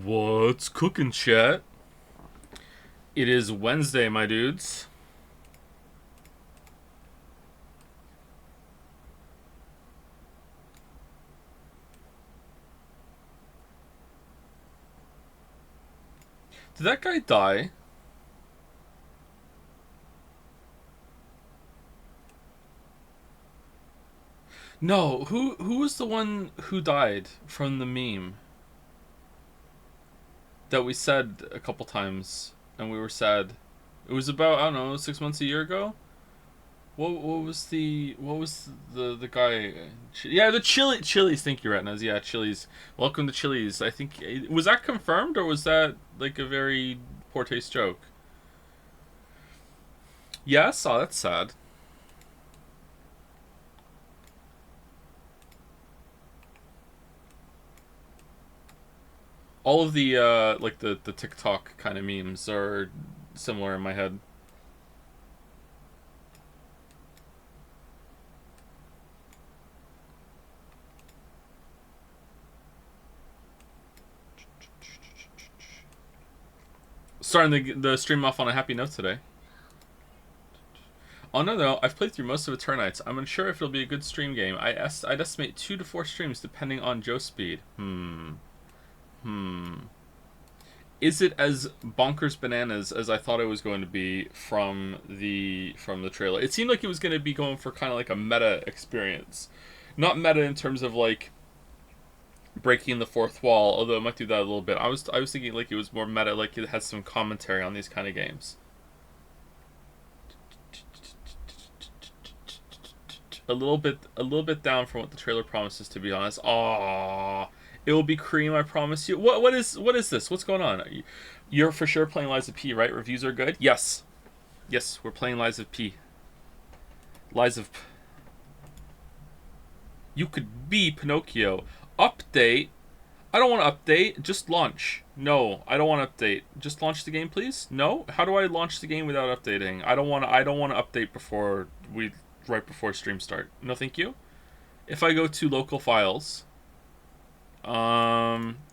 What's cooking, chat? It is Wednesday, my dudes. Did that guy die? No, who was the one who died from the meme that we said a couple times and we were sad? It was about, I don't know, 6 months, a year ago. What was the guy? Yeah, the Chili's. Thank you, Retinas. Yeah, Chili's. Welcome to Chili's. I think, was that confirmed or was that like a very poor taste joke? Yeah, I saw. That's sad. All of the like the TikTok kind of memes are similar in my head. Starting the stream off on a happy note today. Oh no, I've played through most of Eternites. I'm unsure if it'll be a good stream game. I'd estimate 2 to 4 streams depending on Joe speed. Is it as bonkers bananas as I thought it was going to be from the trailer? It seemed like it was going to be going for kind of like a meta experience. Not meta in terms of like breaking the fourth wall, although it might do that a little bit. I was thinking like it was more meta, like it has some commentary on these kind of games. A little bit down from what the trailer promises, to be honest. Aww. It will be cream, I promise you. What is this? What's going on? You're for sure playing Lies of P, right? Reviews are good? Yes. Yes, we're playing Lies of P. Lies of P. You could be Pinocchio. Update? I don't want to update. Just launch. No, I don't want to update. Just launch the game, please? No? How do I launch the game without updating? I don't want to update right before stream start. No, thank you. If I go to local files,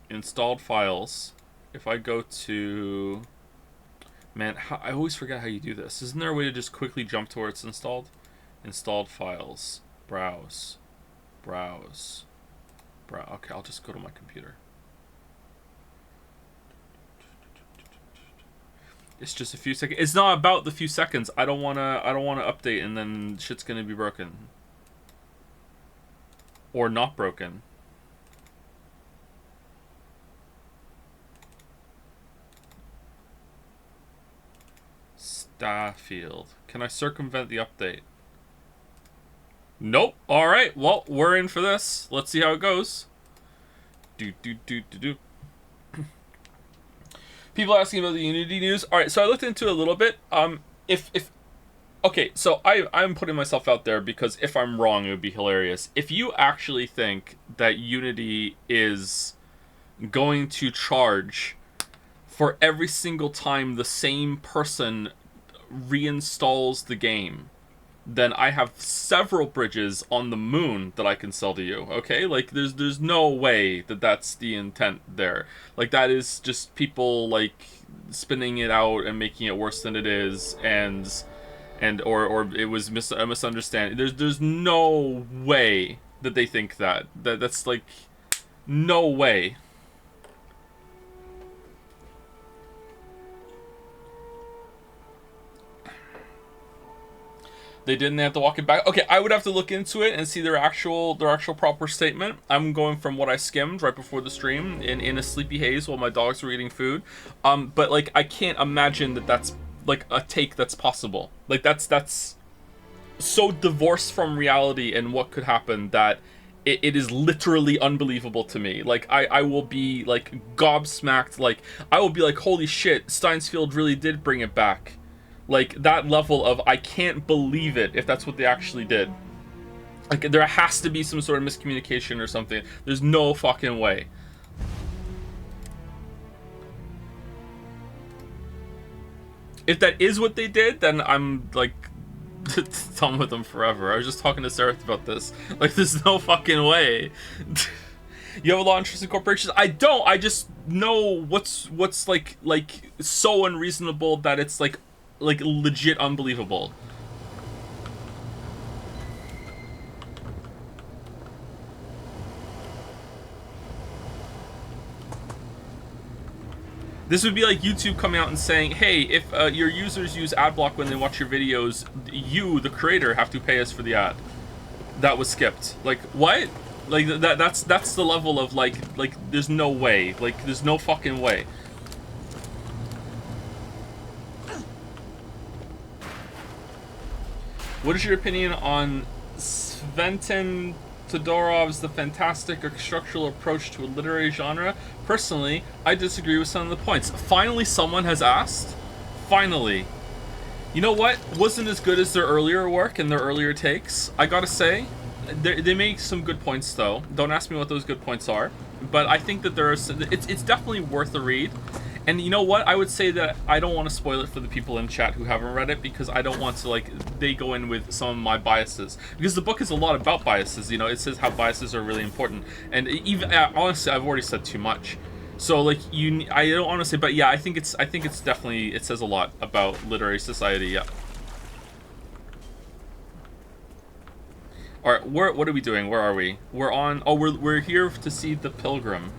installed files, if I go to, man, I always forget how you do this. Isn't there a way to just quickly jump to where it's installed? Installed files, browse. Okay, I'll just go to my computer. It's just a few seconds. It's not about the few seconds. I don't wanna update and then shit's gonna be broken. Or not broken. Starfield. Can I circumvent the update? Nope. Alright, well, we're in for this. Let's see how it goes. People asking about the Unity news. Alright, so I looked into it a little bit. Okay, so I'm putting myself out there because if I'm wrong, it would be hilarious. If you actually think that Unity is going to charge for every single time the same person reinstalls the game, then I have several bridges on the moon that I can sell to you, okay? Like, there's no way that that's the intent there. Like, that is just people, like, spinning it out and making it worse than it is, or it was a misunderstanding. There's no way that they think that. That's, like, no way. They didn't have to walk it back. Okay, I would have to look into it and see their actual proper statement. I'm going from what I skimmed right before the stream in a sleepy haze while my dogs were eating food. But like I can't imagine that that's like a take that's possible. Like that's so divorced from reality and what could happen that it is literally unbelievable to me. Like I will be like gobsmacked. Like I will be like, holy shit, Steinsfield really did bring it back. Like, that level of, I can't believe it, if that's what they actually did. Like, there has to be some sort of miscommunication or something. There's no fucking way. If that is what they did, then I'm, like, done with them forever. I was just talking to Sarah about this. Like, there's no fucking way. You have a lot of interest in corporations. I don't. I just know what's like so unreasonable that it's like legit unbelievable. This would be like YouTube coming out and saying, hey, if your users use adblock when they watch your videos, you, the creator, have to pay us for the ad. That was skipped. Like, what? Like, that's the level of, like, there's no way. Like, there's no fucking way. What is your opinion on Sventon Todorov's The Fantastic Structural Approach to a Literary Genre? Personally, I disagree with some of the points. Finally, someone has asked. Finally. You know what? Wasn't as good as their earlier work and their earlier takes, I gotta say. They make some good points, though. Don't ask me what those good points are. But I think that it's definitely worth a read. And you know what? I would say that I don't want to spoil it for the people in chat who haven't read it, because I don't want to, like, they go in with some of my biases. Because the book is a lot about biases, you know? It says how biases are really important. And even, honestly, I've already said too much. So, like, I don't want to say, but yeah, I think it's definitely, it says a lot about literary society, yeah. Alright, what are we doing? Where are we? We're on, oh, we're here to see The Pilgrim.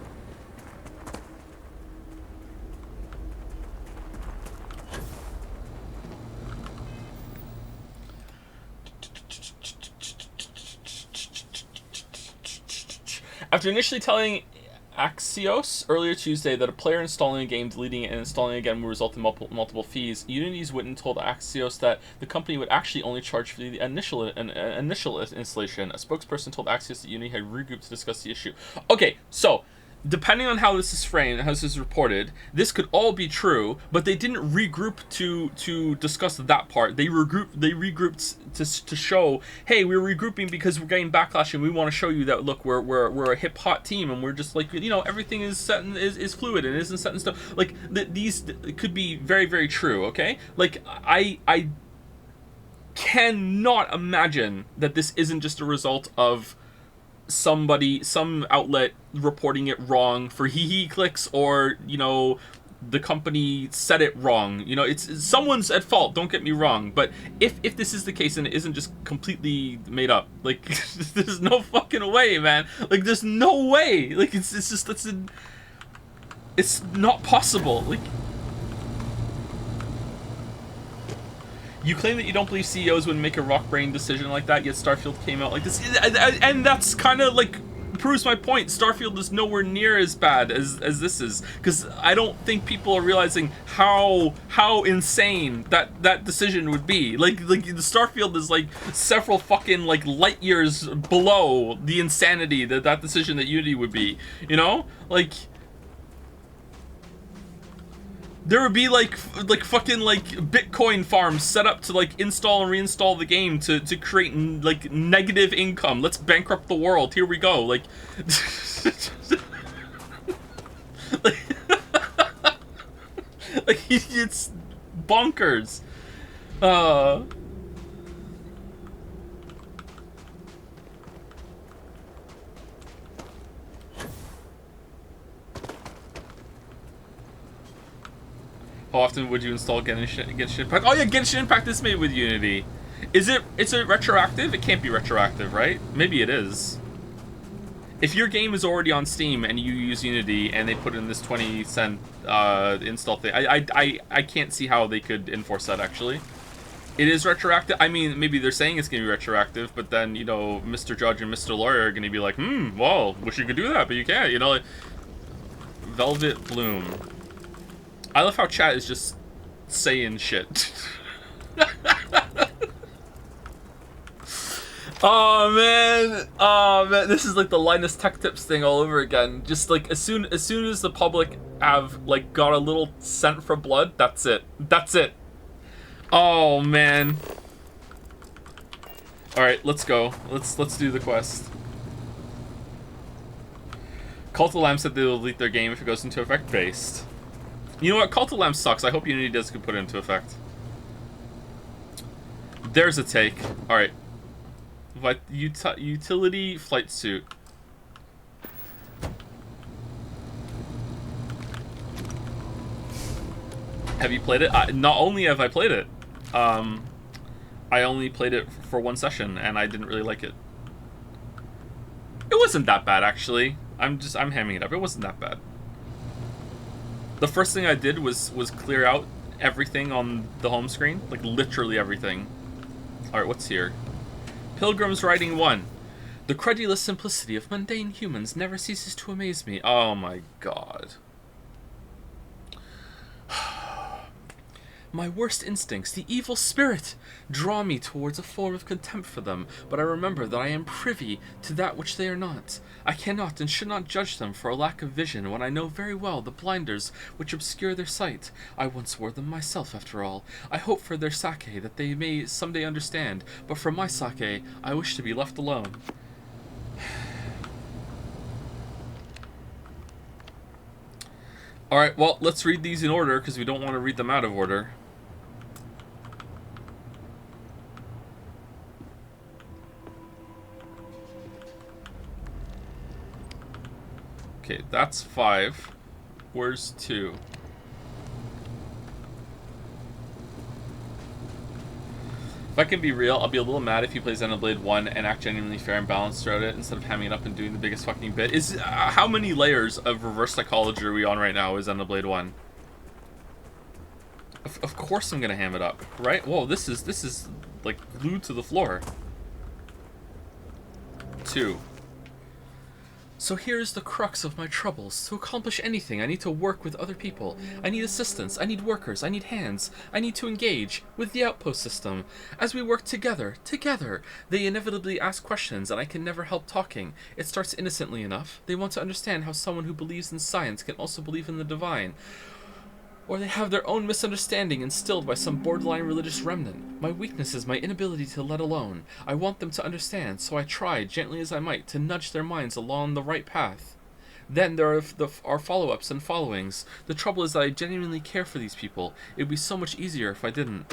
After initially telling Axios earlier Tuesday that a player installing a game, deleting it, and installing it again will result in multiple fees, Unity's Witten told Axios that the company would actually only charge for the initial installation. A spokesperson told Axios that Unity had regrouped to discuss the issue. Okay, so depending on how this is framed, how this is reported, this could all be true, but they didn't regroup to discuss that part. They regrouped to show, hey, we're regrouping because we're getting backlash and we want to show you that, look, we're a hip hot team and we're just like, you know, everything is set and is fluid and isn't set in stuff. Like these could be very, very true. Okay, like I cannot imagine that this isn't just a result of some outlet reporting it wrong for hee clicks, or, you know, the company said it wrong. You know, it's someone's at fault, don't get me wrong, but if this is the case and it isn't just completely made up, like, there's no fucking way, man. Like, there's no way. Like, it's just, it's not possible. Like, you claim that you don't believe CEOs would make a rock brain decision like that, yet Starfield came out like this. And that's kind of like proves my point. Starfield is nowhere near as bad as this is, because I don't think people are realizing how insane that decision would be. Like the Starfield is like several fucking like light years below the insanity that decision that Unity would be. You know, like, there would be like fucking like Bitcoin farms set up to like install and reinstall the game to create like negative income. Let's bankrupt the world. Here we go. Like, like it's bonkers. How often would you install Genshin Impact? Oh yeah, Genshin Impact is made with Unity. Is it? It's a retroactive? It can't be retroactive, right? Maybe it is. If your game is already on Steam and you use Unity and they put in this 20-cent install thing, I can't see how they could enforce that, actually. It is retroactive. I mean, maybe they're saying it's going to be retroactive, but then, you know, Mr. Judge and Mr. Lawyer are going to be like, well, wish you could do that, but you can't, you know, like, Velvet Bloom. I love how chat is just saying shit. Oh man, this is like the Linus Tech Tips thing all over again. Just like as soon as the public have like got a little scent for blood, that's it. Oh man. All right, let's go. Let's do the quest. Cult of Lamb said they will delete their game if it goes into effect based. You know what? Cult of Lamb sucks. I hope Unity does put it into effect. There's a take. All right. Utility flight suit. Have you played it? Not only have I played it, I only played it for one session, and I didn't really like it. It wasn't that bad, actually. I'm hamming it up. It wasn't that bad. The first thing I did was clear out everything on the home screen, like literally everything. All right, what's here? Pilgrim's Writing 1. The credulous simplicity of mundane humans never ceases to amaze me. Oh my god. My worst instincts, the evil spirit, draw me towards a form of contempt for them, but I remember that I am privy to that which they are not. I cannot and should not judge them for a lack of vision when I know very well the blinders which obscure their sight. I once wore them myself, after all. I hope for their sake that they may someday understand, but for my sake, I wish to be left alone. Alright, well, let's read these in order, because we don't want to read them out of order. Okay, that's 5. Where's 2? If I can be real, I'll be a little mad if he plays Xenoblade 1 and act genuinely fair and balanced throughout it instead of hamming it up and doing the biggest fucking bit. How many layers of reverse psychology are we on right now with Xenoblade 1? Of course I'm gonna ham it up, right? Whoa, this is like glued to the floor. 2. So here's the crux of my troubles. To accomplish anything, I need to work with other people. I need assistance, I need workers, I need hands. I need to engage with the outpost system. As we work together, they inevitably ask questions and I can never help talking. It starts innocently enough. They want to understand how someone who believes in science can also believe in the divine. Or they have their own misunderstanding instilled by some borderline religious remnant. My weakness is my inability to let alone. I want them to understand, so I try, gently as I might, to nudge their minds along the right path. Then there are follow-ups and followings. The trouble is that I genuinely care for these people. It would be so much easier if I didn't.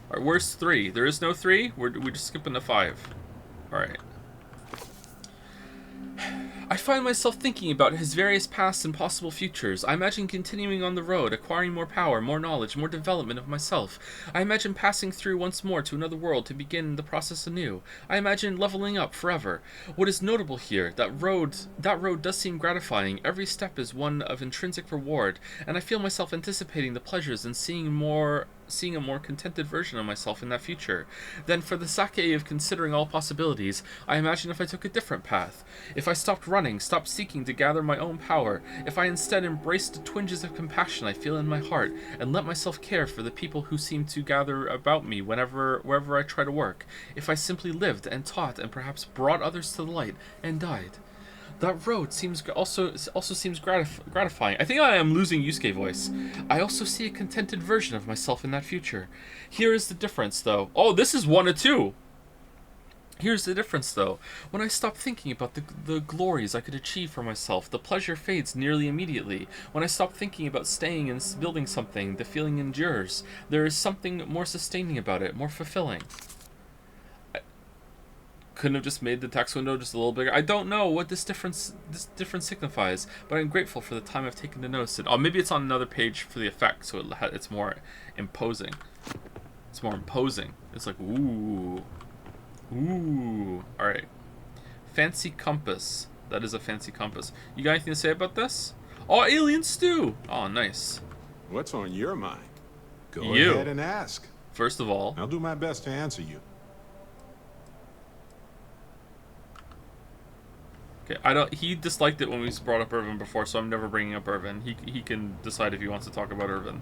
Alright, where's 3? There is no 3? We're just skipping to 5. Alright. I find myself thinking about his various pasts and possible futures. I imagine continuing on the road, acquiring more power, more knowledge, more development of myself. I imagine passing through once more to another world to begin the process anew. I imagine leveling up forever. What is notable here, that road does seem gratifying. Every step is one of intrinsic reward, and I feel myself anticipating the pleasures and seeing a more contented version of myself in that future. Then, for the sake of considering all possibilities, I imagine if I took a different path. If I stopped running, stopped seeking to gather my own power. If I instead embraced the twinges of compassion I feel in my heart, and let myself care for the people who seem to gather about me wherever I try to work. If I simply lived and taught and perhaps brought others to the light and died. That road also seems gratifying. I think I am losing Yusuke voice. I also see a contented version of myself in that future. Here is the difference, though. Oh, this is 1 of 2. Here's the difference, though. When I stop thinking about the glories I could achieve for myself, the pleasure fades nearly immediately. When I stop thinking about staying and building something, the feeling endures. There is something more sustaining about it, more fulfilling. Couldn't have just made the text window just a little bigger. I don't know what this difference signifies, but I'm grateful for the time I've taken to notice it. Oh, maybe it's on another page for the effect, so it's more imposing. It's more imposing. It's like, ooh. Ooh. Alright. Fancy compass. That is a fancy compass. You got anything to say about this? Oh, alien stew! Oh, nice. What's on your mind? Go ahead and ask. First of all. I'll do my best to answer you. Okay, he disliked it when we brought up Irvin before, so I'm never bringing up Irvin. He can decide if he wants to talk about Irvin.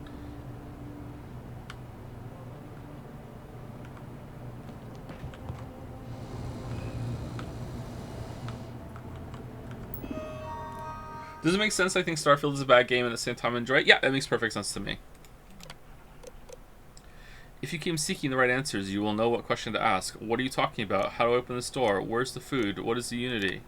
Does it make sense? I think Starfield is a bad game and at the same time enjoy it. Yeah, that makes perfect sense to me. If you came seeking the right answers, you will know what question to ask. What are you talking about? How do I open this door? Where's the food? What is the unity?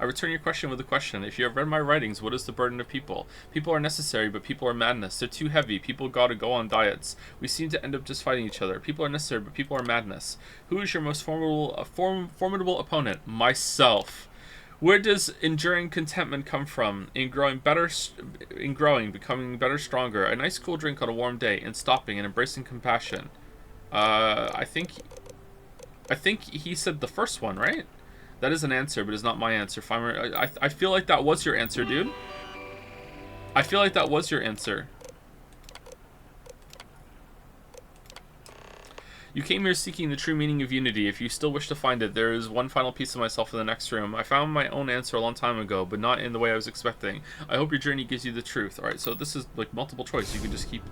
I return your question with a question. If you have read my writings, what is the burden of people? People are necessary, but people are madness. They're too heavy. People gotta go on diets. We seem to end up just fighting each other. People are necessary, but people are madness. Who is your most formidable opponent? Myself. Where does enduring contentment come from? In growing, becoming better, stronger. A nice cool drink on a warm day, in stopping and embracing compassion. I think he said the first one, right? That is an answer, but it's not my answer. I feel like that was your answer, dude. I feel like that was your answer. You came here seeking the true meaning of unity. If you still wish to find it, there is one final piece of myself in the next room. I found my own answer a long time ago, but not in the way I was expecting. I hope your journey gives you the truth. Alright, so this is like multiple choice. You can just keep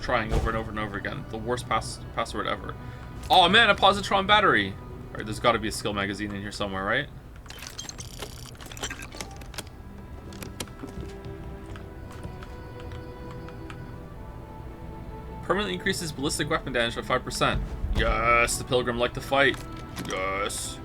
trying over and over and over again. The worst password ever. Oh man, a positron battery! Alright, there's gotta be a skill magazine in here somewhere, right? Permanently increases ballistic weapon damage by 5%. Yes, the pilgrim liked to fight. Yes.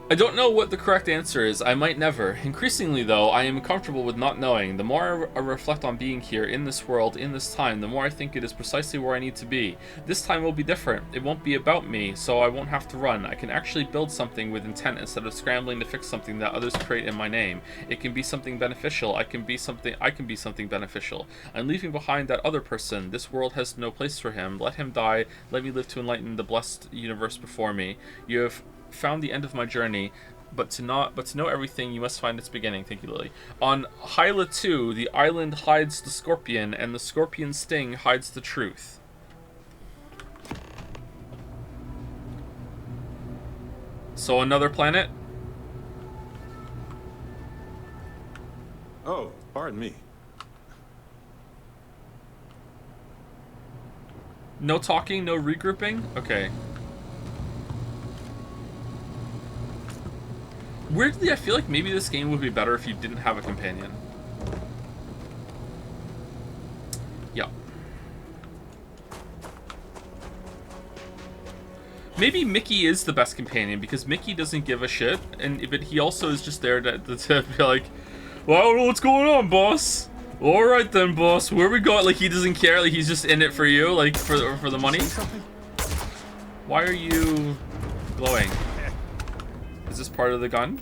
I don't know what the correct answer is. I might never. Increasingly, though, I am comfortable with not knowing. The more I reflect on being here, in this world, in this time, the more I think it is precisely where I need to be. This time will be different. It won't be about me, so I won't have to run. I can actually build something with intent instead of scrambling to fix something that others create in my name. It can be something beneficial. I can be something beneficial. I'm leaving behind that other person. This world has no place for him. Let him die. Let me live to enlighten the blessed universe before me. You have found the end of my journey, but to know everything, you must find its beginning. Thank you, Lily. On Hyla 2, the island hides the scorpion, and the scorpion's sting hides the truth. So another planet? Oh, pardon me. No talking, no regrouping? Okay. Weirdly, I feel like maybe this game would be better if you didn't have a companion. Yeah. Maybe Mickey is the best companion, because Mickey doesn't give a shit, but he also is just there to be like, well, I don't know what's going on, boss. Alright then, boss, where we go? Like, he doesn't care, like, he's just in it for you, like, for the money. Why are you glowing? Is this part of the gun?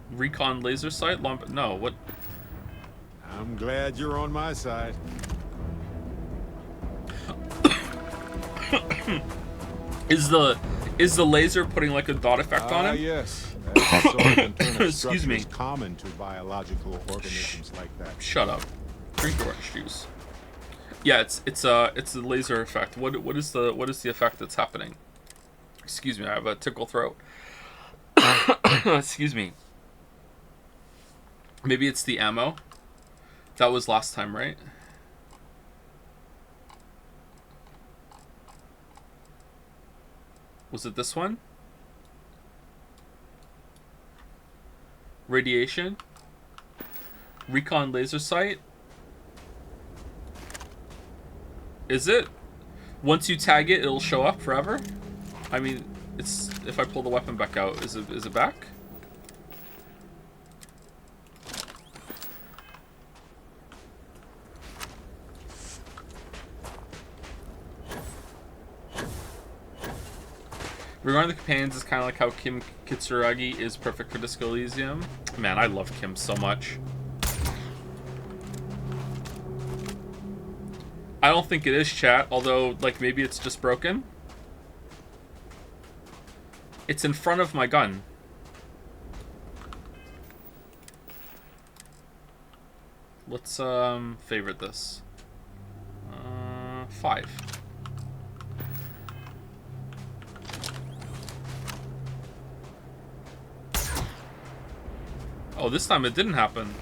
Recon laser sight? No, what? I'm glad you're on my side. Is the laser putting like a dot effect on him? Yes. Excuse me. Common to biological organisms like that. Shut up. Drink your orange juice. Yeah, it's a laser effect. What is the effect that's happening? Excuse me, I have a tickle throat. Excuse me. Maybe it's the ammo. That was last time, right? Was it this one? Radiation? Recon laser sight? Is it? Once you tag it, it'll show up forever? I mean, it's if I pull the weapon back out, is it back? Regarding the companions, it's kind of like how Kim Kitsuragi is perfect for Disco Elysium. Man, I love Kim so much. I don't think it is, chat, although, like, maybe it's just broken. It's in front of my gun. Let's, favorite this. 5. Oh, this time it didn't happen.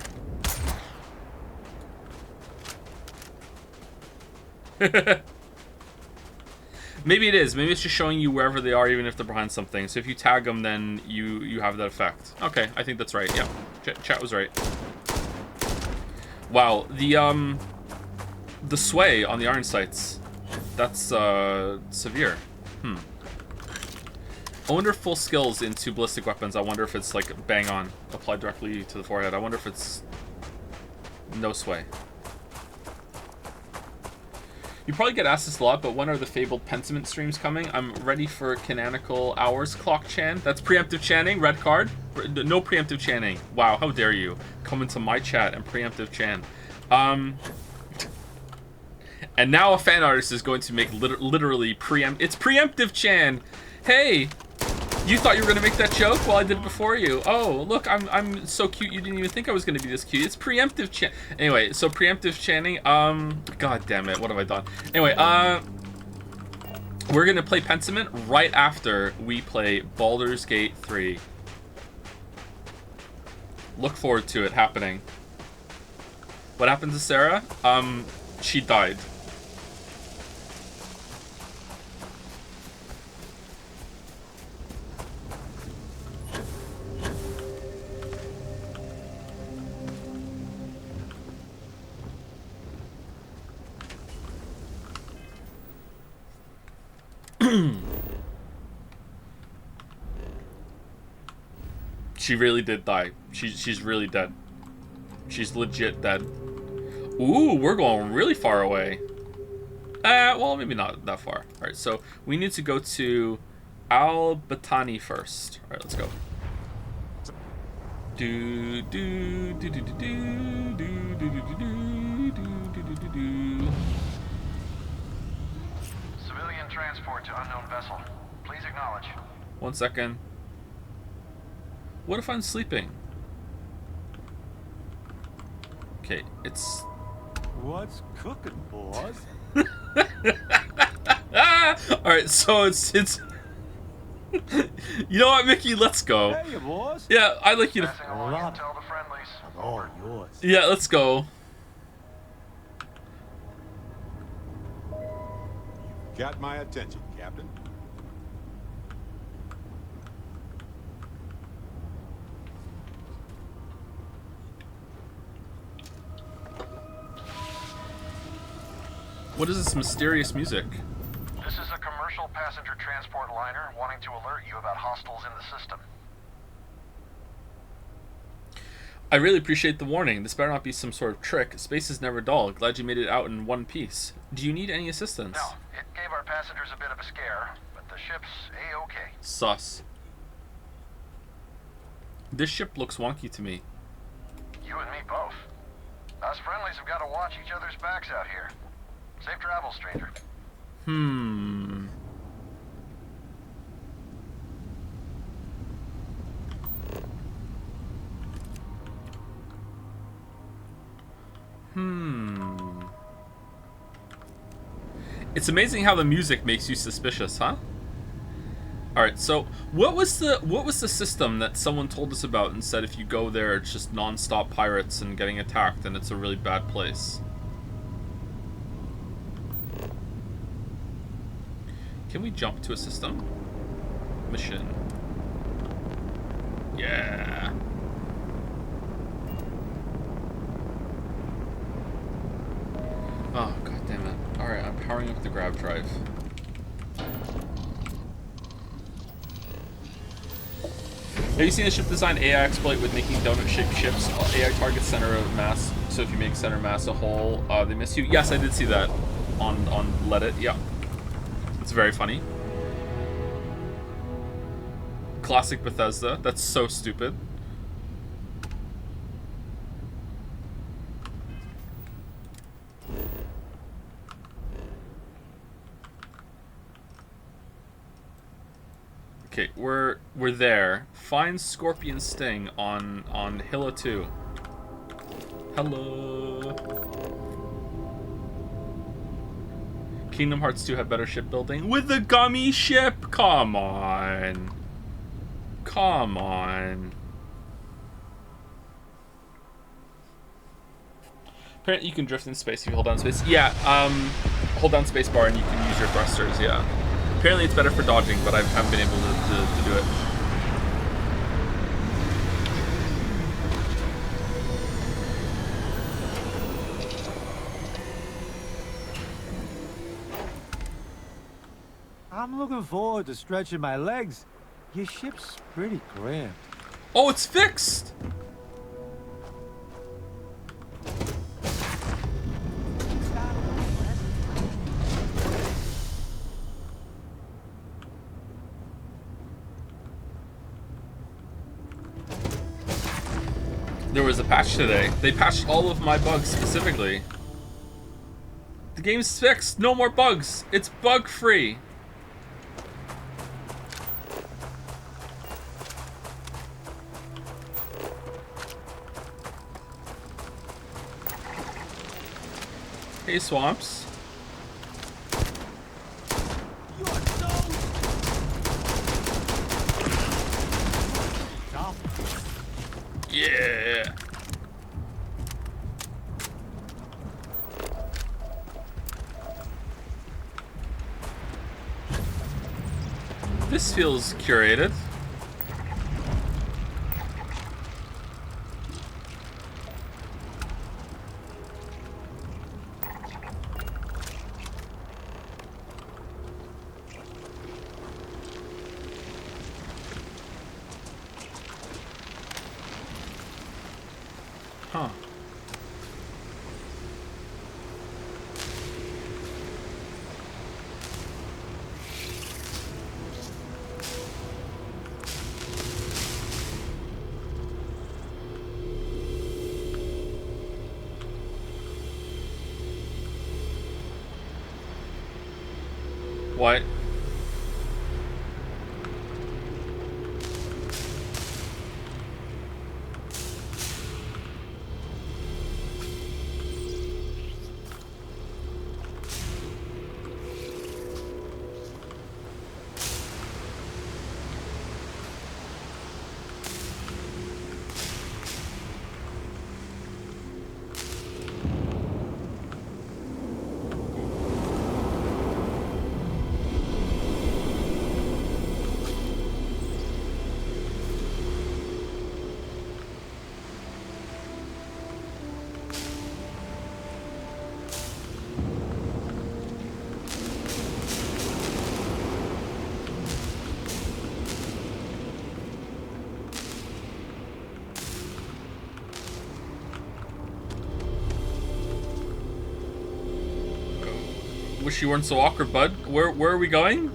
Maybe it is. Maybe it's just showing you wherever they are, even if they're behind something. So if you tag them, then you have that effect. Okay, I think that's right. Yeah, chat was right. Wow, the sway on the iron sights, that's severe. I wonder if full skills into ballistic weapons, I wonder if it's like bang on, applied directly to the forehead. I wonder if it's no sway. You probably get asked this a lot, but when are the fabled Pentiment streams coming? I'm ready for canonical hours. Clock Chan. That's preemptive chanting. Red card. No preemptive chanting. Wow, how dare you come into my chat and preemptive chant. And now a fan artist is going to make literally it's preemptive chan. Hey, you thought you were gonna make that joke? Well, I did it before you. Oh, look, I'm so cute. You didn't even think I was gonna be this cute. It's preemptive chan. Anyway, so preemptive chanting. God damn it, what have I done? Anyway, we're gonna play Pentiment right after we play Baldur's Gate 3. Look forward to it happening. What happened to Sarah? She died. She really did die. She's really dead. She's legit dead. Ooh, we're going really far away. Well, maybe not that far. Alright, so we need to go to Al-Batani first. Alright, let's go. Do do do do do do do do do do do do do. Civilian transport to unknown vessel. Please acknowledge. 1 second. What if I'm sleeping? Okay, it's... What's cooking, boss? Alright, so it's... You know what, Mickey? Let's go. Hey, boss. Yeah, I'd like you to... Passing along intel to friendlies. I'm all yours. Yeah, let's go. Got my attention, Captain. What is this mysterious music? This is a commercial passenger transport liner wanting to alert you about hostiles in the system. I really appreciate the warning. This better not be some sort of trick. Space is never dull. Glad you made it out in one piece. Do you need any assistance? No, it gave our passengers a bit of a scare, but the ship's A-okay. Sus. This ship looks wonky to me. You and me both. Us friendlies have got to watch each other's backs out here. Safe travels, stranger. It's amazing how the music makes you suspicious, huh? Alright, so what was the system that someone told us about and said if you go there it's just non-stop pirates and getting attacked and it's a really bad place? Can we jump to a system? Mission. Yeah. Oh, god damn it. Alright, I'm powering up the grab drive. Have you seen the ship design AI exploit with making donut-shaped ships? AI targets center of mass, so if you make center mass a hole, they miss you? Yes, I did see that on Reddit, yeah. It's very funny. Classic Bethesda. That's so stupid. Okay, we're there. Find Scorpion Sting on Hilla 2. Hello. Kingdom Hearts 2 have better shipbuilding with the gummy ship. Come on. Come on. Apparently you can drift in space if you hold down space. Yeah, hold down space bar and you can use your thrusters, yeah. Apparently it's better for dodging, but I haven't been able to do it. I'm looking forward to stretching my legs. Your ship's pretty cramped. Oh, it's fixed! There was a patch today. They patched all of my bugs specifically. The game's fixed. No more bugs. It's bug-free. Hey, Swamps. Yeah. This feels curated. Huh. What? Wish you weren't so awkward, bud. Where are we going?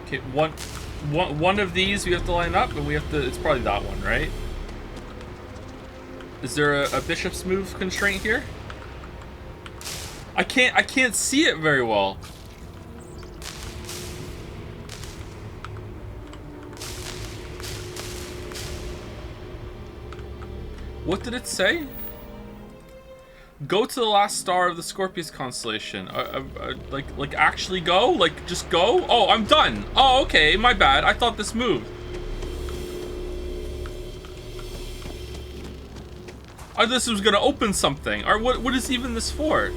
Okay, one of these we have to line up, and we have to. It's probably that one, right? Is there a bishop's move constraint here? I can't see it very well. What did it say? Go to the last star of the Scorpius constellation. Like actually go? Like just go? Oh, I'm done. Oh, okay, my bad. I thought this moved. I thought this was gonna open something. Or what is even this for?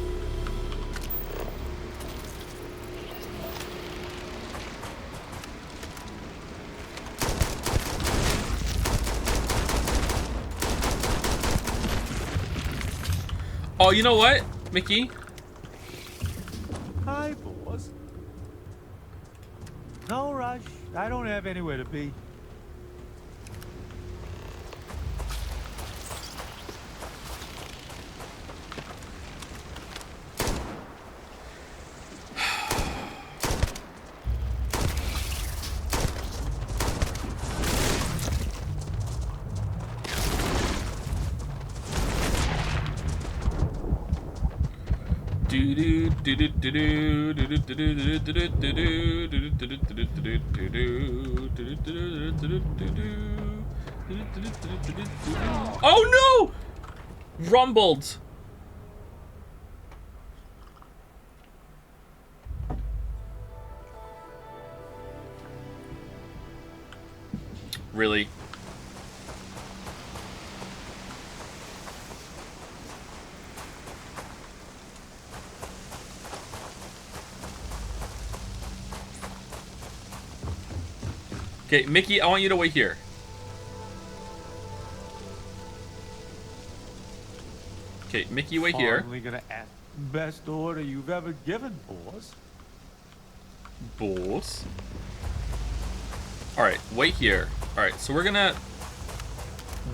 Oh, you know what, Mickey? Hi, boss. No rush. I don't have anywhere to be. Oh no! Rumbled. Really? Okay, Mickey, I want you to wait here. Okay, Mickey, wait here. Only gonna ask. Best order you've ever given, boss. Boss. Alright, wait here. Alright, so we're gonna...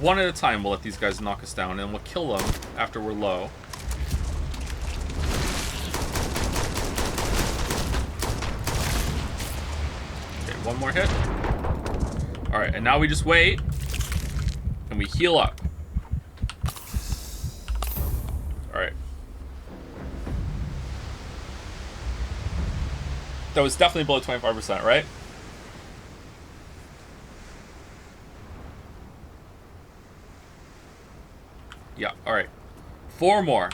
One at a time, we'll let these guys knock us down, and we'll kill them after we're low. Okay, one more hit. Alright, and now we just wait. And we heal up. Alright. That was definitely below 25%, right? Yeah, alright. 4 more.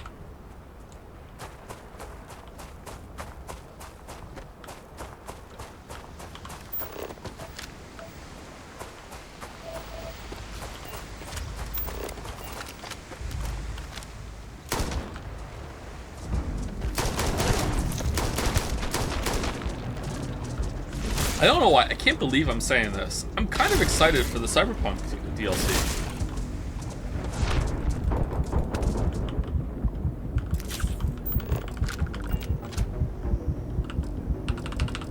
I don't know why. I can't believe I'm saying this. I'm kind of excited for the Cyberpunk DLC.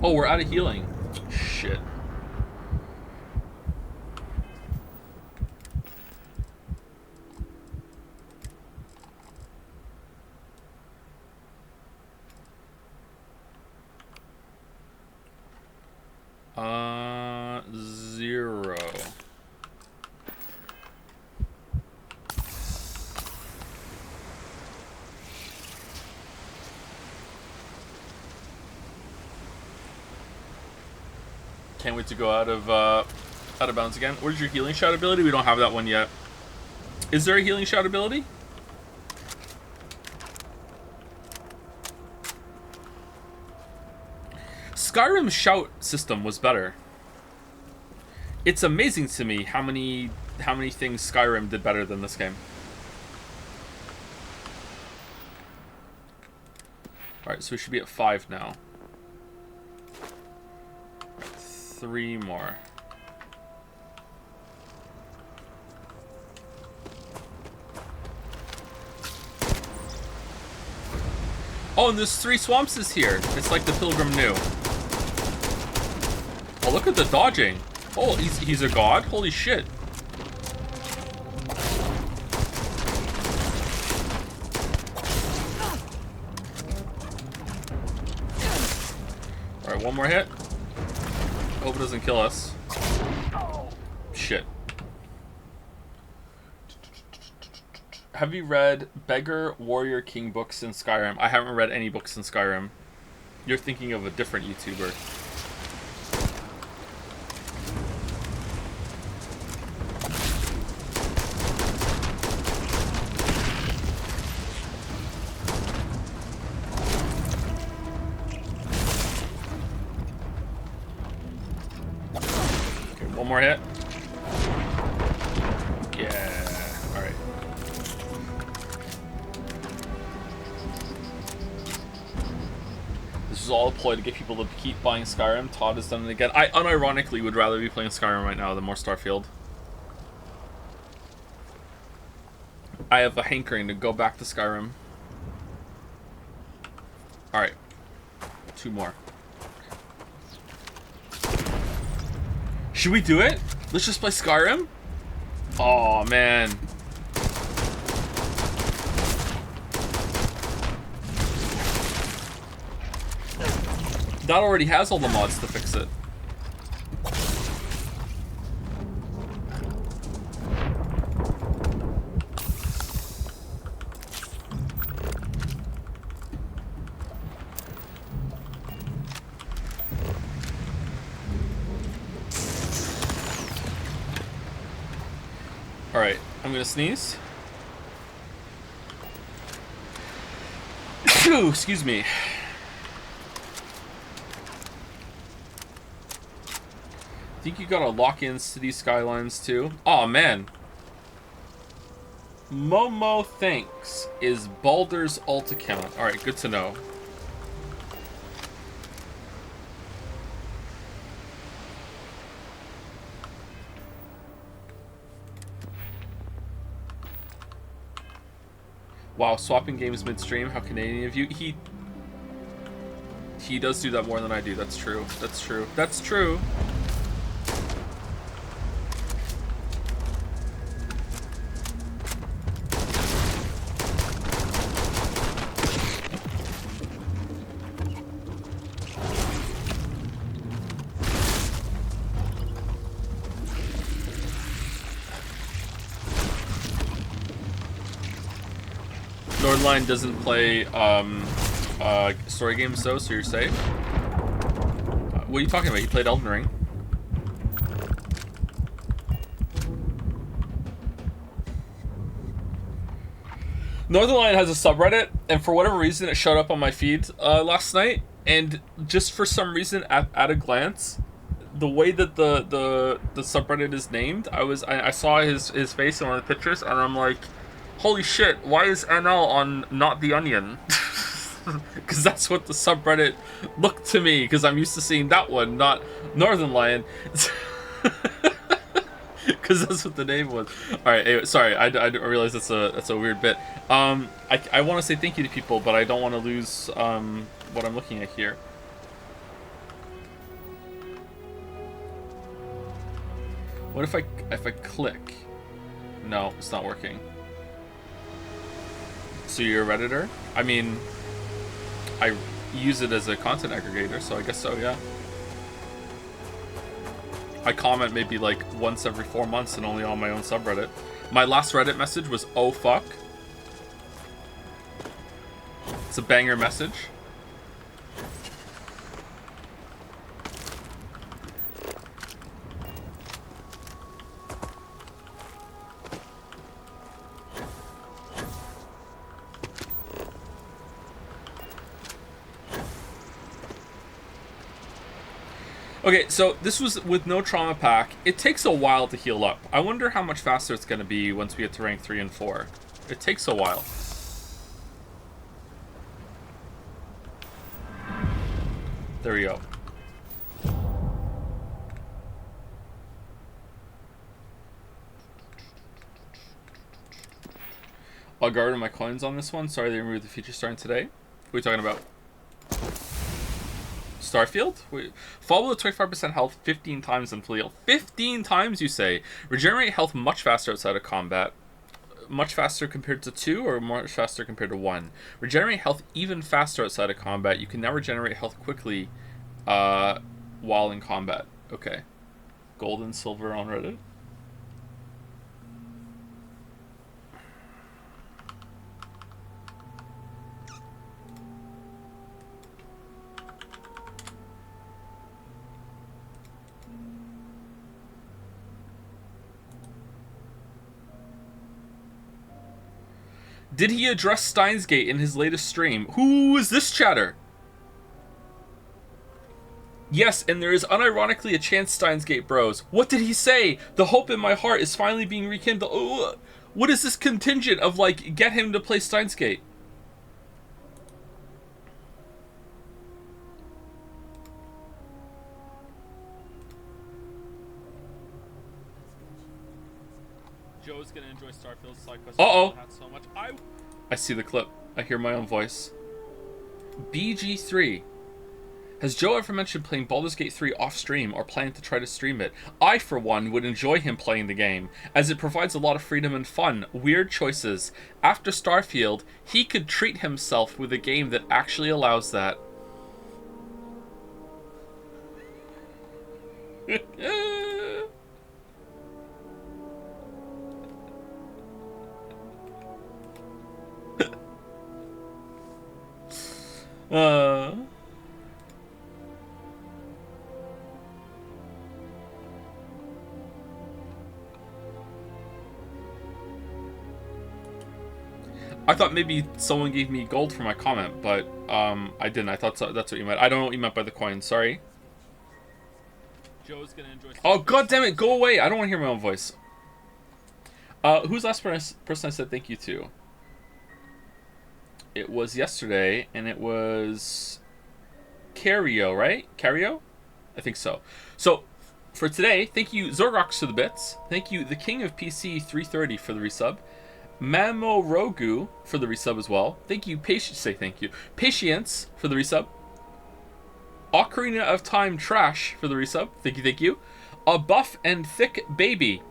Oh, we're out of healing. Shit. Zero. Can't wait to go out of bounds again. Where's your healing shot ability? We don't have that one yet. Is there a healing shot ability? Skyrim's shout system was better. It's amazing to me how many things Skyrim did better than this game. Alright, so we should be at 5 now. 3 more. Oh, and there's 3 swampses here. It's like the Pilgrim knew. Oh, look at the dodging. Oh, he's a god? Holy shit. Alright, one more hit. Hope it doesn't kill us. Shit. Have you read Beggar, Warrior, King books in Skyrim? I haven't read any books in Skyrim. You're thinking of a different YouTuber. Okay, one more hit. Yeah, alright. This is all a ploy to get people to keep buying Skyrim. Todd has done it again. I unironically would rather be playing Skyrim right now than more Starfield. I have a hankering to go back to Skyrim. Alright. 2 more. Should we do it? Let's just play Skyrim? Oh man. That already has all the mods to fix it. Alright, I'm gonna sneeze. Excuse me. Think you gotta lock in city skylines too? Oh man. Momo thanks is Baldur's alt account. Alright, good to know. Wow, swapping games midstream. How Canadian of you. He does do that more than I do. That's true. That's true. That's true. Nordline doesn't play story games though, so you're safe. What are you talking about? You played Elden Ring. Northernlion has a subreddit, and for whatever reason it showed up on my feed last night, and just for some reason at a glance, the way that the subreddit is named, I saw his face in one of the pictures, and I'm like, holy shit, why is NL on Not the Onion? Because that's what the subreddit looked to me, because I'm used to seeing that one, not Northernlion. Because that's what the name was. Alright, anyway, sorry, I realize that's a weird bit. I want to say thank you to people, but I don't want to lose what I'm looking at here. What if I click? No, it's not working. So you're a Redditor? I mean, I use it as a content aggregator, so I guess so, yeah. I comment maybe like once every 4 months and only on my own subreddit. My last Reddit message was, oh fuck. It's a banger message. Okay, so this was with no trauma pack. It takes a while to heal up. I wonder how much faster it's going to be once we get to rank 3 and 4. It takes a while. There we go. I'll guard my coins on this one. Sorry they removed the feature starting today. What are we talking about? Starfield? Wait, fall with 25% health 15 times in Fleal. 15 times, you say? Regenerate health much faster outside of combat. Much faster compared to 2 or much faster compared to 1? Regenerate health even faster outside of combat. You can now regenerate health quickly while in combat. Okay. Gold and silver on Reddit. Did he address Steins Gate in his latest stream? Who is this chatter? Yes, and there is unironically a chance Steins Gate bros. What did he say? The hope in my heart is finally being rekindled. Oh, what is this contingent of, like, get him to play Steins Gate? Joe's gonna enjoy Starfield's side quest. Uh-oh. So much. I see the clip. I hear my own voice. BG3. Has Joe ever mentioned playing Baldur's Gate 3 off stream or planning to try to stream it? I, for one, would enjoy him playing the game, as it provides a lot of freedom and fun. Weird choices. After Starfield, he could treat himself with a game that actually allows that. I thought maybe someone gave me gold for my comment, but I didn't. I thought that's what you meant. I don't know what you meant by the coin. Sorry. Joe's gonna enjoy. Oh god damn it! Go away! I don't want to hear my own voice. Who's the last person I said thank you to? It was yesterday, and it was Cario, right? Cario? I think so. So, for today, thank you Zorgox for the bits. Thank you the King of PC 330 for the resub. Mamorogu for the resub as well. Thank you, Patience for the resub. Ocarina of Time Trash for the resub. Thank you. A Buff and Thick Baby.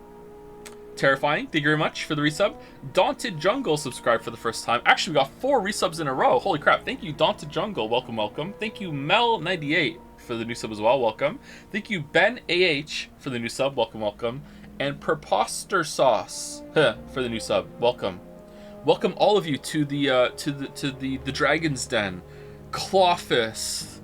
Terrifying. Thank you very much for the resub. Daunted Jungle subscribed for the first time. Actually, we got 4 resubs in a row. Holy crap. Thank you, Daunted Jungle. Welcome. Thank you, Mel98 for the new sub as well. Welcome. Thank you, Ben AH for the new sub. Welcome. And Perposter Sauce for the new sub. Welcome all of you to the Dragon's Den. Clawfist.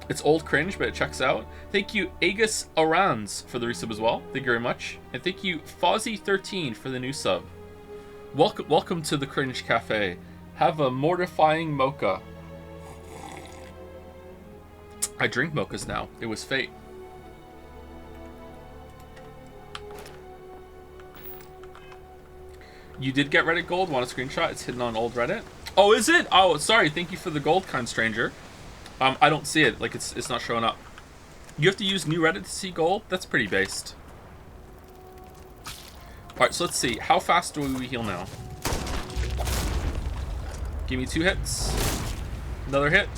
It's old cringe, but it checks out. Thank you, Aegis Arans, for the resub as well. Thank you very much. And thank you, Fozzie13 for the new sub. Welcome to the Cringe Cafe. Have a mortifying mocha. I drink mochas now. It was fate. You did get Reddit gold. Want a screenshot? It's hidden on old Reddit. Oh, is it? Oh, sorry. Thank you for the gold, kind stranger. I don't see it. Like, it's not showing up. You have to use new Reddit to see gold? That's pretty based. Alright, so let's see. How fast do we heal now? Give me 2 hits. Another hit.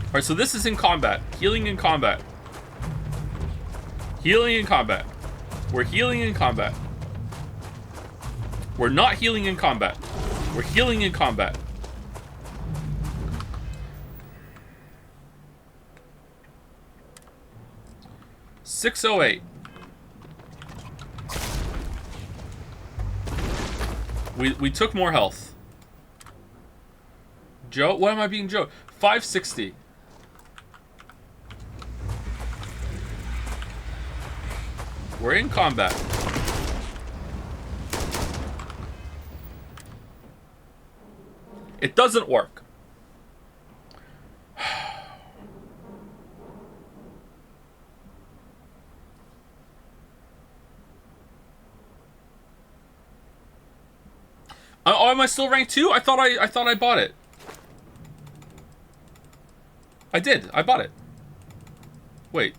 Alright, so this is in combat. Healing in combat. Healing in combat. We're healing in combat. We're not healing in combat. We're healing in combat. $608. We took more health. Joe, what am I being Joe? 560. We're in combat. It doesn't work. Oh, am I still ranked 2? I thought I bought it. I did. I bought it. Wait.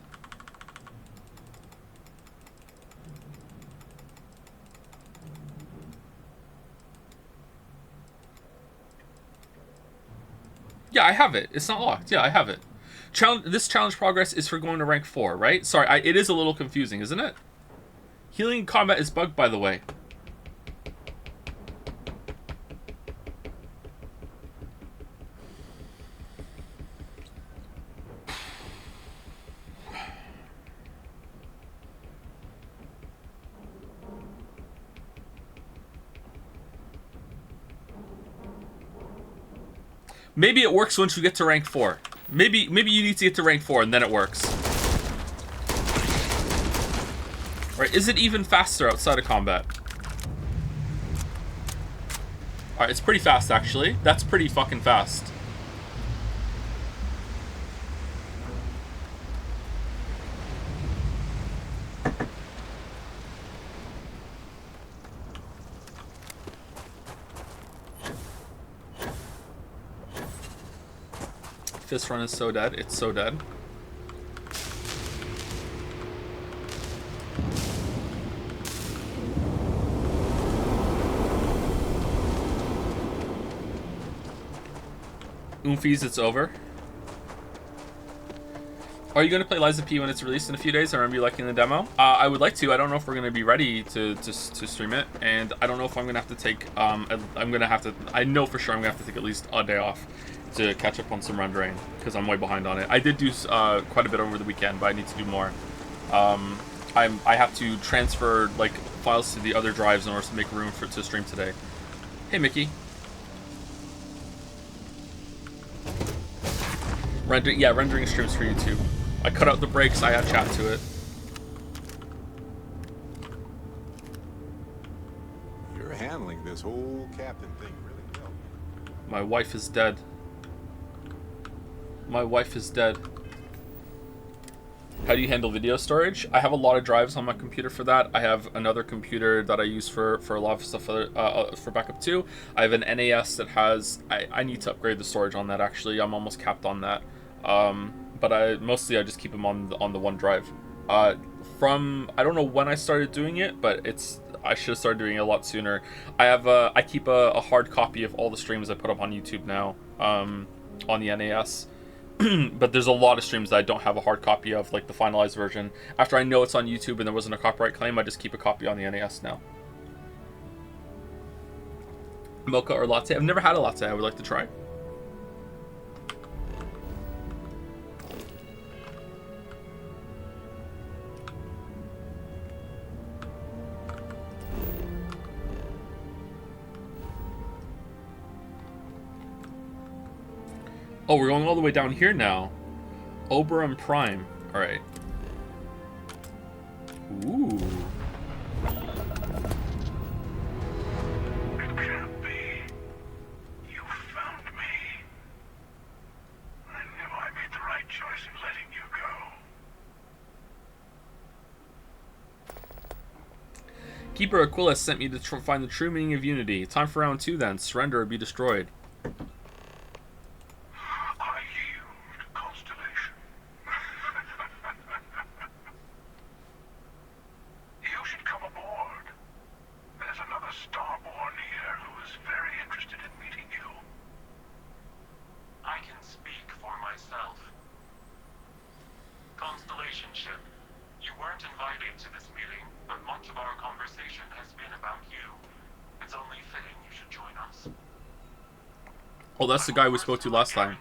Yeah, I have it. It's not locked. Yeah, I have it. This challenge progress is for going to rank 4, right? Sorry, it is a little confusing, isn't it? Healing combat is bugged, by the way. Maybe it works once you get to rank 4. Maybe you need to get to rank 4 and then it works. Alright, is it even faster outside of combat? Alright, it's pretty fast actually. That's pretty fucking fast. Fist run is so dead. It's so dead. Oomfies, it's over. Are you going to play Liza P when it's released in a few days? I remember you liking the demo. I would like to. I don't know if we're going to be ready to stream it. And I don't know if I'm going to have to take... I know for sure I'm going to have to take at least a day off to catch up on some rendering because I'm way behind on it. I did do quite a bit over the weekend, but I need to do more. I have to transfer like files to the other drives in order to make room to stream today. Hey, Mickey. Rendering streams for YouTube. I cut out the breaks. I add chat to it. You're handling this whole captain thing really well. My wife is dead. My wife is dead. How do you handle video storage? I have a lot of drives on my computer for that. I have another computer that I use for a lot of stuff for backup too. I have an NAS that has... I need to upgrade the storage on that, actually. I'm almost capped on that. But I just keep them on the one drive. I don't know when I started doing it, but I should have started doing it a lot sooner. I keep a hard copy of all the streams I put up on YouTube now, on the NAS. But there's a lot of streams that I don't have a hard copy of, like the finalized version. After I know it's on YouTube and there wasn't a copyright claim, I just keep a copy on the NAS now. Mocha or latte? I've never had a latte. I would like to try. Oh, we're going all the way down here now. Oberon Prime. All right. Ooh. It can't be. You found me. I knew I made the right choice in letting you go. Keeper Aquila sent me to find the true meaning of unity. Time for round 2 then. Surrender or be destroyed. Oh, that's the guy we spoke to last time.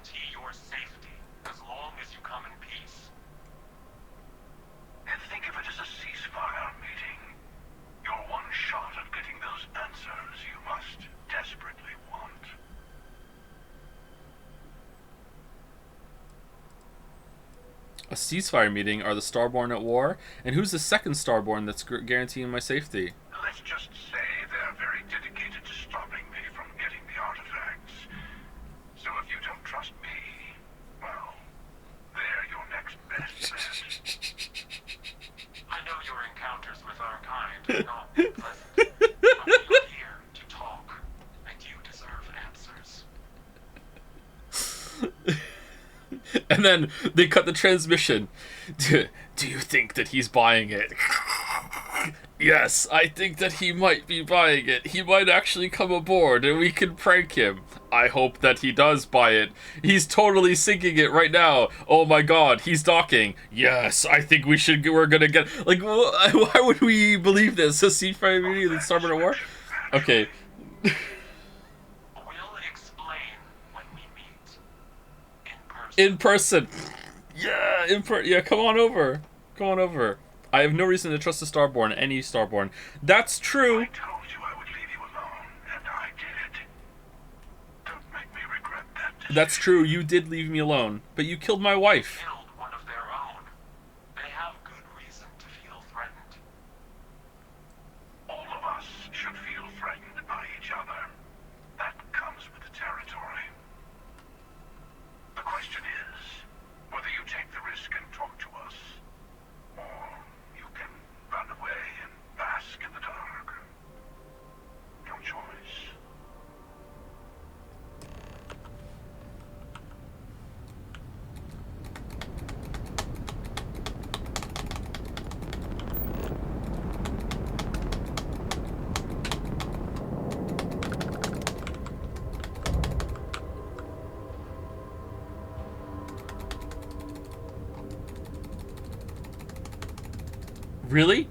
A ceasefire meeting? Are the Starborn at war? And who's the second Starborn that's guaranteeing my safety? Let's just say they're very dedicated to stopping me from getting the artifacts. So if you don't trust me, well, they're your next best bet. I know your encounters with our kind are not pleasant, but you're here to talk, and you deserve answers. And then they cut the transmission. Do you think that he's buying it? Yes, I think that he might be buying it. He might actually come aboard and we can prank him. I hope that he does buy it. He's totally sinking it right now. Oh my god, he's docking. Yes, I think we're gonna get... Like, why would we believe this? A ceasefire meeting in Starborn at war? Okay. In person. Yeah, yeah, come on over. Come on over. I have no reason to trust the Starborn, any Starborn. That's true. I told you I would leave you alone, and I did. Don't make me regret that decision. That's true, you did leave me alone, but you killed my wife. Killed one of their own. They have good reason to feel threatened. All of us should feel threatened by each other. That comes with the territory. The question is whether you take the risk and talk to us, or you can run away and bask in the dark. Your choice. Really?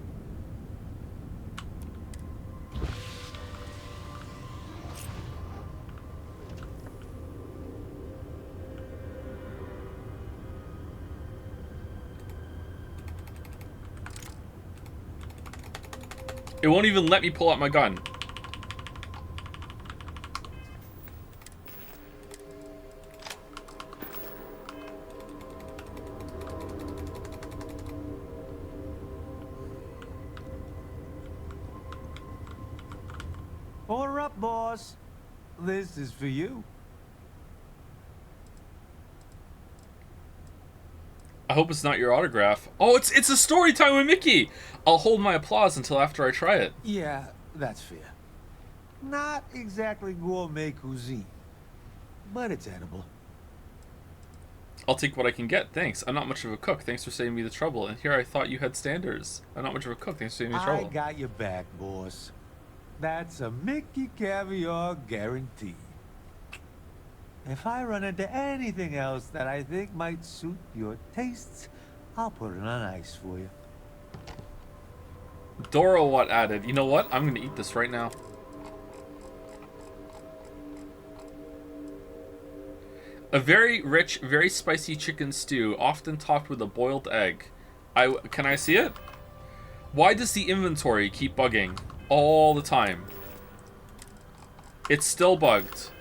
It won't even let me pull out my gun. Order up, boss. This is for you. hope it's not your autograph. Oh, it's a story time with Mickey. I'll hold my applause until after I try it. Yeah, that's fair. Not exactly gourmet cuisine, but it's edible. I'll take what I can get, thanks. I'm not much of a cook, thanks for saving me the trouble. And here I thought you had standards. I'm not much of a cook, thanks for saving me the trouble. I got your back, boss. That's a Mickey caviar guarantee. If I run into anything else that I think might suit your tastes, I'll put it on ice for you. Dora what added? You know what? I'm gonna eat this right now. A very rich, very spicy chicken stew, often topped with a boiled egg. Can I see it? Why does the inventory keep bugging all the time? It's still bugged.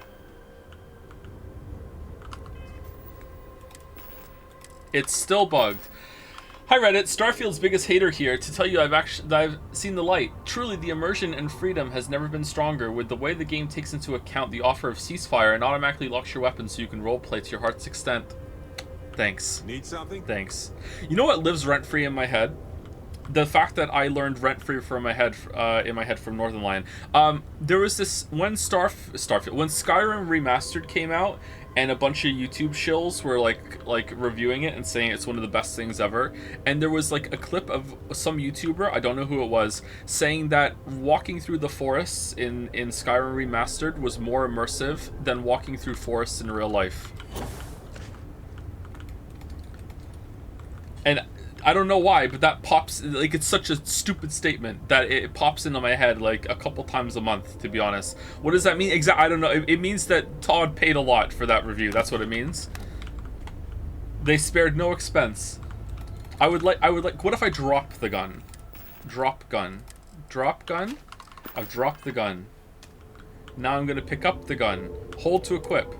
It's still bugged. Hi Reddit, Starfield's biggest hater here to tell you I've seen the light. Truly, the immersion and freedom has never been stronger with the way the game takes into account the offer of ceasefire and automatically locks your weapons so you can roleplay to your heart's extent. Thanks. Need something? Thanks. You know what lives rent-free in my head? The fact that I learned rent-free from my head, in my head from Northern Lion. There was this, when Starfield, when Skyrim Remastered came out, and a bunch of YouTube shills were like reviewing it and saying it's one of the best things ever. And there was like a clip of some YouTuber, I don't know who it was, saying that walking through the forests in Skyrim Remastered was more immersive than walking through forests in real life. And I don't know why, but that pops, like, it's such a stupid statement that it pops into my head like a couple times a month, to be honest. What does that mean? I don't know. It means that Todd paid a lot for that review. That's what it means. They spared no expense. I would like, what if I drop the gun? Drop gun. Drop gun? I've dropped the gun. Now I'm gonna pick up the gun. Hold to equip.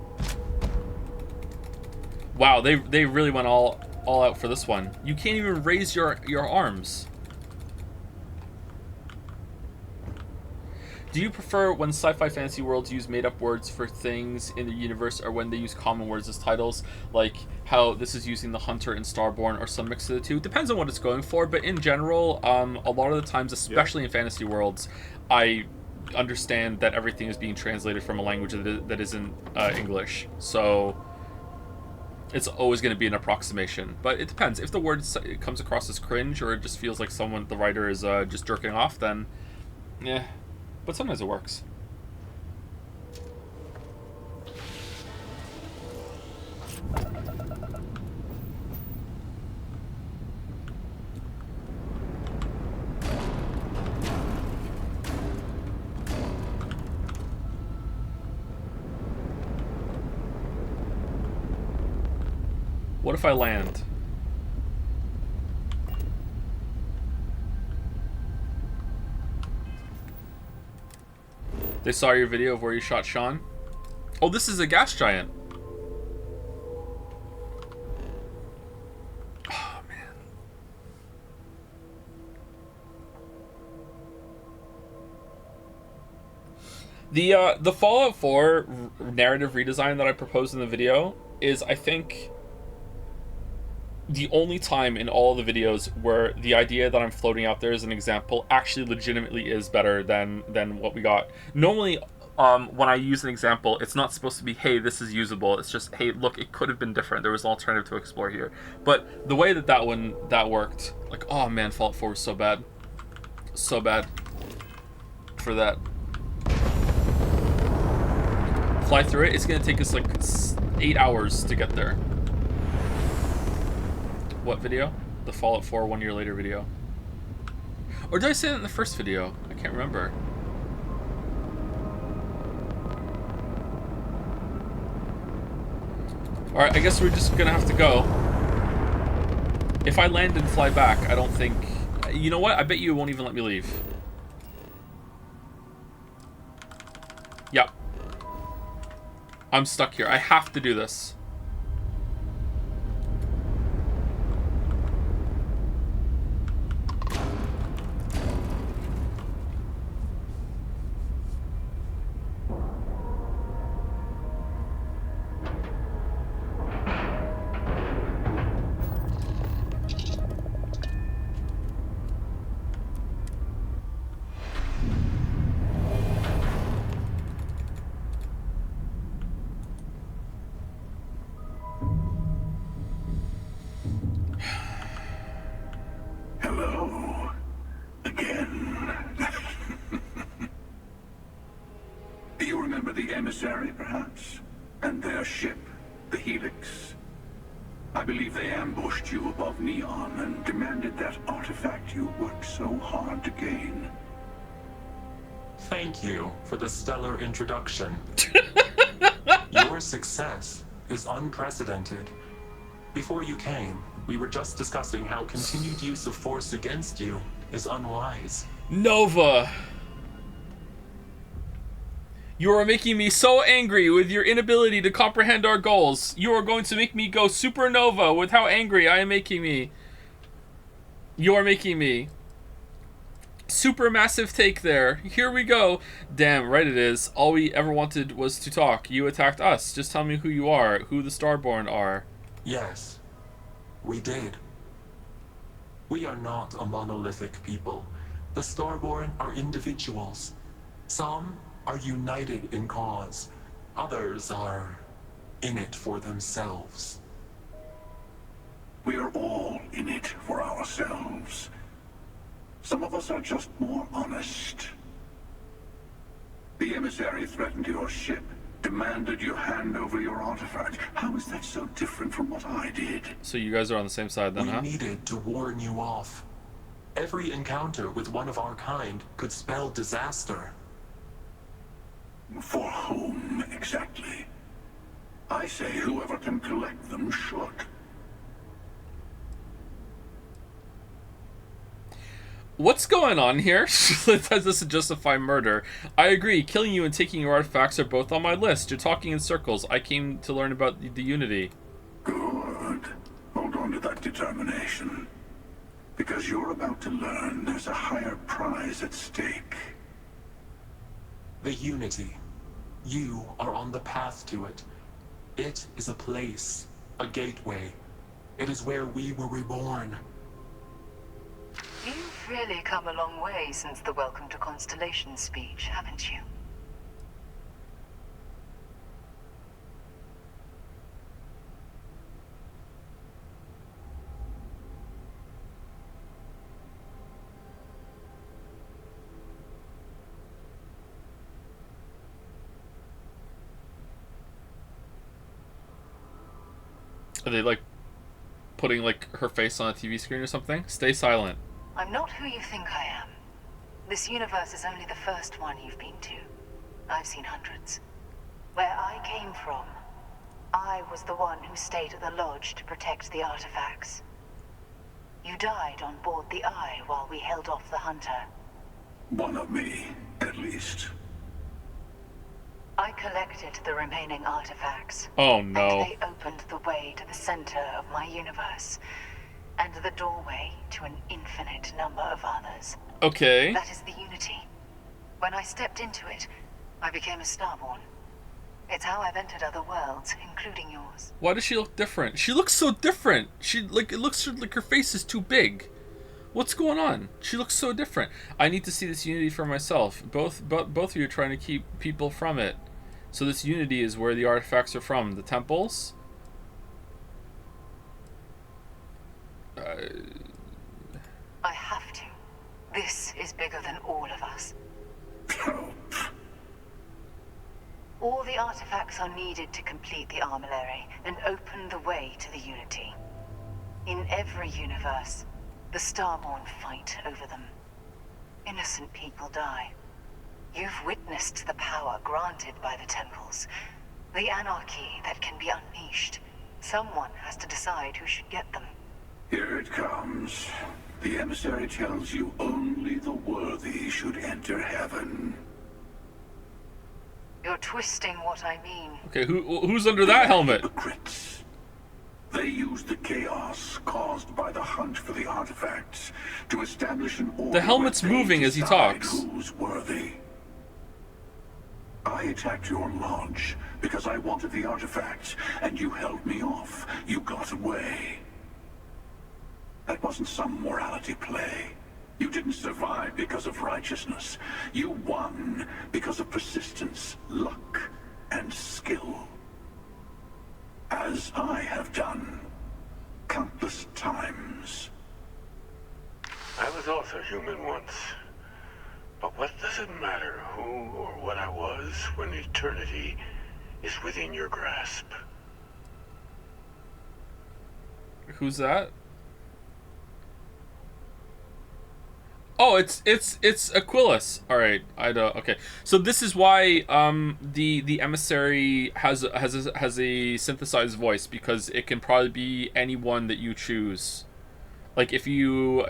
Wow, they really went all out for this one. You can't even raise your arms. Do you prefer when sci-fi fantasy worlds use made-up words for things in the universe, or when they use common words as titles, like how this is using the Hunter in Starborn, or some mix of the two? Depends on what it's going for, but in general, a lot of the times, especially in fantasy worlds, I understand that everything is being translated from a language that isn't English. So it's always going to be an approximation, but it depends. If the word comes across as cringe, or it just feels like the writer is just jerking off, then yeah. But sometimes it works. What if I land? They saw your video of where you shot Sean? Oh, this is a gas giant. Oh, man. The Fallout 4 narrative redesign that I proposed in the video is, I think, the only time in all the videos where the idea that I'm floating out there as an example actually legitimately is better than what we got. Normally, when I use an example, it's not supposed to be, hey, this is usable. It's just, hey, look, it could have been different. There was an alternative to explore here. But the way that worked, like, oh man, Fallout 4 was so bad. So bad for that. Fly through it. It's going to take us like 8 hours to get there. What video? The Fallout 4 1 year later video. Or did I say that in the first video? I can't remember. Alright, I guess we're just gonna have to go. If I land and fly back, I don't think... You know what? I bet you won't even let me leave. Yep. I'm stuck here. I have to do this. The emissary, perhaps? And their ship, the Helix? I believe they ambushed you above Neon and demanded that artifact you worked so hard to gain. Thank you for the stellar introduction. Your success is unprecedented. Before you came, we were just discussing how continued use of force against you is unwise. Nova! You are making me so angry with your inability to comprehend our goals. You are going to make me go supernova with how angry I am making me. You are making me. Super massive take there. Here we go. Damn, right it is. All we ever wanted was to talk. You attacked us. Just tell me who you are, who the Starborn are. Yes, we did. We are not a monolithic people. The Starborn are individuals. Some are united in cause. Others are in it for themselves. We are all in it for ourselves. Some of us are just more honest. The emissary threatened your ship, demanded you hand over your artifact. How is that so different from what I did? So you guys are on the same side then, huh? We needed to warn you off. Every encounter with one of our kind could spell disaster. For whom, exactly? I say whoever can collect them should. What's going on here? Does this justify murder? I agree. Killing you and taking your artifacts are both on my list. You're talking in circles. I came to learn about the Unity. Good. Hold on to that determination. Because you're about to learn there's a higher prize at stake. The Unity. You are on the path to it. It is a place, a gateway. It is where we were reborn. You've really come a long way since the Welcome to Constellation speech, haven't you? Are they like putting like her face on a TV screen or something? Stay silent. I'm not who you think I am. This universe is only the first one you've been to. I've seen hundreds. Where I came from, I was the one who stayed at the lodge to protect the artifacts. You died on board the Eye while we held off the Hunter. One of me, at least. I collected the remaining artifacts. Oh no. And they opened the way to the center of my universe. And the doorway to an infinite number of others. Okay. That is the Unity. When I stepped into it, I became a Starborn. It's how I've entered other worlds, including yours. Why does she look different? She looks so different. It looks like her face is too big. What's going on? She looks so different. I need to see this Unity for myself. Both of you are trying to keep people from it. So this Unity is where the artifacts are from. The temples? I have to. This is bigger than all of us. All the artifacts are needed to complete the armillary and open the way to the Unity. In every universe, the Starborn fight over them. Innocent people die. You've witnessed the power granted by the temples, the anarchy that can be unleashed. Someone has to decide who should get them. Here it comes. The emissary tells you only the worthy should enter heaven. You're twisting what I mean. Okay, who's under that helmet? Hypocrites. They use the chaos caused by the hunt for the artifacts to establish an order. The helmet's where they moving as he decide talks. Who's worthy? I attacked your lodge because I wanted the artifacts, and you held me off. You got away. That wasn't some morality play. You didn't survive because of righteousness. You won because of persistence, luck, and skill. As I have done countless times. I was also human once. But what does it matter who or what I was when eternity is within your grasp? Who's that? Oh, it's Aquilus. All right, I don't. Okay, so this is why the emissary has a synthesized voice, because it can probably be anyone that you choose. Like if you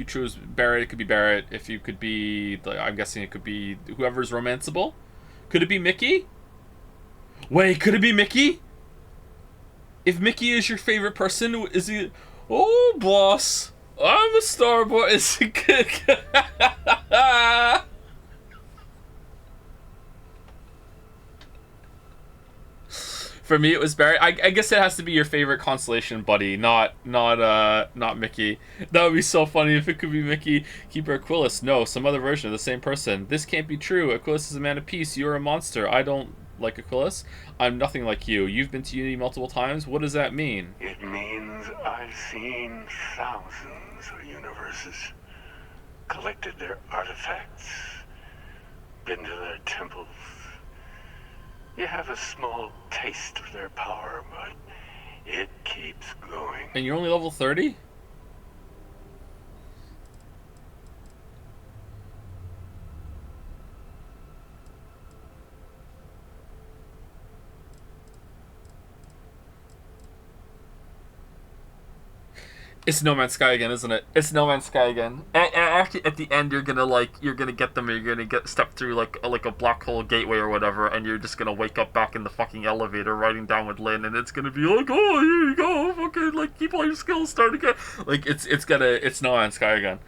choose Barrett, it could be Barrett. If you could be, like, I'm guessing it could be whoever's romanceable. Could it be Mickey? Wait, could it be Mickey? If Mickey is your favorite person, is he? Oh, boss, I'm a Starborn. Is he good? For me, it was Barry. I guess it has to be your favorite constellation buddy, not Mickey. That would be so funny if it could be Mickey. Keeper Aquilus. No, some other version of the same person. This can't be true. Aquilus is a man of peace. You're a monster. I don't like Aquilus. I'm nothing like you. You've been to Unity multiple times. What does that mean? It means I've seen thousands of universes, collected their artifacts, been to their temples. You have a small taste of their power, but it keeps going. And you're only level 30? It's No Man's Sky again, isn't it? It's No Man's Sky again. And actually, at the end, you're gonna get them. You're gonna step through like a black hole gateway or whatever, and you're just gonna wake up back in the fucking elevator, riding down with Lynn, and it's gonna be like, oh, here you go, fucking, like, keep all your skills, start again. Like it's No Man's Sky again.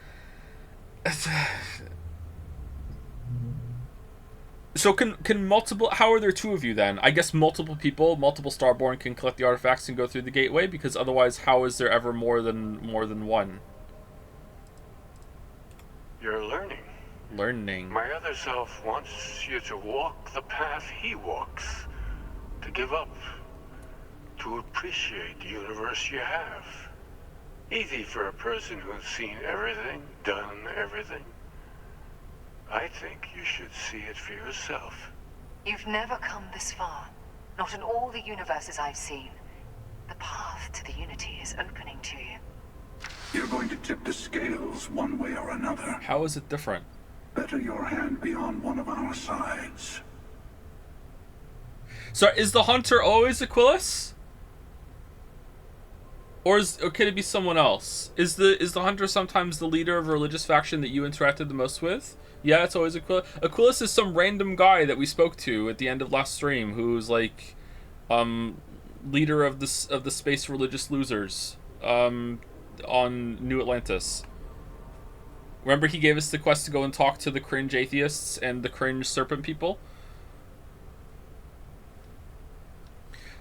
So can multiple? How are there two of you then? I guess multiple people, multiple Starborn can collect the artifacts and go through the gateway, because otherwise, how is there ever more than one? You're learning. Learning. My other self wants you to walk the path he walks, to give up, to appreciate the universe you have. Easy for a person who's seen everything, done everything. I think you should see it for yourself. You've never come this far. Not in all the universes I've seen. The path to the Unity is opening to you. You're going to tip the scales one way or another. How is it different? Better your hand be on one of our sides. So is the hunter always Aquilus? Or could it be someone else? Is the hunter sometimes the leader of a religious faction that you interacted the most with? Yeah, it's always Aquilus. Aquilus is some random guy that we spoke to at the end of last stream, who's like, leader of the space religious losers, on New Atlantis. Remember, he gave us the quest to go and talk to the cringe atheists and the cringe serpent people.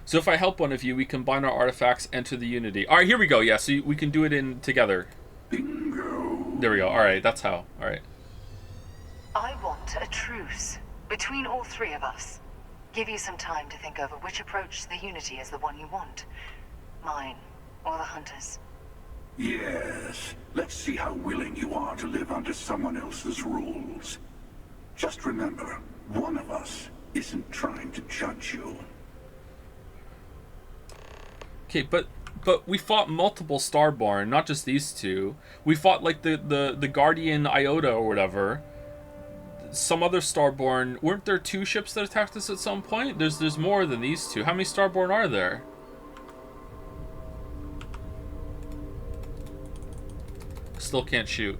So if I help one of you, we combine our artifacts, enter the Unity. All right, here we go. Yeah, so we can do it in together. Bingo. There we go. All right, that's how. All right. I want a truce between all three of us. Give you some time to think over which approach to the Unity is the one you want. Mine, or the Hunter's. Yes. Let's see how willing you are to live under someone else's rules. Just remember, one of us isn't trying to judge you. Okay, but we fought multiple Starborn, not just these two. We fought like the Guardian Iota or whatever. Some other Starborn. Weren't there two ships that attacked us at some point? There's more than these two. How many Starborn are there? Still can't shoot.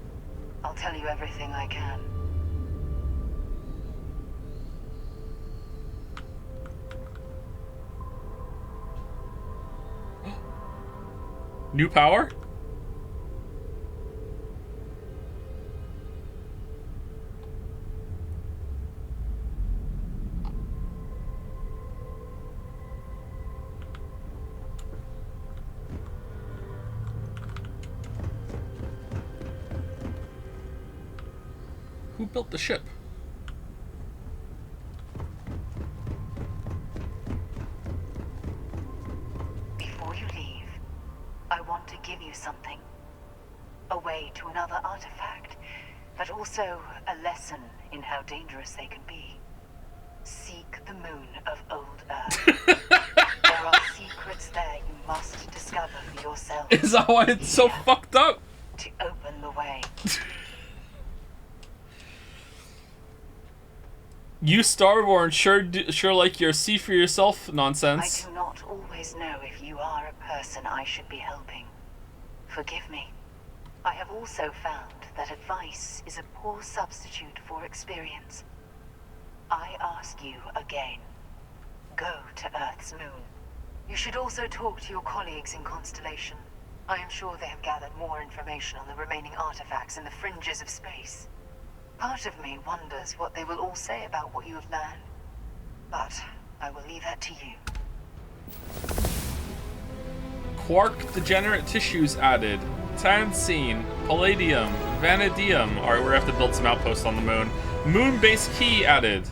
I'll tell you everything I can. New power? Who built the ship? Before you leave, I want to give you something. A way to another artifact but also a lesson in how dangerous they can be. Seek the moon of old Earth. There are secrets there you must discover for yourself. Is that why it's so fucked up? To open the way. You Starborn sure like your see for yourself nonsense. I do not always know if you are a person I should be helping. Forgive me. I have also found that advice is a poor substitute for experience. I ask you again. Go to Earth's moon. You should also talk to your colleagues in Constellation. I am sure they have gathered more information on the remaining artifacts in the fringes of space. Part of me wonders what they will all say about what you have learned. But I will leave that to you. Quark degenerate tissues added. Tansine, palladium, vanadium. Alright, we're gonna have to build some outposts on the moon. Moonbase key added.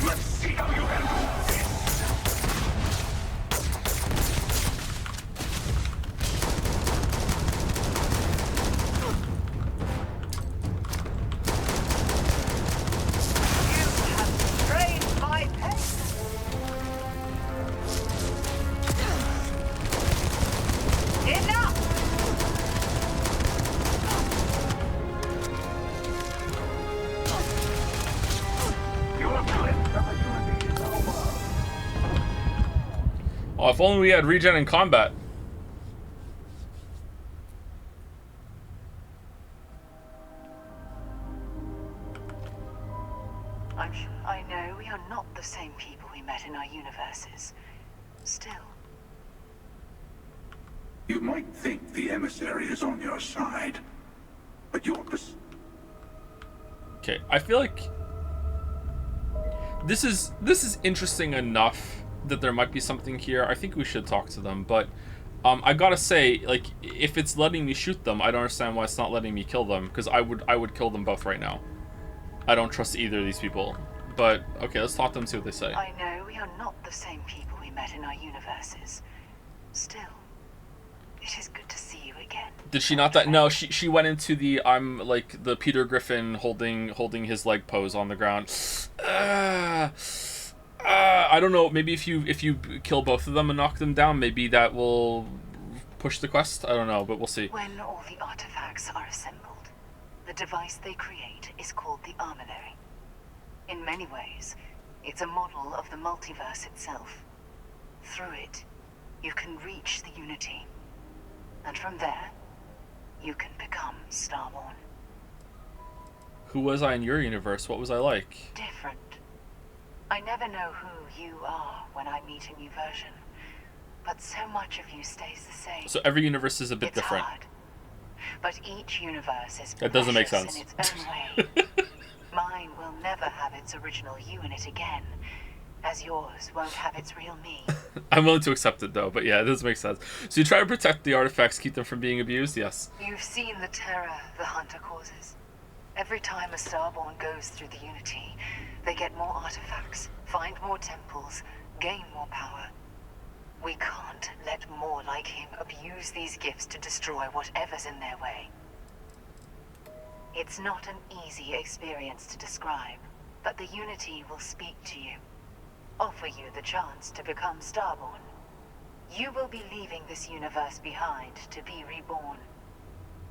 Let's see how you handle this. You have betrayed my pace. Enough! Your glimpse of the unity is over. Oh, if only we had regen in combat. I know we are not the same people we met in our universes. Still. You might think the emissary is on your side, but you're Okay, I feel like this is interesting enough that there might be something here. I think we should talk to them, but I gotta say, like, if it's letting me shoot them, I don't understand why it's not letting me kill them, because I would kill them both right now. I don't trust either of these people. But okay, let's talk to them and see what they say. I know we are not the same people we met in our universes. Still, it is good to see you again. Did she not that? No, she went into the I'm like the Peter Griffin holding his leg pose on the ground. I don't know. Maybe if you kill both of them and knock them down, maybe that will push the quest. I don't know, but we'll see. When all the artifacts are assembled, the device they create is called the Armillary. In many ways, it's a model of the multiverse itself. Through it, you can reach the Unity. And from there, you can become Starborn. Who was I in your universe? What was I like? Different. I never know who you are when I meet a new version. But so much of you stays the same. So every universe is a bit It's different. hard. But each universe is That doesn't make precious sense. in its own way. Mine will never have its original you in it again, as yours won't have its real me. I'm willing to accept it though, but yeah, it does make sense. So you try to protect the artifacts, keep them from being abused? Yes. You've seen the terror the Hunter causes. Every time a Starborn goes through the Unity, they get more artifacts, find more temples, gain more power. We can't let more like him abuse these gifts to destroy whatever's in their way. It's not an easy experience to describe, but the Unity will speak to you, offer you the chance to become Starborn. You will be leaving this universe behind to be reborn.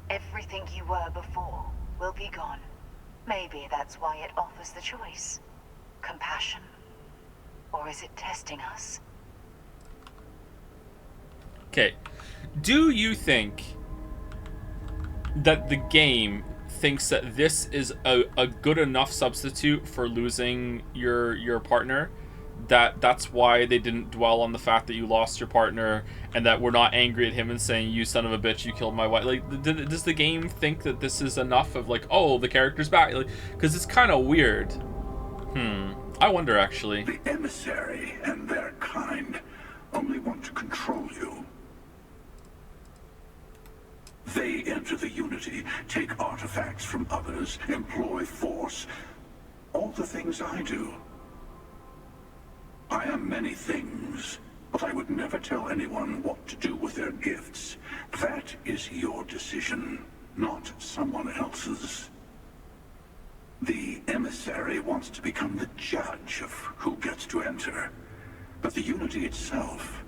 Everything you were before will be gone. Maybe that's why it offers the choice. Compassion? Or is it testing us? Okay. Do you think that the game thinks that this is a good enough substitute for losing your partner, that's why they didn't dwell on the fact that you lost your partner, and that we're not angry at him and saying, you son of a bitch, you killed my wife? Like, does the game think that this is enough of like, oh, the character's back? Like, because it's kind of weird. I wonder, actually. The emissary and their kind only want to control you. They enter the Unity, take artifacts from others, employ force. All the things I do. I am many things, But I would never tell anyone what to do with their gifts. That is your decision, not someone else's. The emissary wants to become the judge of who gets to enter, but the Unity itself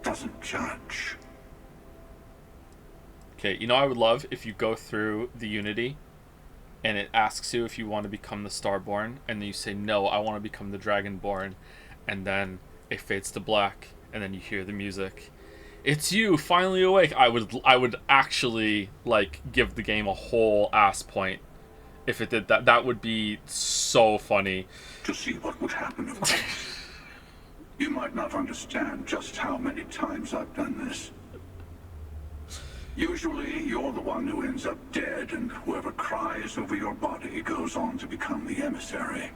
doesn't judge. Okay, you know, I would love if you go through the Unity and it asks you if you want to become the Starborn, and then you say, no, I want to become the Dragonborn, and then it fades to black, and then you hear the music. It's you, finally awake. I would actually, like, give the game a whole ass point if it did that. That would be so funny. To see what would happen, of course. You might not understand just how many times I've done this. Usually, you're the one who ends up dead, and whoever cries over your body goes on to become the emissary.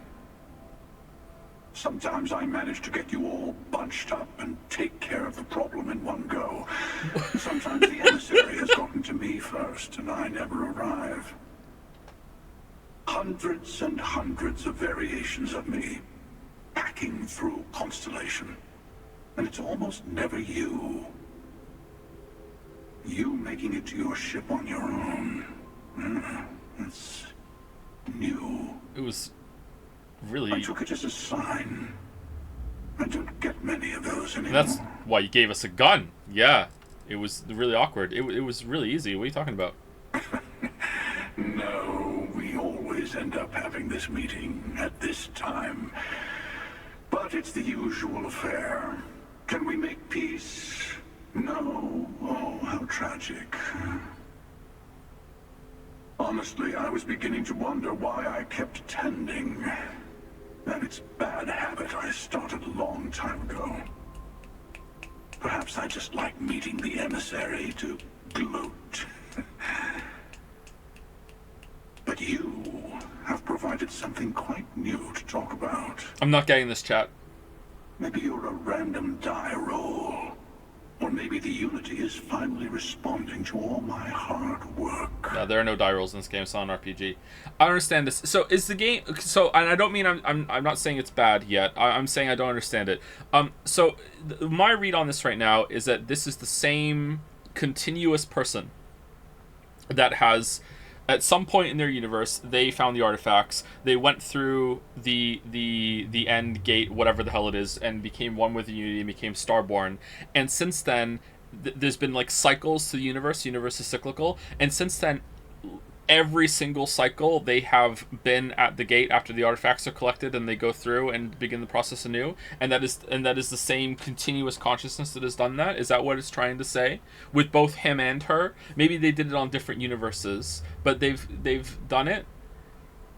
Sometimes I manage to get you all bunched up and take care of the problem in one go. Sometimes the emissary has gotten to me first, and I never arrive. Hundreds and hundreds of variations of me, packing through Constellation. And it's almost never you. You making it to your ship on your own. It's new. It was really... I took it as a sign. I don't get many of those anymore. That's why you gave us a gun. Yeah. It was really awkward. It was really easy. What are you talking about? No, we always end up having this meeting at this time. But it's the usual affair. Can we make peace? No. Oh, how tragic. Honestly, I was beginning to wonder why I kept attending. And it's a bad habit I started a long time ago. Perhaps I just like meeting the emissary to gloat. But you have provided something quite new to talk about. I'm not getting this, chat. Maybe you're a random die roll. Or maybe the Unity is finally responding to all my hard work. No, there are no die rolls in this game. It's not an RPG. I don't understand this. So is the game... So, and I don't mean I'm not saying it's bad yet. I'm saying I don't understand it. So my read on this right now is that this is the same continuous person that has... At some point in their universe, they found the artifacts. They went through the end gate, whatever the hell it is, and became one with the Unity and became Starborn. And since then, there's been like cycles to the universe. The universe is cyclical, and since then, every single cycle they have been at the gate after the artifacts are collected, and they go through and begin the process anew. And that is the same continuous consciousness that has done that. Is that what it's trying to say with both him and her? Maybe they did it on different universes, but they've done it.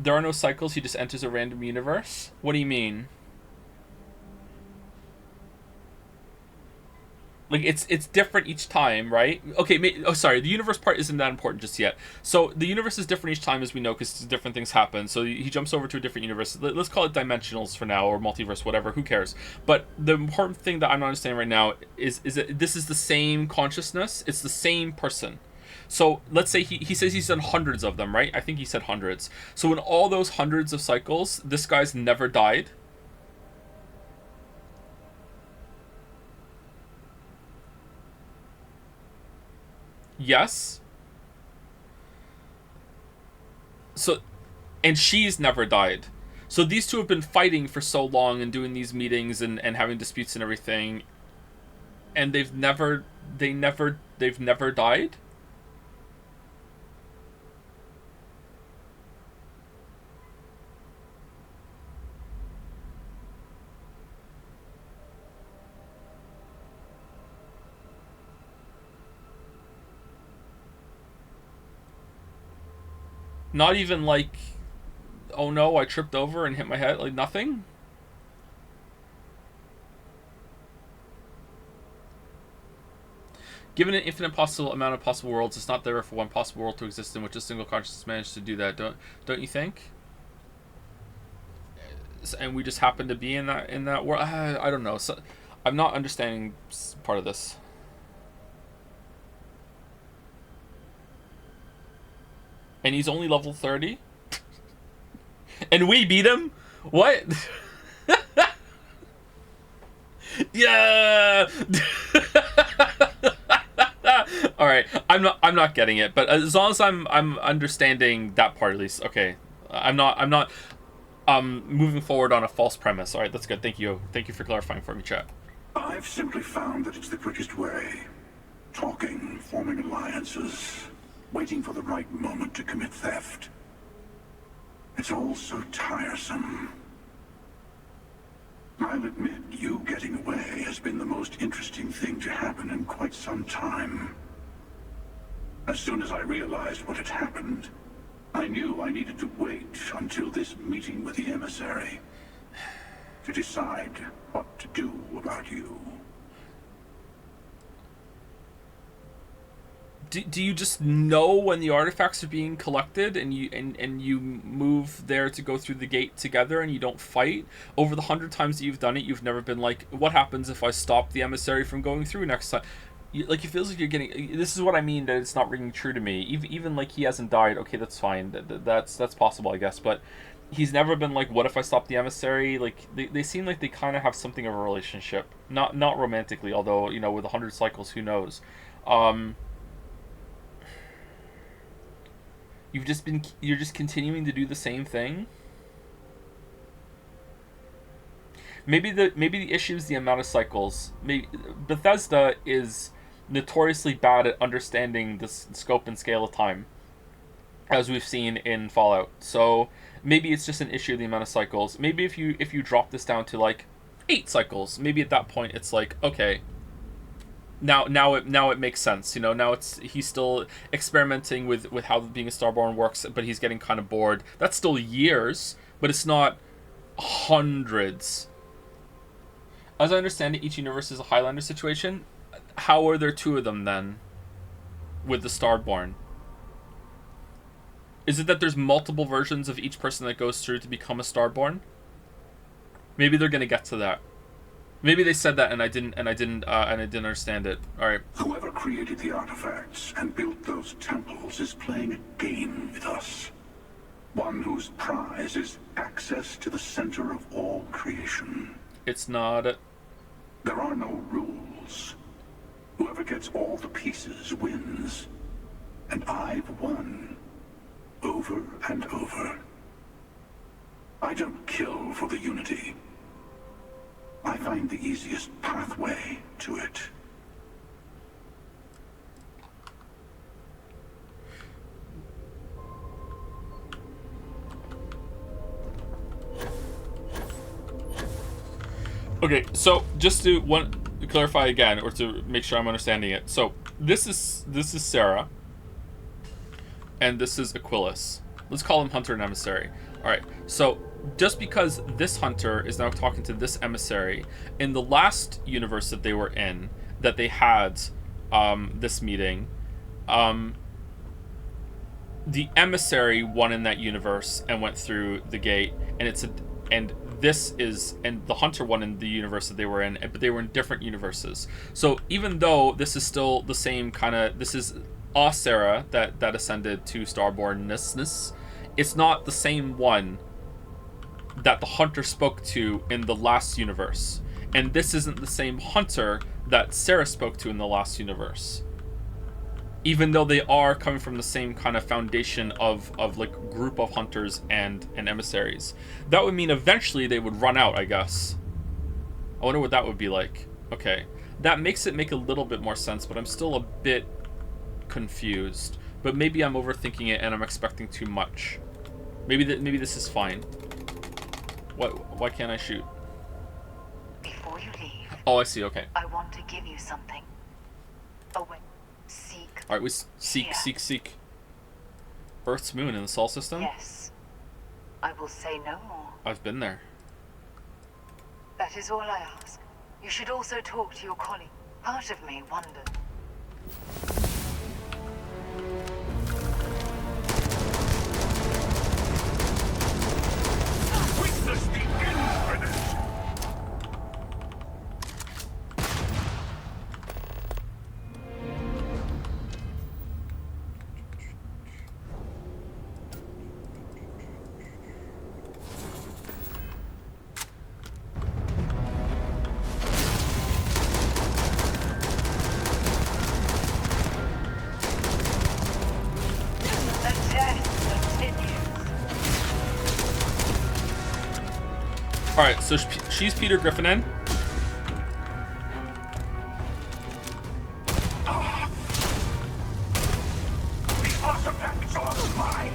There are no cycles. He just enters a random universe. What do you mean? Like, it's different each time, right? Okay, sorry, the universe part isn't that important just yet. So, the universe is different each time, as we know, because different things happen. So, he jumps over to a different universe. Let's call it dimensionals for now, or multiverse, whatever, who cares? But the important thing that I'm not understanding right now is that this is the same consciousness. It's the same person. So, let's say he says he's done hundreds of them, right? I think he said hundreds. So, in all those hundreds of cycles, this guy's never died. Yes. So, and she's never died. So these two have been fighting for so long and doing these meetings and having disputes and everything, and they've never died? Not even like, oh no, I tripped over and hit my head, like nothing? Given an infinite possible amount of possible worlds, it's not there for one possible world to exist in which a single consciousness managed to do that. Don't you think? And we just happen to be in that world. I don't know. So, I'm not understanding part of this. And he's only level 30? And we beat him? What? Yeah. All right, I'm not getting it, but as long as I'm understanding that part at least. Okay, I'm not moving forward on a false premise. All right, that's good. Thank you for clarifying for me, chat. I've simply found that it's the quickest way. Talking, forming alliances, waiting for the right moment to commit theft. It's all so tiresome. I'll admit, you getting away has been the most interesting thing to happen in quite some time. As soon as I realized what had happened, I knew I needed to wait until this meeting with the emissary to decide what to do about you. Do you just know when the artifacts are being collected and you move there to go through the gate together and you don't fight? Over the 100 times that you've done it, you've never been like, what happens if I stop the emissary from going through next time? Like, it feels like you're getting... This is what I mean, that it's not ringing true to me. Even like, he hasn't died. Okay, that's fine. That's possible, I guess. But he's never been like, what if I stop the emissary? Like, they seem like they kind of have something of a relationship. Not romantically, although, you know, with 100 cycles, who knows? You're just continuing to do the same thing. Maybe the issue is the amount of cycles. Maybe Bethesda is notoriously bad at understanding the scope and scale of time, as we've seen in Fallout. So maybe it's just an issue of the amount of cycles. Maybe if you drop this down to like 8 cycles, maybe at that point it's like, okay, now it makes sense. You know, now he's still experimenting with how being a Starborn works, but he's getting kind of bored. That's still years, but it's not hundreds. As I understand it, each universe is a Highlander situation. How are there 2 of them then with the Starborn? Is it that there's multiple versions of each person that goes through to become a Starborn? Maybe they're gonna get to that. Maybe they said that and I didn't understand it. All right. Whoever created the artifacts and built those temples is playing a game with us. One whose prize is access to the center of all creation. It's not. There are no rules. Whoever gets all the pieces wins. And I've won. Over and over. I don't kill for the Unity. I find the easiest pathway to it. Okay, so just to clarify again, or to make sure I'm understanding it. So this is Sarah, and this is Aquilus. Let's call him Hunter and Emissary. All right. So just because this Hunter is now talking to this Emissary, in the last universe that they were in, that they had this meeting, the Emissary won in that universe and went through the gate, and the Hunter won in the universe that they were in, but they were in different universes. So even though this is still the same kind of, this is Sarah that ascended to Starbornness, it's not the same one that the Hunter spoke to in the last universe. And this isn't the same Hunter that Sarah spoke to in the last universe. Even though they are coming from the same kind of foundation of like group of hunters and emissaries. That would mean eventually they would run out, I guess. I wonder what that would be like. Okay. That makes it make a little bit more sense, but I'm still a bit confused. But maybe I'm overthinking it and I'm expecting too much. Maybe this is fine. Why can't I shoot? Before you leave. Oh, I see. Okay. I want to give you something. Away. Seek. All right, we seek. Earth's moon in the Sol system? Yes. I will say no more. I've been there. That is all I ask. You should also talk to your colleague. Part of me wondered. Witness the infinite! Alright, so she's Peter Griffinin. The artifacts are mine.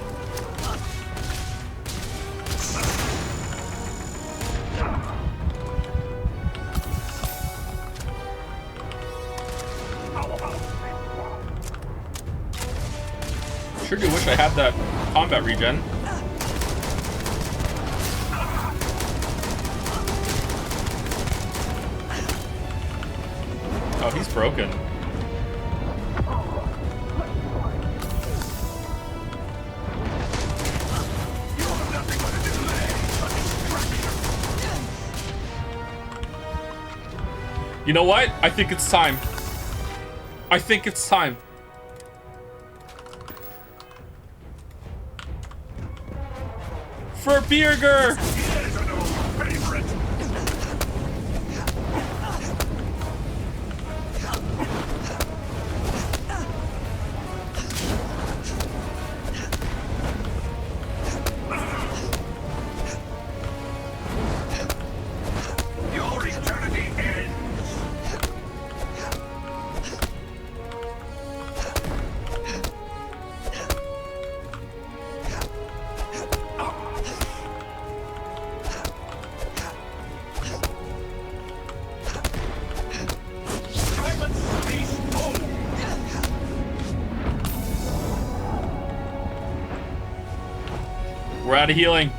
Sure do wish I had that combat regen. Oh, he's broken. You know what? I think it's time. I think it's time. For Birger! Your eternity ends. We're out of healing.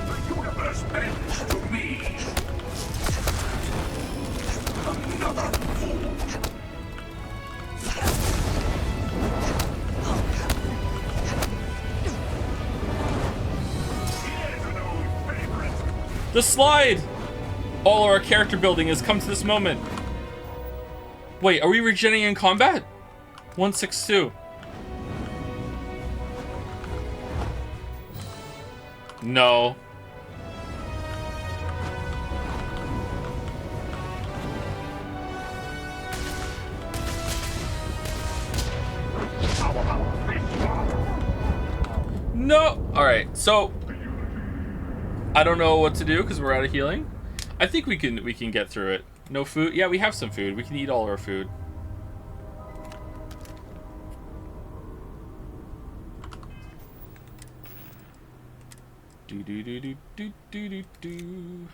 The universe bends to me. Another fool. Here's an old favorite. The slide! All our character building has come to this moment. Wait, are we regenerating in combat? 162. No. No. All right. So I don't know what to do because we're out of healing. I think we can get through it. No food. Yeah, we have some food. We can eat all our food. Do do do do do do do do.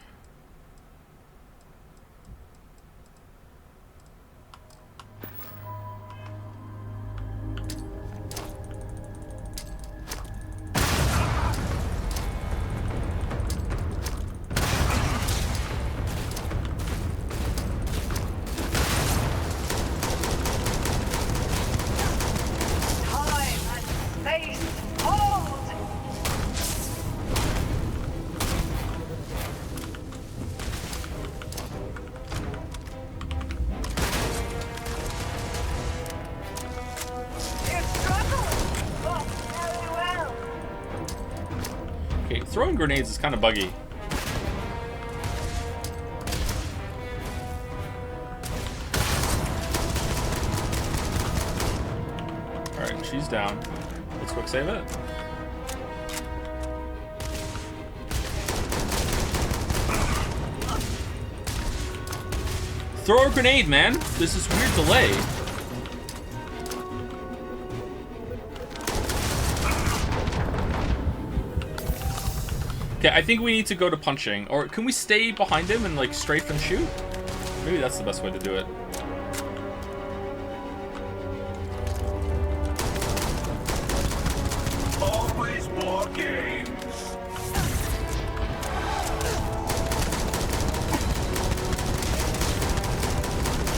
Throwing grenades is kind of buggy. Alright, she's down. Let's quick save it. Throw a grenade, man! This is weird delay. Okay, I think we need to go to punching. Or can we stay behind him and like strafe and shoot? Maybe that's the best way to do it. Always more games.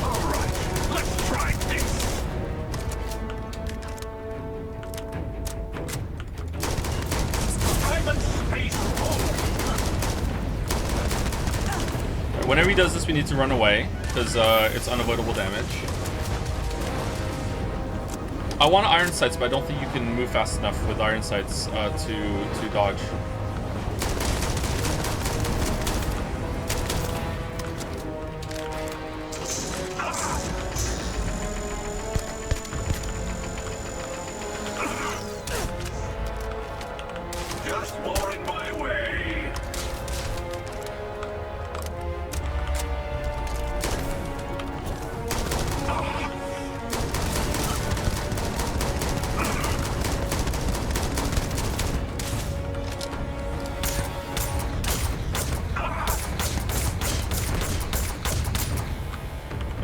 All right, let's try this. Time and space. Whenever he does this, we need to run away, because it's unavoidable damage. I want iron sights, but I don't think you can move fast enough with iron sights to dodge.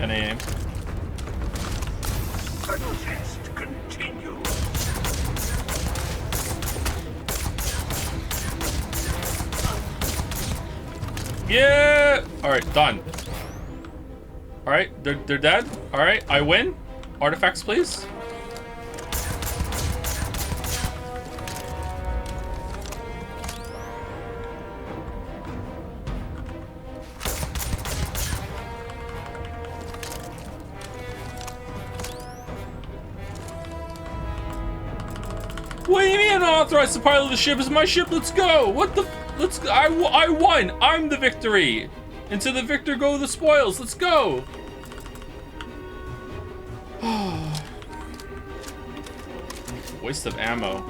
And aim. The test continues. Yeah! Alright, done. Alright, they're dead. Alright, I win. Artifacts, please. What do you mean unauthorized to pilot the ship? It's my ship, let's go! What the... Let's... I won! I'm the victory! And to the victor go the spoils, let's go! Waste of ammo.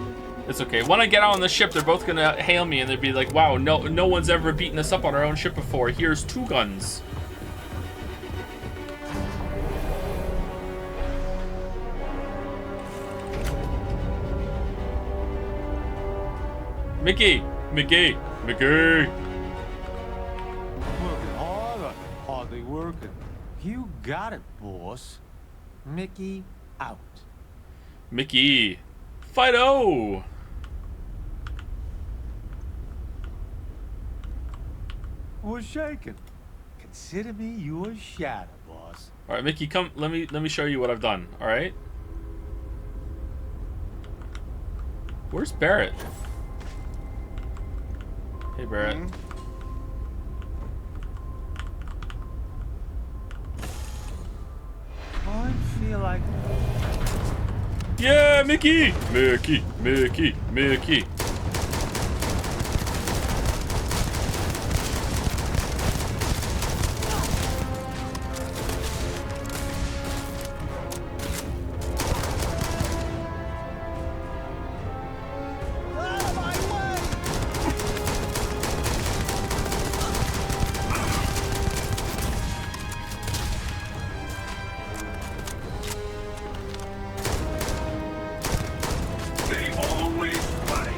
It's okay. When I get out on the ship, they're both gonna hail me and they'd be like, wow, no one's ever beaten us up on our own ship before. Here's 2 guns. Mickey! Mickey! Mickey! Working hard or hardly working? You got it, boss. Mickey out. Mickey! Fido! What's shaking? Consider me your shadow, boss. Alright, Mickey, come, let me show you what I've done, alright? Where's Barrett? Hey, Barrett. I feel like... Yeah, Mickey! Mickey, Mickey, Mickey. They always fight.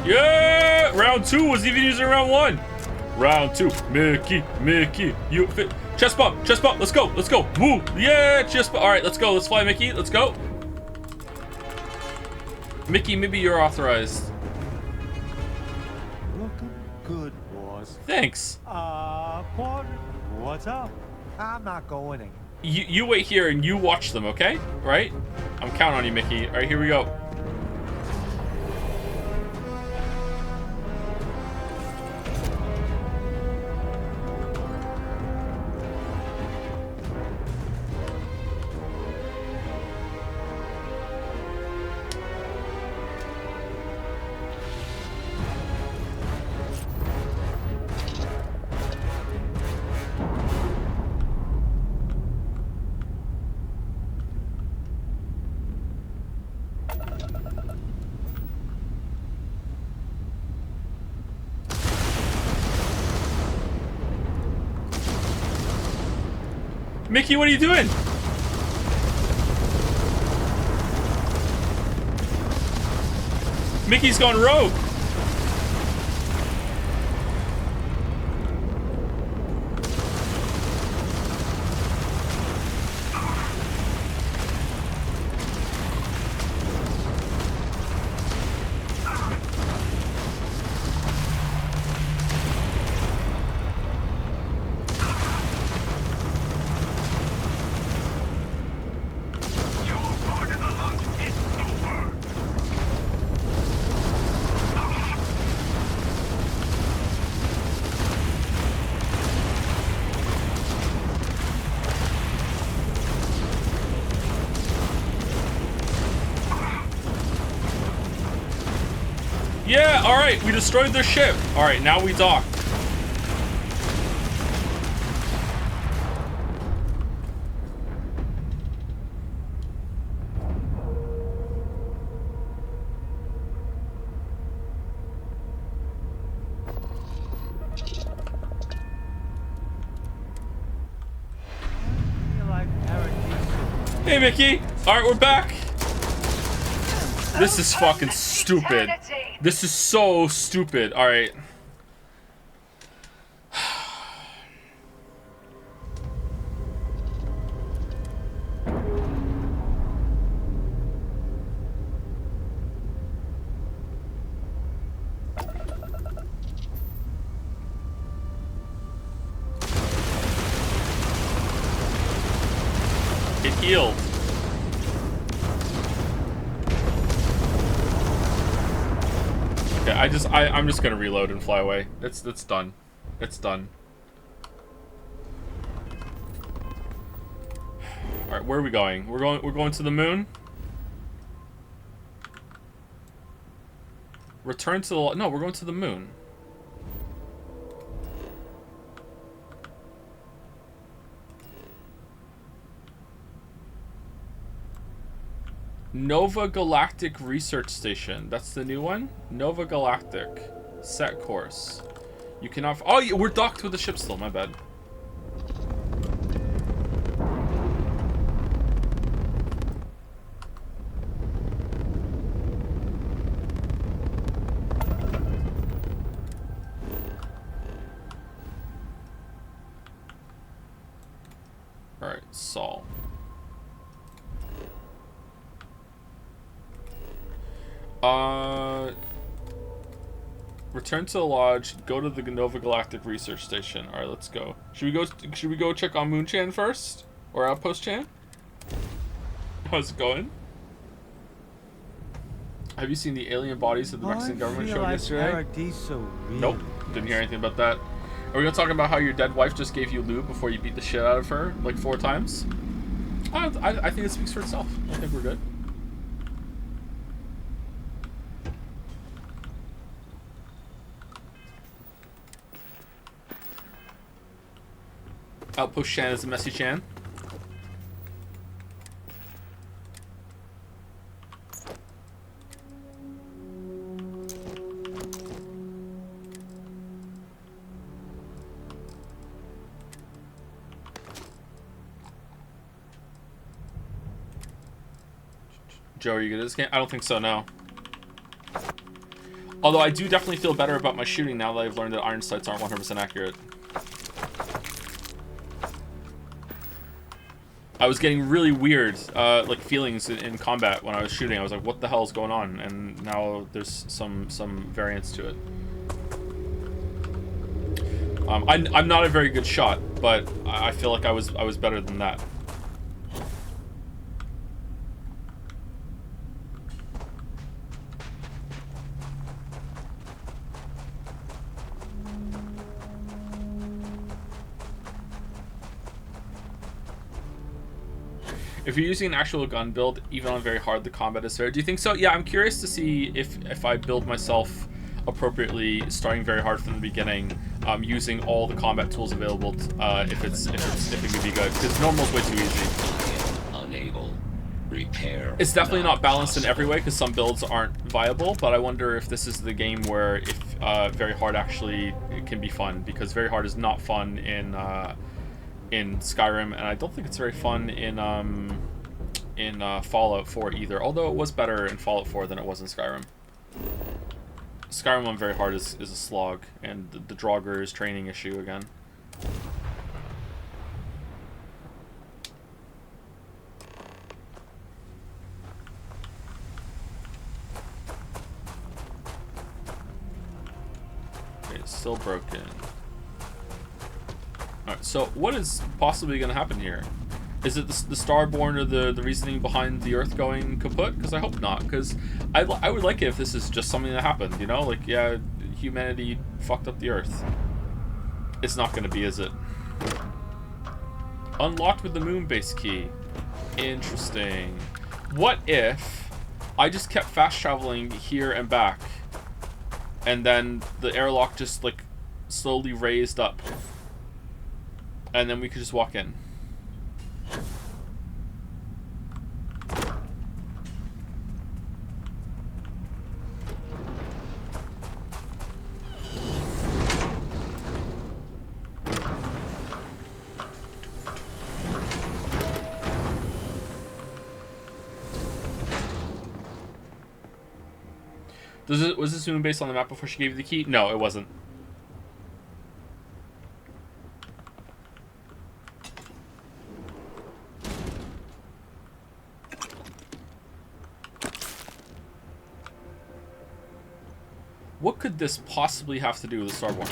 Yeah! Round 2 was even using round 1. Round 2. Mickey, Mickey, you fit. Chest bump, let's go, let's go. Woo! Yeah, chest bump. Alright, let's go, let's fly, Mickey, let's go. Mickey, maybe you're authorized. Looking good, boss. Thanks. Partner, what's up? I'm not going in. You wait here and you watch them, okay? Right? I'm counting on you, Mickey. Alright, here we go. Mickey, what are you doing? Mickey's gone rogue. Yeah, alright, we destroyed their ship. Alright, now we dock. I feel like Hey, Mickey. All right, we're back. This is fucking stupid. This is so stupid. All right. It healed. Okay, I'm just gonna reload and fly away. It's done. It's done. All right, where are we going? We're going to the moon. Return to the no, we're going to the moon. Nova Galactic Research Station. That's the new one? Nova Galactic. Set course. You cannot... Oh, yeah, we're docked with the ship still. My bad. Alright, Saul. Return to the lodge. Go to the Nova Galactic Research Station. All right, let's go. Should we go check on Moonchan first, or Outpost Chan? How's it going? Have you seen the alien bodies that the Mexican government showed yesterday? Nope. Didn't hear anything about that. Are we gonna talk about how your dead wife just gave you lube before you beat the shit out of her like 4 times? I think it speaks for itself. I think we're good. Outpost Chan is a messy Chan. Joe, are you good at this game? I don't think so, no. Although I do definitely feel better about my shooting now that I've learned that iron sights aren't 100% accurate. I was getting really weird, like feelings in combat when I was shooting. I was like, "What the hell is going on?" And now there's some variance to it. I'm not a very good shot, but I feel like I was better than that. If you're using an actual gun build, even on very hard, the combat is fair. Do you think so? Yeah, I'm curious to see if I build myself appropriately, starting very hard from the beginning, using all the combat tools available. If it can be good, because normal's way too easy. Unable. Repair. It's definitely not balanced in every way because some builds aren't viable. But I wonder if this is the game where if very hard actually it can be fun, because very hard is not fun in Skyrim, and I don't think it's very fun in Fallout 4 either, although it was better in Fallout 4 than it was in Skyrim. Skyrim on very hard is a slog, and the Draugr is training issue again. Okay, it's still broken. Alright, so what is possibly going to happen here? Is it the Starborn or the reasoning behind the Earth going kaput? Because I hope not, because I would like it if this is just something that happened, you know? Like, yeah, humanity fucked up the Earth. It's not going to be, is it? Unlocked with the Moonbase key. Interesting. What if I just kept fast traveling here and back, and then the airlock just, like, slowly raised up, and then we could just walk in? Was this Moonbase on the map before she gave you the key? No, it wasn't. What could this possibly have to do with the Starborn?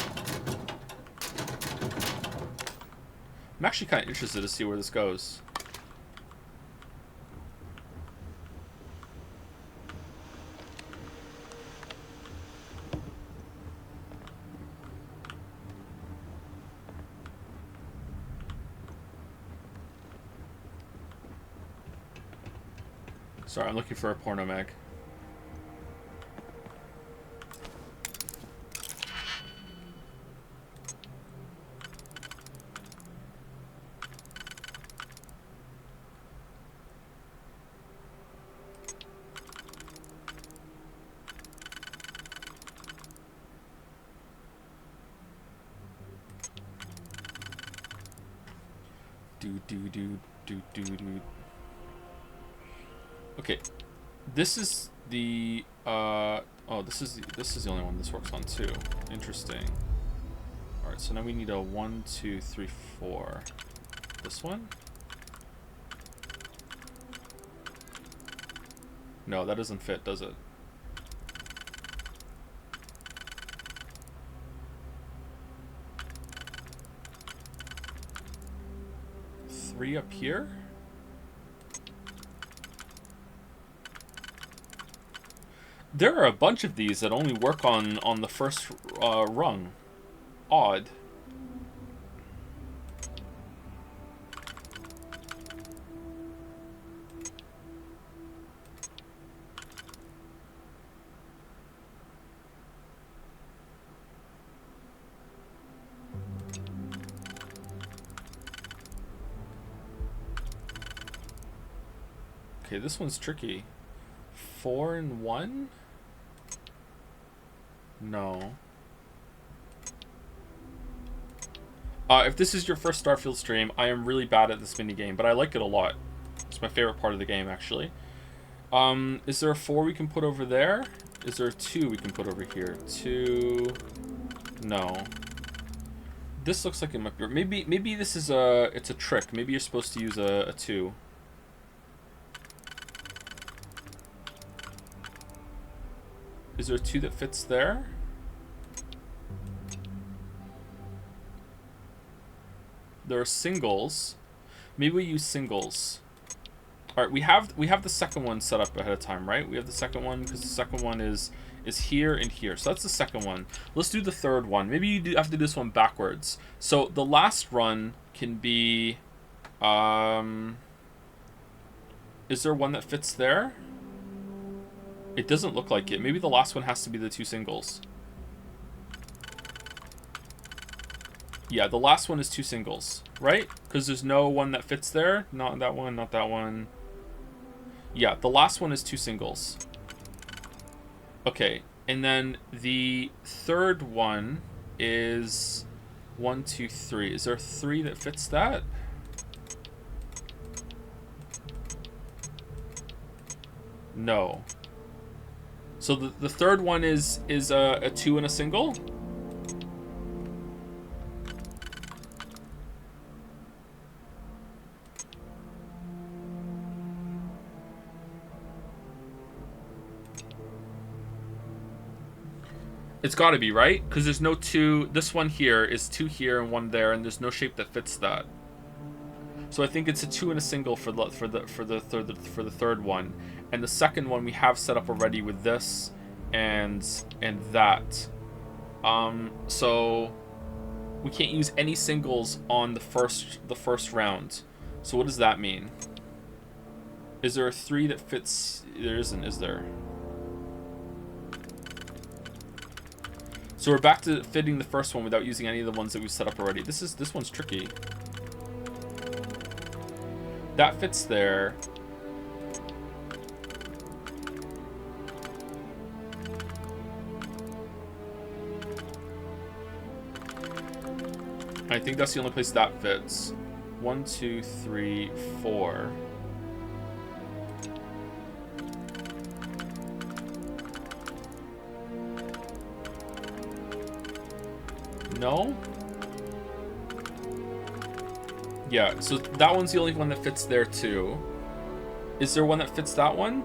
I'm actually kind of interested to see where this goes. Sorry, I'm looking for a porno mag. Okay, this is the oh, this is the only one this works on too. Interesting. All right, so now we need a 1, 2, 3, 4. This one? No, that doesn't fit, does it? Three up here? There are a bunch of these that only work on the first rung. Odd. Okay, this one's tricky. 4 and 1? No. If this is your first Starfield stream, I am really bad at this minigame, but I like it a lot. It's my favorite part of the game, actually. Is there a 4 we can put over there? Is there a 2 we can put over here? 2... No. This looks like it might be... Maybe this is a... It's a trick. Maybe you're supposed to use a 2. Is there a 2 that fits there? There are singles. Maybe we use singles. All right, we have the second one set up ahead of time, right? We have the second one because the second one is here and here. So that's the second one. Let's do the third one. Maybe you have to do this one backwards. So the last run can be. Is there one that fits there? It doesn't look like it. Maybe the last one has to be the 2 singles. Yeah, the last one is 2 singles, right? Because there's no one that fits there. Not that one, not that one. Yeah, the last one is 2 singles. Okay, and then the third one is 1, 2, 3. Is there 3 that fits that? No. So the third one is a 2 and a single? It's got to be, right? Because there's no 2. This one here is 2 here and 1 there, and there's no shape that fits that. So I think it's a 2 and a single for the third one, and the second one we have set up already with this and that. So we can't use any singles on the first round. So what does that mean? Is there a 3 that fits? There isn't, is there? So we're back to fitting the first one without using any of the ones that we set up already. This one's tricky. That fits there. I think that's the only place that fits. 1, 2, 3, 4. No? Yeah, so that one's the only one that fits there too. Is there one that fits that one?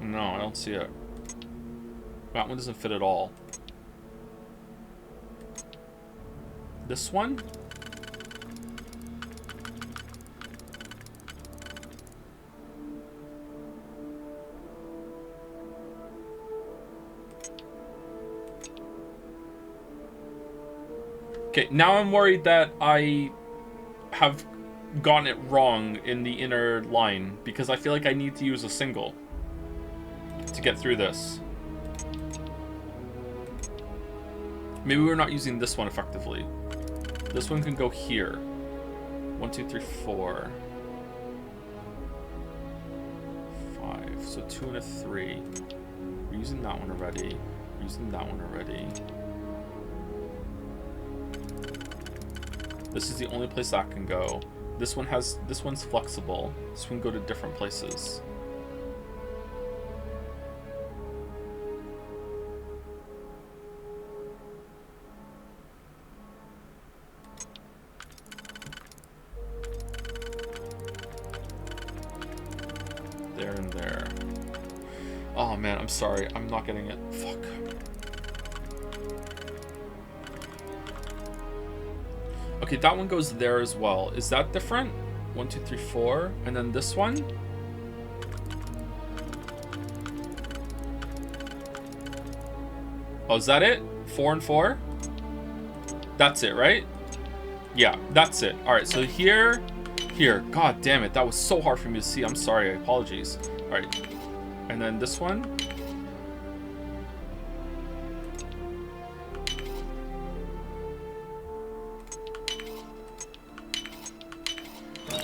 No, I don't see it. That one doesn't fit at all. This one? Okay, now I'm worried that I have gotten it wrong in the inner line, because I feel like I need to use a single to get through this. Maybe we're not using this one effectively. This one can go here. 1, 2, 3, 4. 5. So 2 and a 3. We're using that one already. We're using that one already. This is the only place that can go. This one's flexible. This one can go to different places. There and there. Oh man, I'm sorry. I'm not getting it. Fuck. Okay, that one goes there as well. Is that different? 1, 2, 3, 4. And then this one? Oh, is that it? 4 and 4? That's it, right? Yeah, that's it. Alright, so here. God damn it. That was so hard for me to see. I'm sorry. Apologies. Alright. And then this one.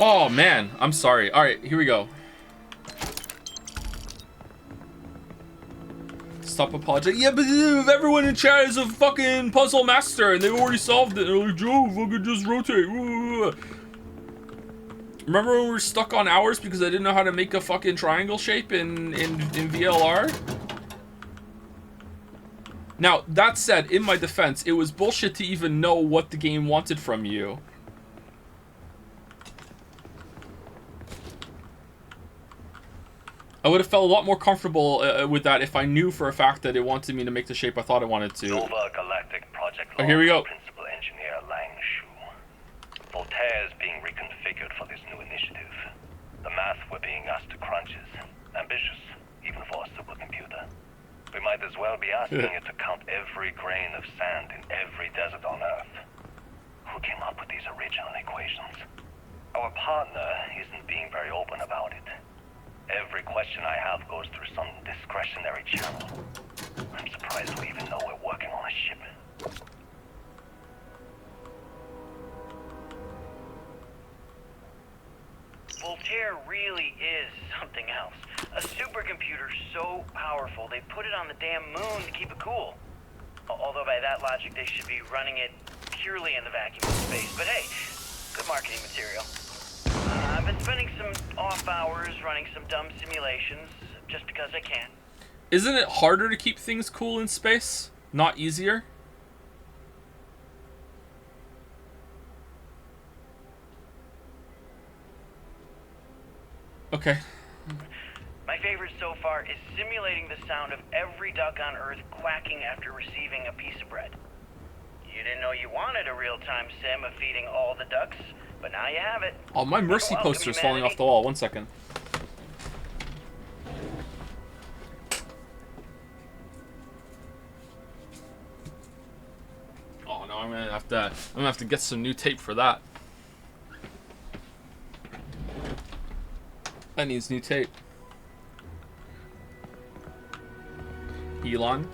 Oh, man. I'm sorry. Alright, here we go. Stop apologizing. Yeah, but everyone in chat is a fucking puzzle master, and they've already solved it. They're like, Joe, fucking just rotate. Remember when we were stuck on hours because I didn't know how to make a fucking triangle shape in VLR? Now, that said, in my defense, it was bullshit to even know what the game wanted from you. I would have felt a lot more comfortable with that if I knew for a fact that it wanted me to make the shape I thought it wanted to. Nova Galactic Project Oh, here we go. Principal Engineer Lang Shu. Voltaire is being reconfigured for this new initiative. The math we're being asked to crunch is ambitious, even for a supercomputer. We might as well be asking it to count every grain of sand in every desert on Earth. Who came up with these original equations? Our partner isn't being very open about it. Every question I have goes through some discretionary channel. I'm surprised we even know we're working on a ship. Voltaire really is something else. A supercomputer so powerful they put it on the damn moon to keep it cool. Although by that logic they should be running it purely in the vacuum of space. But hey, good marketing material. I've been spending some off hours running some dumb simulations just because I can. Isn't it harder to keep things cool in space? Not easier? Okay. My favorite so far is simulating the sound of every duck on Earth quacking after receiving a piece of bread. You didn't know you wanted a real-time sim of feeding all the ducks, but now you have it. Oh, my Mercy poster's falling off the wall. 1 second. Oh no, I'm gonna have to get some new tape for that. That needs new tape. Elon.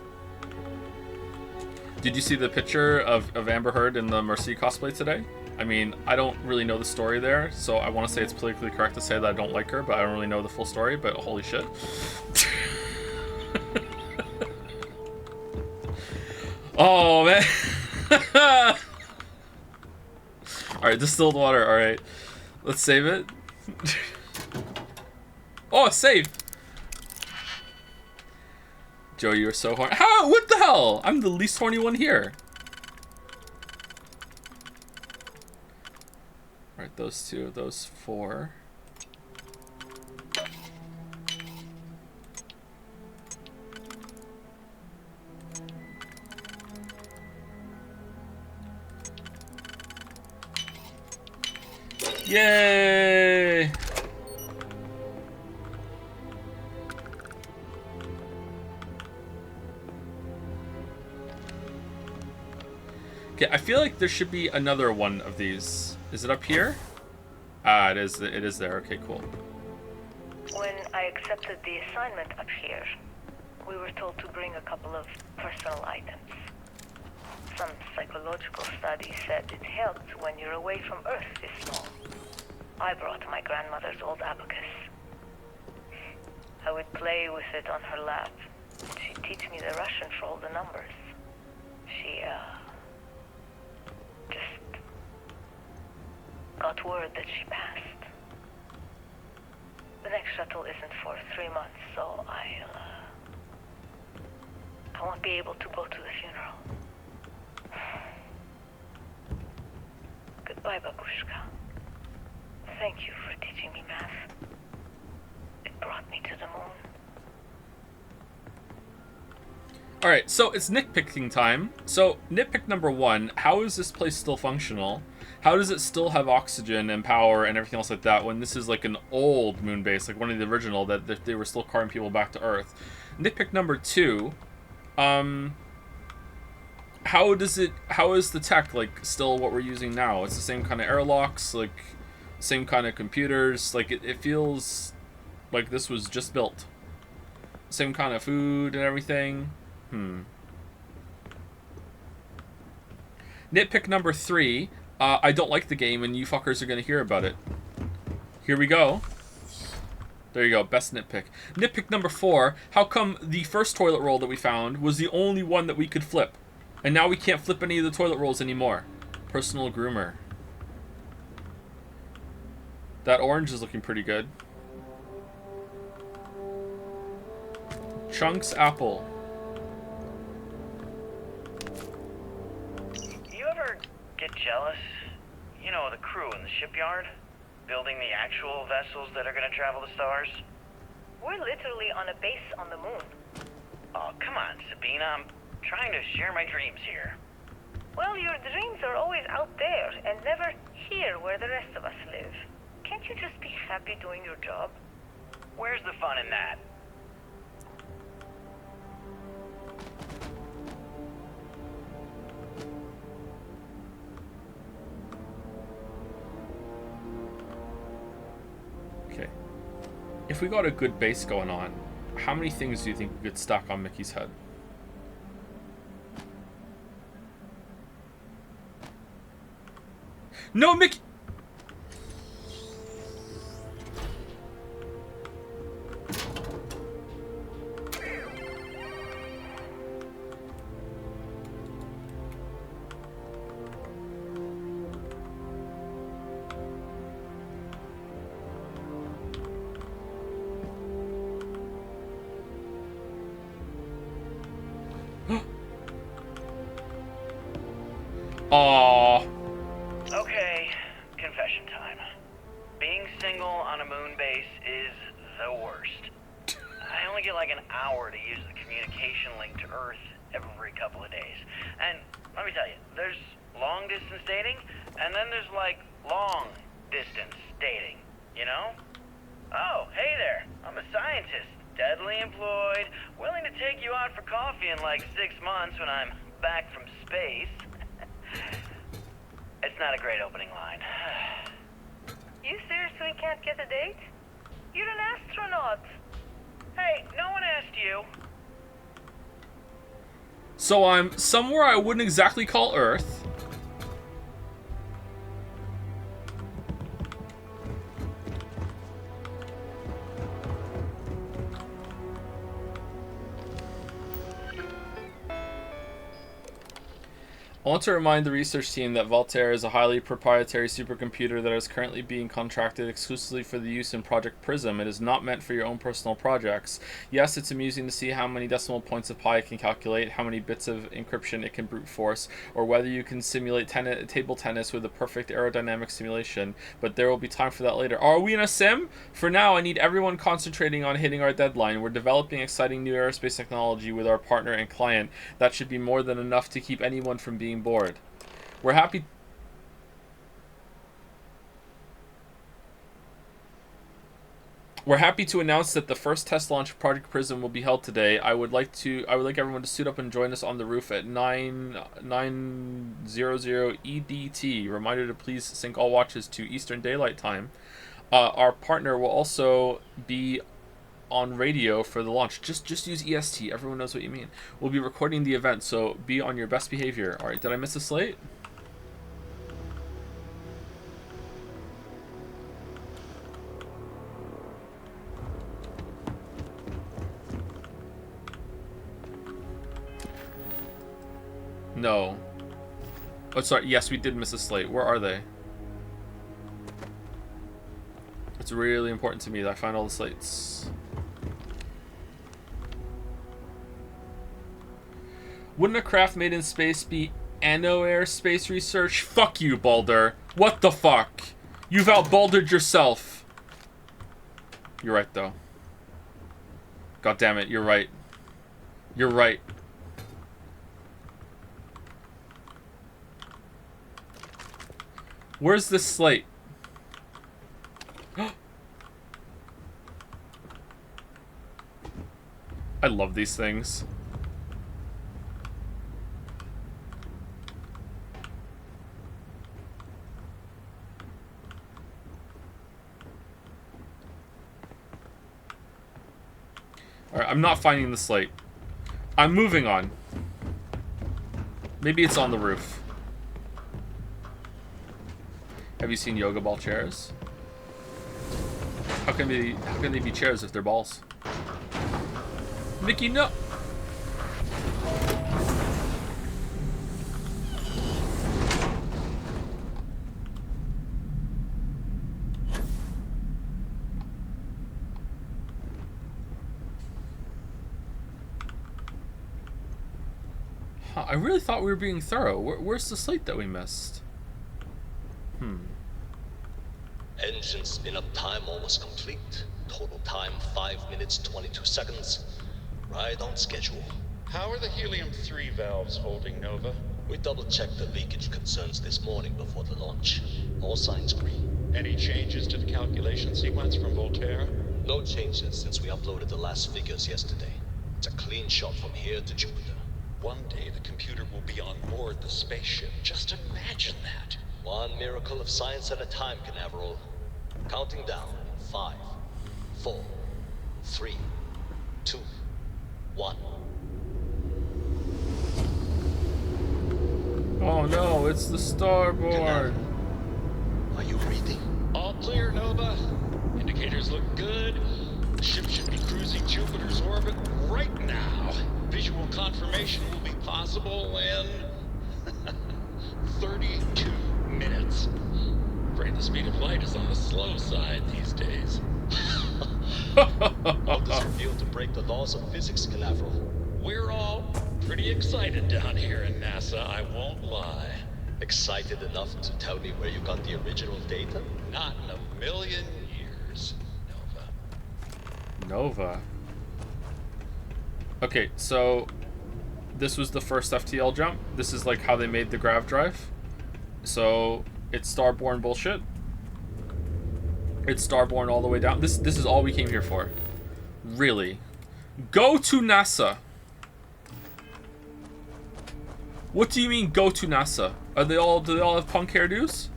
Did you see the picture of Amber Heard in the Mercy cosplay today? I mean, I don't really know the story there, so I want to say it's politically correct to say that I don't like her, but I don't really know the full story, but holy shit. Oh, man. Alright, distilled water, alright. Let's save it. Oh, it's saved. Joe, you're so horny. How? What the hell? I'm the least horny one here. Alright, those 2, those 4. Yay! Okay, I feel like there should be another one of these. Is it up here? Ah, it is there. Okay, cool. When I accepted the assignment up here, we were told to bring a couple of personal items. Some psychological studies said it helped when you're away from Earth this long. I brought my grandmother's old abacus. I would play with it on her lap. She'd teach me the Russian for all the numbers. She, just got word that she passed. The next shuttle isn't for 3 months, so I won't be able to go to the funeral. Goodbye, Babushka. Thank you for teaching me math. It brought me to the moon. Alright, so it's nitpicking time. So, nitpick number 1, how is this place still functional? How does it still have oxygen and power and everything else like that when this is like an old moon base, like one of the original, that they were still carting people back to Earth? Nitpick number 2, how is the tech like still what we're using now? It's the same kind of airlocks, like same kind of computers, like it feels like this was just built. Same kind of food and everything. Nitpick number 3, I don't like the game and you fuckers are gonna hear about it. Here we go. There you go, best nitpick. Nitpick number 4, how come the first toilet roll that we found was the only one that we could flip? And now we can't flip any of the toilet rolls anymore. Personal groomer. That orange is looking pretty good. Chunks apple. You ever get jealous? You know, the crew in the shipyard? Building the actual vessels that are gonna travel the stars? We're literally on a base on the moon. Oh, come on, Sabina. I'm trying to share my dreams here. Well, your dreams are always out there and never here where the rest of us live. Can't you just be happy doing your job? Where's the fun in that? Okay. If we got a good base going on, how many things do you think we could stack on Mickey's head? No, Mickey! Aww. Okay, confession time. Being single on a moon base is the worst. I only get like an hour to use the communication link to Earth every couple of days. And let me tell you, there's long distance dating, and then there's like long distance dating, you know? Oh, hey there, I'm a scientist, deadly employed, willing to take you out for coffee in like 6 months when I'm back from space. It's not a great opening line. You seriously can't get a date? You're an astronaut. Hey, no one asked you. So I'm somewhere I wouldn't exactly call Earth. I want to remind the research team that Voltaire is a highly proprietary supercomputer that is currently being contracted exclusively for the use in Project Prism. It is not meant for your own personal projects. Yes, it's amusing to see how many decimal points of pi it can calculate, how many bits of encryption it can brute force, or whether you can simulate table tennis with a perfect aerodynamic simulation, but there will be time for that later. Are we in a sim? For now, I need everyone concentrating on hitting our deadline. We're developing exciting new aerospace technology with our partner and client. That should be more than enough to keep anyone from being bored. We're happy to announce that the first test launch of Project Prism will be held today. I would like everyone to suit up and join us on the roof at 900 EDT. Reminder to please sync all watches to Eastern Daylight Time. Our partner will also be on radio for the launch. Just use EST. Everyone knows what you mean. We'll be recording the event, so be on your best behavior. All right, did I miss a slate? No. Oh, sorry. Yes, we did miss a slate. Where are they? It's really important to me that I find all the slates. Wouldn't a craft made in space be aerospace research? Fuck you, Baldur. What the fuck? You've out-Baldured yourself. You're right, though. God damn it, you're right. You're right. Where's this slate? I love these things. Alright, I'm not finding the slate. I'm moving on. Maybe it's on the roof. Have you seen yoga ball chairs? How can they be chairs if they're balls? Mickey, no! Huh, I really thought we were being thorough. Where's the slate that we missed? Engine spin-up time almost complete. Total time 5 minutes 22 seconds. Right on schedule. How are the helium-3 valves holding, Nova? We double-checked the leakage concerns this morning before the launch. All signs green. Any changes to the calculation sequence from Voltaire? No changes since we uploaded the last figures yesterday. It's a clean shot from here to Jupiter. One day the computer will be on board the spaceship. Just imagine that. One miracle of science at a time, Canaveral. Counting down. 5, 4, 3, 2, 1. Oh no, it's the Starborn. Are you reading? All clear, Nova. Indicators look good. The ship should be cruising Jupiter's orbit right now. Visual confirmation will be possible in 32 minutes. Afraid the speed of light is on the slow side these days. All this revealed to break the laws of physics, Canaveral. We're all pretty excited down here in NASA, I won't lie. Excited enough to tell me where you got the original data? Not in a million years, Nova. Nova. Okay, so this was the first FTL jump. This is like how they made the grav drive. So it's Starborn bullshit. It's Starborn all the way down. This is all we came here for. Really. Go to NASA. What do you mean go to NASA? Do they all have punk hairdos?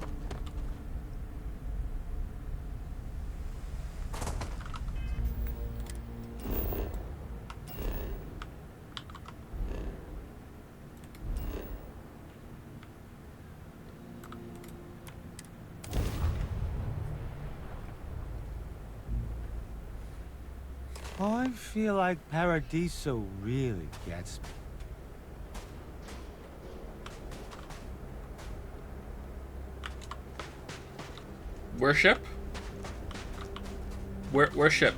I feel like Paradiso really gets me. Where ship? Where ship?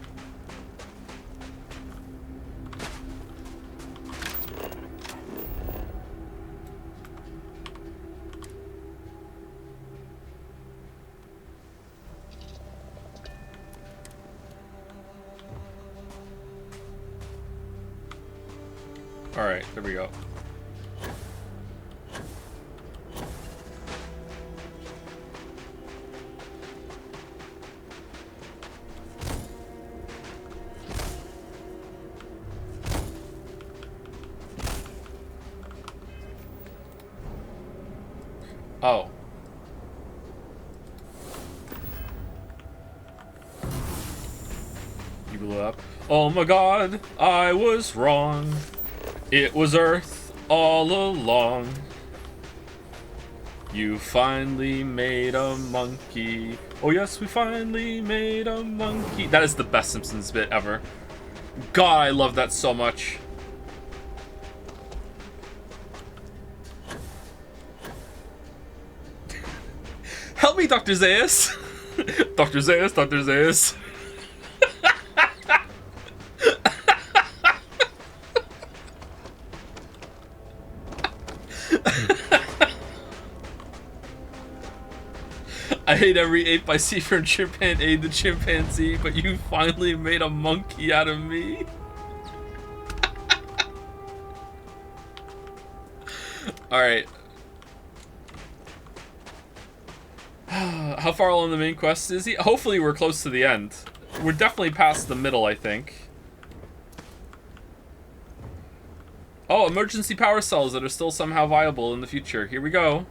Alright, there we go. Oh. You blew up. Oh my god, I was wrong. It was Earth all along. You finally made a monkey. Oh yes, we finally made a monkey. That is the best Simpsons bit ever. God, I love that so much. Help me, Dr. Zaius. Dr. Zaius, Dr. Zaius. I hate every ape I see from chimpanzee to chimpanzee, but you finally made a monkey out of me. Alright. How far along the main quest is he? Hopefully we're close to the end. We're definitely past the middle, I think. Oh, emergency power cells that are still somehow viable in the future. Here we go.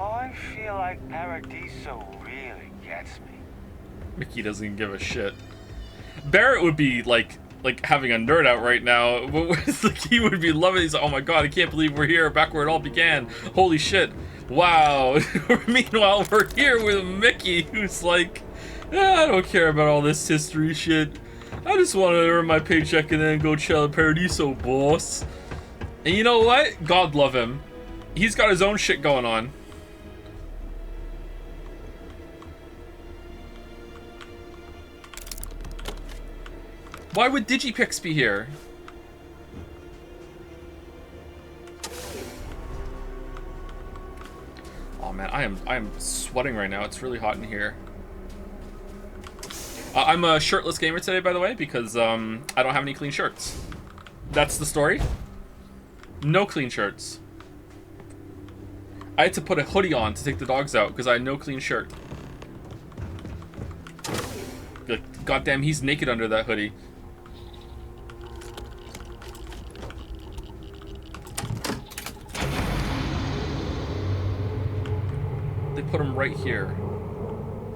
I feel like Paradiso really gets me. Mickey doesn't give a shit. Barrett would be like having a nerd out right now. Like, he would be loving. He's like, oh my god, I can't believe we're here back where it all began. Holy shit! Wow. Meanwhile, we're here with Mickey, who's like, I don't care about all this history shit. I just want to earn my paycheck and then go chill at Paradiso, boss. And you know what? God love him. He's got his own shit going on. Why would Digipix be here? Oh man, I am sweating right now. It's really hot in here. I'm a shirtless gamer today, by the way, because I don't have any clean shirts. That's the story. No clean shirts. I had to put a hoodie on to take the dogs out because I had no clean shirt. Goddamn, he's naked under that hoodie. They put him right here.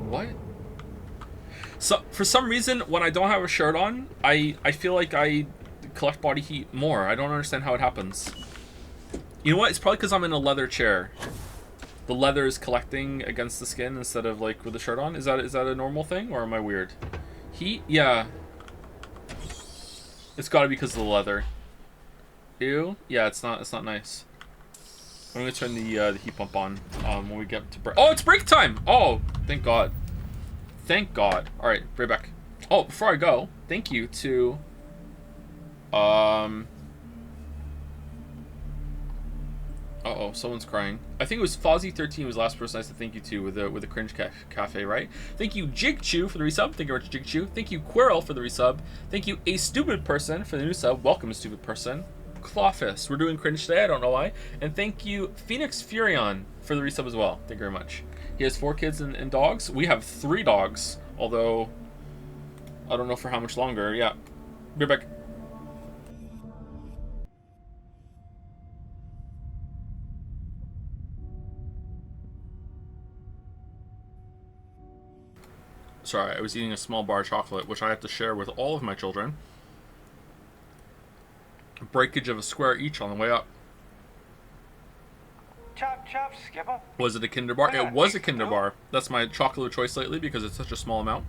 What? So for some reason, when I don't have a shirt on, I feel like I collect body heat more. I don't understand how it happens. You know what? It's probably because I'm in a leather chair. The leather is collecting against the skin instead of like with the shirt on. Is that a normal thing, or am I weird? Heat? Yeah. It's got to be because of the leather. Ew. Yeah, it's not nice. I'm gonna turn the heat pump on when we get to break. Oh, it's break time! Oh, thank God. Thank God. All right, right back. Oh, before I go, thank you to uh-oh, someone's crying. I think it was Fozzie13 was the last person I said thank you to with a cringe cafe, right? Thank you Jigchu for the resub. Thank you very much, Jigchu. Thank you Quirrell for the resub. Thank you A Stupid Person for the new sub. Welcome, Stupid Person. Clawfist, we're doing cringe today, I don't know why. And thank you Phoenix Furion for the resub as well. Thank you very much. He has 4 kids and dogs. We have 3 dogs, although I don't know for how much longer. Yeah. Be right back. Sorry, I was eating a small bar of chocolate, which I have to share with all of my children. Breakage of a square each on the way up. Chop, chop, Skipper. Was it a Kinder Bar? It was a Kinder Bar. That's my chocolate of choice lately because it's such a small amount.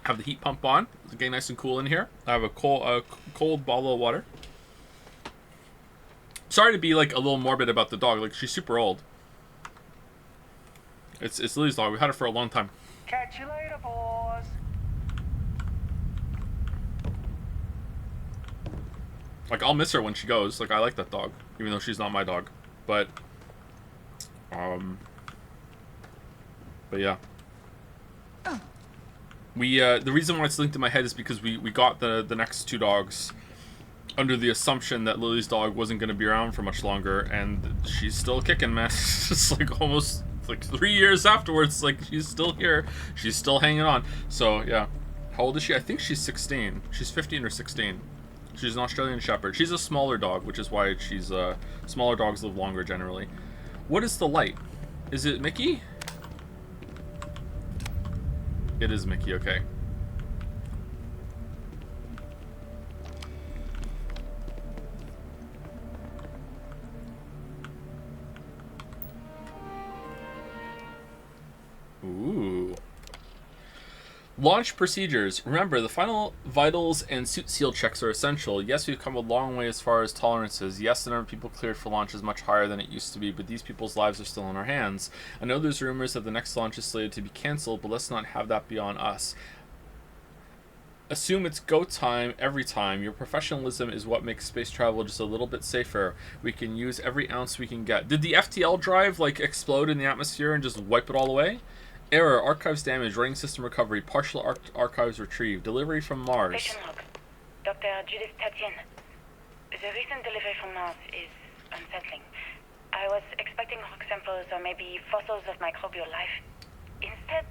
Have the heat pump on. It's getting nice and cool in here. I have a cold bottle of water. Sorry to be like a little morbid about the dog. Like, she's super old. It's Lily's dog. We've had her for a long time. Catch you later, boys. Like, I'll miss her when she goes. Like, I like that dog, even though she's not my dog. But yeah. We the reason why it's linked in my head is because we got the next two dogs under the assumption that Lily's dog wasn't going to be around for much longer, and she's still kicking, man. It's just like almost like 3 years afterwards, like she's still here, she's still hanging on. So yeah, how old is she? I think she's 16. She's 15 or 16. She's an Australian Shepherd. She's a smaller dog, which is why she's smaller dogs live longer generally. What is the light? Is it Mickey? It is Mickey. Okay. Ooh. Launch procedures. Remember, the final vitals and suit seal checks are essential. Yes, we've come a long way as far as tolerances. Yes, the number of people cleared for launch is much higher than it used to be, but these people's lives are still in our hands. I know there's rumors that the next launch is slated to be cancelled, but let's not have that be on us. Assume it's go time every time. Your professionalism is what makes space travel just a little bit safer. We can use every ounce we can get. Did the FTL drive, like, explode in the atmosphere and just wipe it all away? Error, archives damaged, running system recovery, partial archives retrieved, delivery from Mars. Station log. Dr. Judith Tatian. The recent delivery from Mars is unsettling. I was expecting rock samples or maybe fossils of microbial life. Instead,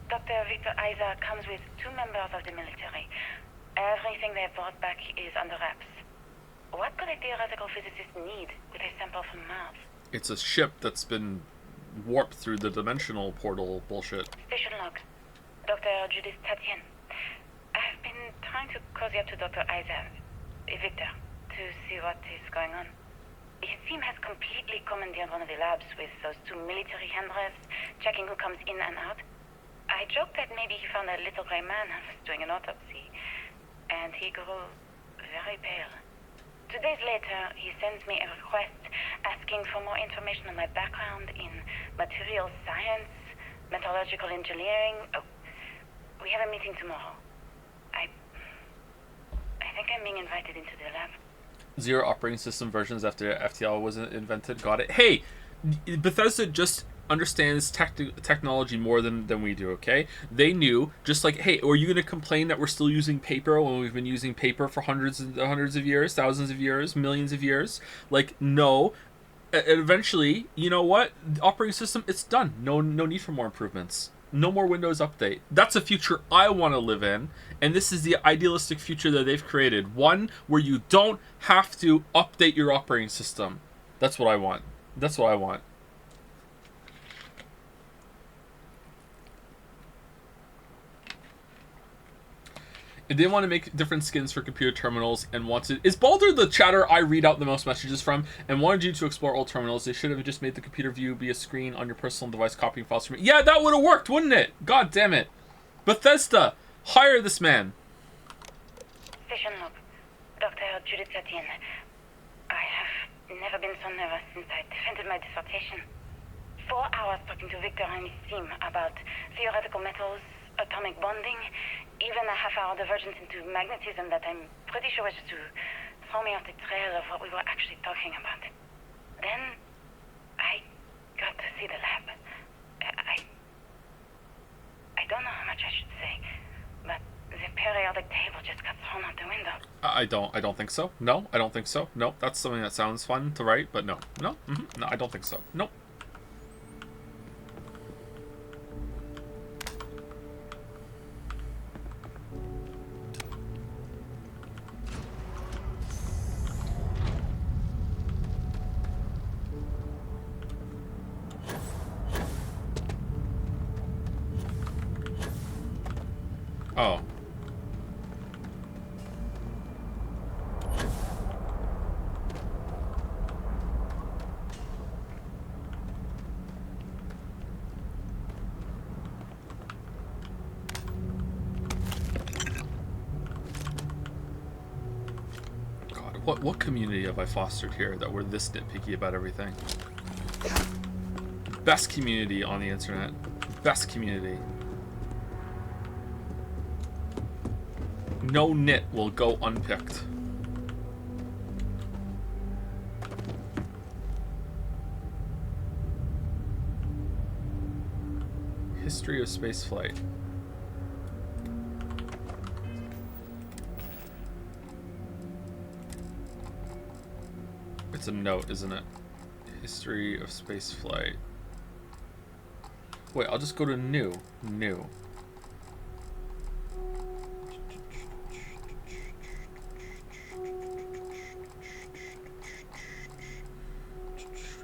Dr. Victor Isa comes with 2 members of the military. Everything they brought back is under wraps. What could a theoretical physicist need with a sample from Mars? It's a ship that's been warped through the dimensional portal bullshit. Station log. Dr. Judith Tatian. I've been trying to cozy up to Dr. Isa, Victor, to see what is going on. His team has completely commandeered one of the labs with those 2 military handlers, checking who comes in and out. I joked that maybe he found a little gray man and was doing an autopsy, and he grew very pale. 2 days later, he sends me a request asking for more information on my background in material science, metallurgical engineering. Oh, we have a meeting tomorrow. I think I'm being invited into the lab. 0 operating system versions after FTL was invented. Got it. Hey, Bethesda just understands technology more than we do, okay? They knew, just like, hey, are you going to complain that we're still using paper when we've been using paper for hundreds of years, thousands of years, millions of years? Like, no. Eventually, you know what? The operating system, it's done. No need for more improvements. No more Windows Update. That's a future I want to live in, and this is the idealistic future that they've created. One where you don't have to update your operating system. That's what I want. That's what I want. If they want to make different skins for computer terminals and wanted... Is Baldur the chatter I read out the most messages from and wanted you to explore old terminals? They should have just made the computer view be a screen on your personal device copying files from it. Yeah, that would have worked, wouldn't it? God damn it. Bethesda, hire this man. Station log. Dr. Judith Tatian. I have never been so nervous since I defended my dissertation. 4 hours talking to Victor and his team about theoretical metals, atomic bonding, even a half-hour divergence into magnetism that I'm pretty sure was to throw me off the trail of what we were actually talking about. Then I got to see the lab. I don't know how much I should say, but the periodic table just got thrown out the window. I don't think so. No, I don't think so. No, that's something that sounds fun to write, but no. No, no, I don't think so. Nope. Oh. What community have I fostered here that we're this nitpicky about everything? Best community on the internet. Best community. No nit will go unpicked. History of spaceflight. It's a note, isn't it? History of spaceflight. Wait, I'll just go to new. New.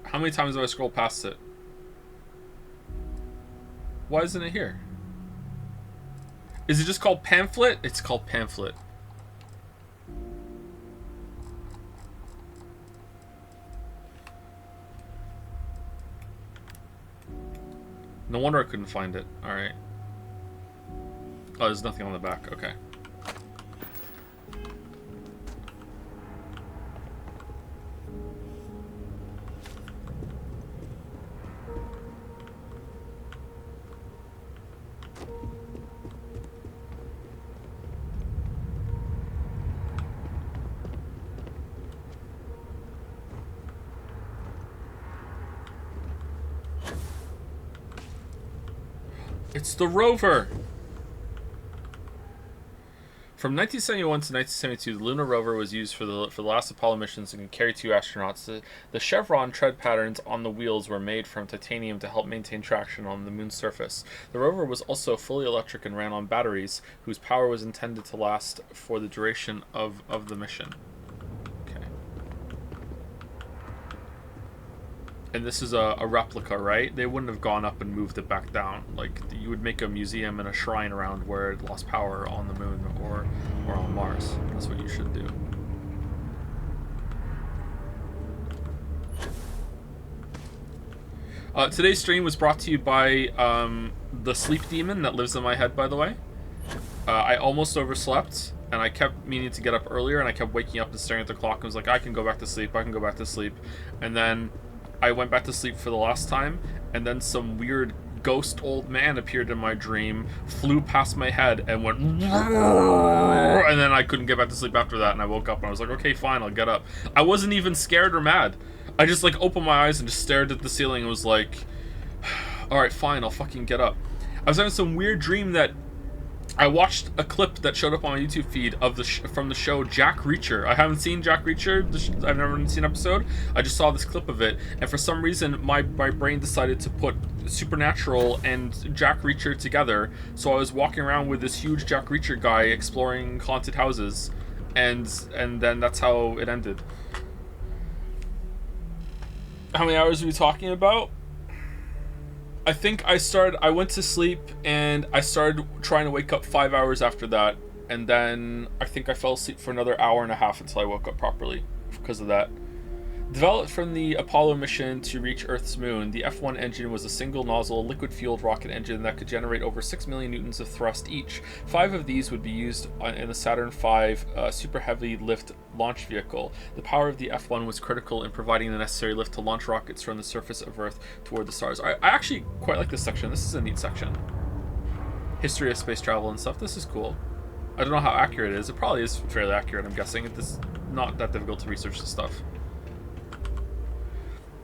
How many times have I scrolled past it? Why isn't it here? Is it just called pamphlet? It's called pamphlet. No wonder I couldn't find it. Alright. Oh, there's nothing on the back. Okay. It's the rover! From 1971 to 1972, the lunar rover was used for the last Apollo missions and could carry 2 astronauts. The chevron tread patterns on the wheels were made from titanium to help maintain traction on the moon's surface. The rover was also fully electric and ran on batteries, whose power was intended to last for the duration of the mission. And this is a replica, right? They wouldn't have gone up and moved it back down. Like, you would make a museum and a shrine around where it lost power on the moon or on Mars. That's what you should do. Today's stream was brought to you by the sleep demon that lives in my head, by the way. I almost overslept, and I kept meaning to get up earlier, and I kept waking up and staring at the clock and was like, I can go back to sleep, I can go back to sleep. And then I went back to sleep for the last time, and then some weird ghost old man appeared in my dream, flew past my head, and went, and then I couldn't get back to sleep after that, and I woke up and I was like, okay, fine, I'll get up. I wasn't even scared or mad. I just like opened my eyes and just stared at the ceiling and was like, alright, fine, I'll fucking get up. I was having some weird dream that I watched a clip that showed up on my YouTube feed of from the show Jack Reacher. I haven't seen Jack Reacher. I've never seen an episode. I just saw this clip of it, and for some reason, my brain decided to put Supernatural and Jack Reacher together. So I was walking around with this huge Jack Reacher guy exploring haunted houses, and then that's how it ended. How many hours are we talking about? I think I went to sleep and I started trying to wake up 5 hours after that, and then I think I fell asleep for another hour and a half until I woke up properly because of that. Developed from the Apollo mission to reach Earth's moon, the F-1 engine was a single-nozzle, liquid-fueled rocket engine that could generate over 6 million newtons of thrust each. 5 of these would be used in the Saturn V super heavy lift launch vehicle. The power of the F-1 was critical in providing the necessary lift to launch rockets from the surface of Earth toward the stars. I actually quite like this section. This is a neat section. History of space travel and stuff. This is cool. I don't know how accurate it is. It probably is fairly accurate, I'm guessing. It's not that difficult to research this stuff.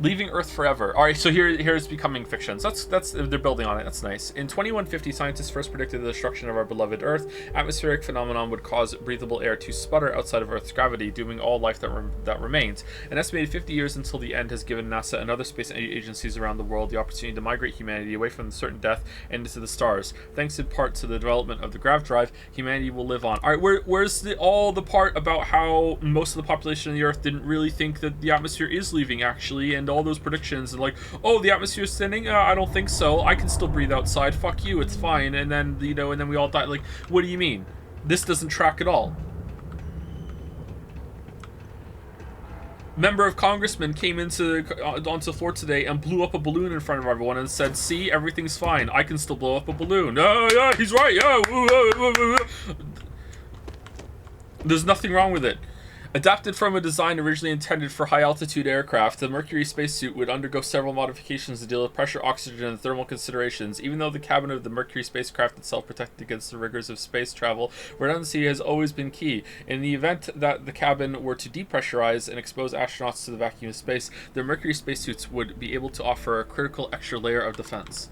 Leaving Earth forever. All right, so here's becoming fiction. So that's they're building on it. That's nice. In 2150, scientists first predicted the destruction of our beloved Earth. Atmospheric phenomenon would cause breathable air to sputter outside of Earth's gravity, dooming all life that remains. An estimated 50 years until the end has given NASA and other space agencies around the world the opportunity to migrate humanity away from certain death and into the stars. Thanks in part to the development of the grav drive, humanity will live on. All right, where's the part about how most of the population of the Earth didn't really think that the atmosphere is leaving actually, and and all those predictions and like, oh, the atmosphere's thinning. I don't think so. I can still breathe outside. Fuck you. It's fine. And then and then we all die. Like, what do you mean? This doesn't track at all. Member of congressman came onto the floor today and blew up a balloon in front of everyone and said, see, everything's fine. I can still blow up a balloon. Yeah, he's right. Yeah. There's nothing wrong with it. Adapted from a design originally intended for high-altitude aircraft, the Mercury spacesuit would undergo several modifications to deal with pressure, oxygen, and thermal considerations. Even though the cabin of the Mercury spacecraft itself protected against the rigors of space travel, redundancy has always been key. In the event that the cabin were to depressurize and expose astronauts to the vacuum of space, the Mercury spacesuits would be able to offer a critical extra layer of defense.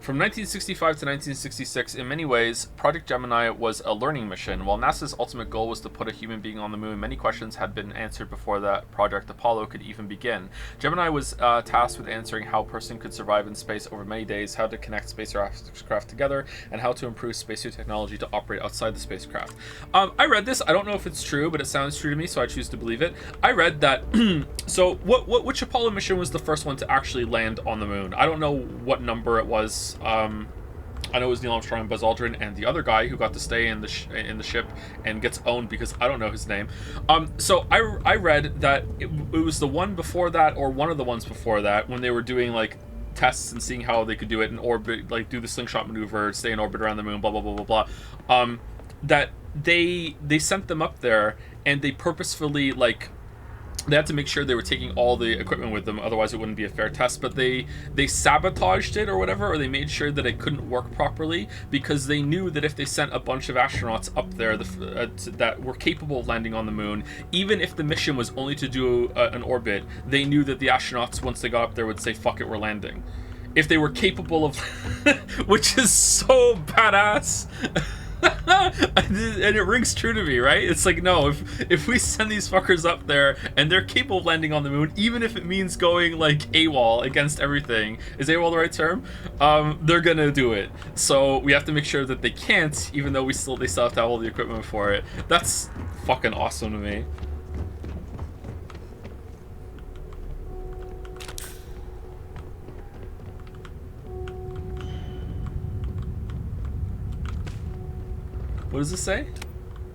From 1965 to 1966, in many ways, Project Gemini was a learning mission. While NASA's ultimate goal was to put a human being on the moon, many questions had been answered before that Project Apollo could even begin. Gemini was tasked with answering how a person could survive in space over many days, how to connect spacecraft together, and how to improve spacesuit technology to operate outside the spacecraft. I read this. I don't know if it's true, but it sounds true to me, so I choose to believe it. I read that... so, which Apollo mission was the first one to actually land on the moon? I don't know what number it was. I know it was Neil Armstrong and Buzz Aldrin and the other guy who got to stay in the ship and gets owned because I don't know his name. So I read that it was the one before that or one of the ones before that when they were doing like tests and seeing how they could do it in orbit, like do the slingshot maneuver, stay in orbit around the moon, blah blah blah blah blah. That they sent them up there and they purposefully like. They had to make sure they were taking all the equipment with them, otherwise it wouldn't be a fair test. But they sabotaged it or whatever, or they made sure that it couldn't work properly because they knew that if they sent a bunch of astronauts up there that were capable of landing on the moon, even if the mission was only to do an orbit, they knew that the astronauts, once they got up there, would say, fuck it, we're landing. If they were capable of... which is so badass. And it rings true to me, right? It's like, no, if we send these fuckers up there and they're capable of landing on the moon, even if it means going like AWOL against everything, is AWOL the right term? They're gonna do it. So we have to make sure that they can't, even though they still have to have all the equipment for it. That's fucking awesome to me. What does this say?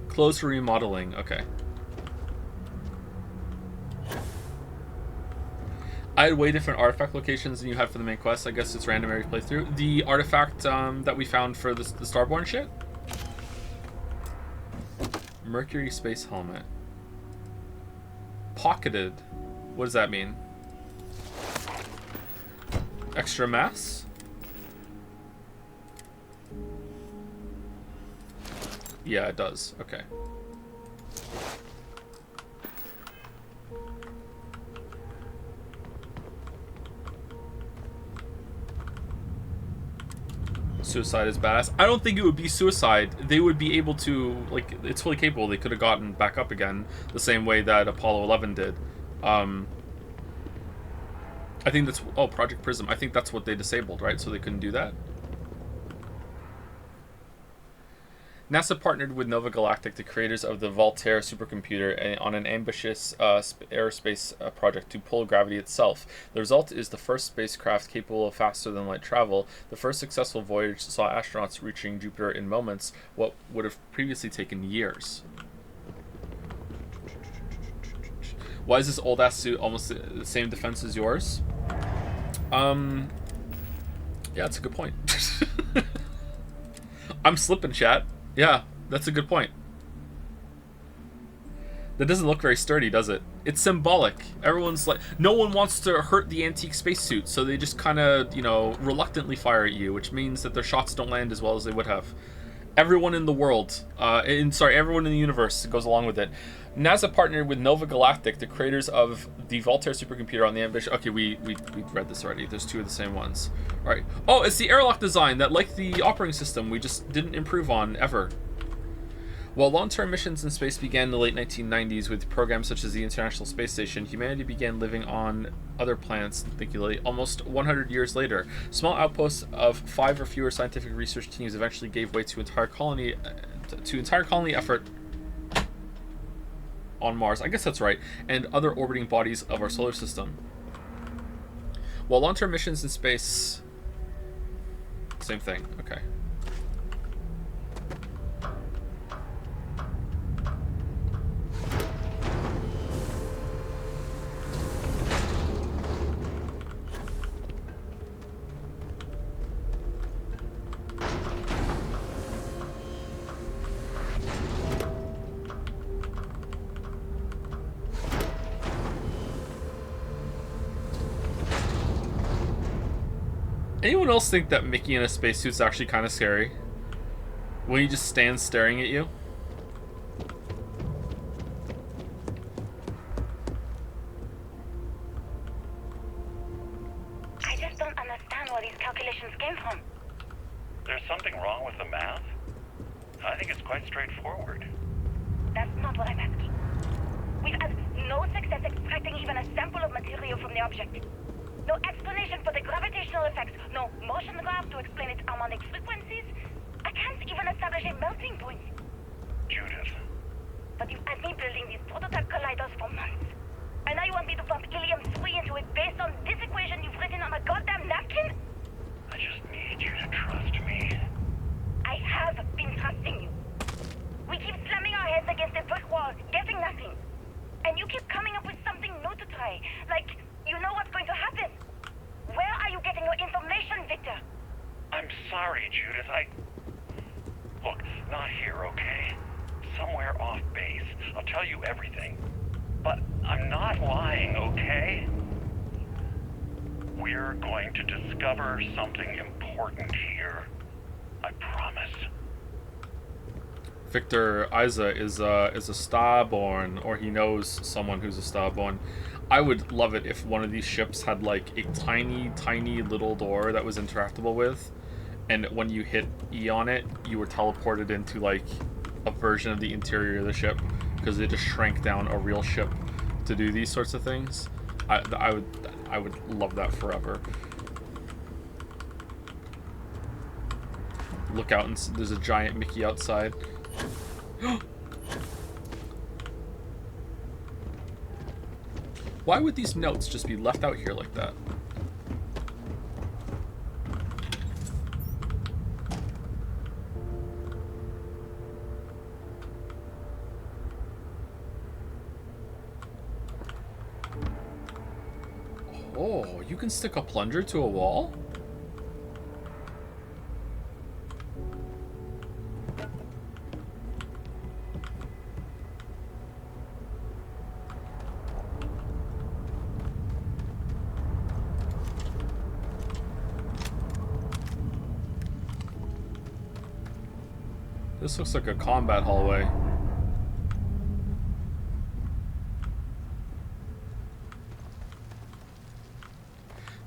Close for remodeling. Okay. I had way different artifact locations than you had for the main quest. I guess it's random every playthrough. The artifact that we found for the Starborn shit? Mercury space helmet. Pocketed. What does that mean? Extra mass? Yeah, it does. Okay. Suicide is badass. I don't think it would be suicide. They would be able to, like, it's fully capable. They could have gotten back up again the same way that Apollo 11 did. I think that's... Oh, Project Prism. I think that's what they disabled, right? So they couldn't do that? NASA partnered with Nova Galactic, the creators of the Voltaire supercomputer, on an ambitious aerospace project to pull gravity itself. The result is the first spacecraft capable of faster-than-light travel. The first successful voyage saw astronauts reaching Jupiter in moments, what would have previously taken years. Why is this old-ass suit almost the same defense as yours? Yeah, that's a good point. I'm slipping, chat. Yeah, that's a good point. That doesn't look very sturdy, does it? It's symbolic. Everyone's like... No one wants to hurt the antique spacesuit, so they just kind of, you know, reluctantly fire at you, which means that their shots don't land as well as they would have. Everyone in the world, everyone in the universe goes along with it. NASA partnered with Nova Galactic, the creators of the Voltaire supercomputer, on the ambition... Okay, we read this already. There's two of the same ones. All right. Oh, it's the airlock design that, like the operating system, we just didn't improve on ever. While long-term missions in space began in the late 1990s with programs such as the International Space Station, humanity began living on other planets, thankfully, almost 100 years later. Small outposts of 5 or fewer scientific research teams eventually gave way to entire colony effort on Mars. I guess that's right, and other orbiting bodies of our solar system. While long-term missions in space, same thing. Okay. Anyone else think that Mickey in a spacesuit's actually kind of scary? When he just stands staring at you? I just don't understand where these calculations came from. There's something wrong with the math? I think it's quite straightforward. That's not what I'm asking. We've had no success extracting even a sample of material from the object. No explanation for the gravitational effects, no motion graph to explain its harmonic frequencies. I can't even establish a melting point. Judith. But you've had me building these prototype colliders for months. And now you want me to pump helium-3 into it based on this equation you've written on a goddamn napkin? I just need you to trust me. I have been trusting you. We keep slamming our heads against a brick wall, getting nothing. And you keep coming up with something new to try, like you know what's going to happen. Where are you getting your information, Victor? I'm sorry, Judith. Look, not here, okay? Somewhere off base. I'll tell you everything. But I'm not lying, okay? We're going to discover something important here. I promise. Victor Isa is a Starborn, or he knows someone who's a Starborn. I would love it if one of these ships had like a tiny, tiny little door that was interactable with, and when you hit E on it, you were teleported into like a version of the interior of the ship, because it just shrank down a real ship to do these sorts of things. I would love that forever. Look out, and there's a giant Mickey outside. Why would these notes just be left out here like that? Oh, you can stick a plunger to a wall? This looks like a combat hallway.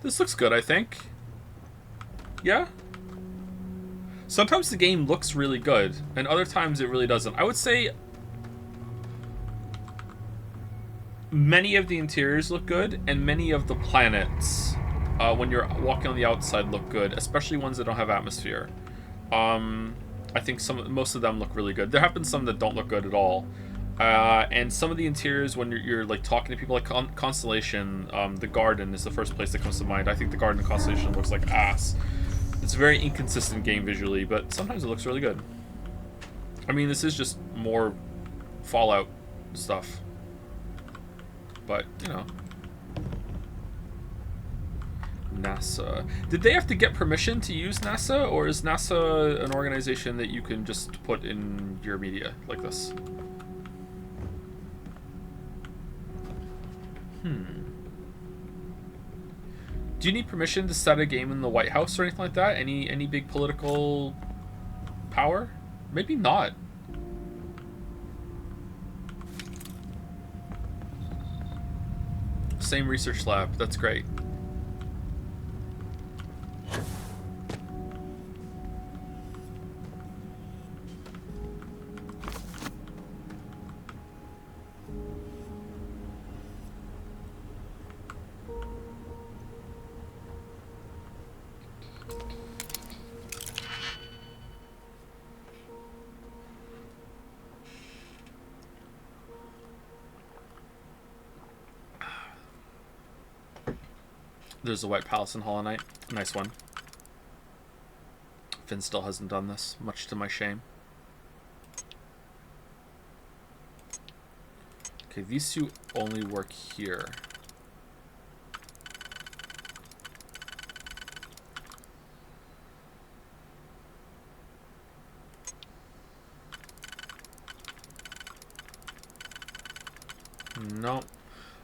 This looks good, I think. Yeah? Sometimes the game looks really good, and other times it really doesn't. I would say many of the interiors look good, and many of the planets, when you're walking on the outside, look good, especially ones that don't have atmosphere. I think most of them look really good. There have been some that don't look good at all. And some of the interiors, when you're like talking to people, like Constellation, the garden is the first place that comes to mind. I think the garden in Constellation looks like ass. It's a very inconsistent game visually, but sometimes it looks really good. I mean, this is just more Fallout stuff. But, you know. NASA. Did they have to get permission to use NASA, or is NASA an organization that you can just put in your media like this? Do you need permission to set a game in the White House or anything like that? Any big political power? Maybe not. Same research lab. That's great. There's a White Palace in Hollow Knight. Nice one. Finn still hasn't done this, much to my shame. Okay, these two only work here. No.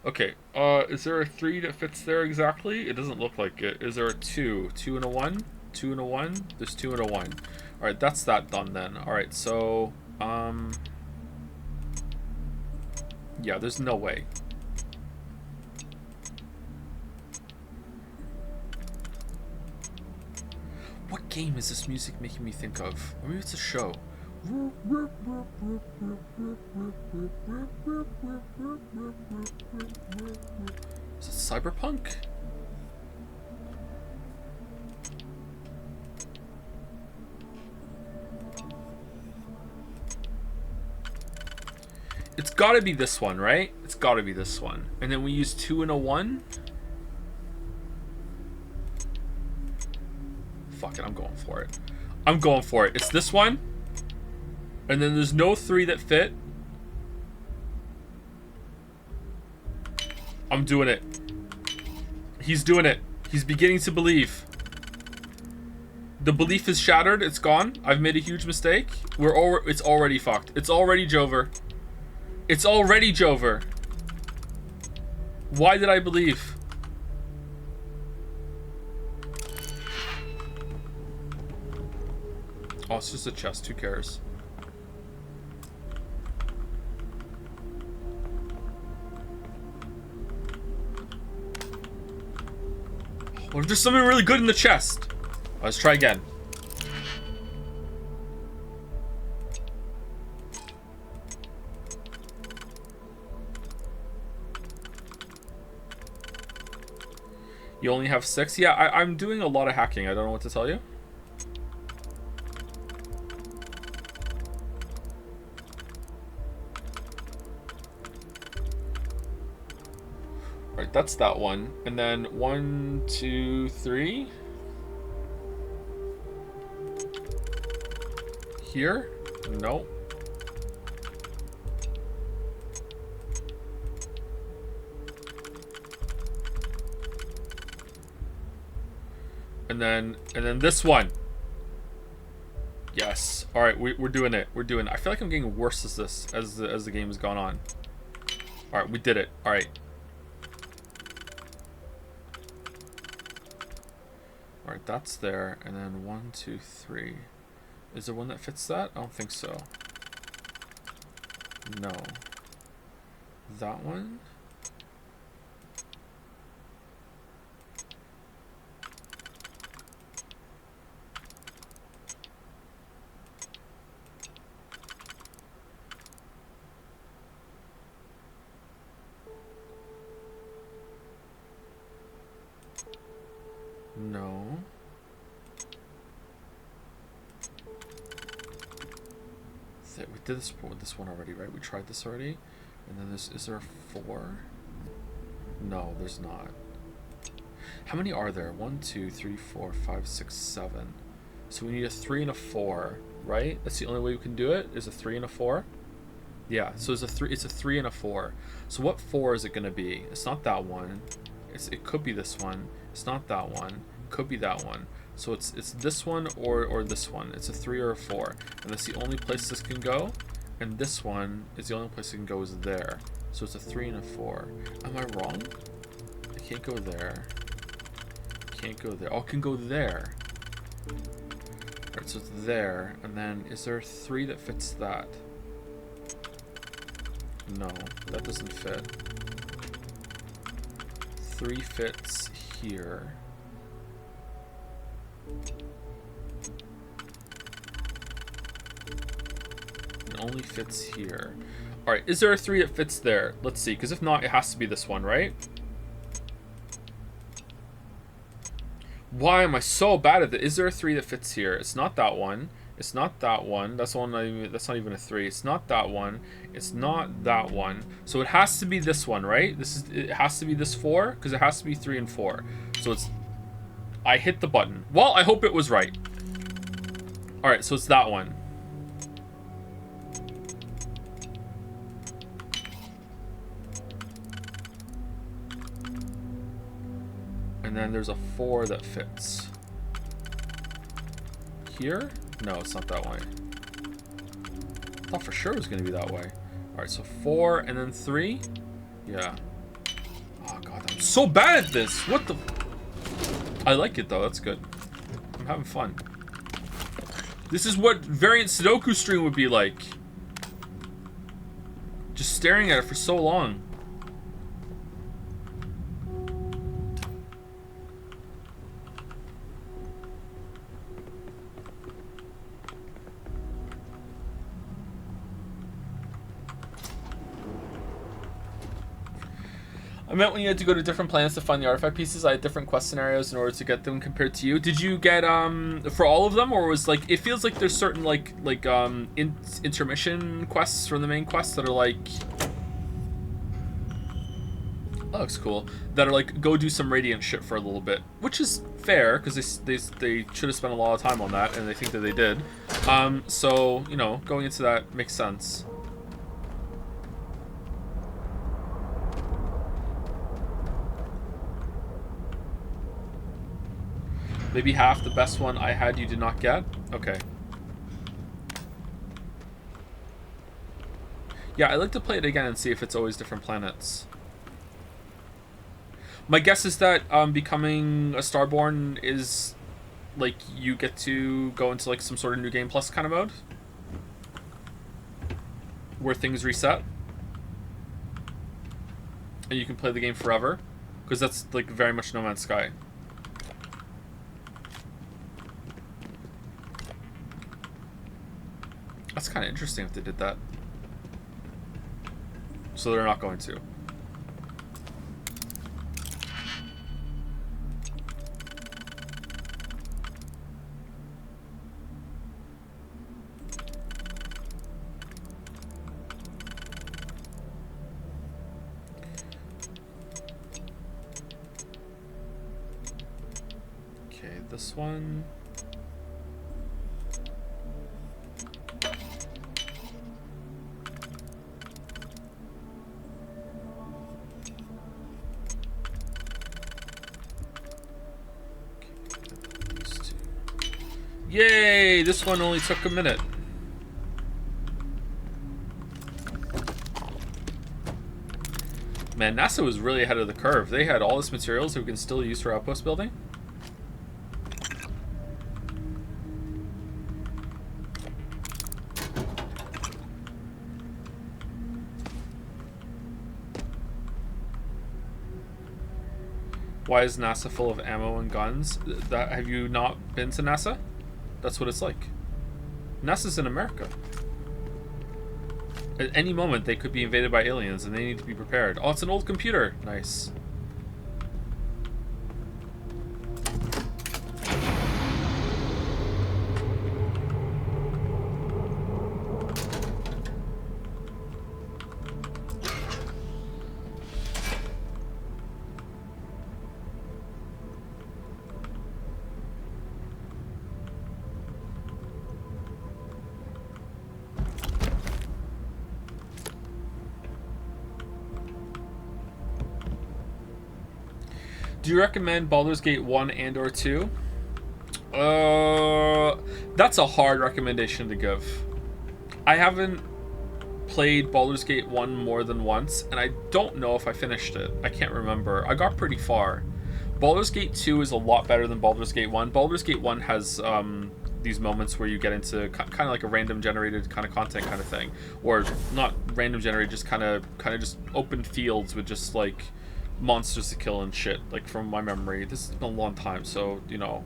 Okay, is there a 3 that fits there exactly? It doesn't look like it. Is there a 2? 2 and a 1? 2 and a 1? There's 2 and a 1. Alright, that's that done then. Alright, so, yeah, there's no way. What game is this music making me think of? Or maybe it's a show. Is it Cyberpunk? It's gotta be this one, right? It's gotta be this one. And then we use 2 and a 1? Fuck it, I'm going for it. I'm going for it. It's this one. And then there's no 3 that fit. I'm doing it. He's doing it. He's beginning to believe. The belief is shattered. It's gone. I've made a huge mistake. It's already fucked. It's already Jover. It's already Jover. Why did I believe? Oh, it's just a chest. Who cares? What if there's something really good in the chest? Let's try again. You only have 6? Yeah, I'm doing a lot of hacking. I don't know what to tell you. Alright, that's that one. And then 1, 2, 3. Here? No. And then this one. Yes. All right, we're doing it. We're doing it. I feel like I'm getting worse as the game has gone on. All right, we did it. All right. All right, that's there. And then 1, 2, 3. Is there one that fits that? I don't think so. No. That one? No. We did this with this one already, right? We tried this already. And then is there a 4? No, there's not. How many are there? 1, 2, 3, 4, 5, 6, 7. So we need a 3 and a 4, right? That's the only way we can do it, is a 3 and a 4. Yeah, so it's a 3 and a 4. So what 4 is it gonna be? It's not that one. It could be this one. It's not that one. Could be that one. So it's this one or this one. It's a 3 or a 4. And that's the only place this can go. And this one is the only place it can go is there. So it's a 3 and a 4. Am I wrong? I can't go there. Can't go there. Oh, it can go there. Alright, so it's there. And then is there a 3 that fits that? No, that doesn't fit. 3 fits here. It only fits here. Alright, is there a 3 that fits there? Let's see, because if not, it has to be this one, right? Why am I so bad at it? Is there a 3 that fits here? It's not that one. It's not that one. That's one. That's not even a 3. It's not that one. It's not that one. So it has to be this one, right? It has to be this 4 because it has to be 3 and 4. So it's. I hit the button. Well, I hope it was right. All right, so it's that one. And then there's a 4 that fits. Here? No, it's not that way. I thought for sure it was going to be that way. Alright, so 4 and then 3? Yeah. Oh god, I'm so bad at this! What the... I like it though, that's good. I'm having fun. This is what variant Sudoku stream would be like. Just staring at it for so long. I meant when you had to go to different planets to find the artifact pieces, I had different quest scenarios in order to get them compared to you. Did you get for all of them, or was like it feels like there's certain intermission quests from the main quest that are like that looks cool, that are like go do some radiant shit for a little bit, which is fair because they should have spent a lot of time on that, and they think that they did. So you know, going into that makes sense. Maybe half the best one I had you did not get? Okay. Yeah, I'd like to play it again and see if it's always different planets. My guess is that becoming a Starborn is like you get to go into like some sort of new game plus kind of mode where things reset and you can play the game forever, because that's like very much No Man's Sky. That's kind of interesting if they did that. So they're not going to. Okay, this one. Yay! This one only took a minute. Man, NASA was really ahead of the curve. They had all this materials that we can still use for outpost building. Why is NASA full of ammo and guns? Have you not been to NASA? That's what it's like. NASA's in America. At any moment, they could be invaded by aliens, and they need to be prepared. Oh, it's an old computer. Nice. Do you recommend Baldur's Gate 1 and or 2? That's a hard recommendation to give. I haven't played Baldur's Gate 1 more than once, and I don't know if I finished it. I can't remember. I got pretty far. Baldur's Gate 2 is a lot better than Baldur's Gate 1. Baldur's Gate 1 has these moments where you get into kind of like a random generated kind of content kind of thing. Or not random generated, just kind of just open fields with just like monsters to kill and shit, like from my memory. This has been a long time, so you know,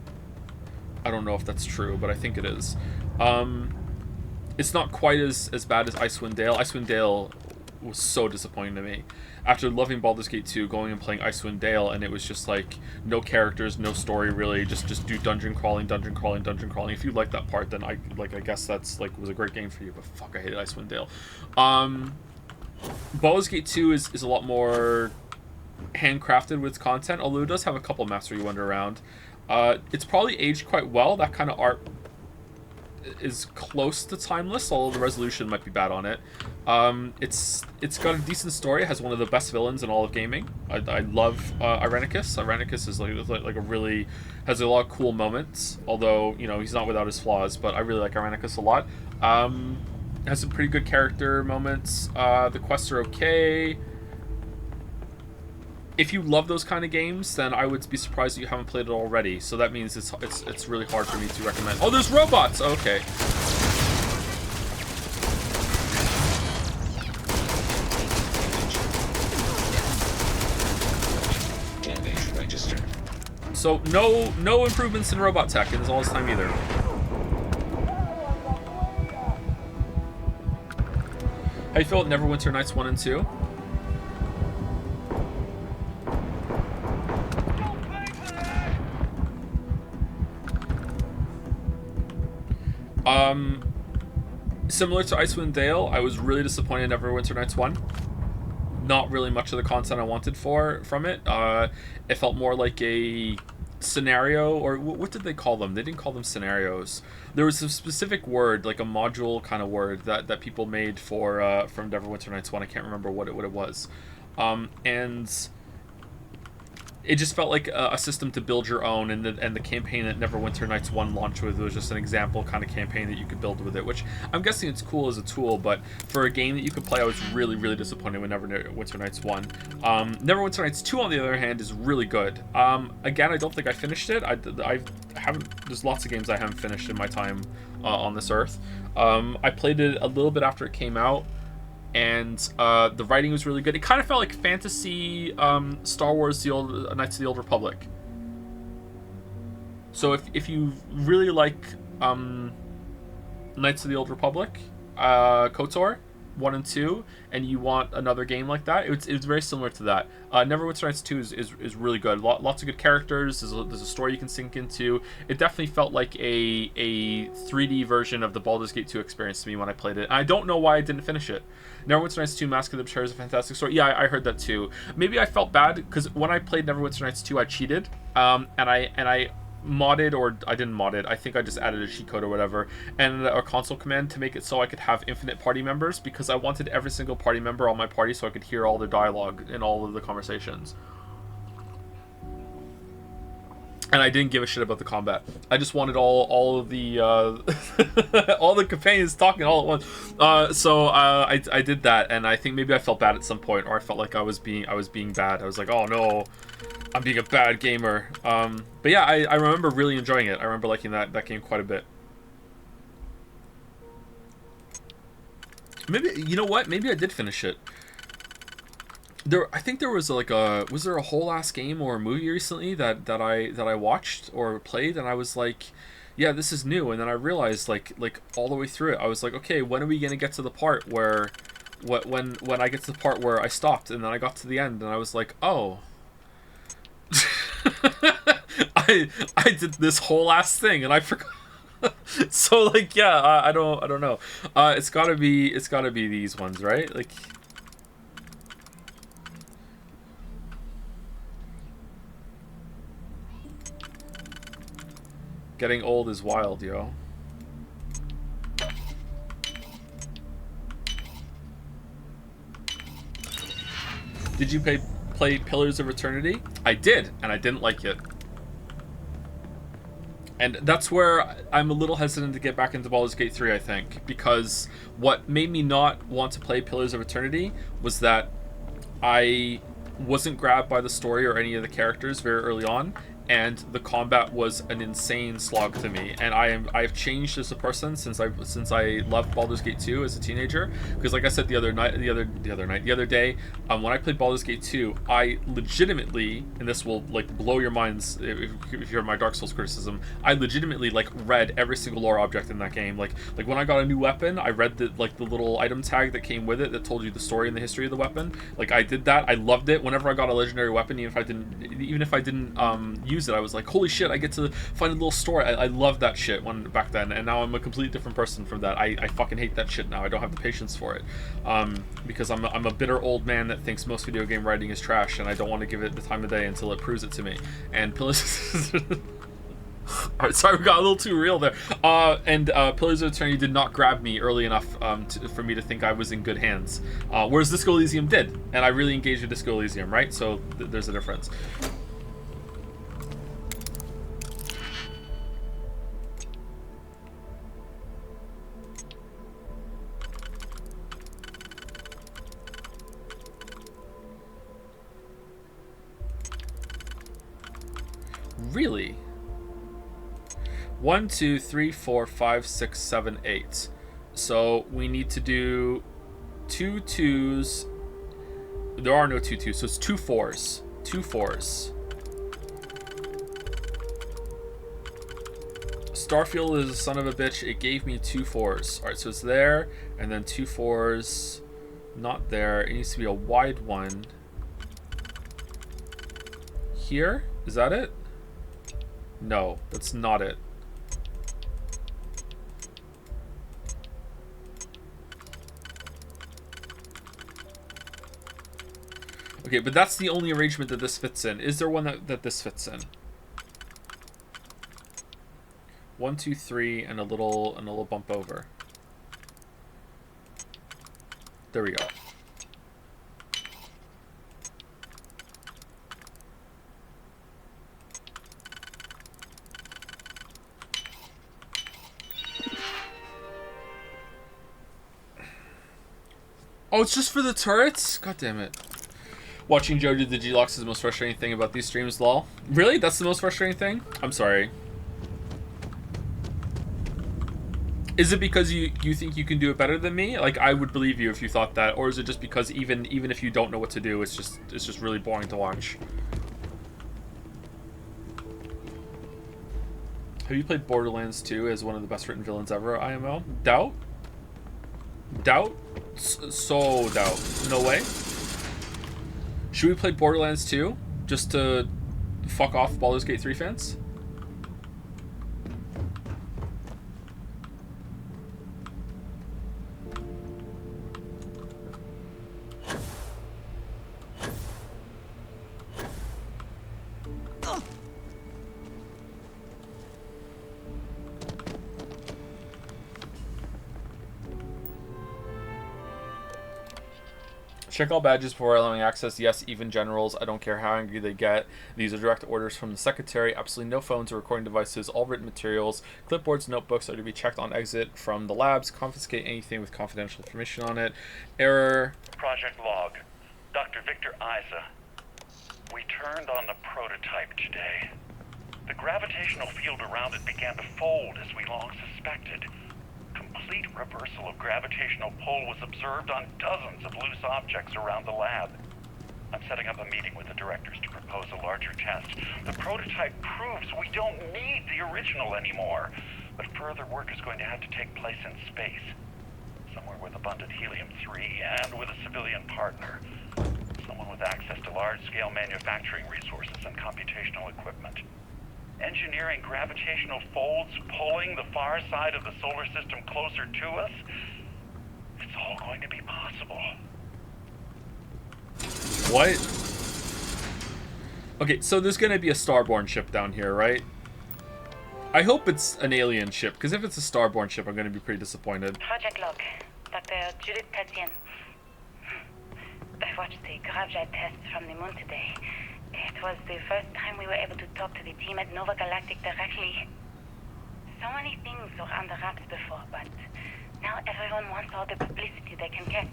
I don't know if that's true, but I think it is. It's not quite as bad as Icewind Dale. Icewind Dale was so disappointing to me. After loving Baldur's Gate 2, going and playing Icewind Dale, and it was just like no characters, no story really, just do dungeon crawling. If you like that part, then I guess that's like was a great game for you. But fuck, I hated Icewind Dale. Baldur's Gate 2 is a lot more handcrafted with content, although it does have a couple maps where you wander around. It's probably aged quite well. That kind of art is close to timeless, although the resolution might be bad on it. It's got a decent story. It has one of the best villains in all of gaming. I love Irenicus. Irenicus is like a really has a lot of cool moments, although he's not without his flaws. But I really like Irenicus a lot. Has some pretty good character moments. The quests are okay. If you love those kind of games, then I would be surprised that you haven't played it already. So that means it's really hard for me to recommend. Oh, there's robots! Okay. Damage registered. So no improvements in robot tech in all this time either. How you feel at Neverwinter Nights 1 and 2? Similar to Icewind Dale, I was really disappointed in Neverwinter Nights 1. Not really much of the content I wanted from it. It felt more like a scenario, or what did they call them? They didn't call them scenarios. There was a specific word, like a module kind of word that people made for from Neverwinter Nights 1. I can't remember what it was. And it just felt like a system to build your own, and the campaign that Neverwinter Nights 1 launched with was just an example kind of campaign that you could build with it, which I'm guessing it's cool as a tool, but for a game that you could play, I was really, really disappointed with Neverwinter Nights 1. Neverwinter Nights 2, on the other hand, is really good. Again, I don't think I finished it. I haven't. There's lots of games I haven't finished in my time on this earth. I played it a little bit after it came out, and the writing was really good. It kind of felt like fantasy Star Wars, Knights of the Old Republic. So if you really like Knights of the Old Republic, KOTOR 1 and 2, and you want another game like that, it's very similar to that. Neverwinter Nights 2 is really good. Lots of good characters. There's a story you can sink into. It definitely felt like a 3D version of the Baldur's Gate 2 experience to me when I played it. And I don't know why I didn't finish it. Neverwinter Nights 2 Mask of the Betrayer is a fantastic story. Yeah, I heard that too. Maybe I felt bad because when I played Neverwinter Nights 2, I cheated, and I modded, or I didn't mod it. I think I just added a cheat code or whatever, and a console command to make it so I could have infinite party members, because I wanted every single party member on my party so I could hear all their dialogue in all of the conversations. And I didn't give a shit about the combat. I just wanted all of the all the companions talking all at once. So I did that, and I think maybe I felt bad at some point, or I felt like I was being bad. I was like, oh no, I'm being a bad gamer. But yeah, I remember really enjoying it. I remember liking that game quite a bit. Maybe, you know what? Maybe I did finish it. I think there was was there a whole ass game or a movie recently that I watched or played, and I was like, yeah, this is new. And then I realized like all the way through it, I was like, okay, when are we gonna get to the part where when I get to the part where I stopped, and then I got to the end, and I was like, oh, I did this whole ass thing and I forgot. So like, yeah, I don't know. It's gotta be these ones, right? Like, getting old is wild, yo. Did you play Pillars of Eternity? I did, and I didn't like it. And that's where I'm a little hesitant to get back into Baldur's Gate 3, I think, because what made me not want to play Pillars of Eternity was that I wasn't grabbed by the story or any of the characters very early on, and the combat was an insane slog to me. And I've changed as a person since I loved Baldur's Gate 2 as a teenager. Because like I said the other day, when I played Baldur's Gate 2, I legitimately, and this will like blow your minds if you hear my Dark Souls criticism, I legitimately like read every single lore object in that game. Like when I got a new weapon, I read the little item tag that came with it that told you the story and the history of the weapon. Like I did that. I loved it. Whenever I got a legendary weapon, even if I didn't use it, I was like, holy shit, I get to find a little story. I loved that shit back then, and now I'm a completely different person from that. I fucking hate that shit now. I don't have the patience for it, because I'm a bitter old man that thinks most video game writing is trash, and I don't want to give it the time of day until it proves it to me. And Pillars... Alright, sorry, we got a little too real there. Pillars of Eternity did not grab me early enough for me to think I was in good hands. Whereas Disco Elysium did, and I really engaged with Disco Elysium, right? So there's a difference. Really? 1, 2, 3, 4, 5, 6, 7, 8. So we need to do 2 2s. There are no 2 2s, so it's 2 4s. 2 4s. Starfield is a son of a bitch. It gave me 2 4s. Alright, so it's there, and then 2 4s. Not there. It needs to be a wide one. Here? Is that it? No, that's not it. Okay, but that's the only arrangement that this fits in. Is there one that this fits in? 1, 2, 3, and a little bump over. There we go. Oh, it's just for the turrets? God damn it. Watching Joe do the G-Locks is the most frustrating thing about these streams, lol. Really? That's the most frustrating thing? I'm sorry. Is it because you think you can do it better than me? Like, I would believe you if you thought that. Or is it just because even if you don't know what to do, it's just really boring to watch? Have you played Borderlands 2 as one of the best written villains ever, IMO? Doubt? Doubt? So doubt. No way? Should we play Borderlands 2 just to fuck off Baldur's Gate 3 fans? Check all badges before allowing access. Yes, even generals. I don't care how angry they get. These are direct orders from the secretary. Absolutely no phones or recording devices. All written materials. Clipboards, notebooks are to be checked on exit from the labs. Confiscate anything with confidential information on it. Error. Project log. Dr. Victor Isa. We turned on the prototype today. The gravitational field around it began to fold as we long suspected. Complete reversal of gravitational pull was observed on dozens of loose objects around the lab. I'm setting up a meeting with the directors to propose a larger test. The prototype proves we don't need the original anymore, but further work is going to have to take place in space. Somewhere with abundant helium-3 and with a civilian partner. Someone with access to large-scale manufacturing resources and computational equipment. Engineering gravitational folds pulling the far side of the solar system closer to us. It's all going to be possible. What? Okay, so there's gonna be a Starborn ship down here, right? I hope it's an alien ship, because if it's a Starborn ship, I'm gonna be pretty disappointed. Project log. Dr. Judith Petian. I watched the gravjet tests from the moon today. It was the first time we were able to talk to the team at Nova Galactic directly. So many things were under wraps before, but now everyone wants all the publicity they can get.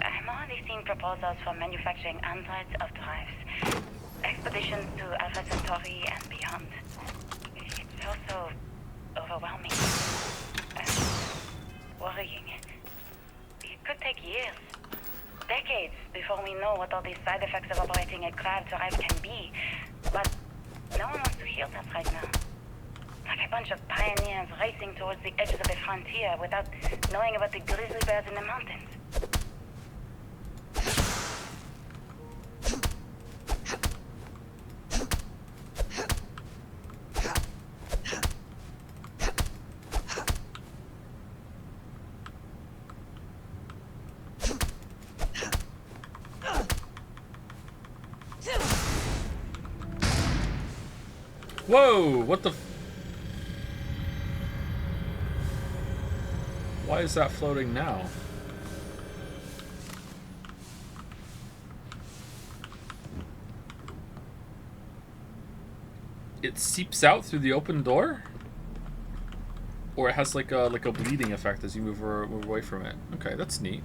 I'm already seeing proposals for manufacturing androids of drives. expeditions to Alpha Centauri and beyond. It's also overwhelming and worrying. It could take years, decades, before we know what all these side effects of operating a craft drive can be. But no one wants to hear that right now. Like a bunch of pioneers racing towards the edges of the frontier without knowing about the grizzly bears in the mountains. Whoa! What the? Why is that floating now? It seeps out through the open door, or it has like a bleeding effect as you move away from it. Okay, that's neat.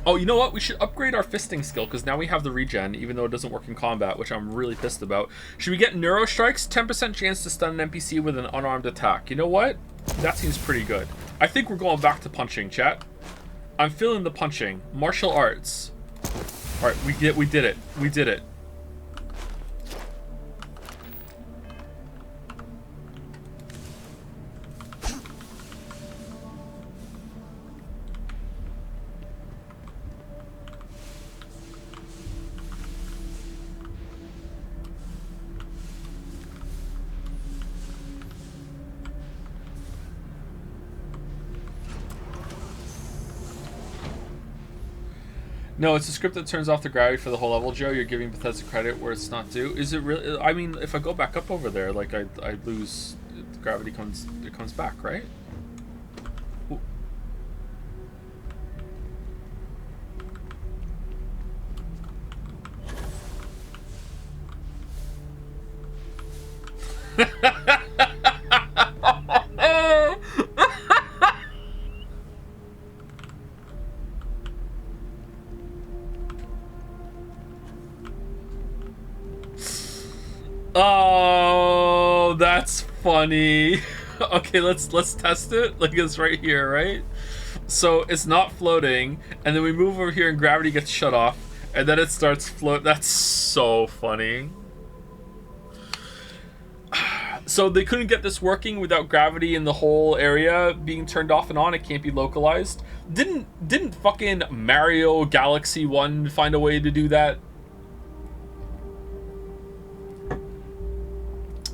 Oh, you know what? We should upgrade our fisting skill because now we have the regen, even though it doesn't work in combat, which I'm really pissed about. Should we get Neuro Strikes? 10% chance to stun an NPC with an unarmed attack. You know what? That seems pretty good. I think we're going back to punching, chat. I'm feeling the punching. Martial arts. All right, we did it. We did it. No, it's a script that turns off the gravity for the whole level, Joe. You're giving Bethesda credit where it's not due. Is it really? I mean, if I go back up over there, like I lose, the gravity comes back, right? Ooh. Oh, that's funny. Okay, let's test it. Like it's right here, right? So it's not floating, and then we move over here and gravity gets shut off, and then it starts float. That's so funny. So they couldn't get this working without gravity in the whole area being turned off and on. It can't be localized. Didn't fucking Mario Galaxy 1 find a way to do that?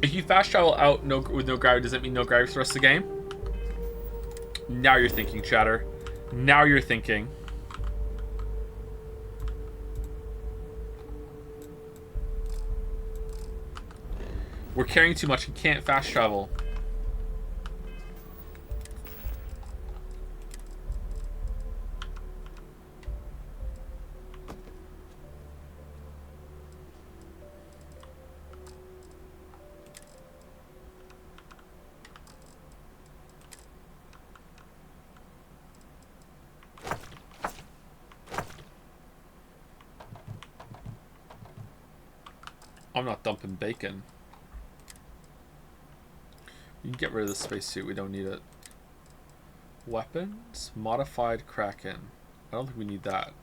If you fast travel out with no gravity, does that mean no gravity for the rest of the game? Now you're thinking, chatter. Now you're thinking. We're carrying too much. We can't fast travel. I'm not dumping bacon. You can get rid of the spacesuit. We don't need it. Weapons? Modified Kraken. I don't think we need that.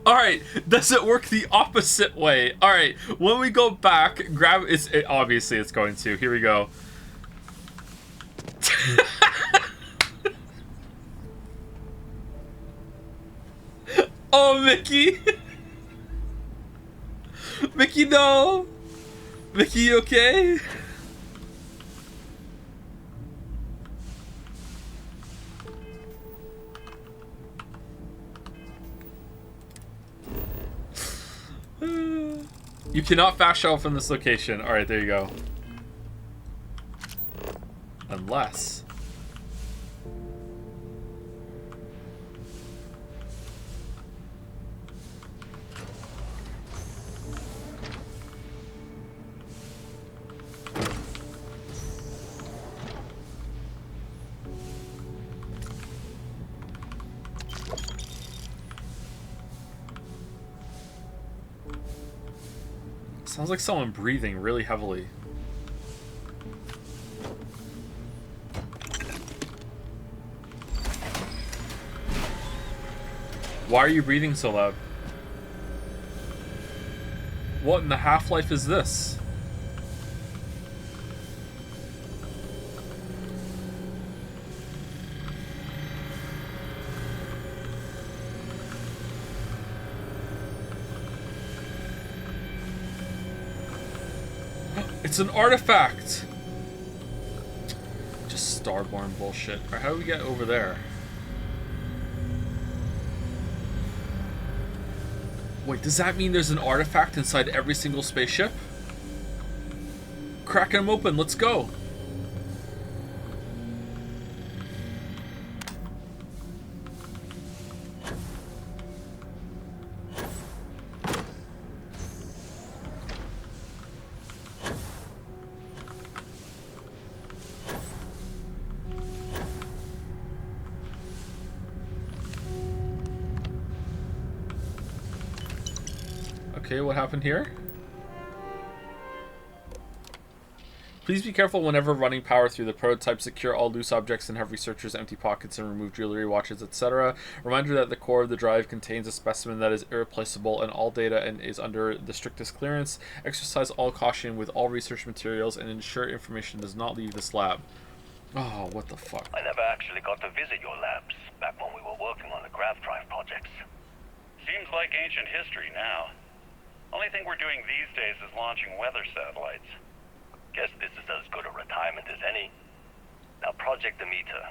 Alright, does it work the opposite way? Alright, when we go back, grab... obviously it's going to. Here we go. Oh, Mickey! Mickey, no! Mickey, you okay? You cannot fast travel from this location. Alright, there you go. Unless... Sounds like someone breathing really heavily. Why are you breathing so loud? What in the Half-Life is this? It's an artifact! Just Starborn bullshit. Alright, how do we get over there? Wait, does that mean there's an artifact inside every single spaceship? Cracking them open, let's go! Okay, what happened here? Please be careful whenever running power through the prototype. Secure all loose objects and have researchers empty pockets and remove jewelry, watches, etc. Reminder that the core of the drive contains a specimen that is irreplaceable and all data and is under the strictest clearance. Exercise all caution with all research materials and ensure information does not leave this lab. Oh, what the fuck? I never actually got to visit your labs back when we were working on the grav drive projects. Seems like ancient history now. Only thing we're doing these days is launching weather satellites. Guess this is as good a retirement as any. Now, Project Demeter,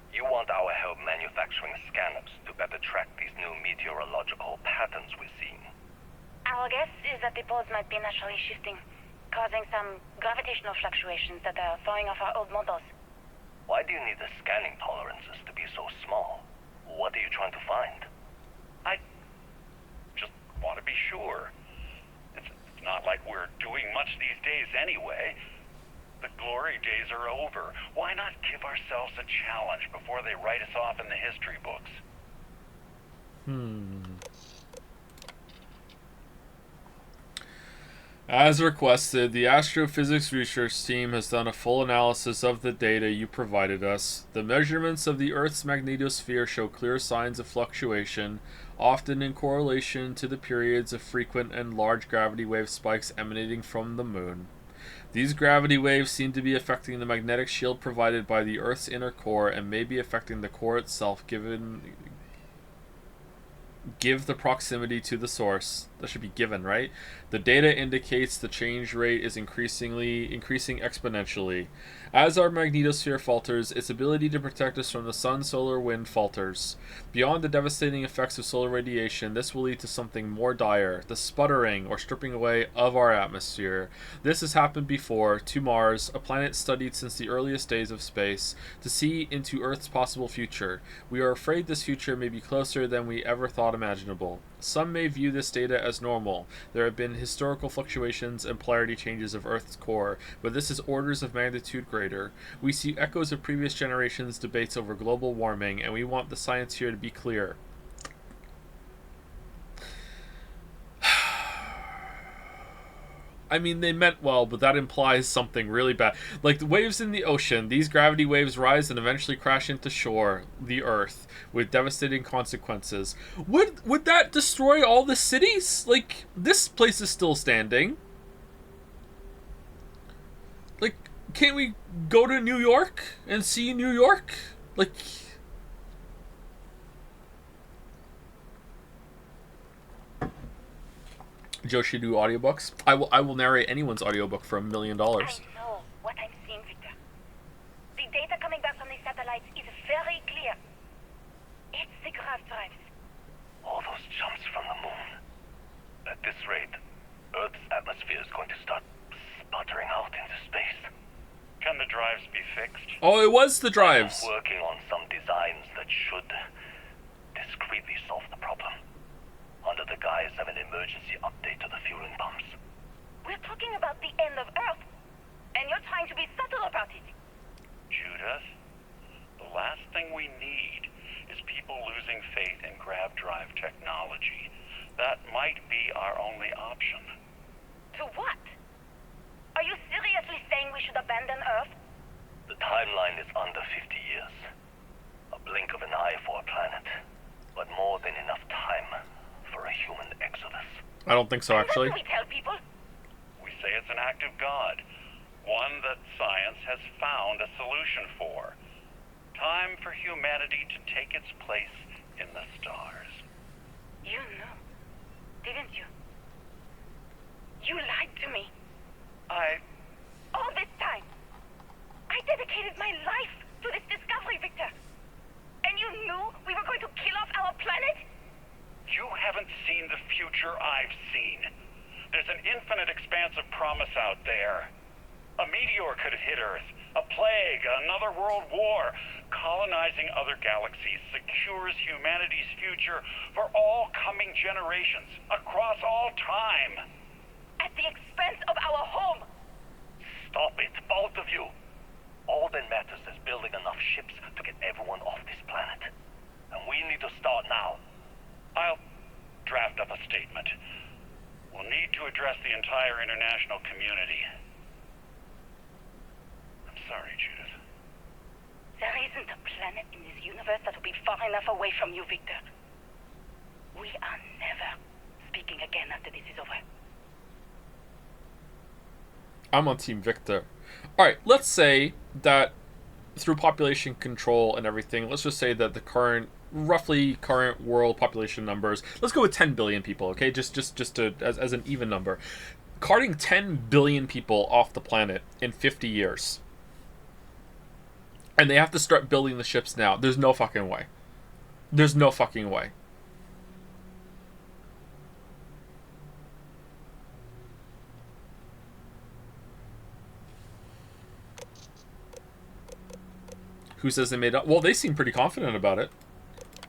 you want our help manufacturing scanners to better track these new meteorological patterns we're seeing. Our guess is that the poles might be naturally shifting, causing some gravitational fluctuations that are throwing off our old models. Why do you need the scanning tolerances to be so small? What are you trying to find? I just want to be sure. It's not like we're doing much these days anyway. The glory days are over. Why not give ourselves a challenge before they write us off in the history books? As requested, the astrophysics research team has done a full analysis of the data you provided us. The measurements of the Earth's magnetosphere show clear signs of fluctuation, often in correlation to the periods of frequent and large gravity wave spikes emanating from the moon. These gravity waves seem to be affecting the magnetic shield provided by the Earth's inner core and may be affecting the core itself give the proximity to the source. That should be given, right? The data indicates the change rate is increasing exponentially. As our magnetosphere falters, its ability to protect us from the sun, solar wind falters. Beyond the devastating effects of solar radiation, this will lead to something more dire, the sputtering or stripping away of our atmosphere. This has happened before to Mars, a planet studied since the earliest days of space, to see into Earth's possible future. We are afraid this future may be closer than we ever thought imaginable. Some may view this data as normal. There have been historical fluctuations and polarity changes of Earth's core, but this is orders of magnitude greater. We see echoes of previous generations' debates over global warming, and we want the science here to be clear. I mean, they meant well, but that implies something really bad. Like the waves in the ocean, these gravity waves rise and eventually crash into shore, the Earth, with devastating consequences. Would that destroy all the cities? Like, this place is still standing. Like, can't we go to New York and see New York? Like... Joshi do audiobooks. I will narrate anyone's audiobook for $1 million. I know what I'm seeing, Victor. The data coming back from the satellites is very clear. It's the grav drives. All those jumps from the moon. At this rate, Earth's atmosphere is going to start sputtering out into space. Can the drives be fixed? Oh, it was the drives. I'm working on some designs that should discreetly solve the problem, under the guise of an emergency update to the fueling pumps. We're talking about the end of Earth, and you're trying to be subtle about it. Judith, the last thing we need is people losing faith in grav drive technology. That might be our only option. To what? Are you seriously saying we should abandon Earth? The timeline is under 50 years. A blink of an eye for a planet. But more than enough time for a human exodus. I don't think so, actually. What do we tell people? We say it's an act of God. One that science has found a solution for. Time for humanity to take its place in the stars. You knew, didn't you? You lied to me. All this time. I dedicated my life to this discovery, Victor. And you knew we were going to kill off our planet? You haven't seen the future I've seen. There's an infinite expanse of promise out there. A meteor could hit Earth. A plague, another world war. Colonizing other galaxies secures humanity's future for all coming generations, across all time. At the expense of our home. Stop it, both of you. All that matters is building enough ships to get everyone off this planet. And we need to start now. I'll draft up a statement. We'll need to address the entire international community. I'm sorry, Judith. There isn't a planet in this universe that will be far enough away from you, Victor. We are never speaking again after this is over. I'm on Team Victor. Alright, let's say that through population control and everything, let's just say that the roughly current world population numbers, let's go with 10 billion people, okay? Just to, as an even number. Carting 10 billion people off the planet in 50 years. And they have to start building the ships now. There's no fucking way. There's no fucking way. Who says they made up? Well, they seem pretty confident about it.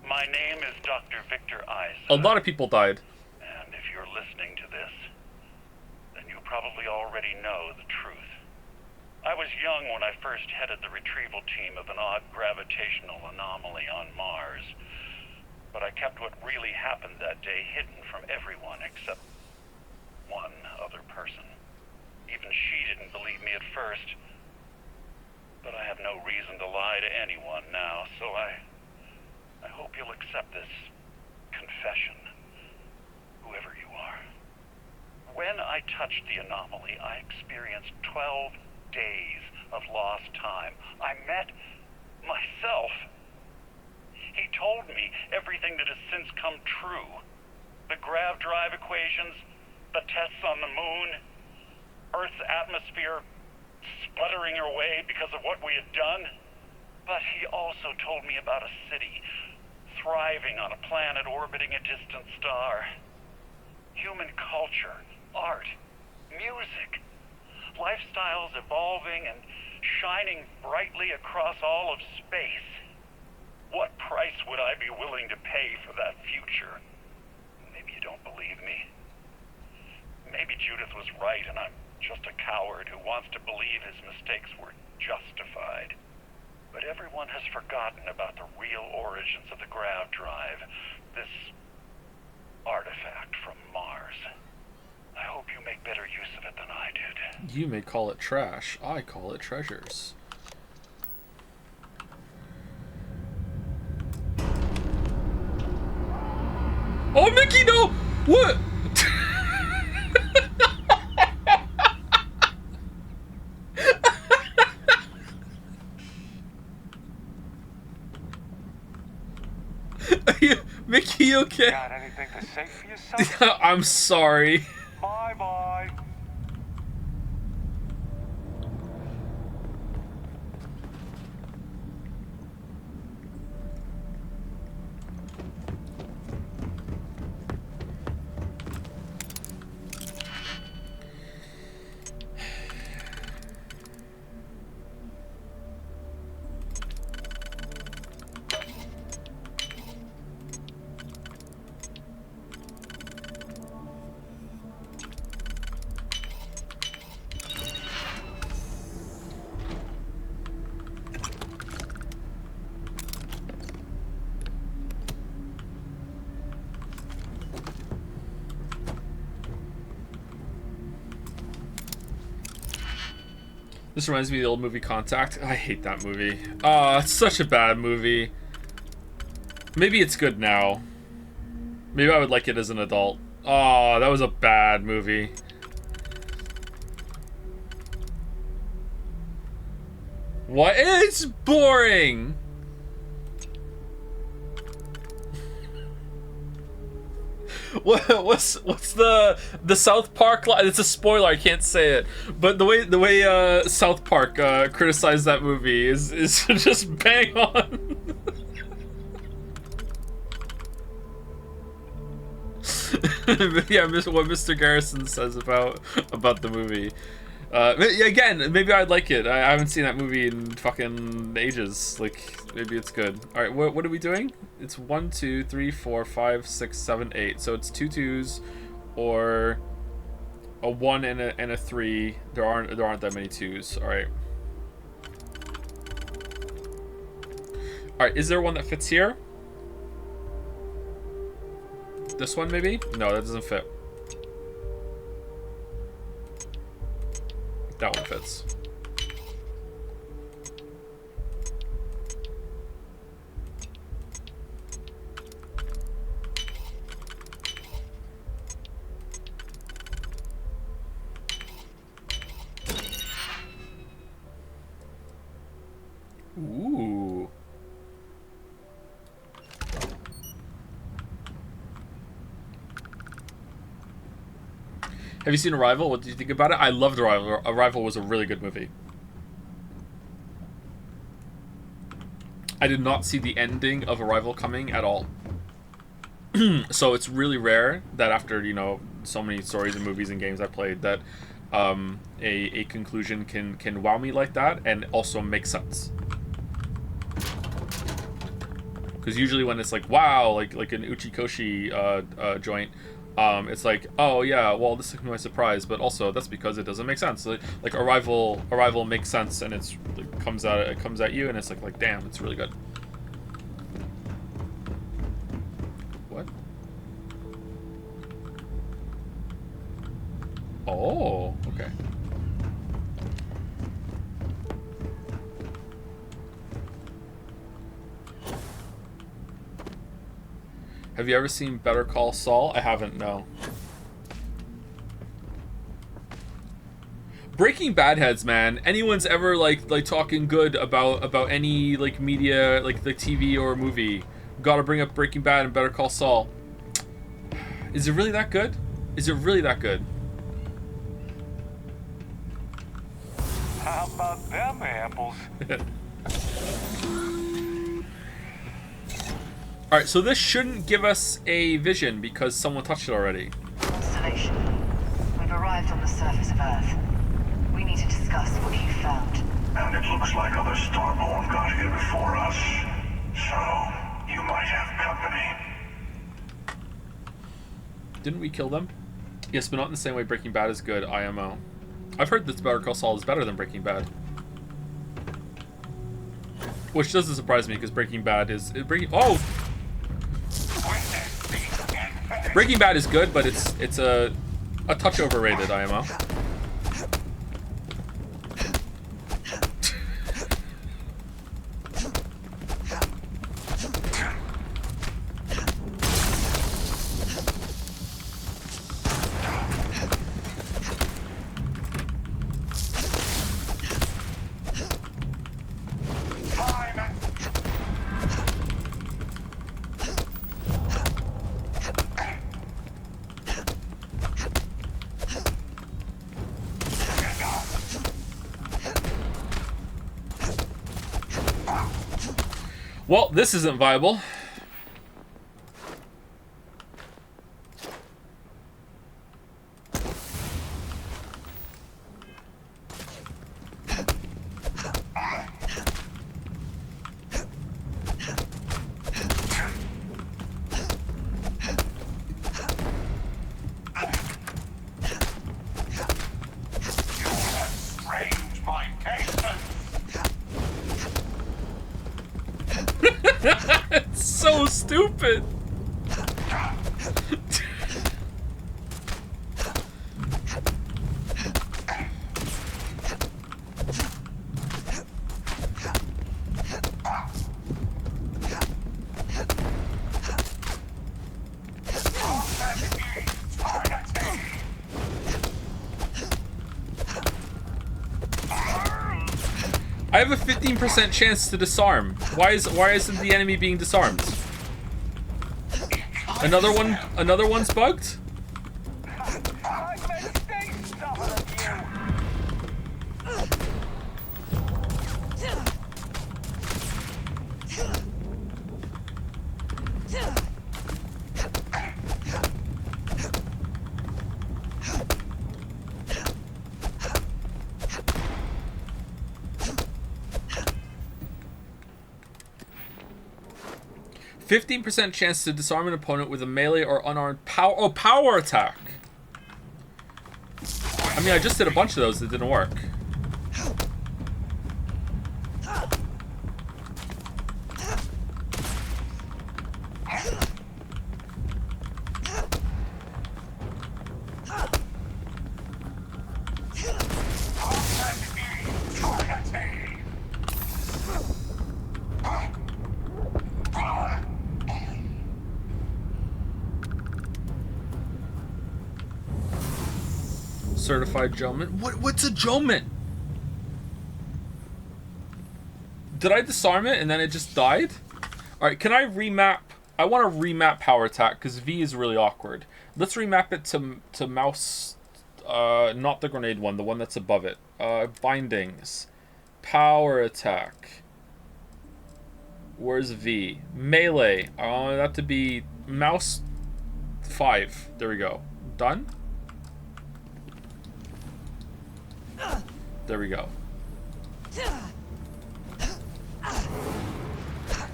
My name is Dr. Victor Eisen. A lot of people died. And if you're listening to this, then you probably already know the truth. I was young when I first headed the retrieval team of an odd gravitational anomaly on Mars. But I kept what really happened that day hidden from everyone except one other person. Even she didn't believe me at first. But I have no reason to lie to anyone now, so I hope you'll accept this confession, whoever you are. When I touched the anomaly, I experienced 12 days of lost time. I met myself. He told me everything that has since come true. The grav drive equations, the tests on the moon, Earth's atmosphere sputtering away because of what we had done. But he also told me about a city thriving on a planet orbiting a distant star. Human culture, art, music, lifestyles evolving and shining brightly across all of space. What price would I be willing to pay for that future? Maybe you don't believe me. Maybe Judith was right and I'm just a coward who wants to believe his mistakes were justified. But everyone has forgotten about the real origins of the grav drive, this artifact from Mars. I hope you make better use of it than I did. You may call it trash. I call it treasures. Oh, Mickey, no! What? Mickey, you okay? Got anything to say for yourself? I'm sorry. Bye-bye. This reminds me of the old movie Contact. I hate that movie. Oh, it's such a bad movie. Maybe it's good now. Maybe I would like it as an adult. Oh, that was a bad movie. What? It's boring! What's the South Park line? It's a spoiler, I can't say it. But the way South Park criticized that movie is just bang on. Yeah, what Mr. Garrison says about the movie. Again, maybe I'd like it. I haven't seen that movie in fucking ages. Like, maybe it's good. All right, what are we doing? It's 1, 2, 3, 4, 5, 6, 7, 8. So it's 2 2s, or a 1 and a 3. There aren't that many 2s. All right. All right. Is there one that fits here? This one maybe? No, that doesn't fit. That one fits. Ooh. Have you seen Arrival? What did you think about it? I loved Arrival. Arrival was a really good movie. I did not see the ending of Arrival coming at all. So it's really rare that after, you know, so many stories and movies and games I played that a conclusion can wow me like that and also make sense. Because usually when it's like, wow, like an Uchikoshi joint, it's like, oh yeah, well this took me by surprise, but also that's because it doesn't make sense. Like Arrival makes sense, and it comes at you, and it's like damn, it's really good. What? Oh, okay. Have you ever seen Better Call Saul? I haven't, no. Breaking Bad heads, man. Anyone's ever like talking good about any like media, like the TV or movie, gotta bring up Breaking Bad and Better Call Saul. Is it really that good? Is it really that good? How about them apples? Alright, so this shouldn't give us a vision because someone touched it already. Constellation, we've arrived on the surface of Earth. We need to discuss what you found. And it looks like other Starborn got here before us. So, you might have company. Didn't we kill them? Yes, but not in the same way Breaking Bad is good, IMO. I've heard that Better Call Saul is better than Breaking Bad. Which doesn't surprise me because Breaking Bad is... Breaking Bad is good, but it's a touch overrated, IMO. Well, this isn't viable. It's so stupid. I have a 15% chance to disarm. Why isn't the enemy being disarmed? Another one's bugged? 15% chance to disarm an opponent with a melee or unarmed power attack. I mean, I just did a bunch of those that didn't work. Certified Jomant. What's a Jomant? Did I disarm it and then it just died? Alright, can I remap? I want to remap power attack because V is really awkward. Let's remap it to mouse, not the grenade one, the one that's above it. Bindings. Power attack. Where's V? Melee. I want that to be mouse 5. There we go. Done? There we go.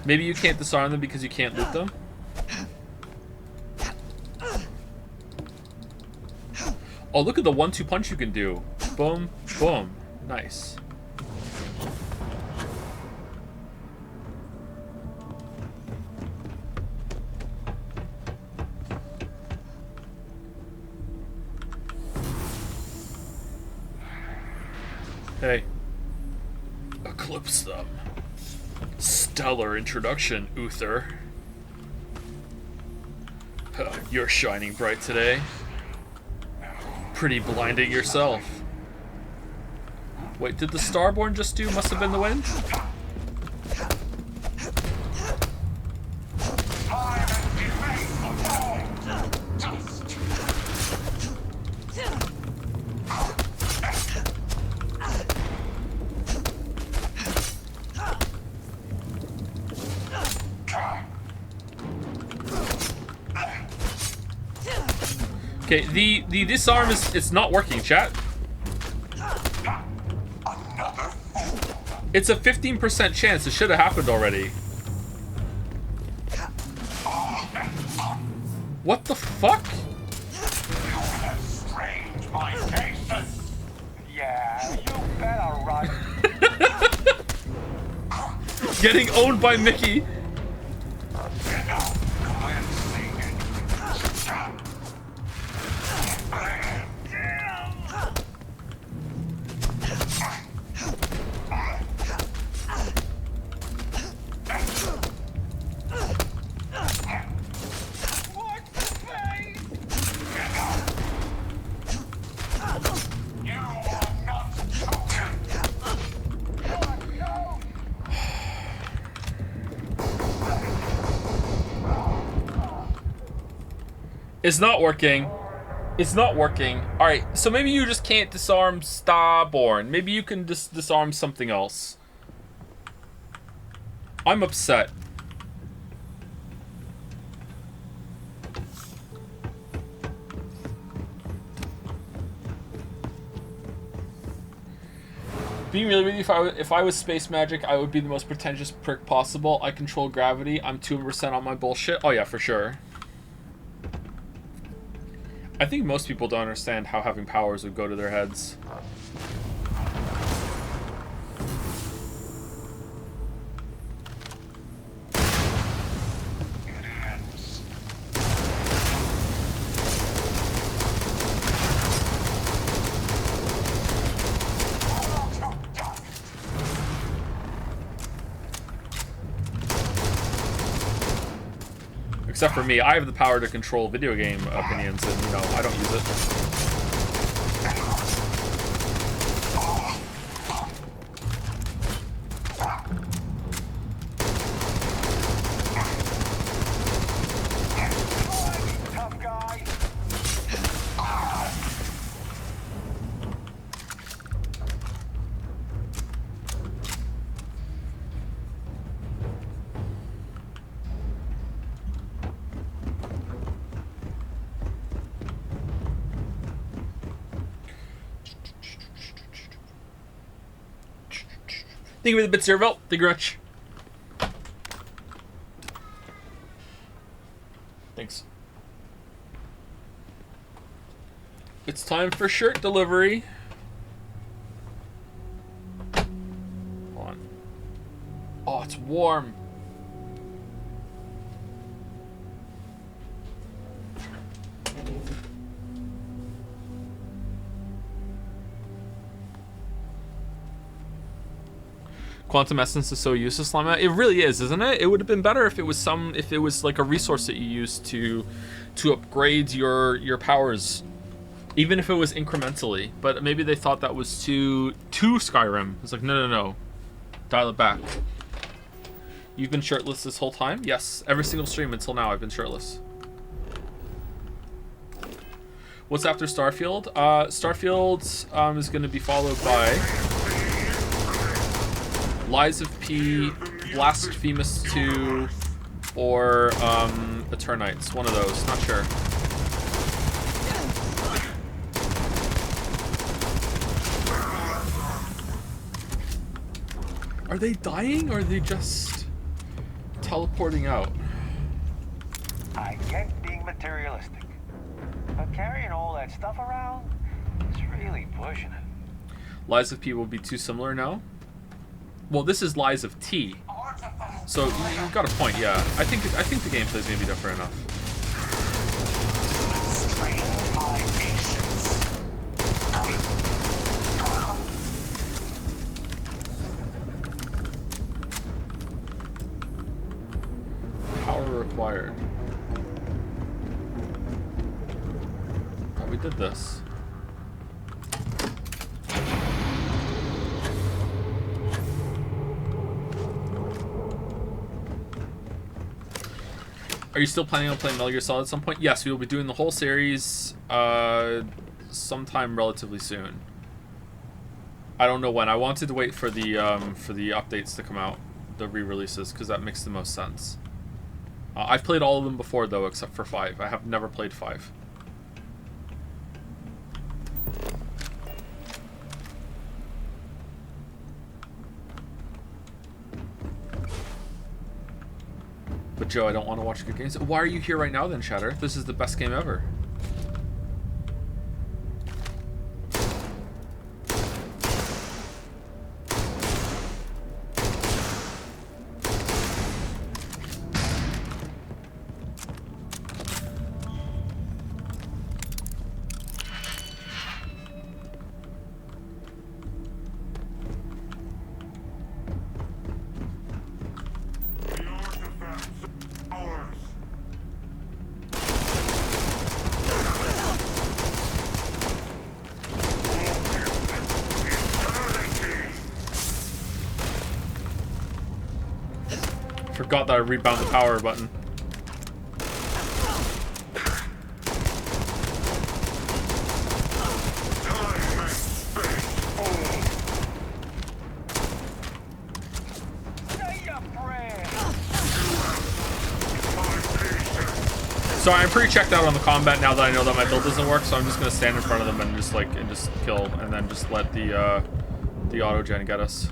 Maybe you can't disarm them because you can't loot them? Oh, look at the 1-2 punch you can do. Boom, boom. Nice. Hey. Eclipse them. Stellar introduction, Uther. You're shining bright today. Pretty blinding yourself. Wait, did the Starborn just do must have been the wind? Okay, the disarm it's not working, chat. It's a 15% chance. It should have happened already. What the fuck? Yeah, you better run. Getting owned by Mickey. It's not working. It's not working. Alright, so maybe you just can't disarm Starborn. Maybe you can just disarm something else. I'm upset. Being really with you, if I was space magic, I would be the most pretentious prick possible. I control gravity. I'm 2% on my bullshit. Oh yeah, for sure. I think most people don't understand how having powers would go to their heads. Except for me, I have the power to control video game opinions, and you know, I don't use it. Thank you for the bit, Serval. Thank you, Rich. Thanks. It's time for shirt delivery. Hold on. Oh, it's warm. Quantum essence is so useless, Llama. It really is, isn't it? It would have been better if it was like a resource that you used to upgrade your powers, even if it was incrementally. But maybe they thought that was too Skyrim. It's like no, dial it back. You've been shirtless this whole time? Yes, every single stream until now I've been shirtless. What's after Starfield? Starfield is going to be followed by Lies of P, Blasphemous 2, or Eternites. One of those. Not sure. Are they dying or are they just teleporting out? I get being materialistic, but carrying all that stuff around is really pushing it. Lies of P will be too similar now? Well, this is Lies of T, so you've got a point. Yeah, I think the gameplay is gonna be different enough. Power required. Oh, we did this. Are you still planning on playing Metal Gear Solid at some point? Yes, we will be doing the whole series sometime relatively soon. I don't know when. I wanted to wait for the updates to come out, the re-releases, because that makes the most sense. I've played all of them before, though, except for 5. I have never played 5. But Joe, I don't want to watch good games. Why are you here right now then, Shatter? This is the best game ever. Forgot that I rebound the power button. So I'm pretty checked out on the combat now that I know that my build doesn't work, so I'm just gonna stand in front of them and just kill, and then just let the auto gen get us.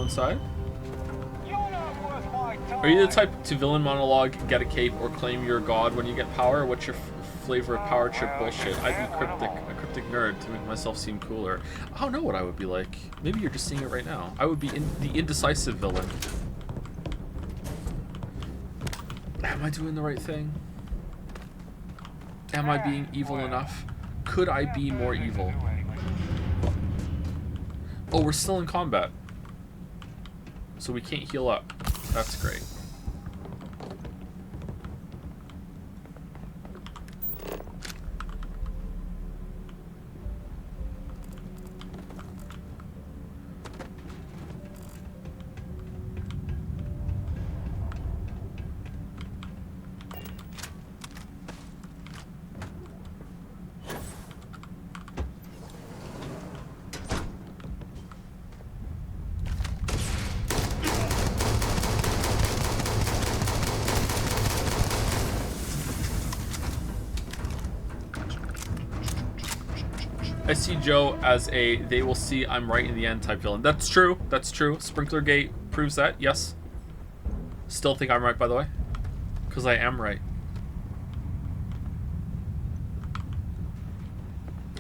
Inside? Are you the type to villain monologue, get a cape, or claim you're god when you get power? What's your flavor of power trip bullshit? I'd be a cryptic nerd to make myself seem cooler. I don't know what I would be like. Maybe you're just seeing it right now. I would be the indecisive villain. Am I doing the right thing? Am I being evil enough? Could I be more evil? Oh, we're still in combat. So we can't heal up. That's great. I see Joe as a they will see I'm right in the end type villain. That's true. That's true. Sprinklergate proves that. Yes. Still think I'm right, by the way. Because I am right.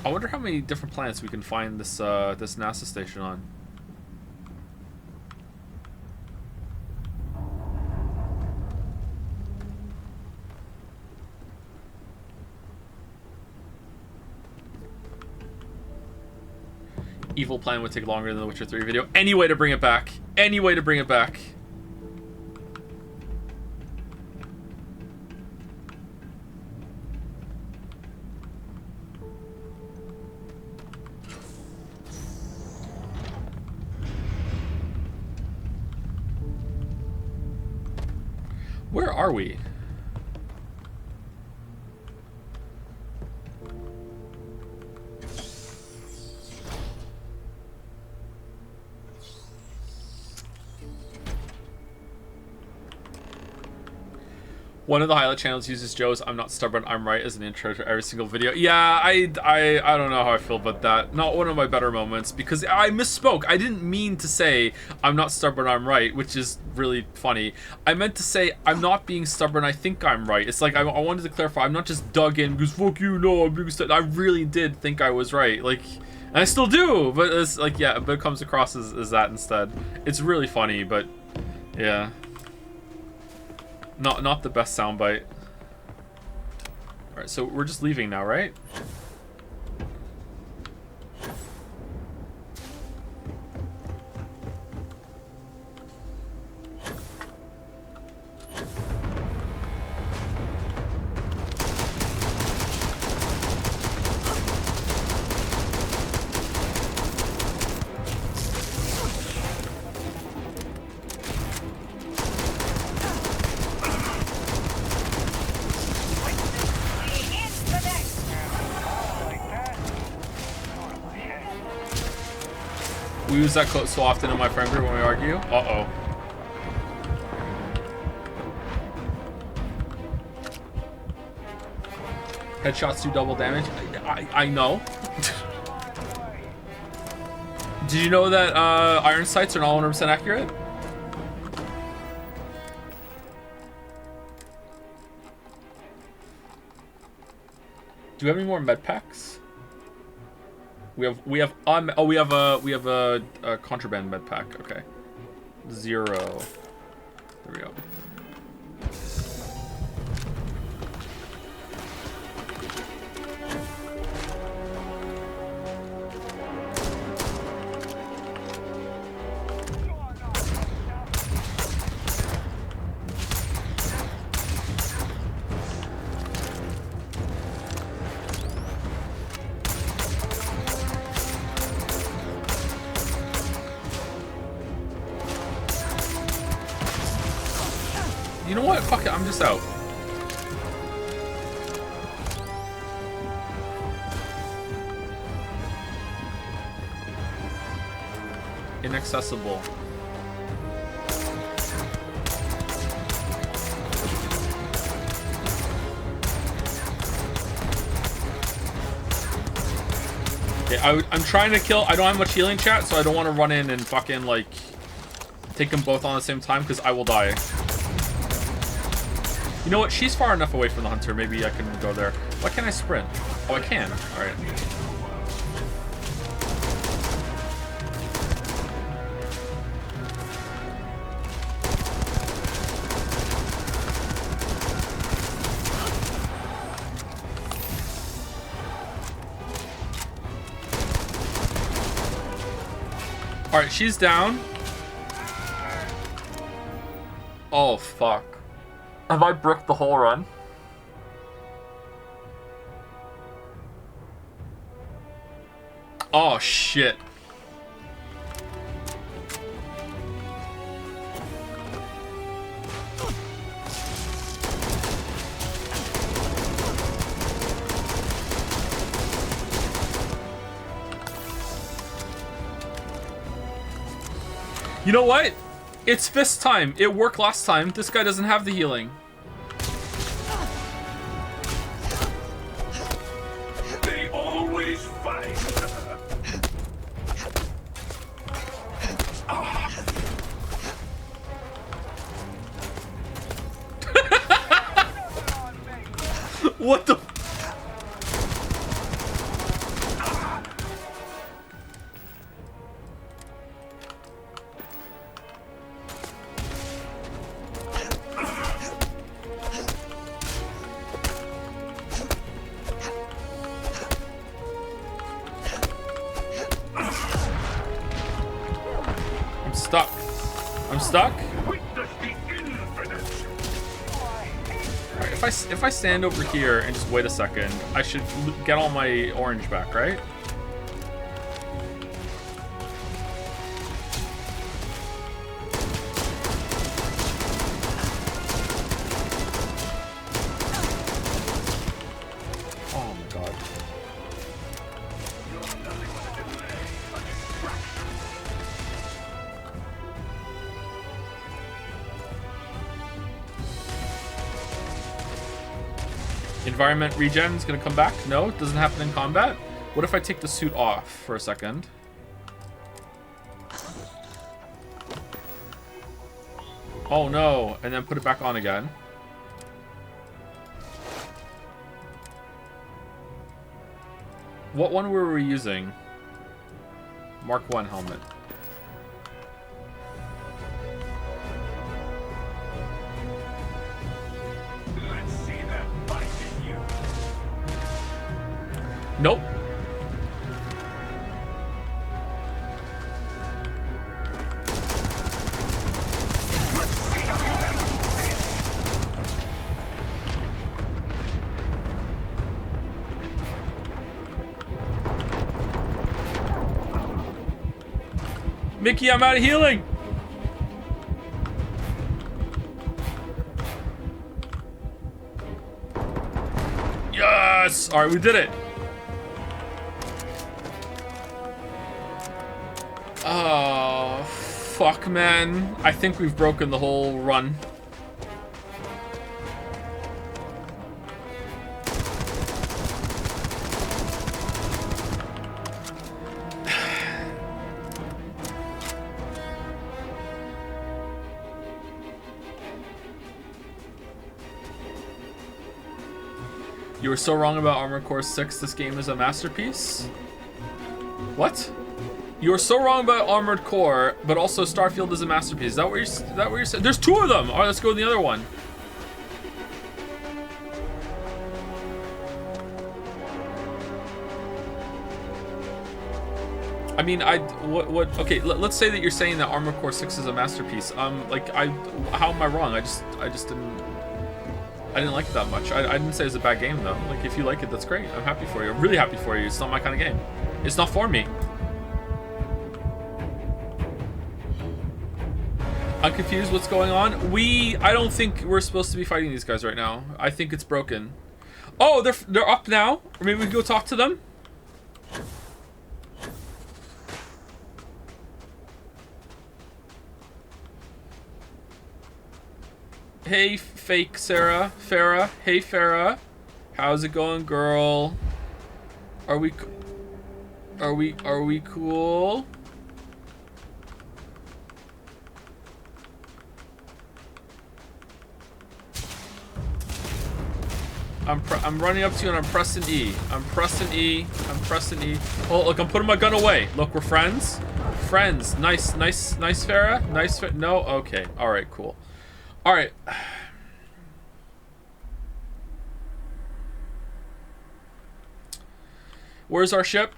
I wonder how many different planets we can find this this NASA station on. Evil plan would take longer than the Witcher 3 video. Any way to bring it back. Any way to bring it back. Where are we? One of the highlight channels uses Joe's "I'm not stubborn, I'm right" as an intro to every single video. Yeah, I don't know how I feel about that. Not one of my better moments, because I misspoke. I didn't mean to say "I'm not stubborn, I'm right," which is really funny. I meant to say I'm not being stubborn, I think I'm right. It's like I wanted to clarify. I'm not just dug in because fuck you, no, I'm being stubborn. I really did think I was right. Like, and I still do, but it's like, yeah, but it comes across as that instead. It's really funny, but yeah. Not the best soundbite. Alright, so we're just leaving now, right? We use that quote so often in my friend group when we argue. Uh-oh. Headshots do double damage. I know. Did you know that iron sights are not 100% accurate? Do we have any more med packs? We have a contraband med pack. Okay. 0. There we go. You know what? Fuck it, I'm just out. Inaccessible. Okay, I'm trying to kill. I don't have much healing, chat, so I don't want to run in and fucking like take them both on the same time because I will die. You know what? She's far enough away from the hunter. Maybe I can go there. Why can't I sprint? Oh, I can. All right. All right, she's down. Oh, fuck. Have I bricked the whole run? Oh, shit. You know what? It's fist time. It worked last time. This guy doesn't have the healing. They always fight. stuck. I'm stuck? Alright, if I stand over here and just wait a second, I should get all my orange back, right? Oh my god. Environment regen is gonna come back? No, it doesn't happen in combat. What if I take the suit off for a second? Oh no, and then put it back on again. What one were we using? Mark 1 helmet. Nope. Mickey, I'm out of healing. Yes! Alright, we did it. Oh, fuck, man. I think we've broken the whole run. You were so wrong about Armored Core 6. This game is a masterpiece. What? You were so wrong about Armored Core, but also Starfield is a masterpiece. Is that what you're saying? There's 2 of them! Alright, let's go to the other one. I mean, okay, let's say that you're saying that Armored Core 6 is a masterpiece. Like, how am I wrong? I just didn't like it that much. I didn't say it's a bad game, though. Like, if you like it, that's great. I'm happy for you. I'm really happy for you. It's not my kind of game. It's not for me. I'm confused what's going on. I don't think we're supposed to be fighting these guys right now. I think it's broken. Oh, they're up now? Or maybe we can go talk to them? Hey, fake Sarah. Farah. Hey, Farah. How's it going, girl? Are we cool? I'm running up to you and I'm pressing E. I'm pressing E. Oh, look, I'm putting my gun away. Look, we're friends. Friends. Nice, Farah. Nice. No? Okay. All right, cool. All right. Where's our ship?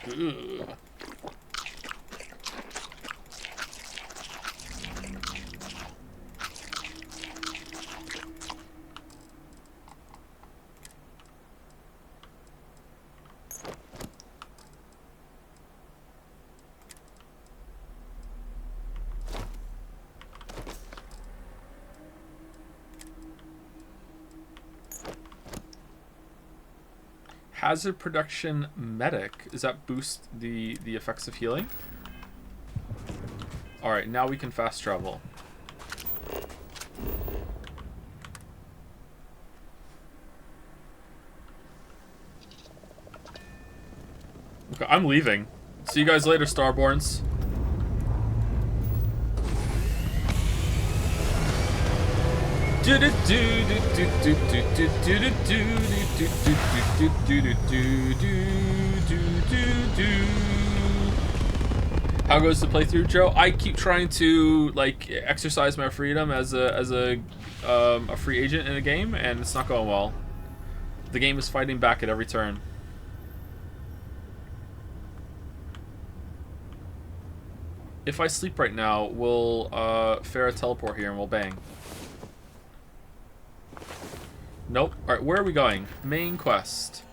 Ugh. Hazard production medic. Does that boost the effects of healing? Alright, now we can fast travel. Okay, I'm leaving. See you guys later, Starborns. How goes the playthrough, Joe? I keep trying to like exercise my freedom as a free agent in a game, and it's not going well. The game is fighting back at every turn. If I sleep right now, we'll Farah teleport here and we'll bang. Nope. Alright, where are we going? Main quest.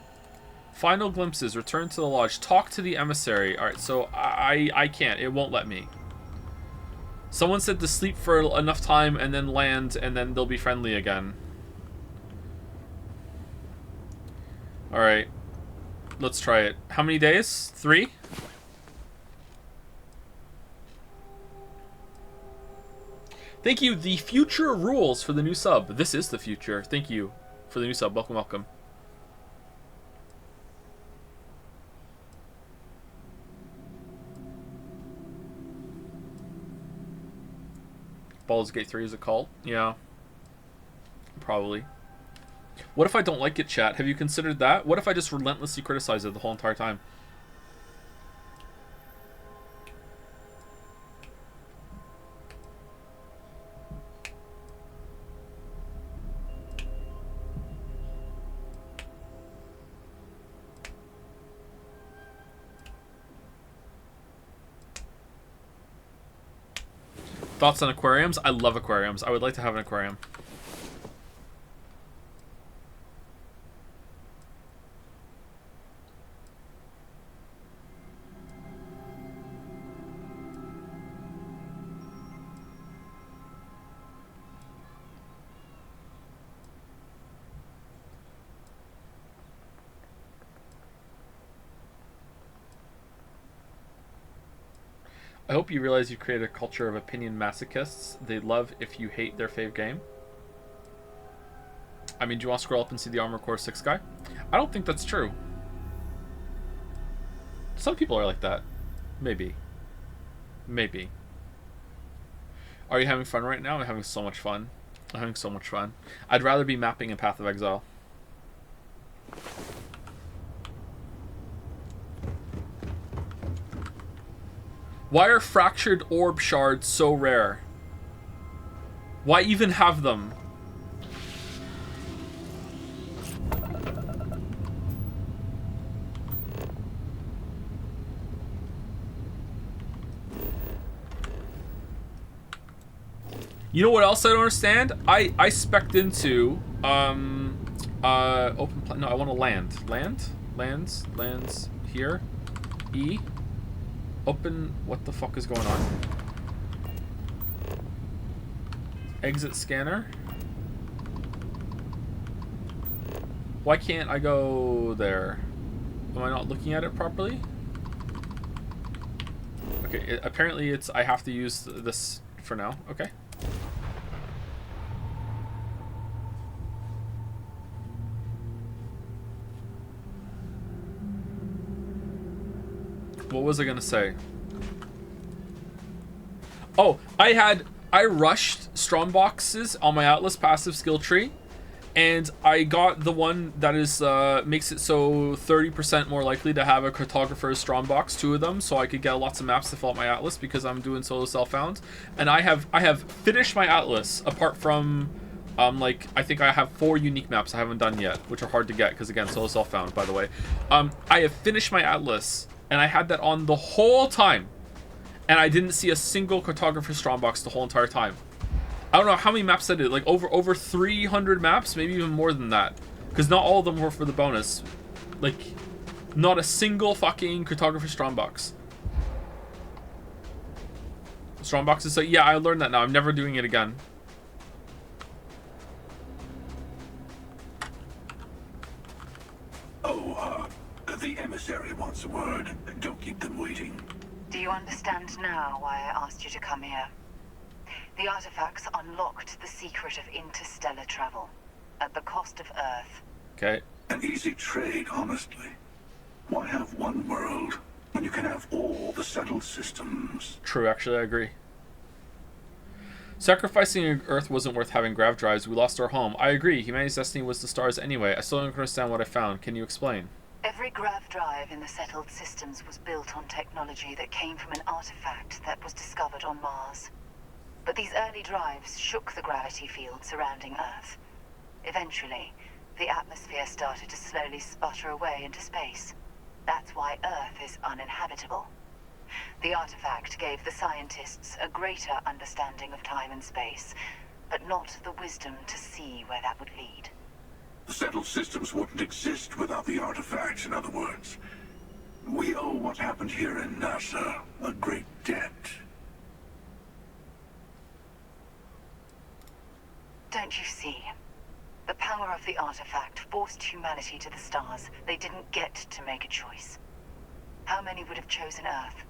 Final glimpses. Return to the lodge. Talk to the emissary. Alright, so I can't. It won't let me. Someone said to sleep for enough time and then land and then they'll be friendly again. Alright. Let's try it. How many days? 3? Thank you, the future rules for the new sub. This is the future. Thank you for the new sub. Welcome, welcome. Baldur's Gate 3 is a cult? Yeah. Probably. What if I don't like it, chat? Have you considered that? What if I just relentlessly criticize it the whole entire time? Thoughts on aquariums? I love aquariums. I would like to have an aquarium. I hope you realize you've created a culture of opinion masochists. They love if you hate their fave game. I mean, do you want to scroll up and see the Armored Core 6 guy? I don't think that's true. Some people are like that. Maybe. Maybe. Are you having fun right now? I'm having so much fun. I'm having so much fun. I'd rather be mapping in Path of Exile. Why are fractured orb shards so rare? Why even have them? You know what else I don't understand? I spec'd into open no, I want to lands here. E. Open, what the fuck is going on? Exit scanner. Why can't I go there? Am I not looking at it properly? Okay, apparently it's, I have to use this for now. Okay. What was I gonna say? Oh, I rushed Stromboxes on my Atlas passive skill tree, and I got the one that is makes it so 30% more likely to have a cartographer's Strombox, 2 of them, so I could get lots of maps to fill out my Atlas because I'm doing solo self-found. And I have finished my Atlas apart from like I think I have 4 unique maps I haven't done yet, which are hard to get because again solo self-found, by the way. I have finished my Atlas. And I had that on the whole time. And I didn't see a single cartographer's Strombox the whole entire time. I don't know how many maps I did. Like over 300 maps? Maybe even more than that. Because not all of them were for the bonus. Like, not a single fucking cartographer's Strombox. Strombox is like, yeah, I learned that now. I'm never doing it again. Oh, the emissary wants a word. Don't keep them waiting. Do you You understand now why I asked you to come here. The artifacts unlocked the secret of interstellar travel, at the cost of Earth. Okay. An easy trade, honestly. Why have one world when you can have all the settled systems? True, actually, I agree. Sacrificing Earth wasn't worth having grav drives. We lost our home. I agree. Humanity's destiny was the stars anyway. I still don't understand what I found. Can you explain? Every grav drive in the settled systems was built on technology that came from an artifact that was discovered on Mars. But these early drives shook the gravity field surrounding Earth. Eventually, the atmosphere started to slowly sputter away into space. That's why Earth is uninhabitable. The artifact gave the scientists a greater understanding of time and space, but not the wisdom to see where that would lead. The settled systems wouldn't exist without the artifacts, in other words. We owe what happened here in NASA a great debt. Don't you see? The power of the artifact forced humanity to the stars. They didn't get to make a choice. How many would have chosen Earth?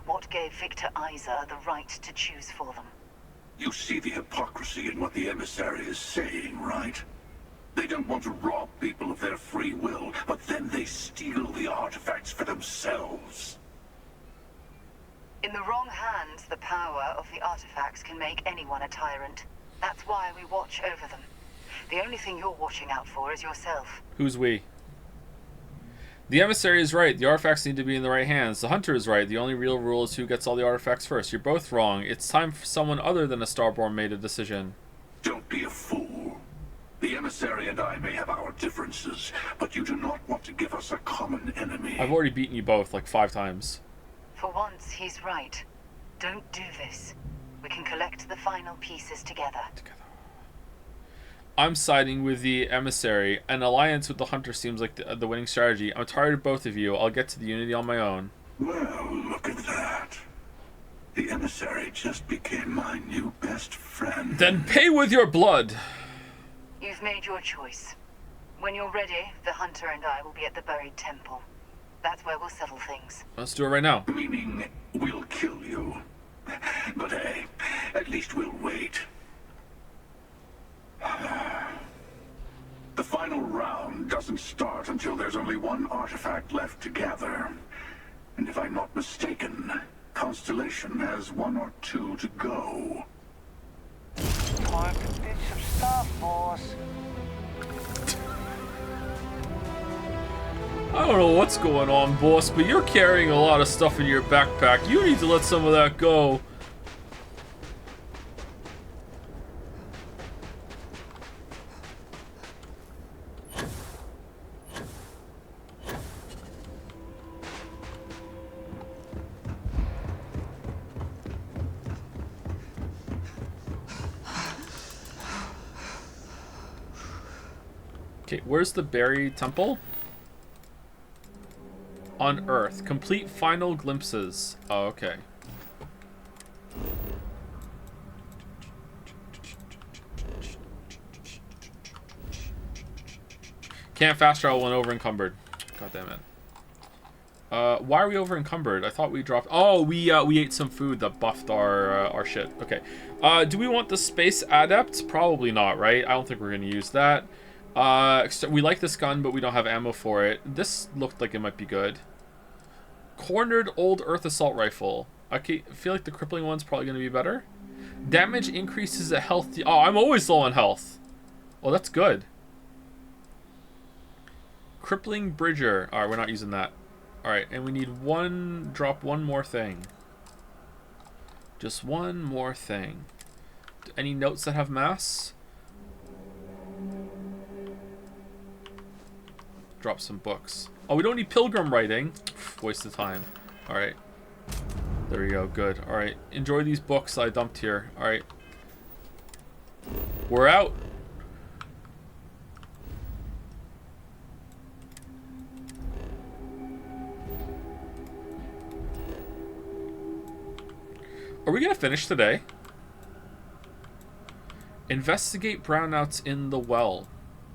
What gave Victor Isa the right to choose for them? You see the hypocrisy in what the emissary is saying, right? They don't want to rob people of their free will, but then they steal the artifacts for themselves. In the wrong hands, the power of the artifacts can make anyone a tyrant. That's why we watch over them. The only thing you're watching out for is yourself. Who's we? The emissary is right. The artifacts need to be in the right hands. The hunter is right. The only real rule is who gets all the artifacts first. You're both wrong. It's time for someone other than a Starborn made a decision. Don't be a fool. The emissary and I may have our differences, but you do not want to give us a common enemy. I've already beaten you both like 5 times. For once, he's right. Don't do this. We can collect the final pieces together. I'm siding with the emissary. An alliance with the hunter seems like the winning strategy. I'm tired of both of you. I'll get to the Unity on my own. Well, look at that. The emissary just became my new best friend. Then pay with your blood. You've made your choice. When you're ready, the hunter and I will be at the buried temple. That's where we'll settle things. Let's do it right now. Meaning, we'll kill you. But hey, at least we'll wait. The final round doesn't start until there's only one artifact left to gather. And if I'm not mistaken, Constellation has 1 or 2 to go. Time to ditch some stuff, boss. I don't know what's going on, boss, but you're carrying a lot of stuff in your backpack. You need to let some of that go. Okay, where's the buried temple? On Earth. Complete final glimpses. Oh, okay. Can't fast travel when over encumbered. God damn it. Why are we over encumbered? I thought we dropped. Oh, we ate some food that buffed our shit. Okay. Do we want the space adept? Probably not, right? I don't think we're gonna use that. We like this gun, but we don't have ammo for it. This looked like it might be good. Cornered old Earth assault rifle. I feel like the crippling one's probably going to be better. Damage increases at health. Oh, I'm always low on health. Oh, that's good. Crippling Bridger. Alright, we're not using that. Alright, and we need drop one more thing. Just one more thing. Any notes that have mass? Drop some books. Oh, we don't need pilgrim writing. Waste of time. Alright. There we go. Good. Alright. Enjoy these books I dumped here. Alright. We're out. Are we gonna finish today? Investigate brownouts in the well.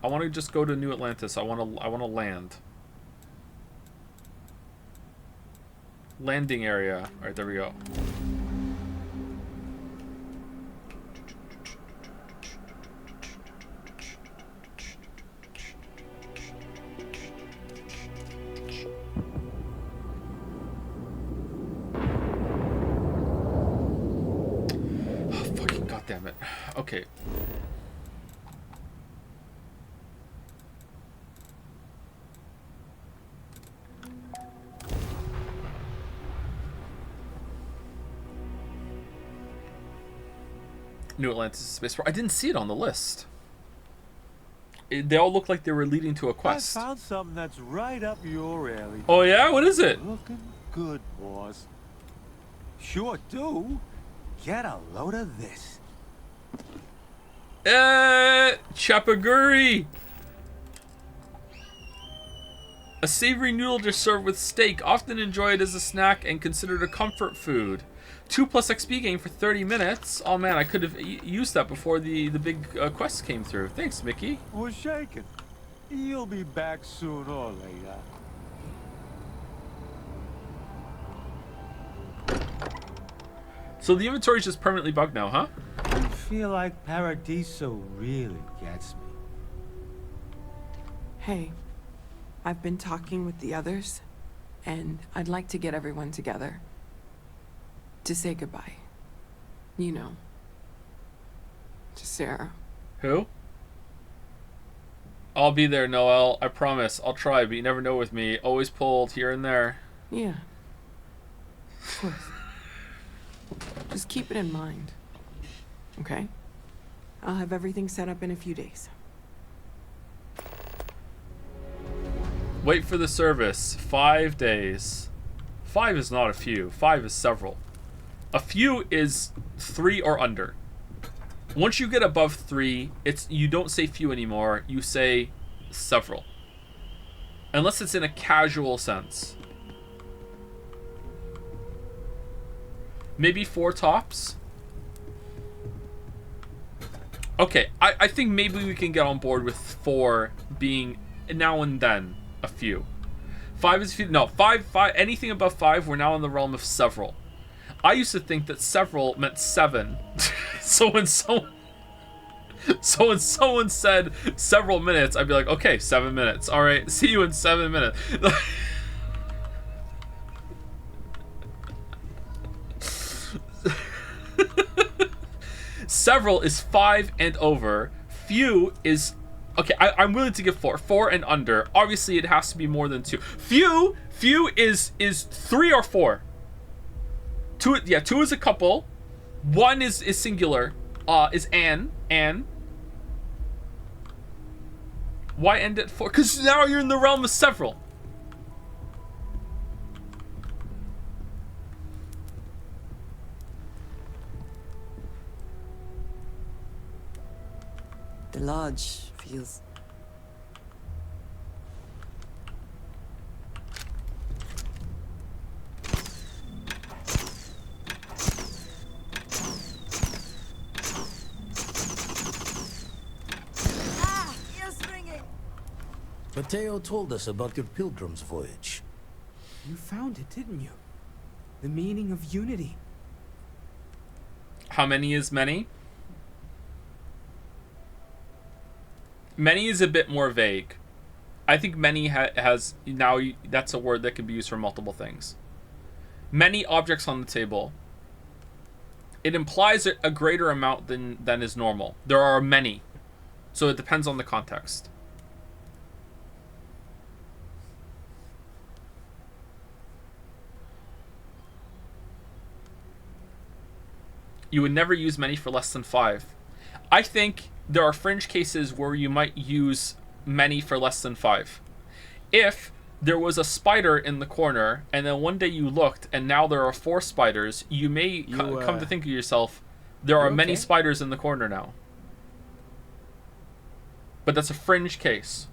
I want to just go to New Atlantis. I want to land. Landing area. Alright, there we go. Oh, fucking goddammit. Okay. New Atlantis Spaceport. I didn't see it on the list. They all look like they were leading to a quest. I found something that's right up your alley. Oh yeah? What is it? Looking good, boss. Sure do. Get a load of this. Chapaguri! A savory noodle dish served with steak, often enjoyed as a snack and considered a comfort food. 2+ XP gain for 30 minutes. Oh man, I could have used that before the big quest came through. Thanks, Mickey. We're shaking. You'll be back sooner or later. So the inventory's just permanently bugged now, huh? I feel like Paradiso really gets me. Hey, I've been talking with the others, and I'd like to get everyone together. To say goodbye. You know. To Sarah. Who? I'll be there, Noel. I promise. I'll try, but you never know with me. Always pulled here and there. Yeah. Of course. Just keep it in mind. Okay? I'll have everything set up in a few days. Wait for the service. 5 days. 5 is not a few. 5 is several. A few is 3 or under. Once you get above 3, you don't say few anymore. You say several. Unless it's in a casual sense. Maybe 4 tops. Okay, I think maybe we can get on board with 4 being now and then a few. 5 is few. No, 5. Anything above 5, we're now in the realm of several. I used to think that several meant 7. So when someone said several minutes, I'd be like, okay, 7 minutes. All right, see you in 7 minutes. Several is 5 and over. Few is okay. I'm willing to give 4. 4 and under. Obviously, it has to be more than 2. Few is 3 or 4. 2, yeah, 2 is a couple. 1 is singular. Is Anne. Why end at 4? Because now you're in the realm of several. The lodge feels... Mateo told us about your pilgrim's voyage. You found it, didn't you? The meaning of unity. How many is many? Many is a bit more vague. I think many has now that's a word that can be used for multiple things. Many objects on the table. It implies a greater amount than is normal. There are many. So it depends on the context. You would never use many for less than 5. I think there are fringe cases where you might use many for less than 5. If there was a spider in the corner, and then one day you looked, and now there are 4 spiders, you may come to think of yourself, there are many spiders in the corner now. But that's a fringe case.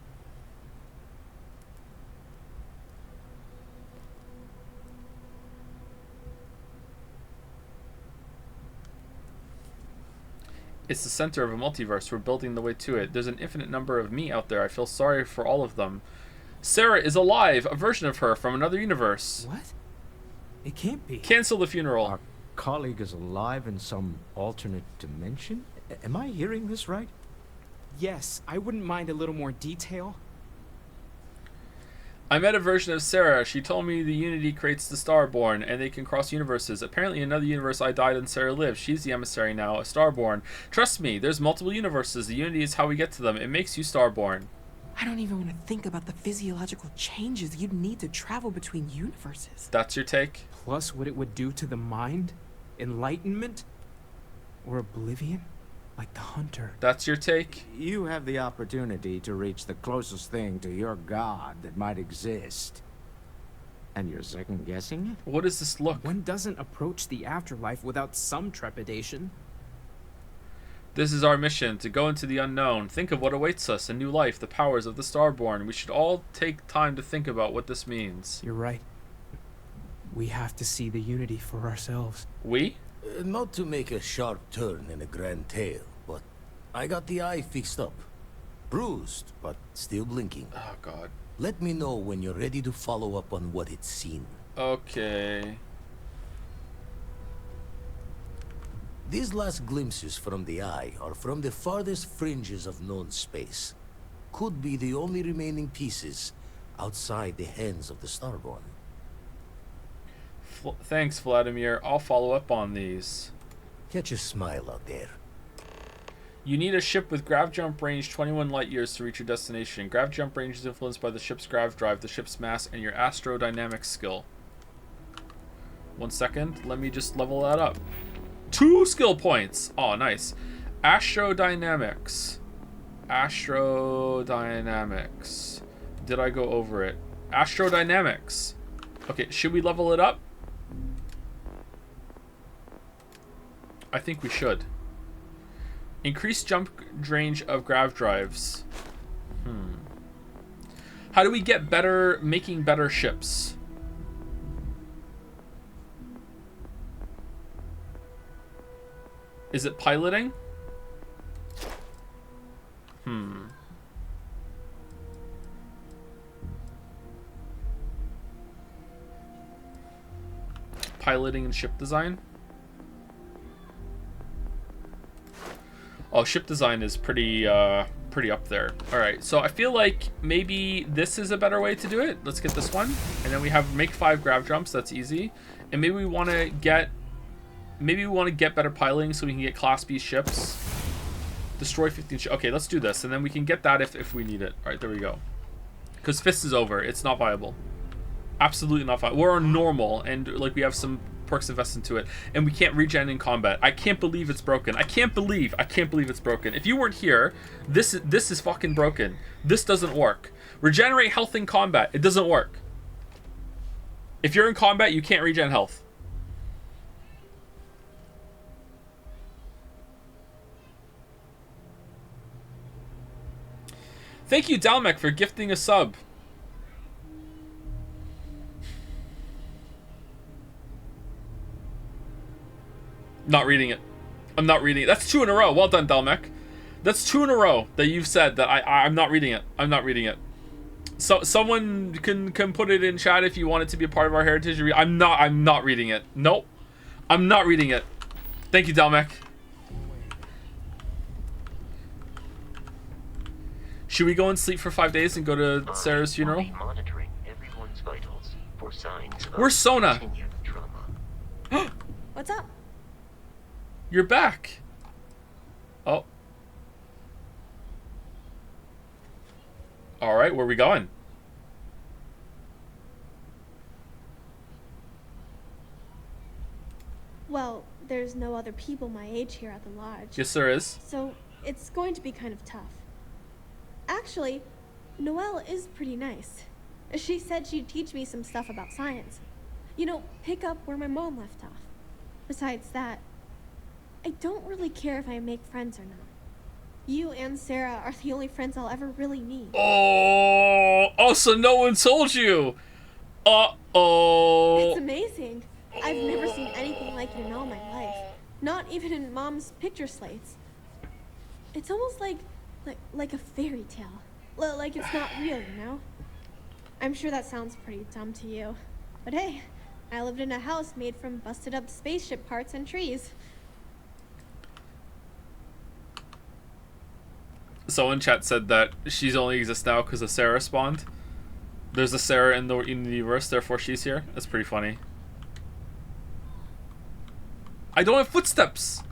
It's the center of a multiverse. We're building the way to it. There's an infinite number of me out there. I feel sorry for all of them. Sarah is alive, a version of her from another universe. What? It can't be. Cancel the funeral. Our colleague is alive in some alternate dimension? Am I hearing this right? Yes, I wouldn't mind a little more detail. I met a version of Sarah. She told me the Unity creates the Starborn, and they can cross universes. Apparently in another universe I died and Sarah lived. She's the emissary now, a Starborn. Trust me, there's multiple universes. The Unity is how we get to them. It makes you Starborn. I don't even want to think about the physiological changes you'd need to travel between universes. That's your take? Plus what it would do to the mind? Enlightenment? Or oblivion? Like the Hunter. That's your take? You have the opportunity to reach the closest thing to your god that might exist. And you're second guessing it? What does this look? One doesn't approach the afterlife without some trepidation. This is our mission, to go into the unknown. Think of what awaits us, a new life, the powers of the Starborn. We should all take time to think about what this means. You're right. We have to see the Unity for ourselves. We? Not to make a sharp turn in a grand tale, but I got the eye fixed up. Bruised, but still blinking. Oh, God. Let me know when you're ready to follow up on what it's seen. Okay. These last glimpses from the eye are from the farthest fringes of known space. Could be the only remaining pieces outside the hands of the Starborn. Thanks, Vladimir. I'll follow up on these. Catch a smile out there. You need a ship with grav jump range 21 light years to reach your destination. Grav jump range is influenced by the ship's grav drive, the ship's mass, and your astrodynamics skill. 1 second. Let me just level that up. 2 skill points. Oh, nice. Astrodynamics. Astrodynamics. Did I go over it? Astrodynamics. Okay, should we level it up? I think we should. Increase jump range of grav drives. How do we get better, making better ships? Is it piloting? Piloting and ship design? Oh, ship design is pretty up there. Alright, so I feel like maybe this is a better way to do it. Let's get this one. And then we have make 5 grav jumps, that's easy. And maybe we want to get better piloting so we can get Class B ships. Destroy 15 ships. Okay, let's do this. And then we can get that if we need it. Alright, there we go. Because Fist is over. It's not viable. Absolutely not viable. We're on normal, and like we have some perks invested into it, and we can't regen in combat. I can't believe it's broken. I can't believe it's broken. If you weren't here, this is fucking broken. This doesn't work. Regenerate health in combat. It doesn't work. If you're in combat, you can't regen health. Thank you, Dalmec, for gifting a sub. Not reading it. I'm not reading it. That's 2 in a row. Well done, Dalmec. That's 2 in a row that you've said that I'm not reading it. I'm not reading it. So someone can put it in chat if you want it to be a part of our heritage. I'm not reading it. Nope. I'm not reading it. Thank you, Dalmec. Should we go and sleep for 5 days and go to Sarah's funeral? Monitoring everyone's vitals for signs of Where's Sona? continued trauma. What's up? You're back. Oh. All right, where are we going? Well, there's no other people my age here at the lodge. Yes, there is. So it's going to be kind of tough. Actually, Noelle is pretty nice. She said she'd teach me some stuff about science. You know, pick up where my mom left off. Besides that, I don't really care if I make friends or not. You and Sarah are the only friends I'll ever really need. Oh, so no one told you. Uh-oh. It's amazing. I've never seen anything like it in all my life. Not even in Mom's picture slates. It's almost like a fairy tale. Like it's not real, you know? I'm sure that sounds pretty dumb to you. But hey, I lived in a house made from busted up spaceship parts and trees. Someone in chat said that she's only exists now because of Sarah spawned. There's a Sarah in the universe, therefore she's here. That's pretty funny. I don't have footsteps.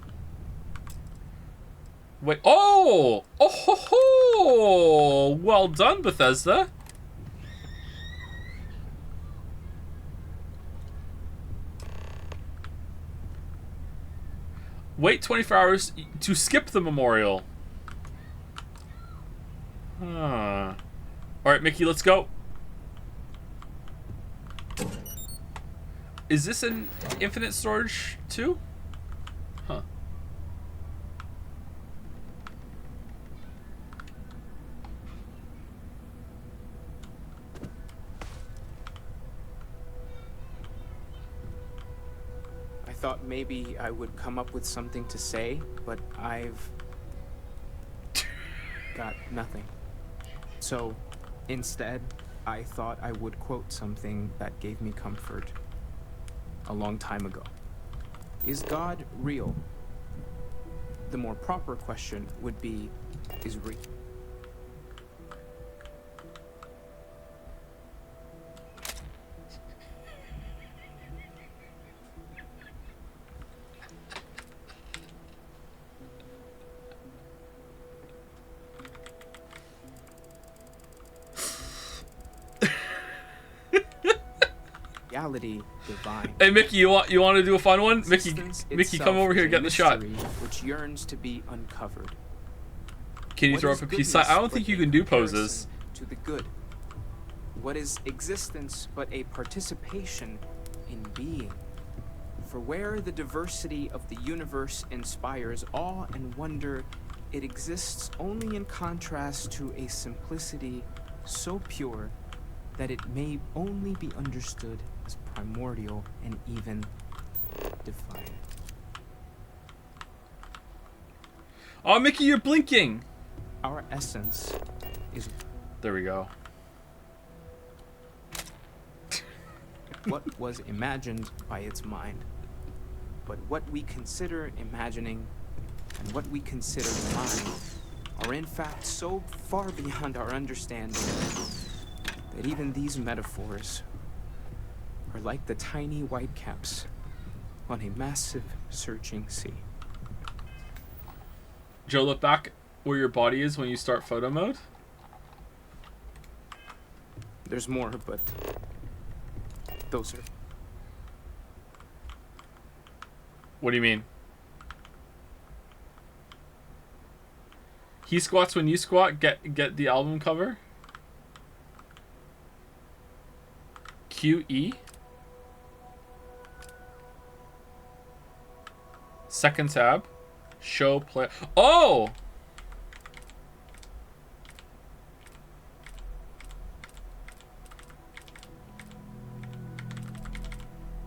Wait. Oh! Oh ho ho! Well done, Bethesda. Wait 24 hours to skip the memorial. Huh. Alright, Mickey, let's go. Is this an infinite storage too? Huh. I thought maybe I would come up with something to say, but I've got nothing. So, instead, I thought I would quote something that gave me comfort a long time ago. Is God real? The more proper question would be, is real? Reality divine. Hey Mickey, you want to do a fun one? Mickey, come over here, get the shot. Which yearns to be uncovered. Can you throw up a peace sign? I don't think you can do poses. To the good. What is existence but a participation in being? For where the diversity of the universe inspires awe and wonder, it exists only in contrast to a simplicity so pure that it may only be understood as primordial and even defiant. Oh, Mickey, you're blinking! Our essence is... There we go. What was imagined by its mind. But what we consider imagining and what we consider mind are in fact so far beyond our understanding that even these metaphors are like the tiny white caps on a massive searching sea. Joe, look back where your body is when you start photo mode. There's more, but those are... What do you mean? He squats when you squat, get the album cover. QE. Second tab. Show play. Oh!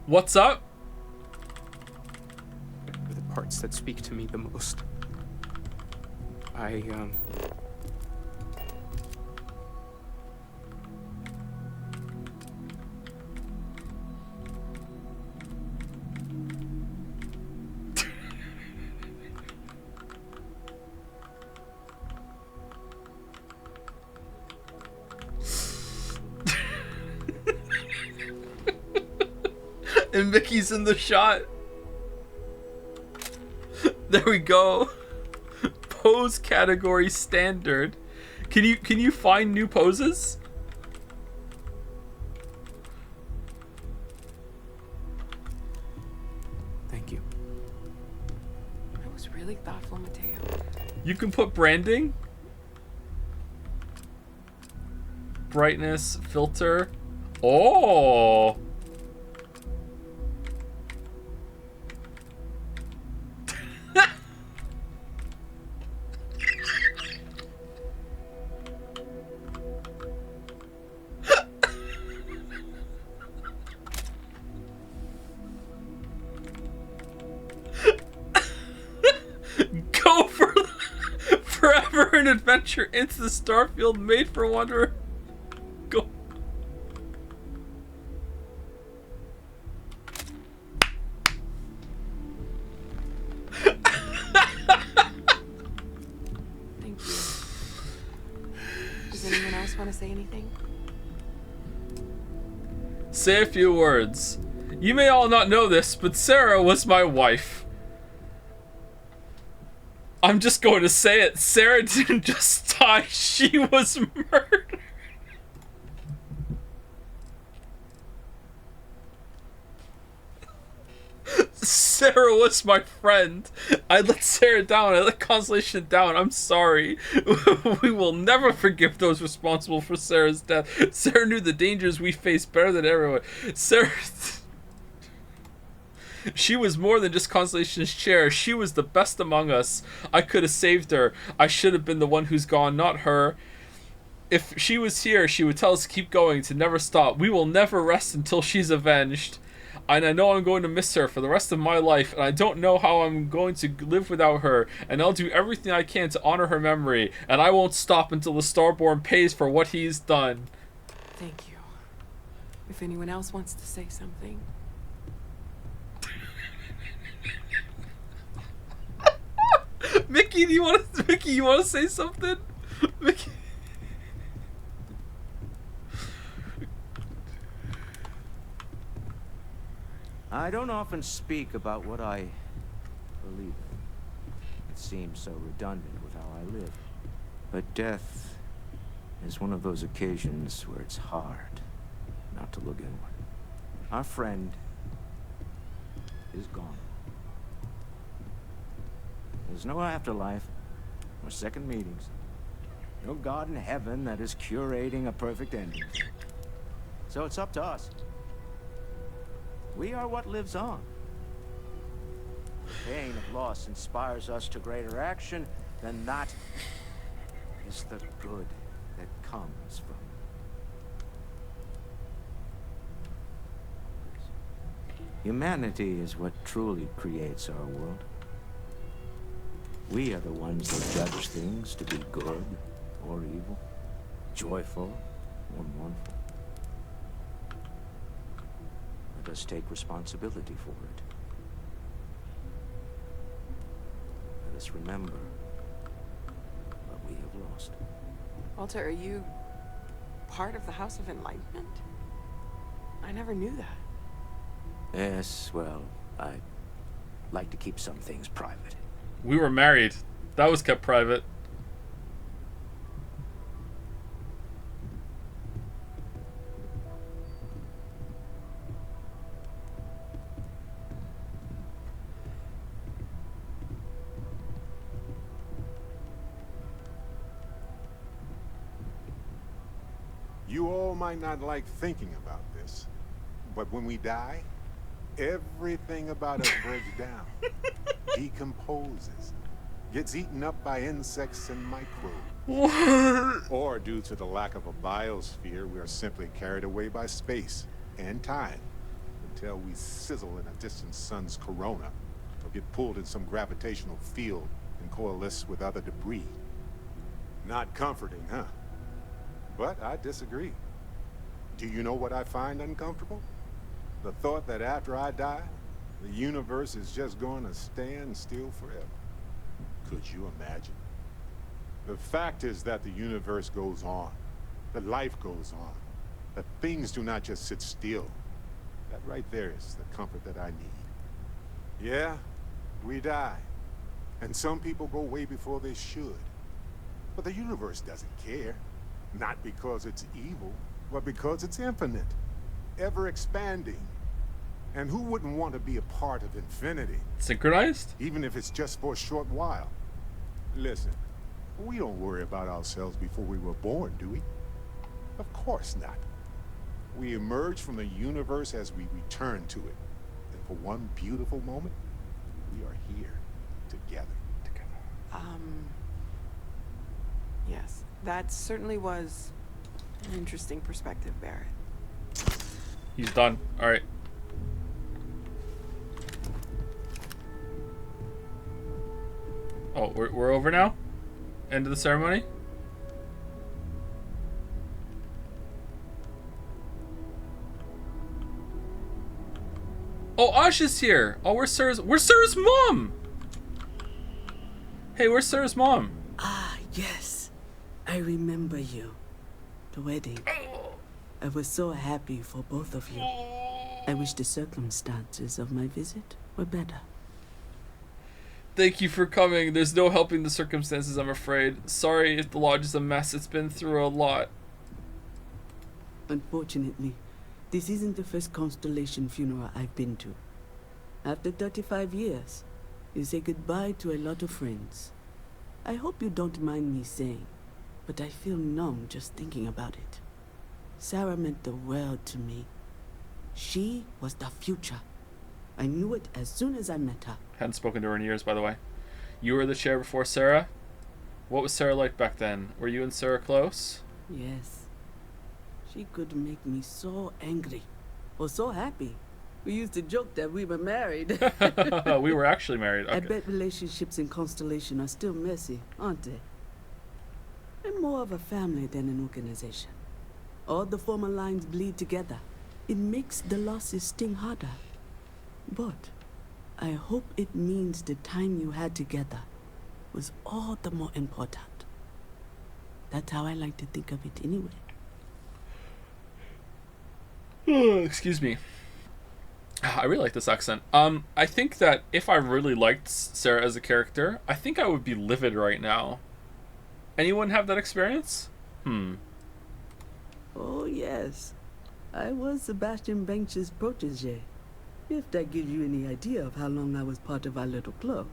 What's up? The parts that speak to me the most. And Mickey's in the shot. There we go. Pose category standard. Can you find new poses? Thank you. That was really thoughtful, Mateo. You can put branding, brightness, filter. Oh. Go for forever an adventure into the Starfield made for Wanderer. Go. want to say anything? Say a few words. You may all not know this, but Sarah was my wife. I'm just going to say it. Sarah didn't just die, she was murdered. Sarah was my friend. I let Sarah down. I let Constellation down. I'm sorry. We will never forgive those responsible for Sarah's death. Sarah knew the dangers we faced better than everyone. Sarah... She was more than just Constellation's chair. She was the best among us. I could have saved her. I should have been the one who's gone, not her. If she was here, she would tell us to keep going, to never stop. We will never rest until she's avenged. And I know I'm going to miss her for the rest of my life, and I don't know how I'm going to live without her, and I'll do everything I can to honor her memory, and I won't stop until the Starborn pays for what he's done. Thank you. If anyone else wants to say something. Mickey, you want to say something? Mickey. I don't often speak about what I believe in. It seems so redundant with how I live. But death is one of those occasions where it's hard not to look inward. Our friend is gone. There's no afterlife, or second meetings. No God in heaven that is curating a perfect ending. So it's up to us. We are what lives on. The pain of loss inspires us to greater action, then that is the good that comes from it. Humanity is what truly creates our world. We are the ones that judge things to be good or evil, joyful or mournful. Let us take responsibility for it. Let us remember what we have lost. Walter, are you part of the House of Enlightenment? I never knew that. Yes, well, I like to keep some things private. We were married. That was kept private. You all might not like thinking about this, but when we die, everything about us breaks down, decomposes, gets eaten up by insects and microbes. What? Or due to the lack of a biosphere, we are simply carried away by space and time until we sizzle in a distant sun's corona or get pulled in some gravitational field and coalesce with other debris. Not comforting, huh? But I disagree. Do you know what I find uncomfortable? The thought that after I die, the universe is just going to stand still forever. Could you imagine? The fact is that the universe goes on. The life goes on. That things do not just sit still. That right there is the comfort that I need. Yeah, we die. And some people go way before they should. But the universe doesn't care. Not because it's evil, but because it's infinite. Ever expanding. And who wouldn't want to be a part of infinity? Synchronized? Even if it's just for a short while. Listen, we don't worry about ourselves before we were born, do we? Of course not. We emerge from the universe as we return to it. And for one beautiful moment, we are here, together. Yes, that certainly was an interesting perspective, Barrett. He's done. Alright. Oh, we're over now? End of the ceremony? Oh, Asha's here! Oh, where's Sarah's mom? Hey, where's Sarah's mom? Ah, yes. I remember you. the wedding. I was so happy for both of you. I wish the circumstances of my visit were better. Thank you for coming. There's no helping the circumstances, I'm afraid. Sorry if the lodge is a mess. It's been through a lot. Unfortunately, this isn't the first Constellation funeral I've been to. After 35 years, you say goodbye to a lot of friends. I hope you don't mind me saying, but I feel numb just thinking about it. Sarah meant the world to me. She was the future. I knew it as soon as I met her. Hadn't spoken to her in years, by the way. You were the chair before Sarah? What was Sarah like back then? Were you and Sarah close? Yes. She could make me so angry, or so happy. We used to joke that we were married. We were actually married. Okay. I bet relationships in Constellation are still messy, aren't they? We're more of a family than an organization. All the former lines bleed together. It makes the losses sting harder. But I hope it means the time you had together was all the more important. That's how I like to think of it anyway. Excuse me. I really like this accent. I think that if I really liked Sarah as a character, I think I would be livid right now. Anyone have that experience? Oh, yes. I was Sebastian Banks's protege. If that gives you any idea of how long I was part of our little club.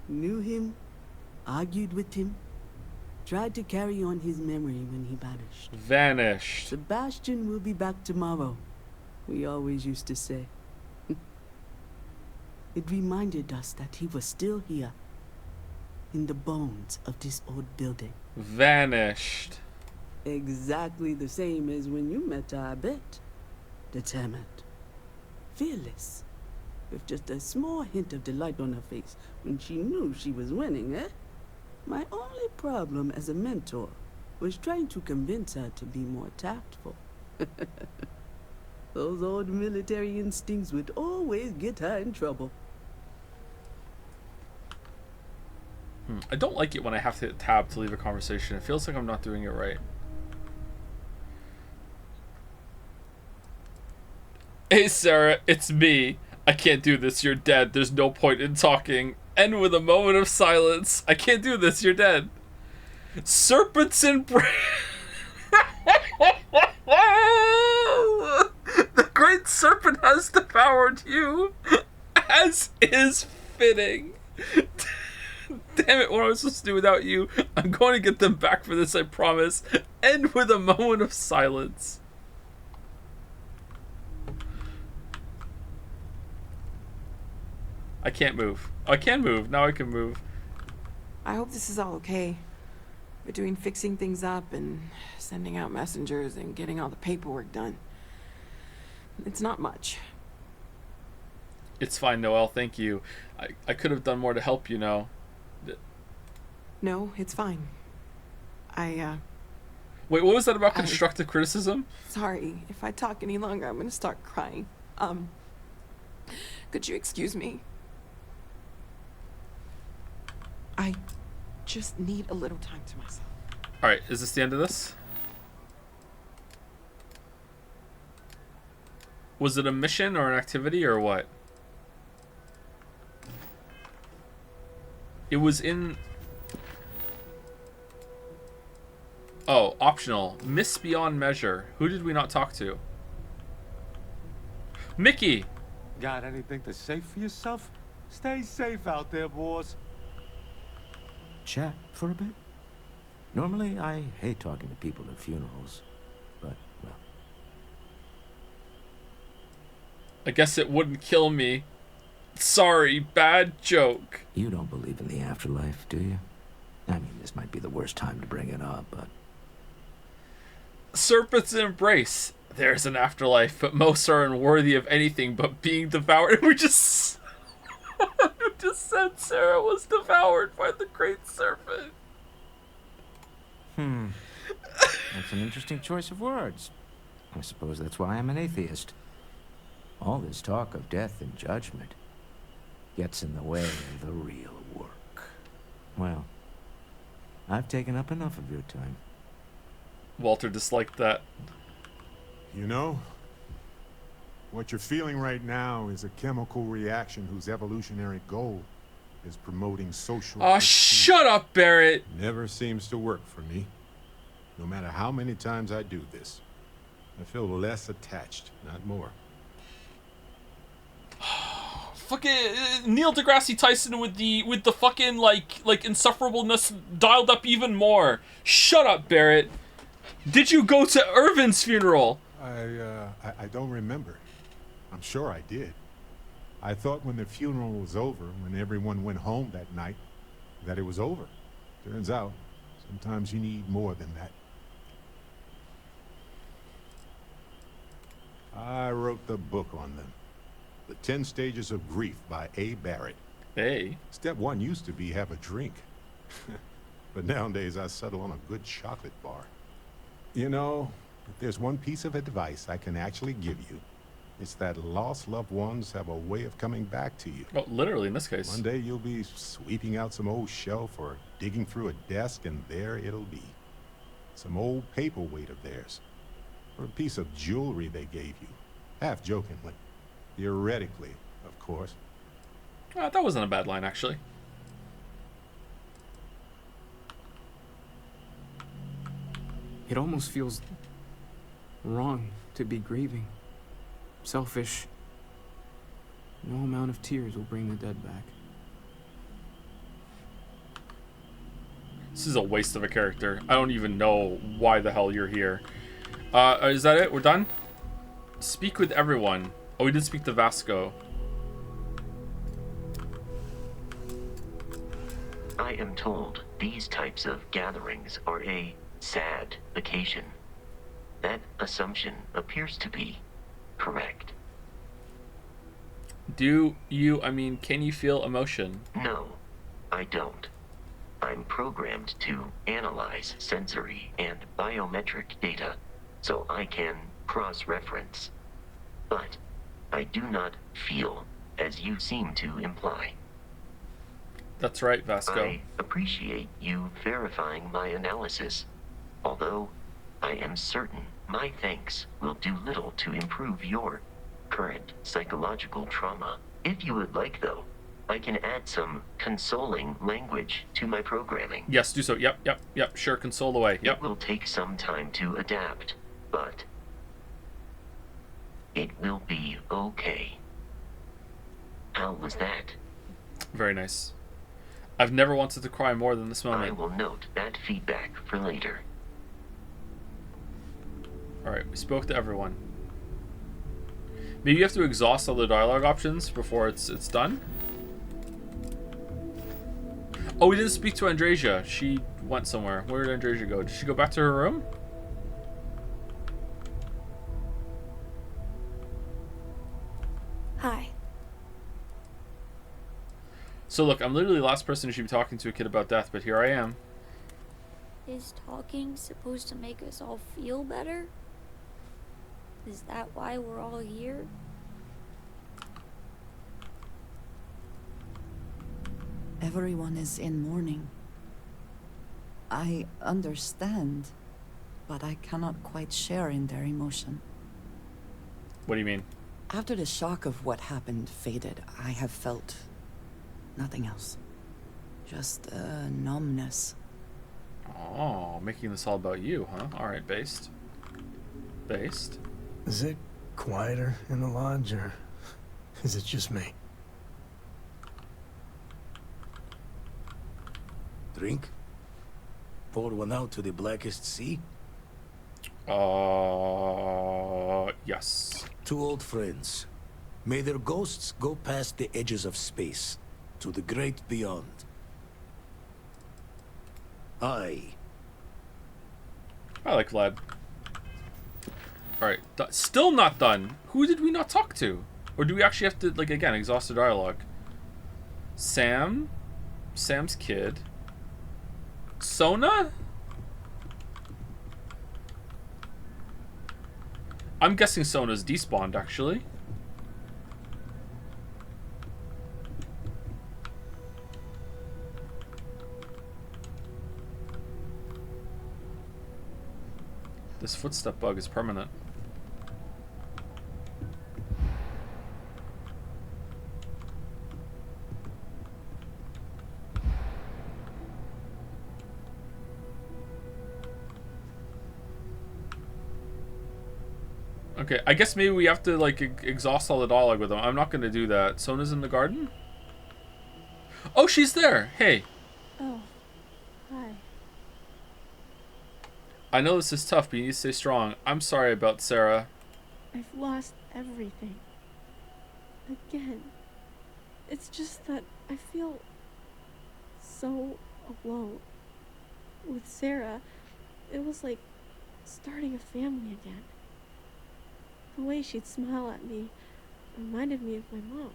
Knew him, argued with him, tried to carry on his memory when he vanished. Vanished. Sebastian will be back tomorrow, we always used to say. It reminded us that he was still here, in the bones of this old building. Vanished. Exactly the same as when you met her, I bet. Determined. Fearless. With just a small hint of delight on her face when she knew she was winning, eh? My only problem as a mentor was trying to convince her to be more tactful. Those old military instincts would always get her in trouble. I don't like it when I have to hit tab to leave a conversation. It feels like I'm not doing it right. Hey Sarah, it's me. I can't do this, you're dead. There's no point in talking. End with a moment of silence. I can't do this, you're dead. Serpents and The great serpent has devoured you, as is fitting. Damn it, what am I supposed to do without you? I'm going to get them back for this, I promise. End with a moment of silence. I can't move. I can move. Now I can move. I hope this is all okay. Between fixing things up and sending out messengers and getting all the paperwork done. It's not much. It's fine, Noelle. Thank you. I could have done more to help, you know. No, it's fine. Wait, what was that about constructive criticism? Sorry. If I talk any longer, I'm gonna start crying. Could you excuse me? I just need a little time to myself. Alright, is this the end of this? Was it a mission or an activity or what? It was in... Oh, optional. Miss beyond measure. Who did we not talk to? Mickey! Got anything to say for yourself? Stay safe out there, boys. Chat for a bit? Normally, I hate talking to people at funerals, but, well. I guess it wouldn't kill me. Sorry, bad joke. You don't believe in the afterlife, do you? I mean, this might be the worst time to bring it up, but... Serpent's embrace. There's an afterlife, but most are unworthy of anything but being devoured. We just... You just said Sarah was devoured by the great serpent. That's an interesting choice of words. I suppose that's why I'm an atheist. All this talk of death and judgment gets in the way of the real work. Well, I've taken up enough of your time. Walter disliked that. You know, what you're feeling right now is a chemical reaction whose evolutionary goal is promoting social... Oh, shut up, Barrett! Never seems to work for me. No matter how many times I do this, I feel less attached, not more. Fucking Neil deGrasse Tyson with the fucking like insufferableness dialed up even more. Shut up, Barrett. Did you go to Irvin's funeral? I don't remember. I'm sure I did. I thought when the funeral was over, when everyone went home that night, that it was over. Turns out, sometimes you need more than that. I wrote the book on them. The 10 Stages of Grief by A. Barrett. Hey. Step 1 used to be have a drink. But nowadays I settle on a good chocolate bar. You know, if there's one piece of advice I can actually give you, it's that lost loved ones have a way of coming back to you. Oh, literally in this case. One day you'll be sweeping out some old shelf or digging through a desk, and there it'll be. Some old paperweight of theirs. Or a piece of jewelry they gave you. Half jokingly. Theoretically, of course. That wasn't a bad line, actually. It almost feels wrong to be grieving. Selfish. No amount of tears will bring the dead back. This is a waste of a character. I don't even know why the hell you're here. Is that it? We're done? Speak with everyone. Oh, we did speak to Vasco. I am told these types of gatherings are a sad occasion. That assumption appears to be correct. Can you feel emotion? No, I don't. I'm programmed to analyze sensory and biometric data so I can cross-reference. But I do not feel, as you seem to imply. That's right, Vasco. I appreciate you verifying my analysis, although I am certain my thanks will do little to improve your current psychological trauma. If you would like, though, I can add some consoling language to my programming. Yes, do so. Yep. Sure, console away. Yep. It will take some time to adapt, but it will be okay. How was that? Very nice. I've never wanted to cry more than this moment. I will note that feedback for later. Alright, we spoke to everyone. Maybe you have to exhaust all the dialogue options before it's done? Oh, we didn't speak to Andresia. She went somewhere. Where did Andresia go? Did she go back to her room? Hi. So look, I'm literally the last person who should be talking to a kid about death, but here I am. Is talking supposed to make us all feel better? Is that why we're all here? Everyone is in mourning. I understand, but I cannot quite share in their emotion. What do you mean? After the shock of what happened faded, I have felt nothing else. Just a numbness. Oh, making this all about you, huh? Alright, based. Based. Is it quieter in the lodge, or is it just me? Drink? Pour one out to the blackest sea? Yes. Two old friends. May their ghosts go past the edges of space, to the great beyond. I like Vlad. Alright, still not done. Who did we not talk to? Or do we actually have to, like, again, exhaust the dialogue? Sam's kid. Sona? I'm guessing Sona's despawned, actually. This footstep bug is permanent. Okay, I guess maybe we have to, like, exhaust all the dialogue with them. I'm not going to do that. Sona's in the garden? Oh, she's there! Hey. Oh, hi. I know this is tough, but you need to stay strong. I'm sorry about Sarah. I've lost everything. Again. It's just that I feel so alone. With Sarah, it was like starting a family again. The way she'd smile at me reminded me of my mom.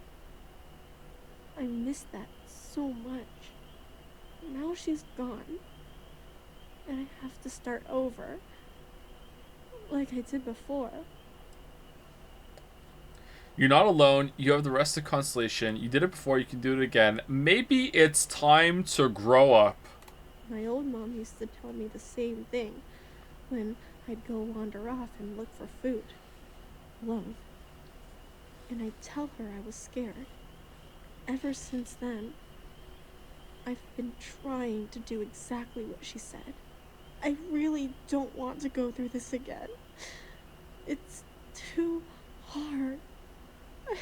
I missed that so much. Now she's gone. And I have to start over. Like I did before. You're not alone. You have the rest of Constellation. You did it before. You can do it again. Maybe it's time to grow up. My old mom used to tell me the same thing when I'd go wander off and look for food. Alone. And I'd tell her I was scared. Ever since then, I've been trying to do exactly what she said. I really don't want to go through this again. It's too hard. I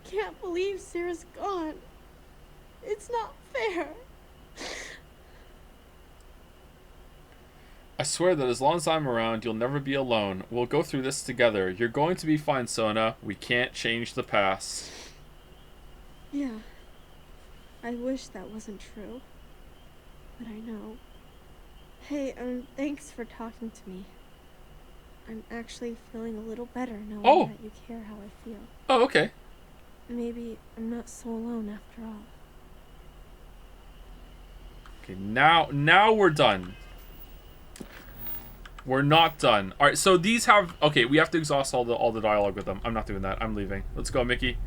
can't believe Sarah's gone. It's not fair. I swear that as long as I'm around, you'll never be alone. We'll go through this together. You're going to be fine, Sona. We can't change the past. Yeah. I wish that wasn't true. But I know. Hey, thanks for talking to me. I'm actually feeling a little better knowing that you care how I feel. Oh, okay. Maybe I'm not so alone after all. Okay, now we're done. We're not done. All right, so these have... Okay, we have to exhaust all the dialogue with them. I'm not doing that. I'm leaving. Let's go, Mickey.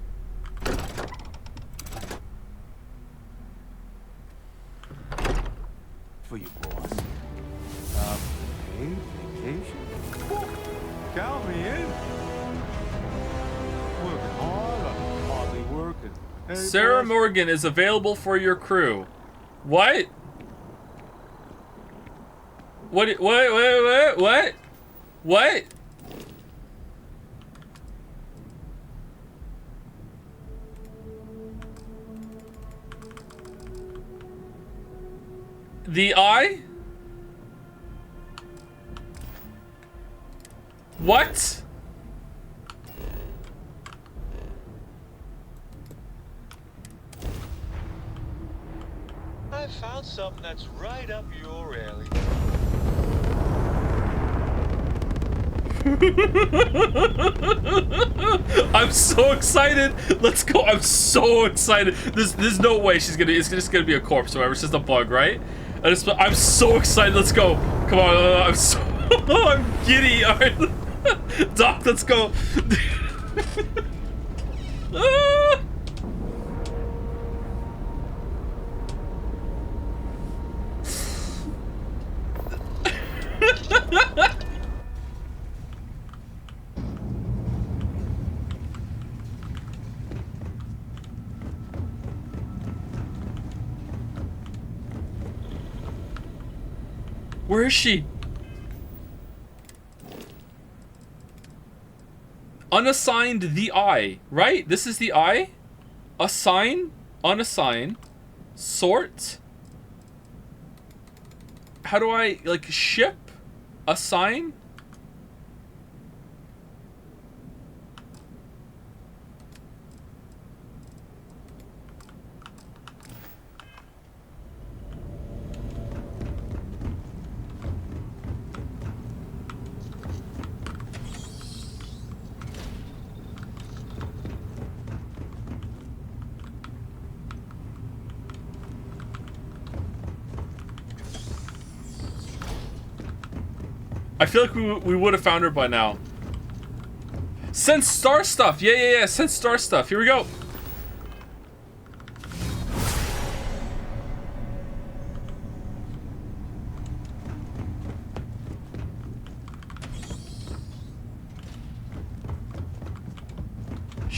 For you, boss. Paid vacation? Count me in. Working hard or hardly working? Hey, Sarah boss. Morgan is available for your crew. What? What? What? The eye? What? I found something that's right up your alley. I'm so excited. Let's go. I'm so excited. There's no way she's gonna. It's just gonna be a corpse or whatever. It's just a bug, right? I'm so excited. Let's go. Come on. I'm so. I'm giddy. All right. Doc, let's go. Ah! Where is she? Unassigned the eye, right? This is the eye? Assign, unassign, sort. How do I, like, ship? Assign? I feel like we would have found her by now. Send star stuff. Yeah. Send star stuff. Here we go.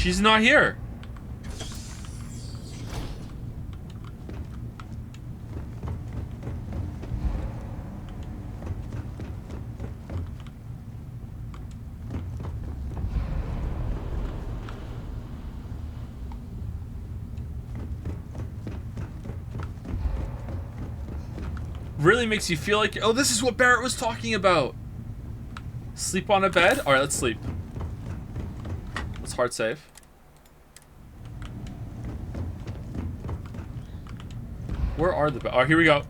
She's not here. Really makes you feel like, oh, this is what Barrett was talking about. Sleep on a bed? Alright, let's sleep. Let's hard save. Where are the beds? Oh, here we go.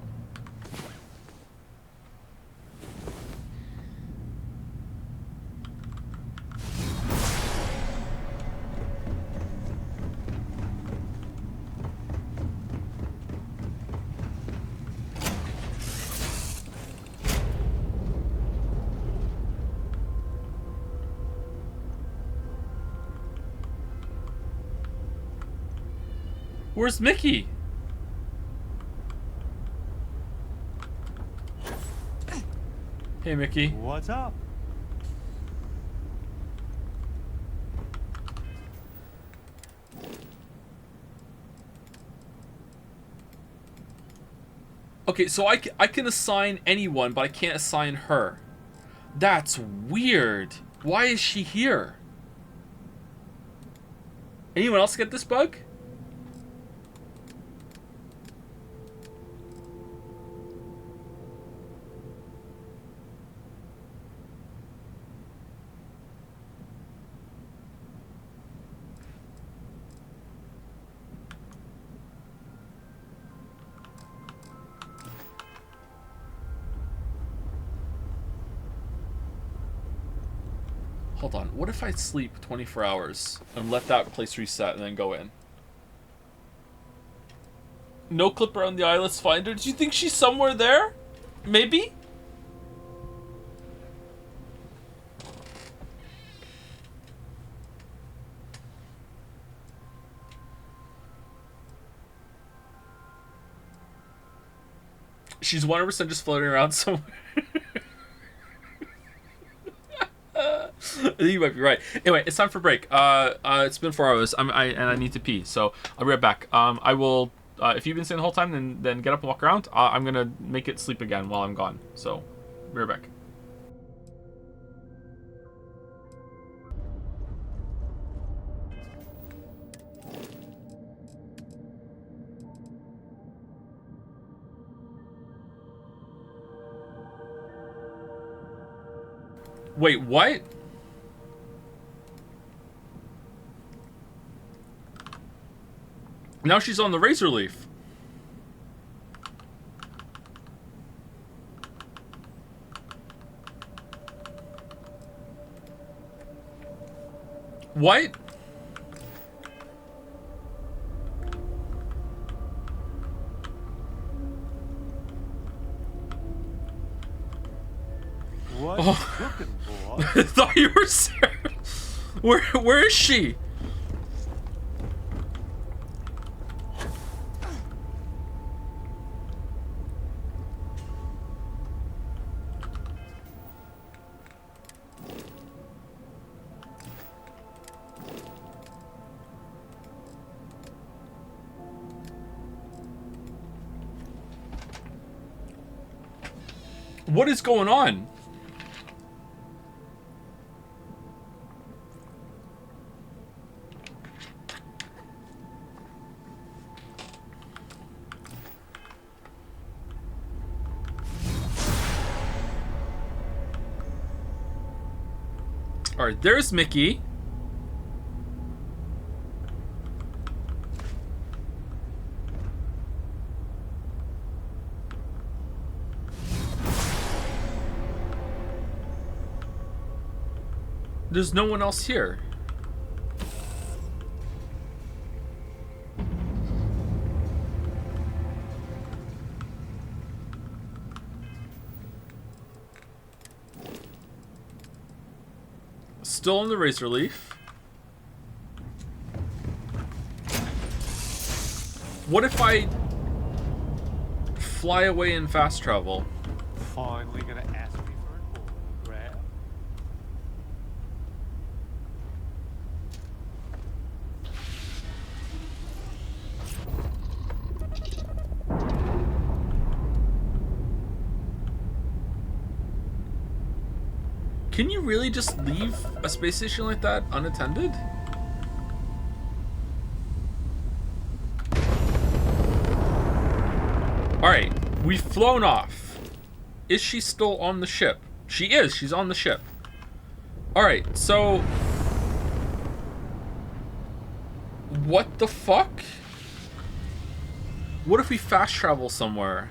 Where's Mickey? Hey, Mickey. What's up? Okay, so I can assign anyone, but I can't assign her. That's weird. Why is she here? Anyone else get this bug? Hold on, what if I sleep 24 hours and let that place reset and then go in? No clip around the eye, let's find her. Do you think she's somewhere there? Maybe? She's 100% just floating around somewhere. I think you might be right. Anyway, it's time for break. It's been 4 hours. And I need to pee, so I'll be right back. I will. If you've been staying the whole time, then get up and walk around. I'm gonna make it sleep again while I'm gone. So, be right back. Wait, what? Now she's on the razor leaf. What? What Oh. cooking, boy? I thought you were serious. Where is she? What is going on? All right, there's Mickey. There's no one else here. Still on the razor leaf. What if I fly away in fast travel? Finally gonna ask me for an autograph? Can you really just leave a space station like that unattended? Alright, we've flown off. Is she still on the ship? She is, she's on the ship. Alright, so... what the fuck? What if we fast travel somewhere?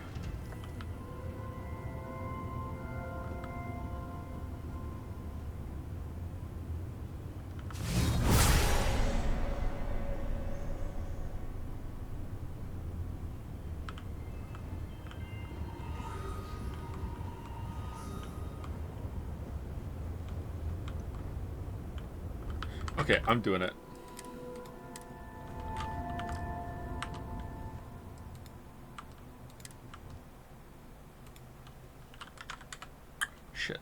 Okay, I'm doing it. Shit.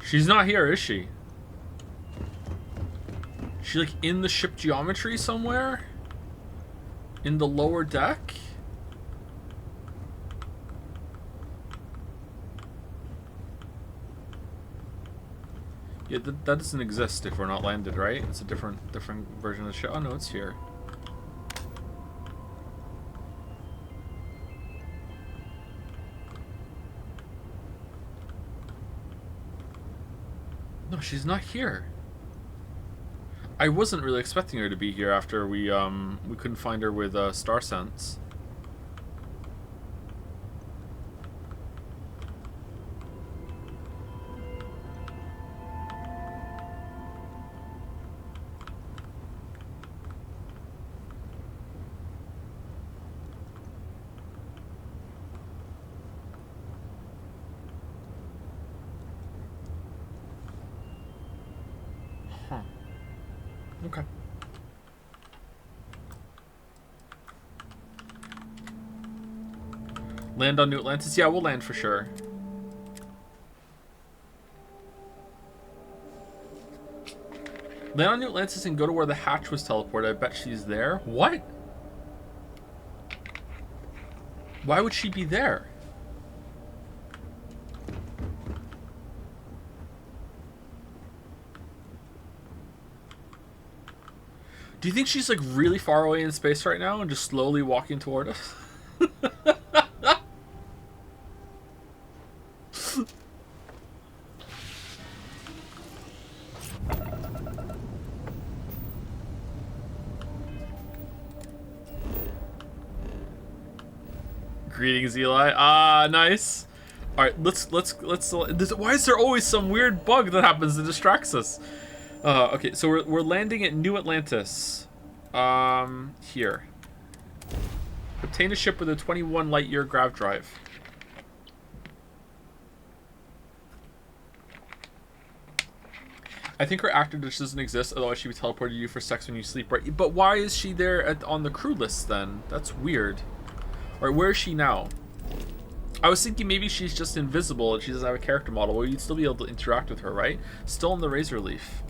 She's not here, is she? She like in the ship geometry somewhere? In the lower deck? Yeah, that doesn't exist if we're not landed, right? It's a different version of the ship. Oh no, it's here. No, she's not here. I wasn't really expecting her to be here after we couldn't find her with Star Sense. Huh. Okay. Land on New Atlantis? Yeah, we'll land for sure. Land on New Atlantis and go to where the hatch was teleported. I bet she's there. What? Why would she be there? Do you think she's like really far away in space right now and just slowly walking toward us? Greetings, Eli. Ah, nice. All right, let's. Why is there always some weird bug that happens that distracts us? Okay, so we're landing at New Atlantis. Here. Obtain a ship with a 21 light-year grav drive. I think her actor just doesn't exist, otherwise she'd be teleported to you for sex when you sleep, right? But why is she there on the crew list then? That's weird. Alright, where is she now? I was thinking maybe she's just invisible and she doesn't have a character model. Well, you'd still be able to interact with her, right? Still in the Razor Leaf.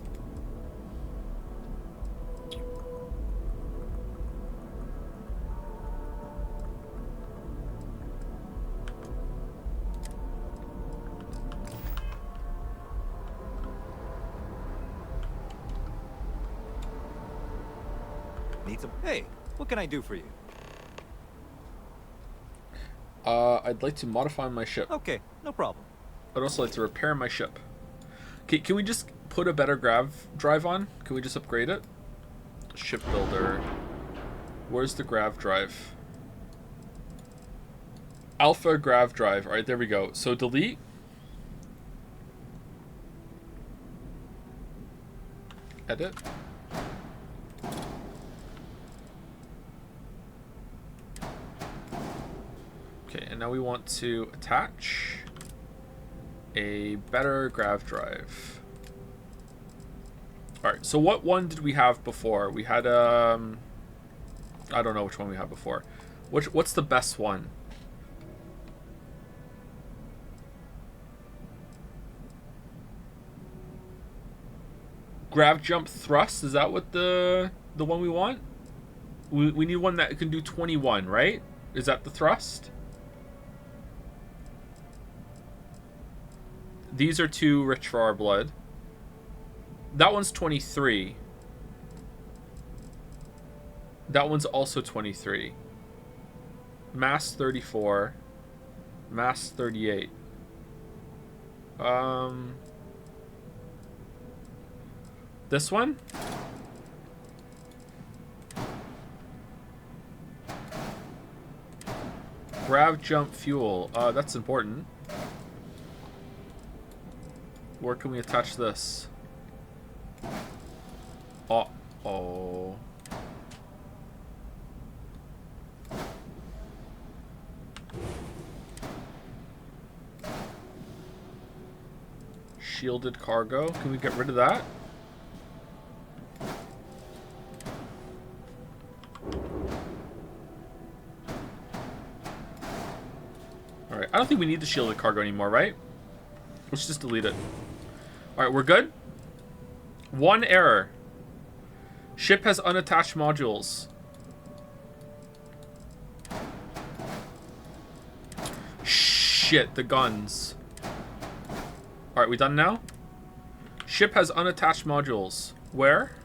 Need some? Hey, what can I do for you? I'd like to modify my ship. Okay, no problem. I'd also like to repair my ship. Okay, can we just put a better grav drive on? Can we just upgrade it? Shipbuilder. Where's the grav drive? Alpha grav drive. Alright, there we go. So delete. Edit. Okay, and now we want to attach a better grav drive. Alright, so what one did we have before? We had, I don't know which one we had before. What's the best one? Grav jump thrust, is that what the one we want? We need one that can do 21, right? Is that the thrust? These are too rich for our blood. That one's 23. That one's also 23. Mass 34. Mass 38. This one? Grav jump fuel. That's important. Where can we attach this? Uh-oh. Shielded cargo. Can we get rid of that? Alright, I don't think we need the shielded cargo anymore, right? Let's just delete it. Alright, we're good? One error. Ship has unattached modules. Shit, the guns. Alright, we done now? Ship has unattached modules. Where?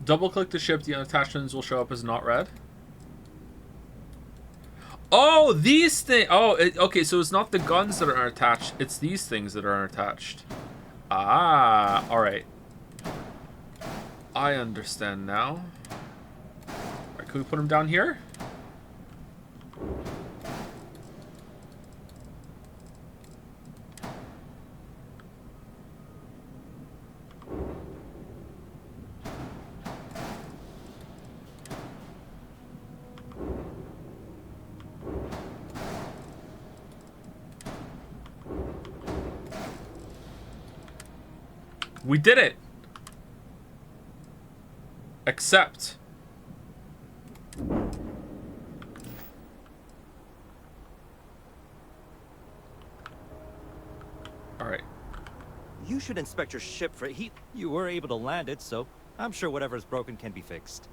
Double click the ship, the attachments will show up as not read. Oh, these things. Oh, okay, so it's not the guns that are unattached, it's these things that are unattached. Ah, alright. I understand now. Alright, can we put them down here? We did it! Accept. Alright. You should inspect your ship for heat. You were able to land it, so I'm sure whatever's broken can be fixed.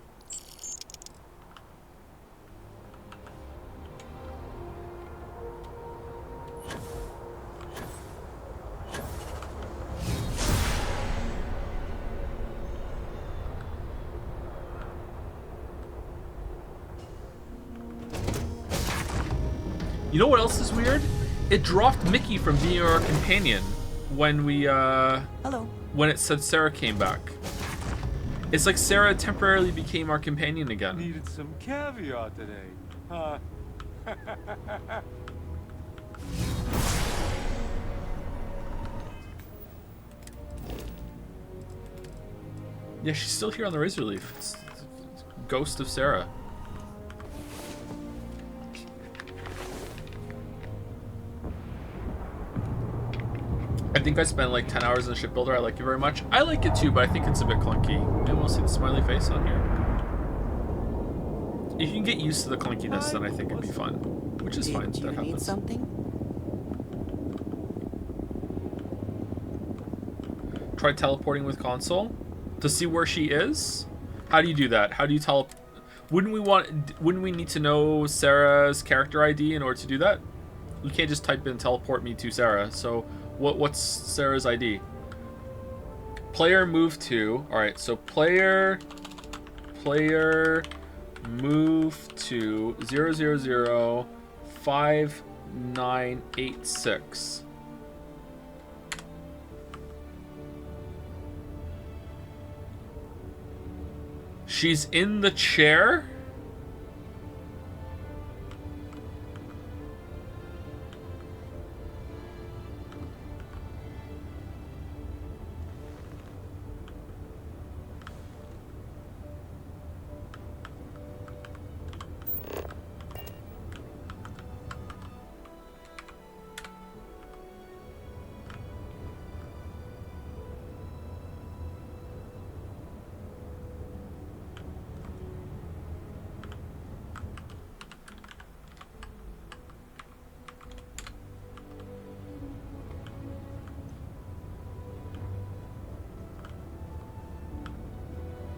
You know what else is weird? It dropped Mickey from being our companion when we, Hello. when it said Sarah came back. It's like Sarah temporarily became our companion again. Needed some caviar today, huh? Yeah, she's still here on the Razor Leaf. It's Ghost of Sarah. I think I spent like 10 hours in the shipbuilder. I like it very much. I like it too, but I think it's a bit clunky. And we'll see the smiley face on here. If you can get used to the clunkiness, then I think it'd be fun. Which is fine. That happens. Need something? Try teleporting with console to see where she is. How do you do that? How do you Wouldn't we need to know Sarah's character ID in order to do that? You can't just type in teleport me to Sarah. So what's Sarah's ID? Player move to. All right, so player move to 0005986. She's in the chair?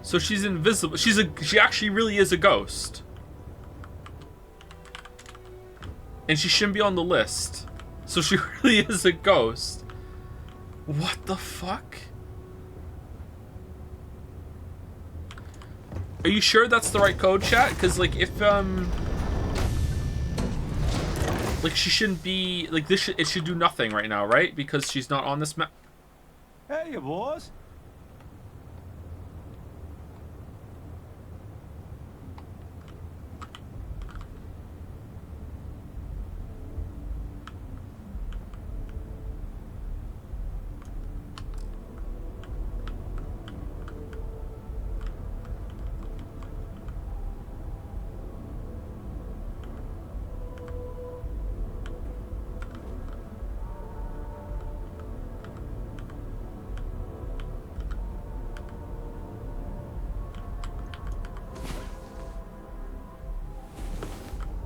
So she's invisible. She actually really is a ghost. And she shouldn't be on the list. So she really is a ghost. What the fuck? Are you sure that's the right code, chat? Because, like, if, like, she shouldn't be... Like, it should do nothing right now, right? Because she's not on this map. Hey, you boys.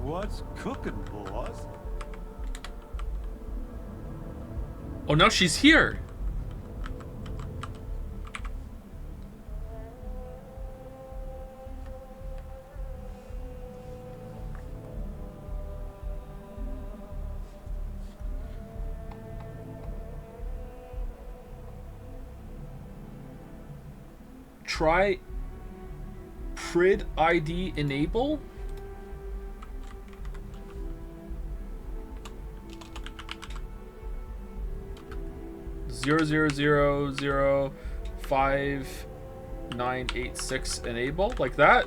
What's cooking, boys? Oh, now she's here. Try Prid ID enable. Zero zero zero zero 5986 enable, like that.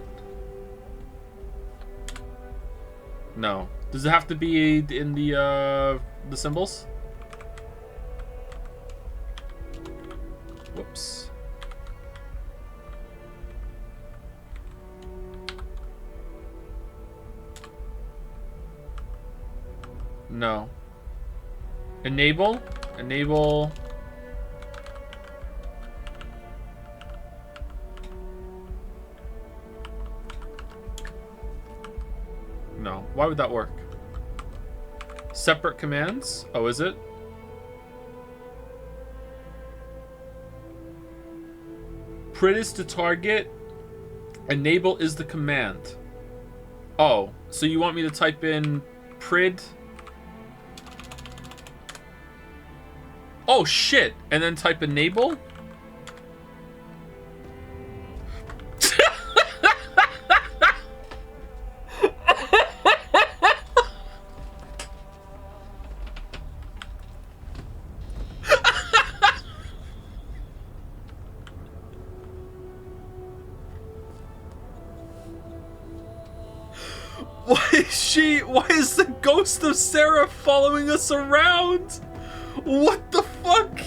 No. Does it have to be in the symbols? Whoops. No. Enable. No. Why would that work? Separate commands? Oh, is it? Prid is to target. Enable is the command. Oh, so you want me to type in Prid? Oh shit! And then type enable? Why is the ghost of Sarah following us around? What the fuck?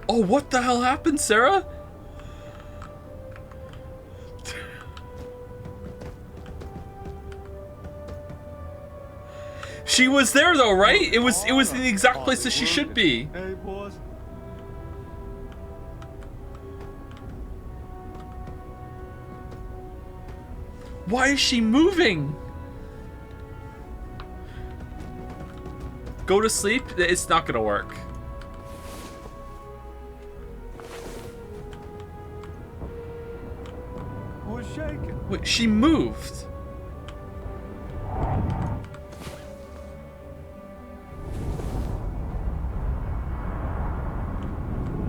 Oh, what the hell happened, Sarah? She was there though, right? It was in the exact place that she should be. Hey, boys. Why is she moving? Go to sleep? It's not gonna work. Who's shaking? Wait, she moved.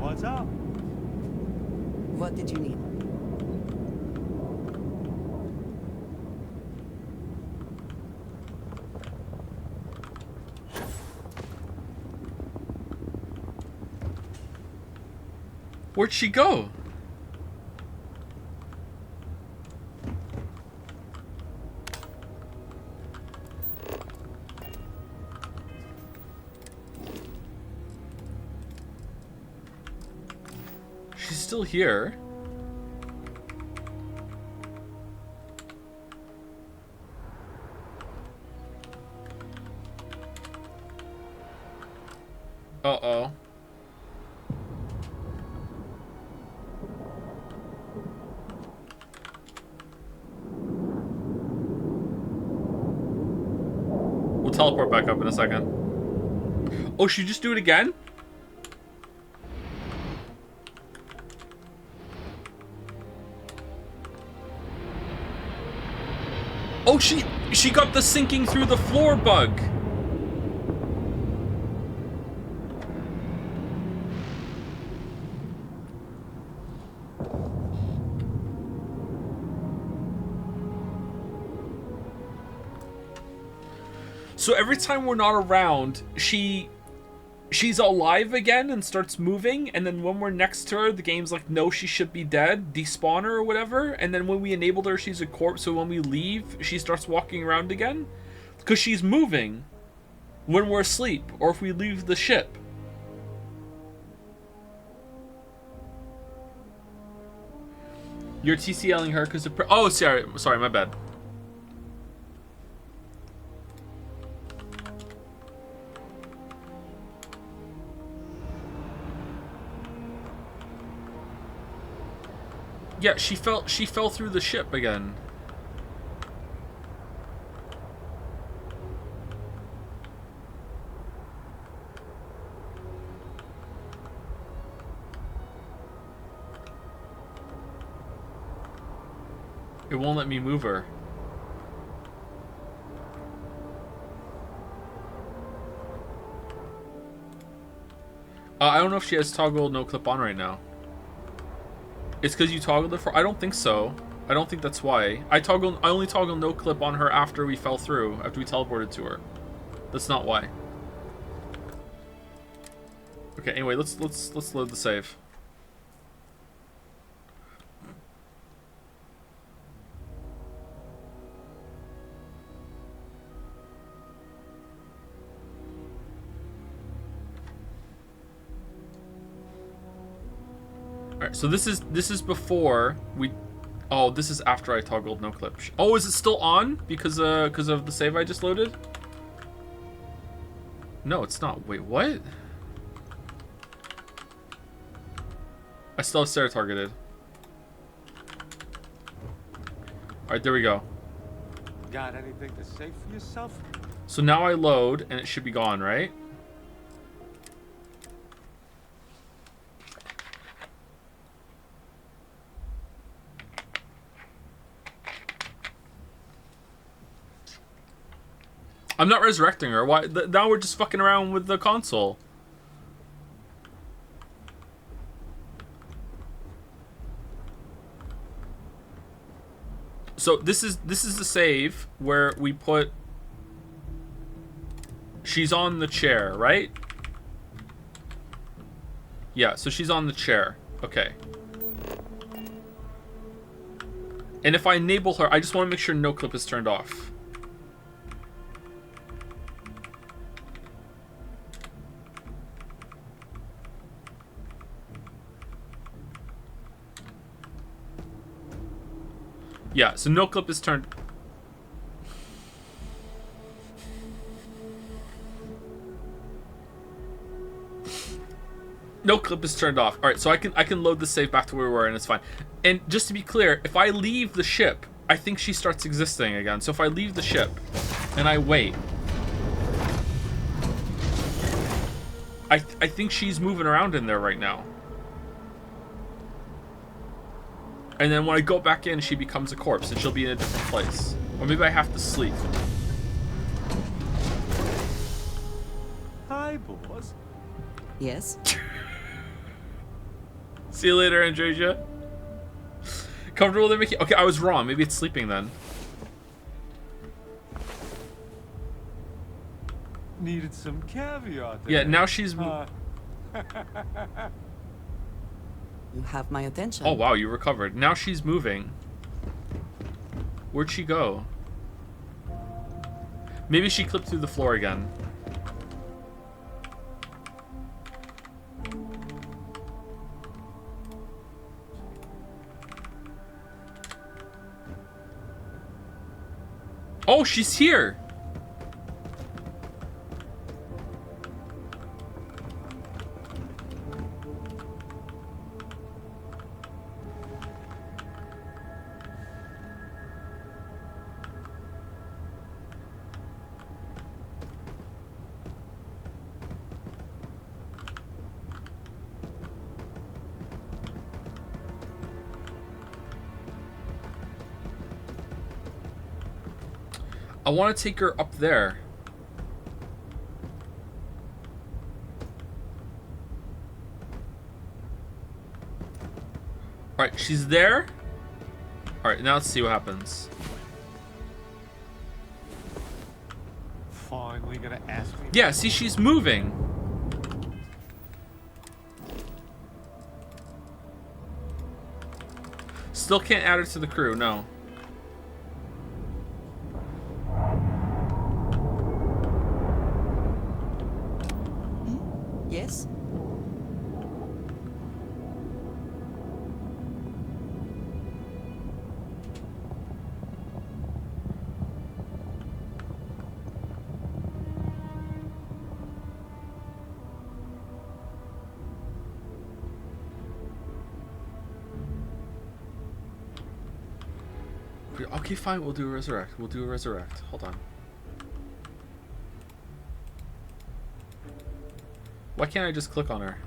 What's up? What did you need? Where'd she go? She's still here. Uh-oh. We'll teleport back up in a second. Oh, should you just do it again? Oh, she got the sinking through the floor bug. So every time we're not around, she's alive again and starts moving, and then when we're next to her, the game's like, no, she should be dead, despawn her or whatever, and then when we enabled her, she's a corpse, so when we leave, she starts walking around again? Because she's moving when we're asleep, or if we leave the ship. You're TCLing her because of... Oh, sorry, my bad. Yeah, she fell through the ship again. It won't let me move her. I don't know if she has toggle no clip on right now. It's because you toggled it for... I don't think so. I don't think that's why. I only toggled no clip on her after we fell through, after we teleported to her. That's not why. Okay, anyway, let's load the save. Alright, so this is before we... Oh, this is after I toggled no clip. Oh, is it still on? Because of the save I just loaded? No, it's not. Wait, what? I still have Sarah targeted. Alright, there we go. Got anything to say for yourself? So now I load, and it should be gone, right? I'm not resurrecting her. Why? Now we're just fucking around with the console. So this is the save where we put... She's on the chair, right? Yeah, so she's on the chair. Okay. And if I enable her, I just want to make sure no clip is turned off. Yeah, so no clip is turned. No clip is turned off. All right, so I can load the save back to where we were, and it's fine. And just to be clear, if I leave the ship, I think she starts existing again. So if I leave the ship and I wait, I think she's moving around in there right now. And then when I go back in, she becomes a corpse, and she'll be in a different place. Or maybe I have to sleep. Hi, boss. Yes? See you later, Andresia. Comfortable with Mickey? Okay, I was wrong. Maybe it's sleeping then. Needed some caviar there. Yeah, now she's... You have my attention. Oh, wow, you recovered. Now she's moving. Where'd she go? Maybe she clipped through the floor again. Oh, she's here! I want to take her up there. Alright, she's there. Alright, now let's see what happens. Finally gonna ask me. Yeah, see, she's moving. Still can't add her to the crew, no. Yes? Okay, fine, we'll do a resurrect. We'll do a resurrect. Hold on. Why can't I just click on her?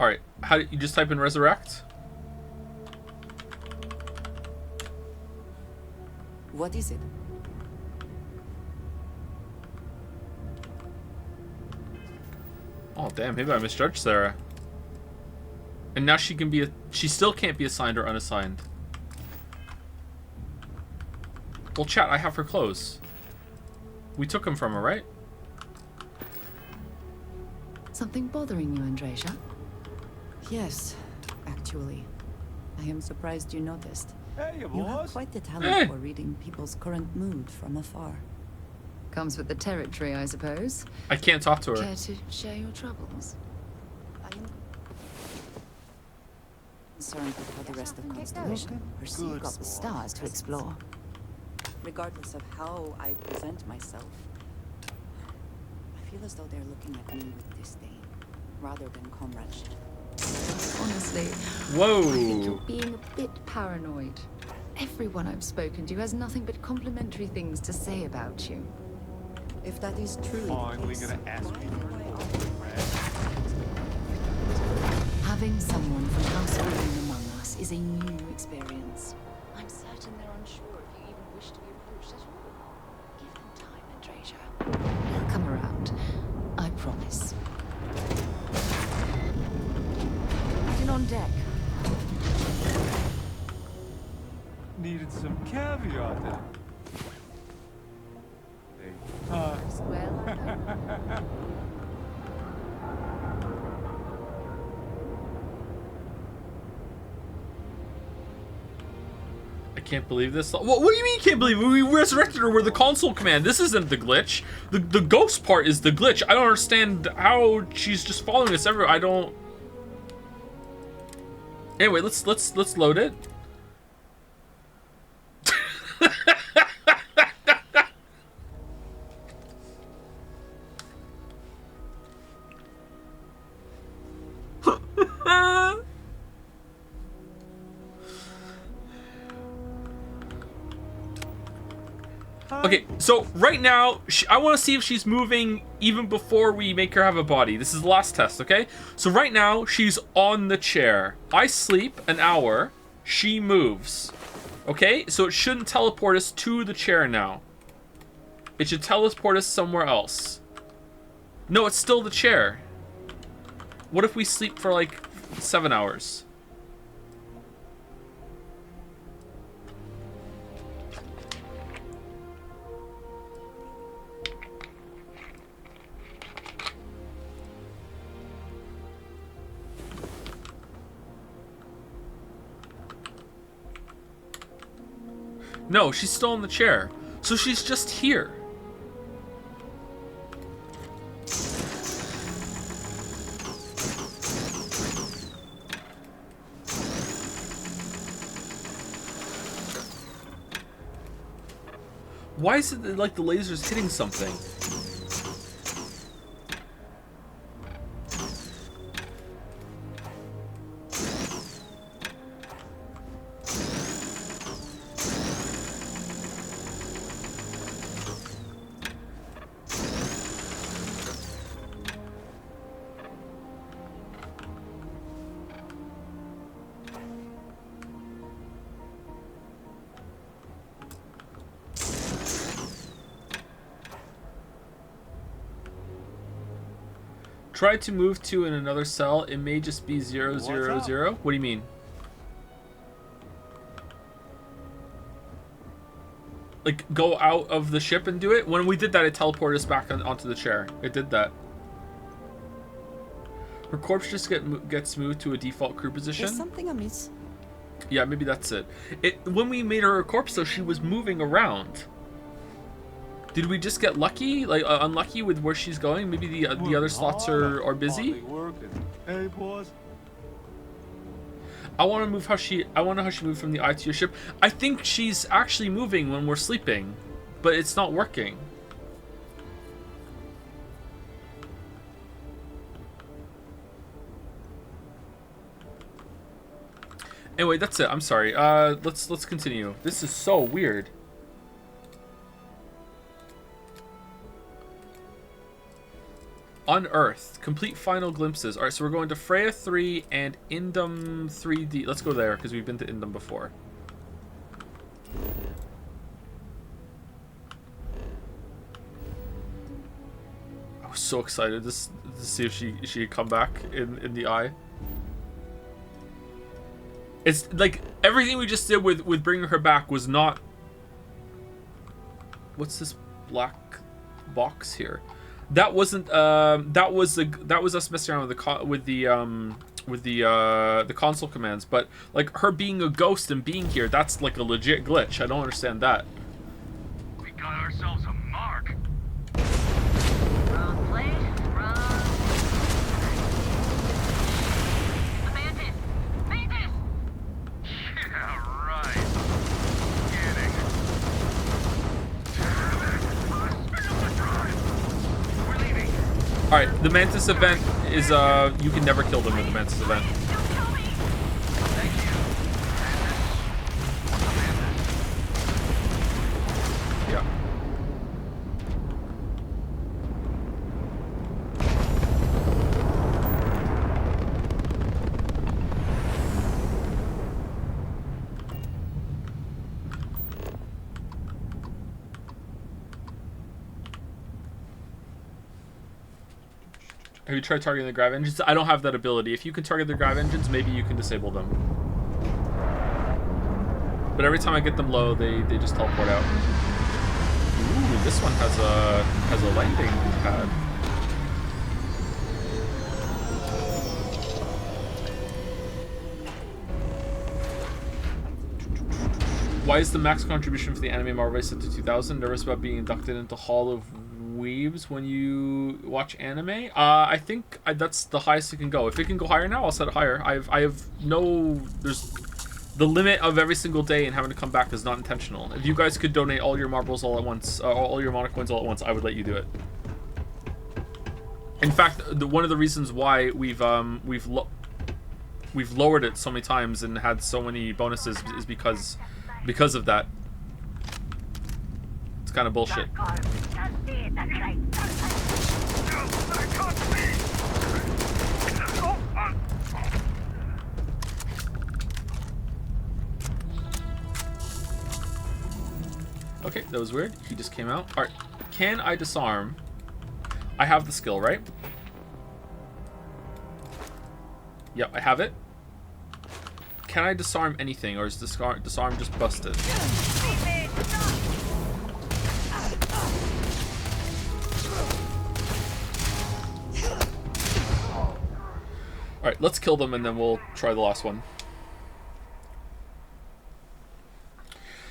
Alright, how do you just type in resurrect? What is it? Oh damn, maybe I misjudged Sarah. And now she can be she still can't be assigned or unassigned. Well, chat, I have her clothes. We took them from her, right? Something bothering you, Andreja? Yes, actually. I am surprised you noticed. Hey, You boss. have quite the talent for reading people's current mood from afar. Comes with the territory, I suppose. I can't talk to her. Care to share your troubles? I am concerned with how the rest of Constellation perceive got the stars to explore. Regardless of how I present myself, I feel as though they're looking at me with disdain, rather than comradeship. Honestly, whoa. I think you're being a bit paranoid. Everyone I've spoken to has nothing but complimentary things to say about you. If that is true, Finally gonna ask me. having someone from House Green among us is a new experience. I'm certain they're unsure if you even wish to be approached at all. Give them time, Andreja. They'll come around. I promise. In on deck. Needed some caviar then. I can't believe this. What do you mean you can't believe it? We resurrected her with the console command. This isn't the glitch. The ghost part is the glitch. I don't understand how she's just following us everywhere. I don't. Anyway, let's load it. Okay, so right now, I want to see if she's moving even before we make her have a body. This is the last test, okay? So right now, she's on the chair. I sleep an hour. She moves. Okay? So it shouldn't teleport us to the chair now. It should teleport us somewhere else. No, it's still the chair. What if we sleep for like 7 hours? No, she's still in the chair. So she's just here. Why is it that, like, the laser's hitting something? Try to move to in another cell. It may just be 000. What do you mean? Like, go out of the ship and do it? When we did that, it teleported us back onto the chair. It did that. Her corpse just gets moved to a default crew position. Is something amiss? Yeah, maybe that's it. When we made her a corpse, though, she was moving around. Did we just get lucky? Like, unlucky with where she's going? Maybe the other slots are busy? Hey, boss. I want to know how she moved from the eye to your ship. I think she's actually moving when we're sleeping, but it's not working. Anyway, that's it. I'm sorry. Let's continue. This is so weird. Unearthed. Complete final glimpses. Alright, so we're going to Freya 3 and Indum 3D. Let's go there, because we've been to Indum before. I was so excited to see if she could come back in the eye. It's like everything we just did with bringing her back was not... What's this black box here? That wasn't that was us messing around with the console commands, but like her being a ghost and being here, that's like a legit glitch. I don't understand that. We got ourselves a mark. Wrong place, wrong. Mantis! Mantis! Yeah, right. Kidding. We're leaving. Alright, the Mantis event is you can never kill them with the Mantis event. Yeah. Have you tried targeting the grav engines? I don't have that ability. If you can target the grav engines, maybe you can disable them. But every time I get them low, they just teleport out. Ooh, this one has a landing pad. Why is the max contribution for the anime Marvel set to 2,000? Nervous about being inducted into Hall of Weebs when you watch anime? I think that's the highest it can go. If it can go higher now, I'll set it higher. I have no... There's... The limit of every single day and having to come back is not intentional. If you guys could donate all your marbles all at once, all your mana coins all at once, I would let you do it. In fact, one of the reasons why we've lowered it so many times and had so many bonuses is because of that. It's kind of bullshit. Okay, that was weird. He just came out. Alright, can I disarm? I have the skill, right? Yep, I have it. Can I disarm anything, or is disarm just busted? Alright, let's kill them and then we'll try the last one.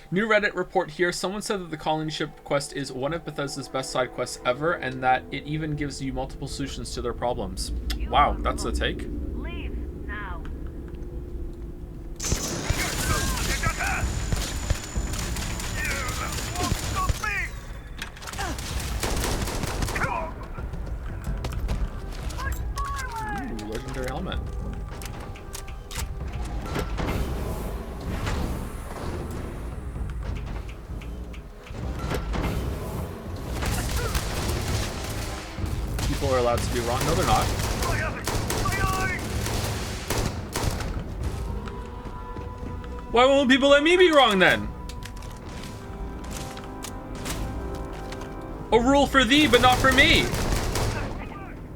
New Reddit report here. Someone said that the colony ship quest is one of Bethesda's best side quests ever, and that it even gives you multiple solutions to their problems. Wow, that's a take. Leave now. Ooh, legendary helmet. People are allowed to be wrong. No, they're not. Why won't people let me be wrong then? A rule for thee, but not for me.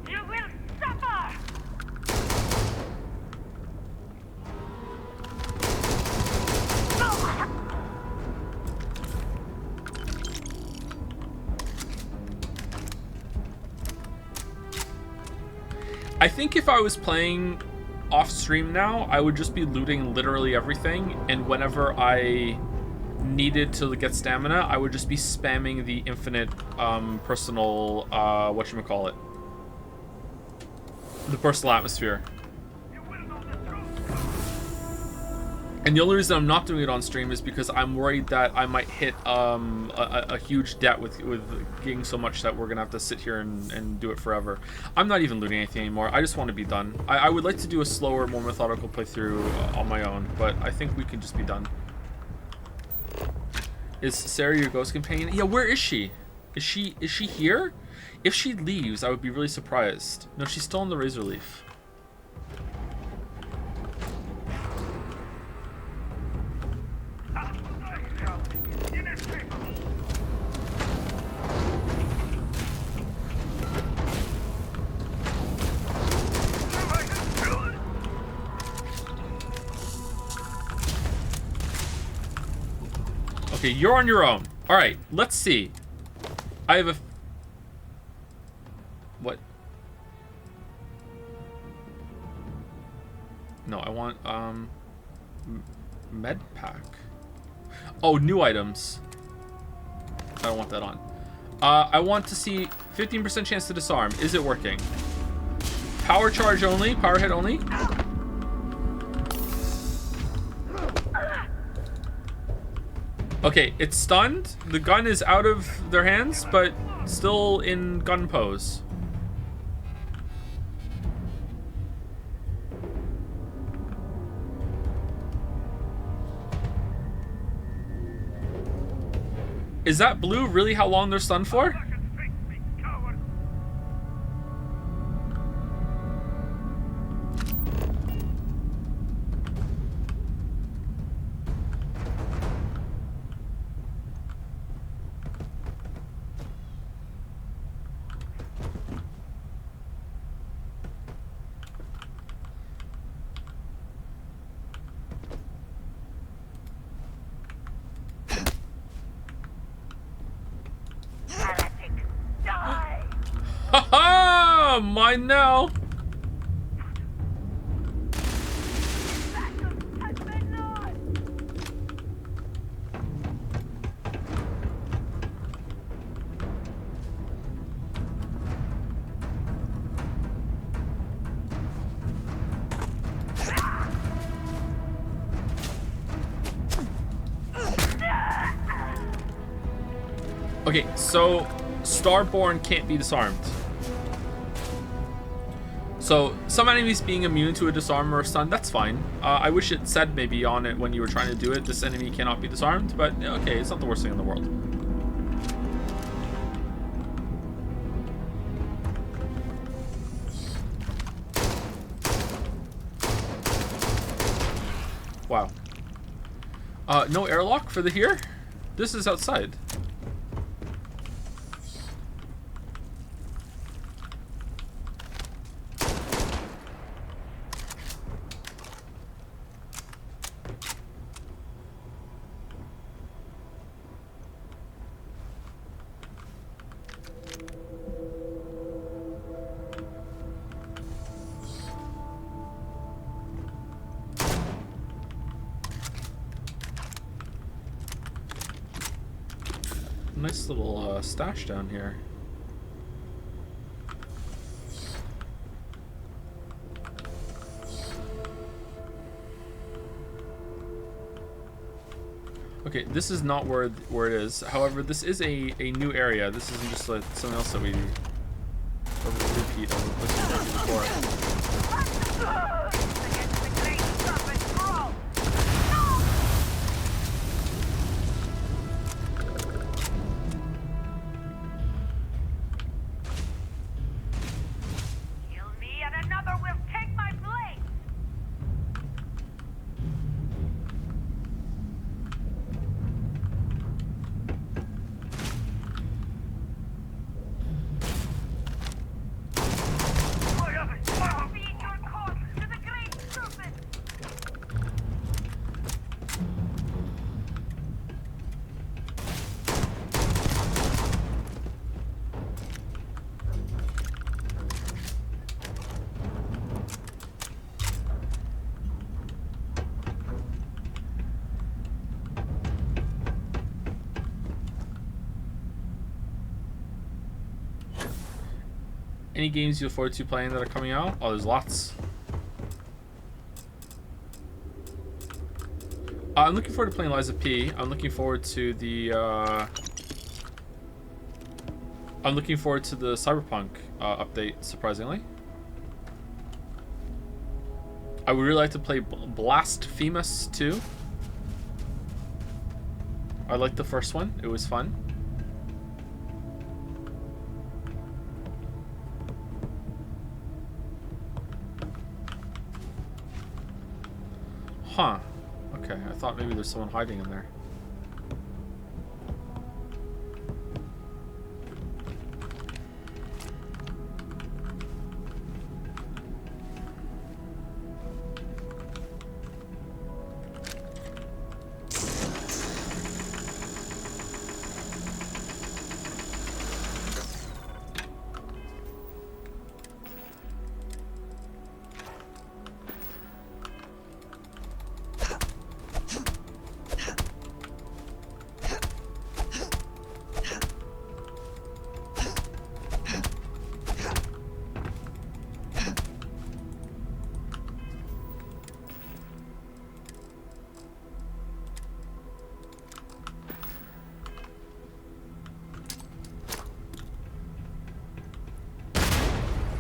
You will I think if I was playing off stream now, I would just be looting literally everything, and whenever I needed to get stamina, I would just be spamming the infinite personal whatchamacallit, the personal atmosphere. And the only reason I'm not doing it on stream is because I'm worried that I might hit a huge debt with getting so much that we're gonna have to sit here and do it forever. I'm not even looting anything anymore. I just want to be done. I would like to do a slower, more methodical playthrough on my own, but I think we can just be done. Is Sarah your ghost companion? Yeah, where is she? Is she here? If she leaves, I would be really surprised. No, she's still on the Razor Leaf. Okay, you're on your own. All right, let's see. I have a... What? No, I want, med pack. Oh, new items. I don't want that on. I want to see 15% chance to disarm. Is it working? Power charge only, power hit only. Okay, it's stunned. The gun is out of their hands, but still in gun pose. Is that blue really how long they're stunned for? Haha! Mine now. Okay, so Starborn can't be disarmed. So some enemies being immune to a disarm or a stun, that's fine. I wish it said maybe on it when you were trying to do it, this enemy cannot be disarmed, but okay, it's not the worst thing in the world. Wow. No airlock for the here? This is outside. Nice little stash down here. Okay, this is not where it is. However, this is a new area. This isn't just like something else that we a repeat of this before. Any games you look forward to playing that are coming out? Oh, there's lots. I'm looking forward to playing Liza P. I'm looking forward to the Cyberpunk update, surprisingly. I would really like to play Blasphemous 2. I liked the first one. It was fun. Huh. Okay, I thought maybe there's someone hiding in there.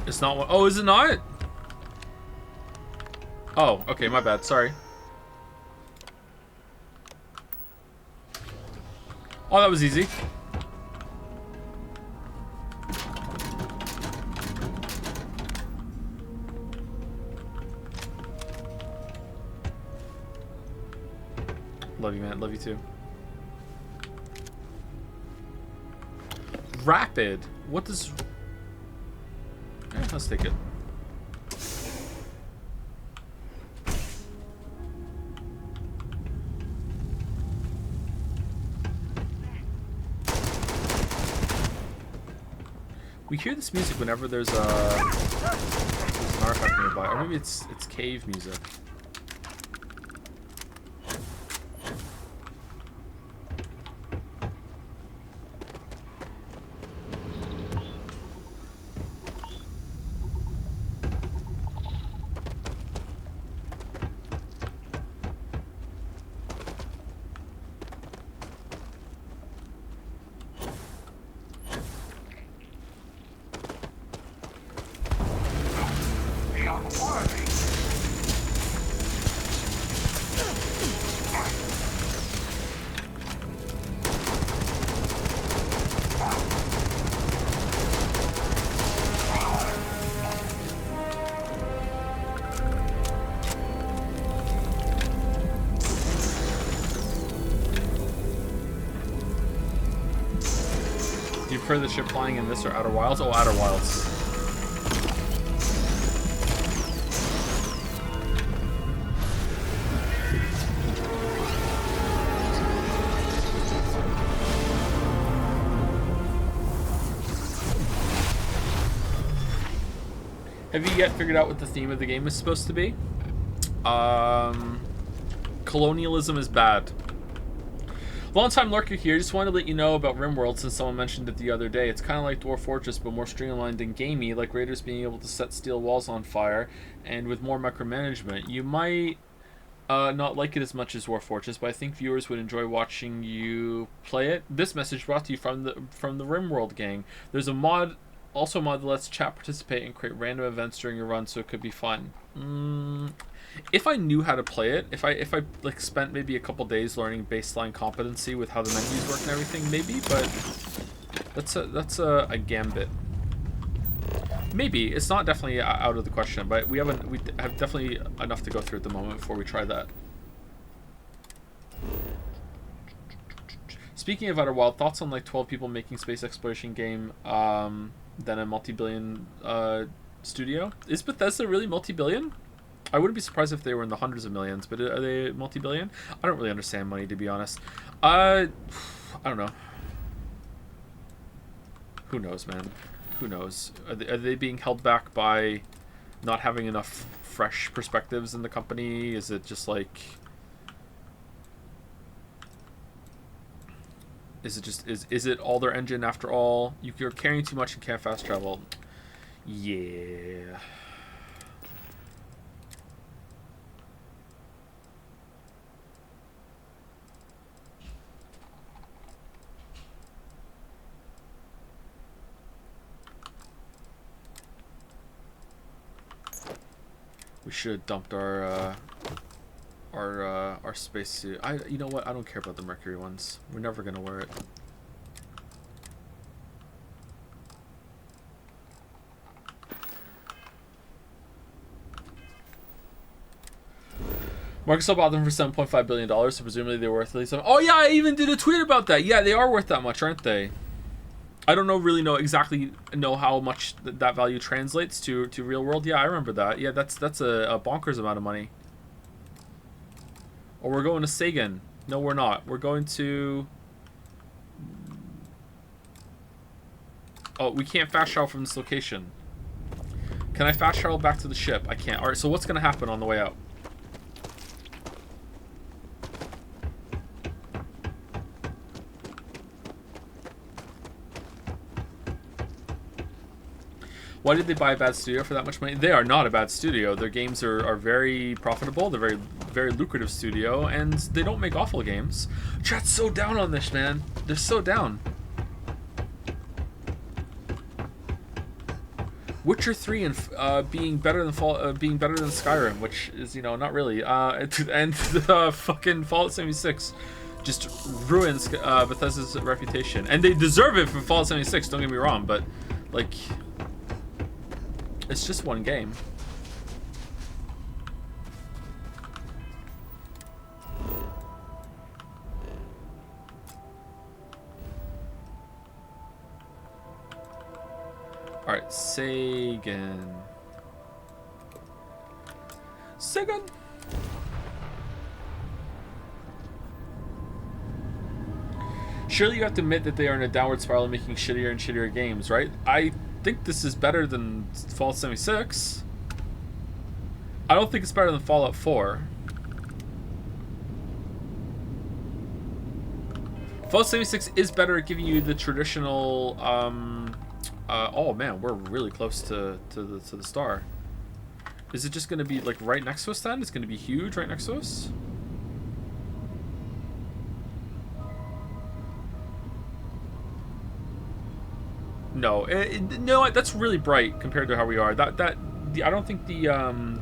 It's not one. Oh, is it not? Oh, okay, my bad. Sorry. Oh, that was easy. Love you, man. Love you too. Rapid. What does... let's take it. We hear this music whenever there's an artifact nearby, or maybe it's cave music. Do you prefer the ship flying in this or Outer Wilds? Oh, Outer Wilds. Have you yet figured out what the theme of the game is supposed to be? Colonialism is bad. Long-time lurker here, just wanted to let you know about RimWorld since someone mentioned it the other day. It's kind of like Dwarf Fortress, but more streamlined and gamey, like raiders being able to set steel walls on fire, and with more micromanagement. You might not like it as much as Dwarf Fortress, but I think viewers would enjoy watching you play it. This message brought to you from the RimWorld gang. There's a mod, also a mod that lets chat participate and create random events during your run, so it could be fun. If I knew how to play it, if I like spent maybe a couple days learning baseline competency with how the menus work and everything, maybe, but that's a gambit. Maybe it's not definitely out of the question, but we have definitely enough to go through at the moment before we try that. Speaking of Outer Wild, thoughts on like 12 people making space exploration game than a multi-billion studio? Is Bethesda really multi-billion? I wouldn't be surprised if they were in the hundreds of millions, but are they multi-billion? I don't really understand money, to be honest. I don't know. Who knows, man? Who knows? Are they being held back by not having enough fresh perspectives in the company? Is it just like... Is it all their engine after all? You're carrying too much and can't fast travel. Yeah. We should have dumped our spacesuit. You know what? I don't care about the Mercury ones. We're never gonna wear it. Microsoft bought them for $7.5 billion, so presumably they're worth at least some. Oh yeah, I even did a tweet about that. Yeah, they are worth that much, aren't they? I don't really know exactly how much that value translates to real world. Yeah, I remember that. Yeah, that's a bonkers amount of money. Or we're going to Sagan. No, we're not. We're going to... Oh, we can't fast travel from this location. Can I fast travel back to the ship? I can't. Alright, so what's going to happen on the way out? Why did they buy a bad studio for that much money? They are not a bad studio. Their games are very profitable. They're very lucrative studio, and they don't make awful games. Chat's so down on this, man. They're so down. Witcher 3 and being better than Skyrim, which is not really. And fucking Fallout 76 just ruins Bethesda's reputation, and they deserve it for Fallout 76. Don't get me wrong, but like. It's just one game. Alright, Sagan. Sagan! Surely you have to admit that they are in a downward spiral making shittier and shittier games, right? I think this is better than Fallout 76. I don't think it's better than Fallout 4. Fallout 76 is better at giving you the traditional oh man, we're really close to the star. Is it just going to be like right next to us then? It's going to be huge right next to us? No, no, that's really bright compared to how we are. I don't think the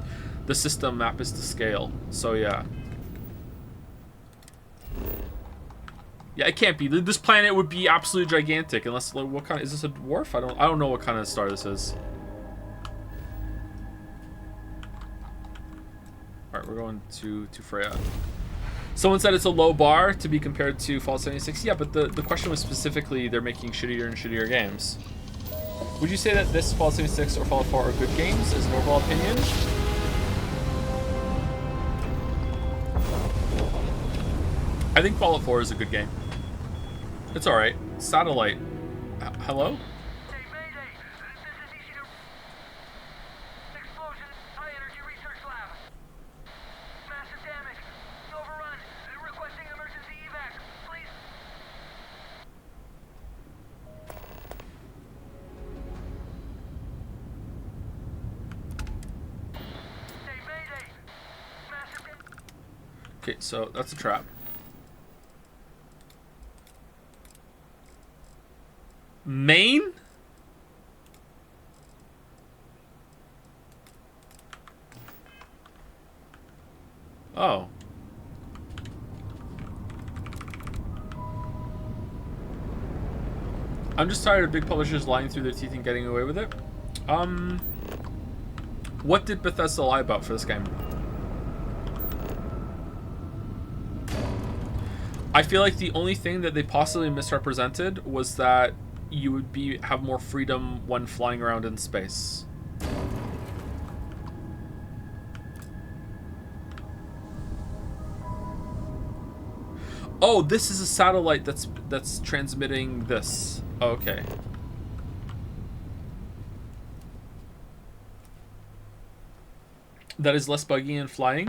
system map is to scale. So yeah, it can't be. This planet would be absolutely gigantic unless what kind? Is this a dwarf? I don't know what kind of star this is. All right, we're going to Freya. Someone said it's a low bar to be compared to Fallout 76. Yeah, but the question was specifically they're making shittier and shittier games. Would you say that this Fallout 76 or Fallout 4 are good games, as an overall opinion? I think Fallout 4 is a good game. It's alright. Satellite. Hello? Okay, so that's a trap. Maine? Oh. I'm just tired of big publishers lying through their teeth and getting away with it. What did Bethesda lie about for this game? I feel like the only thing that they possibly misrepresented was that you would have more freedom when flying around in space. Oh, this is a satellite that's transmitting this. Oh, okay. That is less buggy and flying.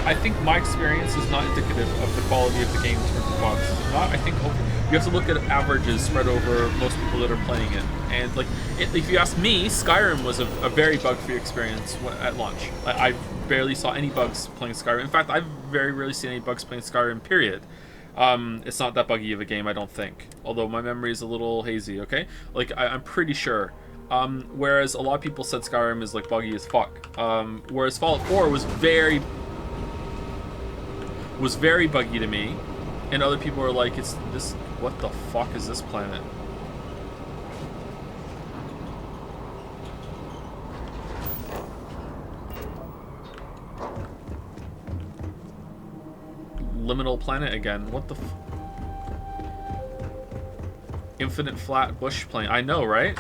I think my experience is not indicative of the quality of the game in terms of bugs. It's not. I think you have to look at averages spread over most people that are playing it. And like, if you ask me, Skyrim was a very bug-free experience at launch. I barely saw any bugs playing Skyrim. In fact, I've very rarely seen any bugs playing Skyrim, period. It's not that buggy of a game, I don't think. Although my memory is a little hazy, okay? Like, I'm pretty sure. Whereas a lot of people said Skyrim is like buggy as fuck. Whereas Fallout 4 was very buggy to me, and other people were like, "It's this. What the fuck is this planet?" Liminal planet again. What the? Infinite flat bush plane. I know, right?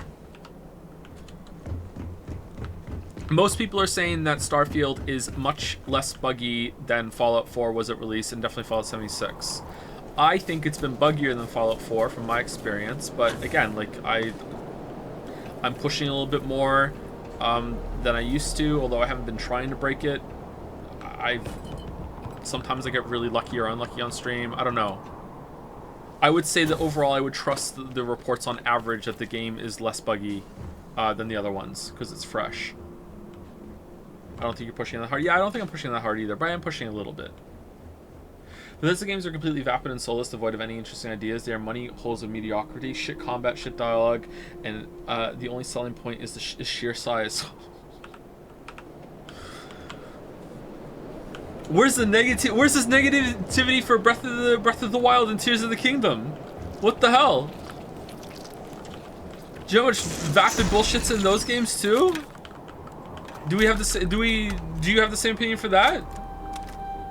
Most people are saying that Starfield is much less buggy than Fallout 4 was at release, and definitely Fallout 76. I think it's been buggier than Fallout 4 from my experience, but again, like I'm pushing a little bit more than I used to, although I haven't been trying to break it. Sometimes I get really lucky or unlucky on stream. I don't know. I would say that overall I would trust the reports on average that the game is less buggy than the other ones, because it's fresh. I don't think you're pushing that hard. Yeah, I don't think I'm pushing that hard either, but I am pushing a little bit. Bethesda games are completely vapid and soulless, devoid of any interesting ideas. They are money holes of mediocrity, shit combat, shit dialogue, and the only selling point is the sheer size. Where's the negative? Where's this negativity for Breath of the Wild and Tears of the Kingdom? What the hell? Do you know how much vapid bullshit's in those games too? Do you have the same opinion for that?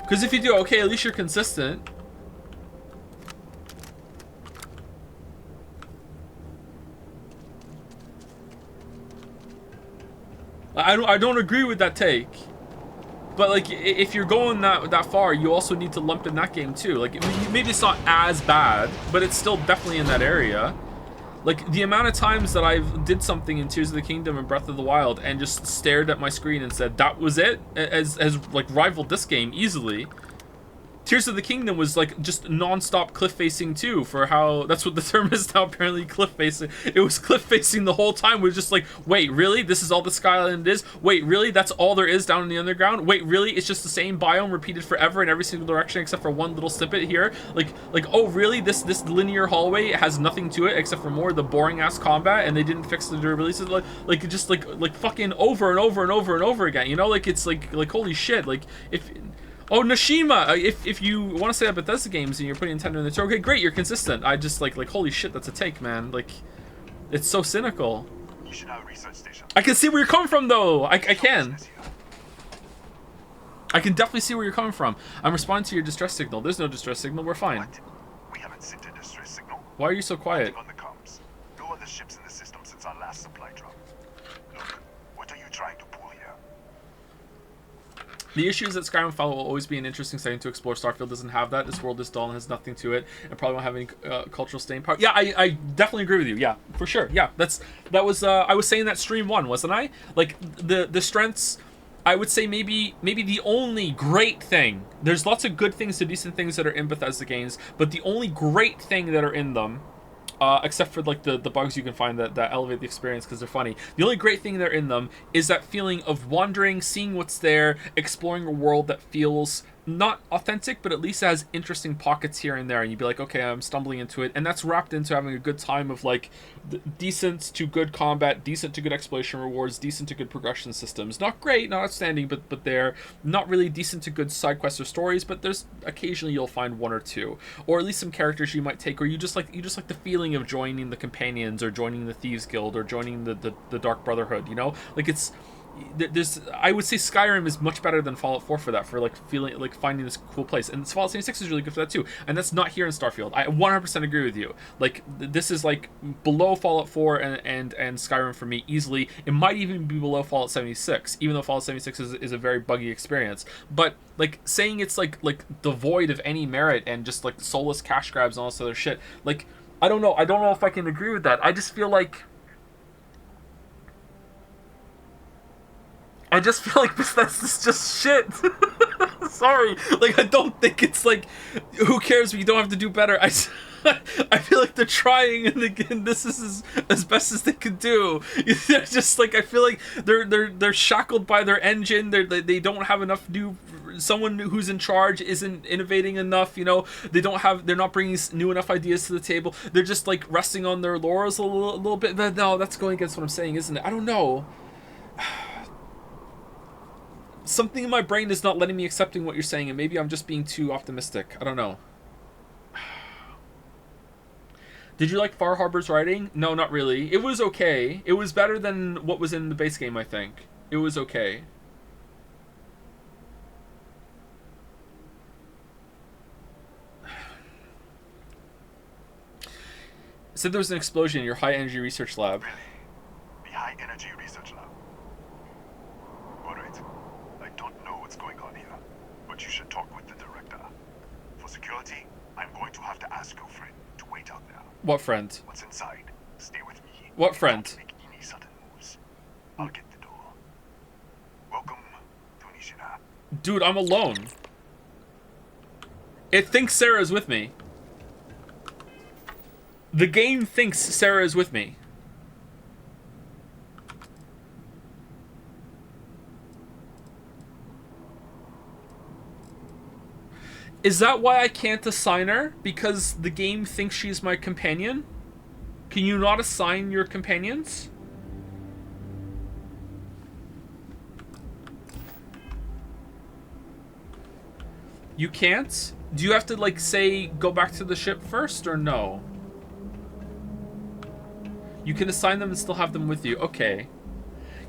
Because if you do, okay, at least you're consistent. I don't agree with that take. But like, if you're going that far, you also need to lump in that game too. Like, maybe it's not as bad, but it's still definitely in that area. Like, the amount of times that I did something in Tears of the Kingdom and Breath of the Wild and just stared at my screen and said, that was it, has like rivaled this game easily. Tears of the Kingdom was like just non-stop cliff facing too, for how that's what the term is now, apparently, cliff facing. It was cliff facing the whole time. We're just like, wait, really? This is all the Skyland is? Wait, really? That's all there is down in the underground? Wait, really? It's just the same biome repeated forever in every single direction except for one little snippet here? Like oh really? This linear hallway has nothing to it except for more of the boring ass combat, and they didn't fix the durability. Like just like fucking over and over and over and over again. You know, like it's like holy shit. Like if. Oh, Nashima! If you want to say that Bethesda games and you're putting Nintendo in the chair, okay, great, you're consistent. I just like holy shit, that's a take, man. Like, it's so cynical. You should have a research station. I can see where you're coming from, though. I can. I can definitely see where you're coming from. I'm responding to your distress signal. There's no distress signal. We're fine. What? We haven't sent a distress signal. Why are you so quiet? On the comms. No other ships in the system since our last supply drop. Look, what are you trying to pull here? The issue is that Skyrim and Fallout will always be an interesting setting to explore. Starfield doesn't have that. This world is dull and has nothing to it, and probably won't have any cultural staying power. Yeah, I definitely agree with you. Yeah, for sure. Yeah, that was I was saying that stream 1, wasn't I? Like the strengths. I would say maybe the only great thing. There's lots of good things to decent things that are in Bethesda games, but the only great thing that are in them, except for like the bugs you can find that elevate the experience because they're funny. The only great thing that are in them is that feeling of wandering, seeing what's there, exploring a world that feels not authentic, but at least has interesting pockets here and there, and you'd be like, okay, I'm stumbling into it, and that's wrapped into having a good time of like decent to good combat, decent to good exploration rewards, decent to good progression systems. Not great, not outstanding, but they're not really decent to good side quests or stories, but there's occasionally you'll find one or two, or at least some characters you might take, or you just like the feeling of joining the companions, or joining the Thieves Guild, or joining the Dark Brotherhood, you know, like it's. There's, I would say Skyrim is much better than Fallout 4 for that, for like feeling like finding this cool place, and Fallout 76 is really good for that too, and that's not here in Starfield. I 100% agree with you. Like this is like below Fallout 4 and Skyrim for me easily. It might even be below Fallout 76, even though Fallout 76 is a very buggy experience. But like saying it's like devoid of any merit and just like soulless cash grabs and all this other shit, like I don't know if I can agree with that. I just feel like Bethesda's just shit. Sorry. Like, I don't think it's like, who cares? We don't have to do better. I feel like they're trying, and again, this is as best as they can do. They're just like, I feel like they're shackled by their engine. They don't have enough new. Someone who's in charge isn't innovating enough. You know, they're not bringing new enough ideas to the table. They're just like resting on their laurels a little bit. But no, that's going against what I'm saying, isn't it? I don't know. Something in my brain is not letting me accepting what you're saying, and maybe I'm just being too optimistic. I don't know. Did you like Far Harbor's writing? No, not really. It was okay. It was better than what was in the base game, I think. It was okay. Said there was an explosion in your high-energy research lab. Really? The high-energy research lab? Alright. I don't know what's going on here, but you should talk with the director. For security, I'm going to have to ask your friend to wait out there. What friend? What's inside? Stay with me. What friend? Don't make any sudden moves. I'll get the door. Welcome to Nishina. Dude, I'm alone. It thinks Sarah's with me. The game thinks Sarah is with me. Is that why I can't assign her? Because the game thinks she's my companion? Can you not assign your companions? You can't? Do you have to, like, say, go back to the ship first, or no? You can assign them and still have them with you. Okay.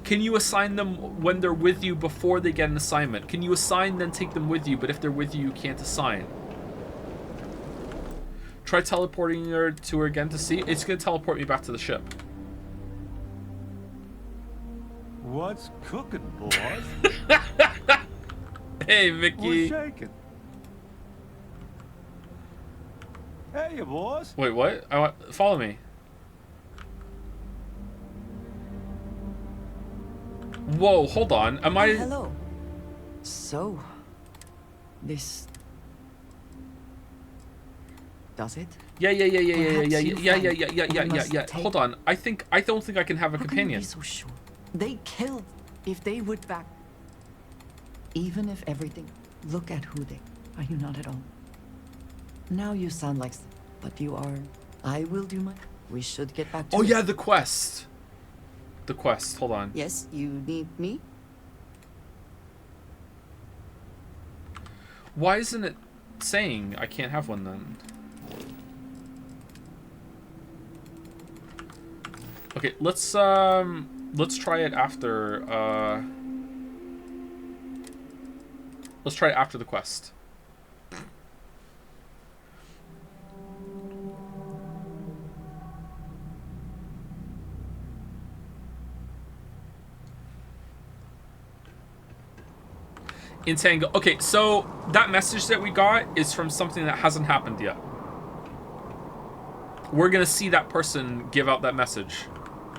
Can you assign them when they're with you before they get an assignment? Can you assign, then take them with you, but if they're with you, you can't assign? Try teleporting her to her again to see. It's going to teleport me back to the ship. What's cooking, boys? Hey, Mickey. What's shaking? Hey, you boys. Wait, what? Follow me. Whoa, hold on. Am I... Hello. So, this... Does it? Yeah. Take... Hold on. I don't think I can have a companion. How can you be so sure? They killed if they would back. Even if everything... Look at who they... Are you not at all? Now you sound like... But you are... I will do my... We should get back to Oh it. yeah, the quest. The quest. Hold on. Yes, you need me? Why isn't it saying I can't have one then? Okay, let's try it after let's try it after the quest. Entangle. Okay, so that message that we got is from something that hasn't happened yet. We're gonna see that person give out that message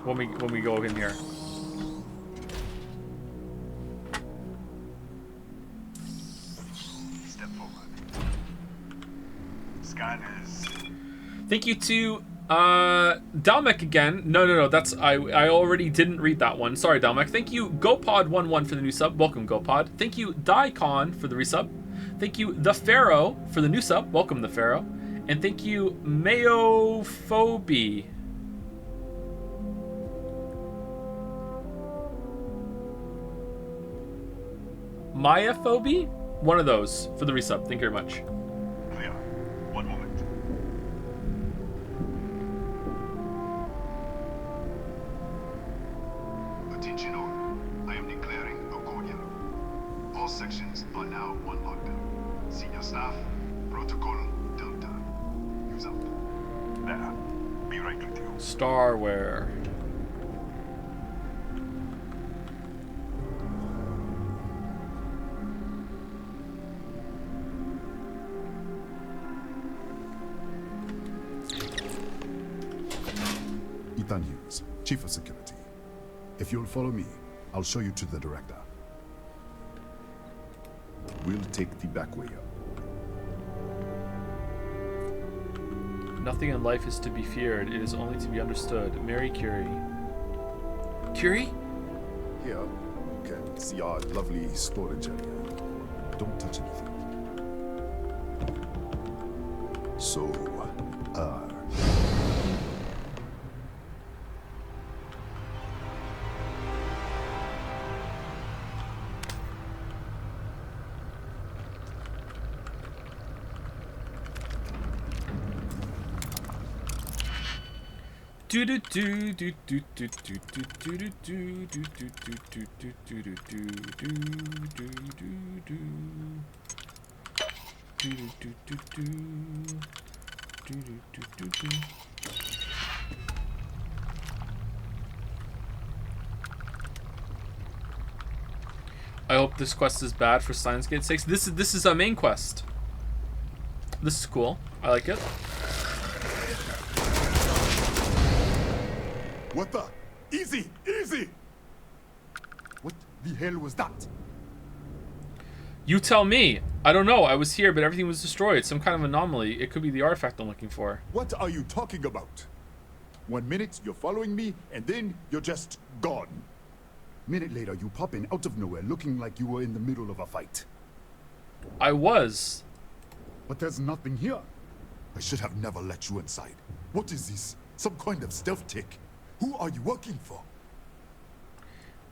when we go in here. Step forward. Scan is... Thank you to Dalmek again. No, that's I already didn't read that one. Sorry, Dalmek. Thank you, GoPod11 for the new sub. Welcome, GoPod. Thank you, Daikon for the resub. Thank you, The Pharaoh for the new sub. Welcome, The Pharaoh. And thank you, Mayophobie. Mayaphobie? One of those for the resub. Thank you very much. Clear. One moment. Attention all. I am declaring a code yellow. All sections are now on lockdown. Senior staff, protocol, Delta. Use up. There. Be right with you. Starware. Ethan Hughes, Chief of Security. If you'll follow me, I'll show you to the director. We'll take the back way up. Nothing in life is to be feared. It is only to be understood. Mary Curie. Curie? Here, you can see our lovely storage area. Don't touch anything. So, I hope this quest is bad for Steins Gate's sake. This is a main quest. This is cool. I like it. what the? Easy, easy! What the hell was that? You tell me. I don't know. I was here, but everything was destroyed. Some kind of anomaly. It could be the artifact I'm looking for. What are you talking about? 1 minute, you're following me, and then you're just gone. Minute later, you pop in out of nowhere looking like you were in the middle of a fight. I was. But there's nothing here. I should have never let you inside. What is this? Some kind of stealth tick? Who are you working for?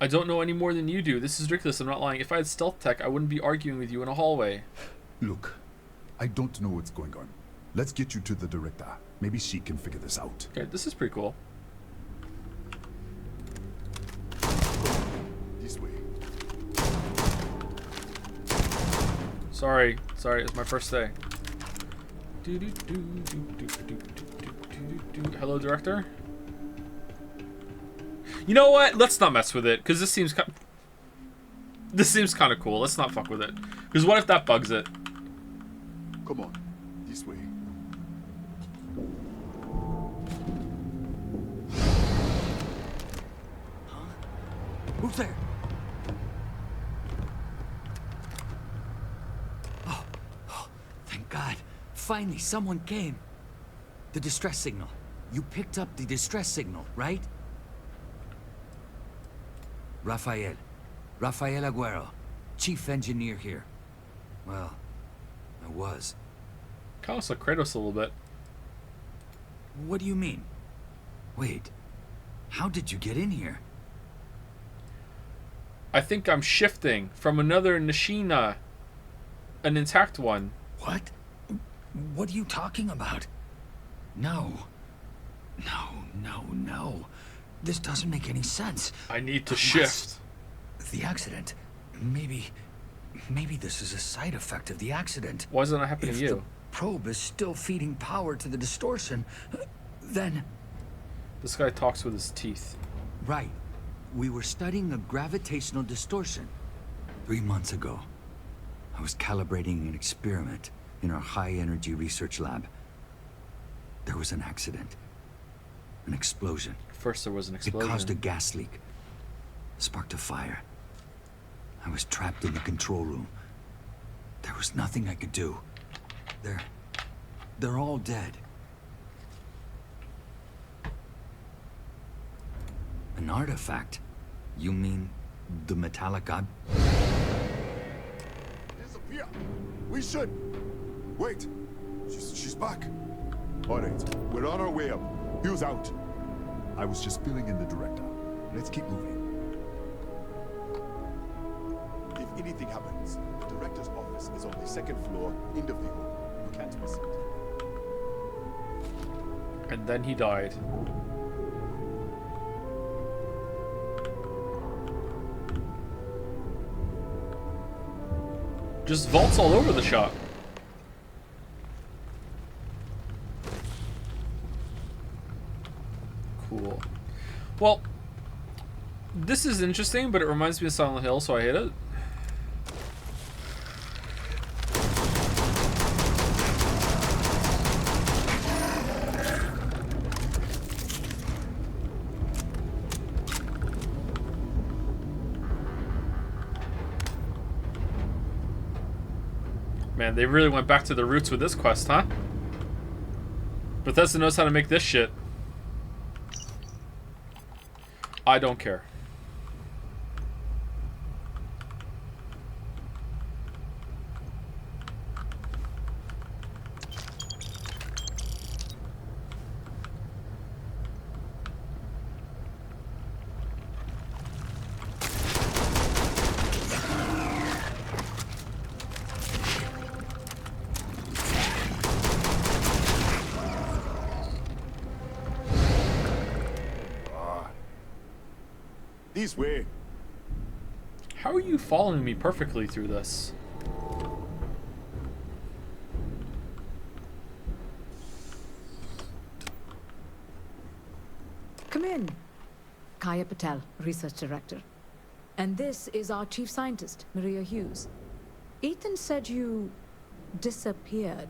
I don't know any more than you do. This is ridiculous. I'm not lying. If I had stealth tech, I wouldn't be arguing with you in a hallway. Look, I don't know what's going on. Let's get you to the director. Maybe she can figure this out. Okay, this is pretty cool. This way. Sorry, it's my first day. Hello, director. You know what? Let's not mess with it, because this seems kind of cool. Let's not fuck with it. Because what if that bugs it? Come on, this way. Huh? Who's there? Oh, thank God. Finally, someone came. The distress signal. You picked up the distress signal, right? Rafael Aguero, chief engineer here. Well, I was. Kind of like Kratos a little bit. What do you mean? Wait, how did you get in here? I think I'm shifting from another Nishina, an intact one. What? What are you talking about? No. This doesn't make any sense. I need to shift. The accident. Maybe this is a side effect of the accident. Why isn't that happening to you? If the probe is still feeding power to the distortion, then... This guy talks with his teeth. Right. We were studying a gravitational distortion. 3 months ago, I was calibrating an experiment in our high-energy research lab. There was an accident. An explosion. First there was an explosion. It caused a gas leak. Sparked a fire. I was trapped in the control room. There was nothing I could do. They're all dead. An artifact? You mean the metallic god? Disappear! We should! Wait! She's back! Alright, we're on our way up. Who's out? I was just filling in the director. Let's keep moving. If anything happens, the director's office is on the second floor, end of the hall. You can't miss it. And then he died. Just vaults all over the shop. Cool. Well, this is interesting, but it reminds me of Silent Hill, so I hate it. Man, they really went back to the roots with this quest, huh? Bethesda knows how to make this shit. I don't care. This way. How are you following me perfectly through this? Come in. Kaya Patel, Research Director. And this is our Chief Scientist, Maria Hughes. Ethan said you disappeared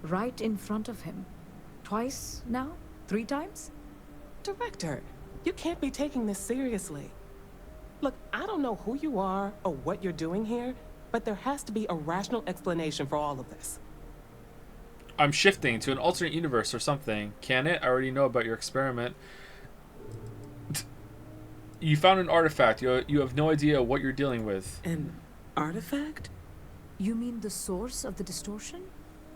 right in front of him. Twice now? 3 times? Director, you can't be taking this seriously. Look, I don't know who you are or what you're doing here, but there has to be a rational explanation for all of this. I'm shifting to an alternate universe or something. Can it? I already know about your experiment. You found an artifact. You have no idea what you're dealing with. An artifact? You mean the source of the distortion?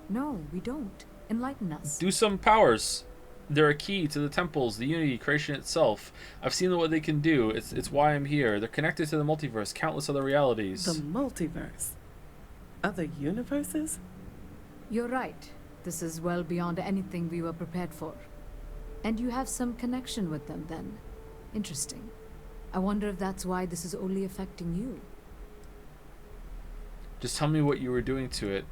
No, we don't. Enlighten us. Do some powers. They're a key to the temples, the unity, creation itself. I've seen what they can do. It's why I'm here. They're connected to the multiverse, countless other realities. The multiverse? Other universes? You're right. This is well beyond anything we were prepared for. And you have some connection with them then. Interesting. I wonder if that's why this is only affecting you. Just tell me what you were doing to it.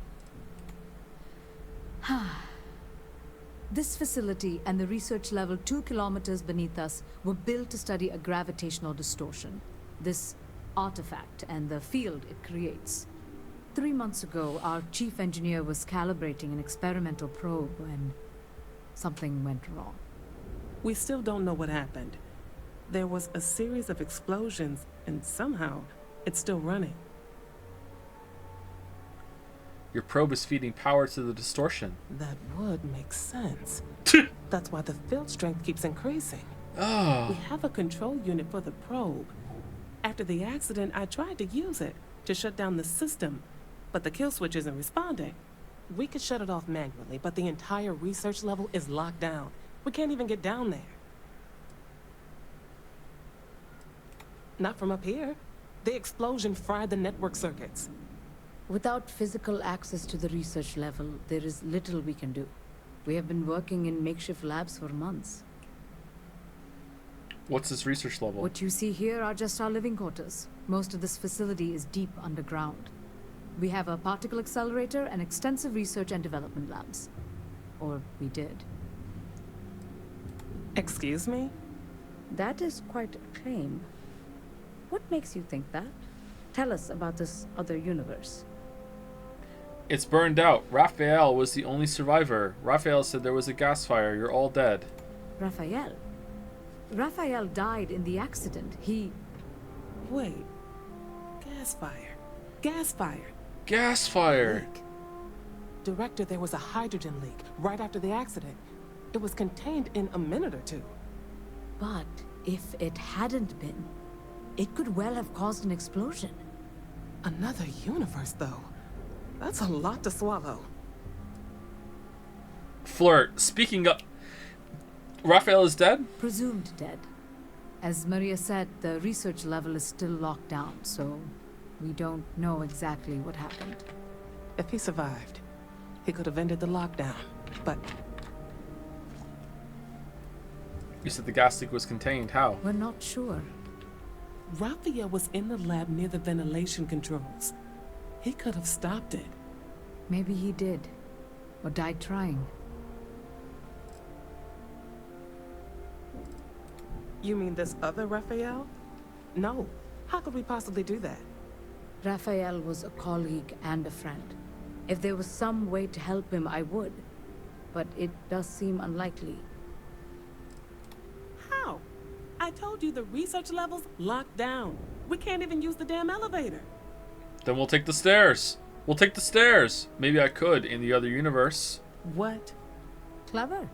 This facility and the research level 2 kilometers beneath us were built to study a gravitational distortion. This artifact and the field it creates. 3 months ago, our chief engineer was calibrating an experimental probe when something went wrong. We still don't know what happened. There was a series of explosions, and somehow, it's still running. Your probe is feeding power to the distortion. That would make sense. That's why the field strength keeps increasing. Oh. We have a control unit for the probe. After the accident, I tried to use it to shut down the system, but the kill switch isn't responding. We could shut it off manually, but the entire research level is locked down. We can't even get down there. Not from up here. The explosion fried the network circuits. Without physical access to the research level, there is little we can do. We have been working in makeshift labs for months. What's this research level? What you see here are just our living quarters. Most of this facility is deep underground. We have a particle accelerator and extensive research and development labs. Or we did. Excuse me? That is quite a claim. What makes you think that? Tell us about this other universe. It's burned out. Raphael was the only survivor. Raphael said there was a gas fire. You're all dead. Raphael? Raphael died in the accident. He... Wait. Gas fire. Gas fire. Gas fire. Leak. Director, there was a hydrogen leak right after the accident. It was contained in a minute or 2. But if it hadn't been, it could well have caused an explosion. Another universe, though. That's a lot to swallow. Flirt, speaking of... Raphael is dead? Presumed dead. As Maria said, the research level is still locked down, so we don't know exactly what happened. If he survived, he could have ended the lockdown, but... You said the gas leak was contained. How? We're not sure. Raphael was in the lab near the ventilation controls. He could have stopped it. Maybe he did. Or died trying. You mean this other Raphael? No. How could we possibly do that? Raphael was a colleague and a friend. If there was some way to help him, I would. But it does seem unlikely. How? I told you the research level's locked down. We can't even use the damn elevator. Then we'll take the stairs. We'll take the stairs. Maybe I could in the other universe. What? Clever.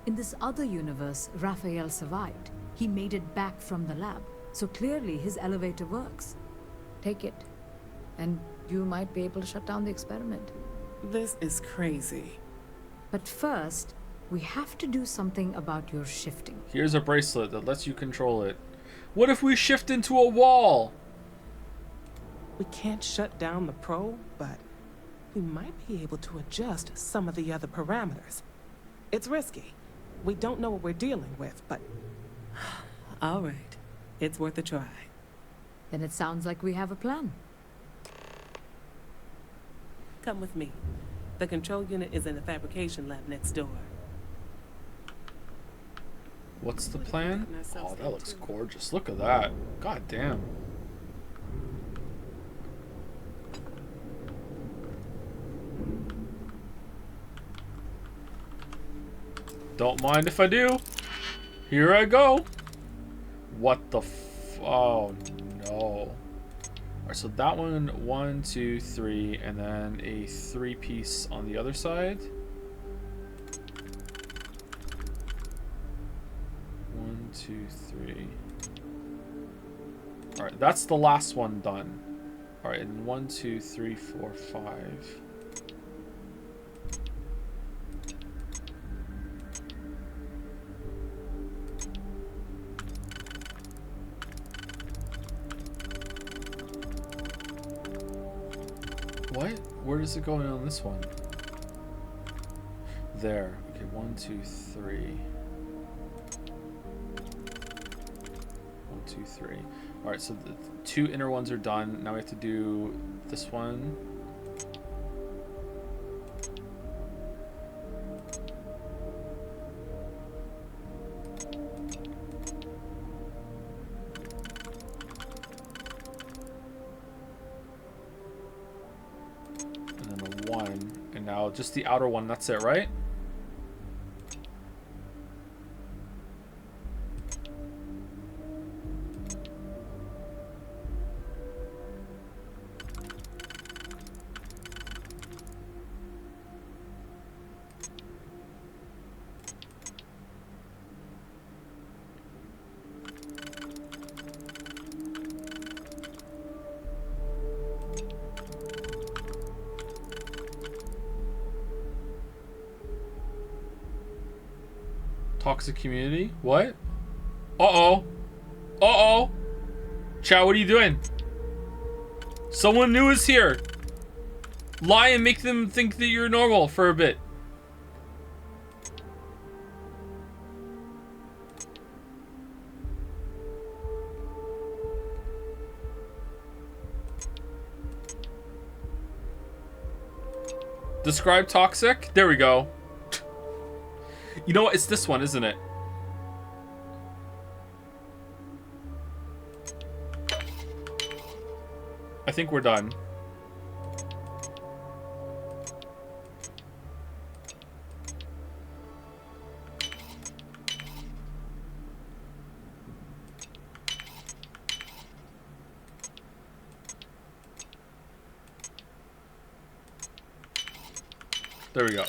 In this other universe, Raphael survived. He made it back from the lab, so clearly his elevator works. Take it, and you might be able to shut down the experiment. This is crazy. But first, we have to do something about your shifting. Here's a bracelet that lets you control it. What if we shift into a wall? We can't shut down the probe, but we might be able to adjust some of the other parameters. It's risky. We don't know what we're dealing with, but... All right. It's worth a try. Then it sounds like we have a plan. Come with me. The control unit is in the fabrication lab next door. What's the plan? Oh, that looks gorgeous. Look at that. God damn. Don't mind if I do. Here I go. What the oh no. Alright, so that one, 1, 2, 3, and then a 3-piece on the other side. 1, 2, 3. Alright, that's the last one done. Alright, and 1, 2, 3, 4, 5. What? Where does it go on this one? There. Okay, 1, 2, 3. 1, 2, 3. Alright, so the 2 inner ones are done. Now we have to do this one. Just the outer one, that's it, right? Toxic community? What? Uh-oh. Uh-oh. Chat, what are you doing? Someone new is here. Lie and make them think that you're normal for a bit. Describe toxic? There we go. You know what? It's this one, isn't it? I think we're done. There we go.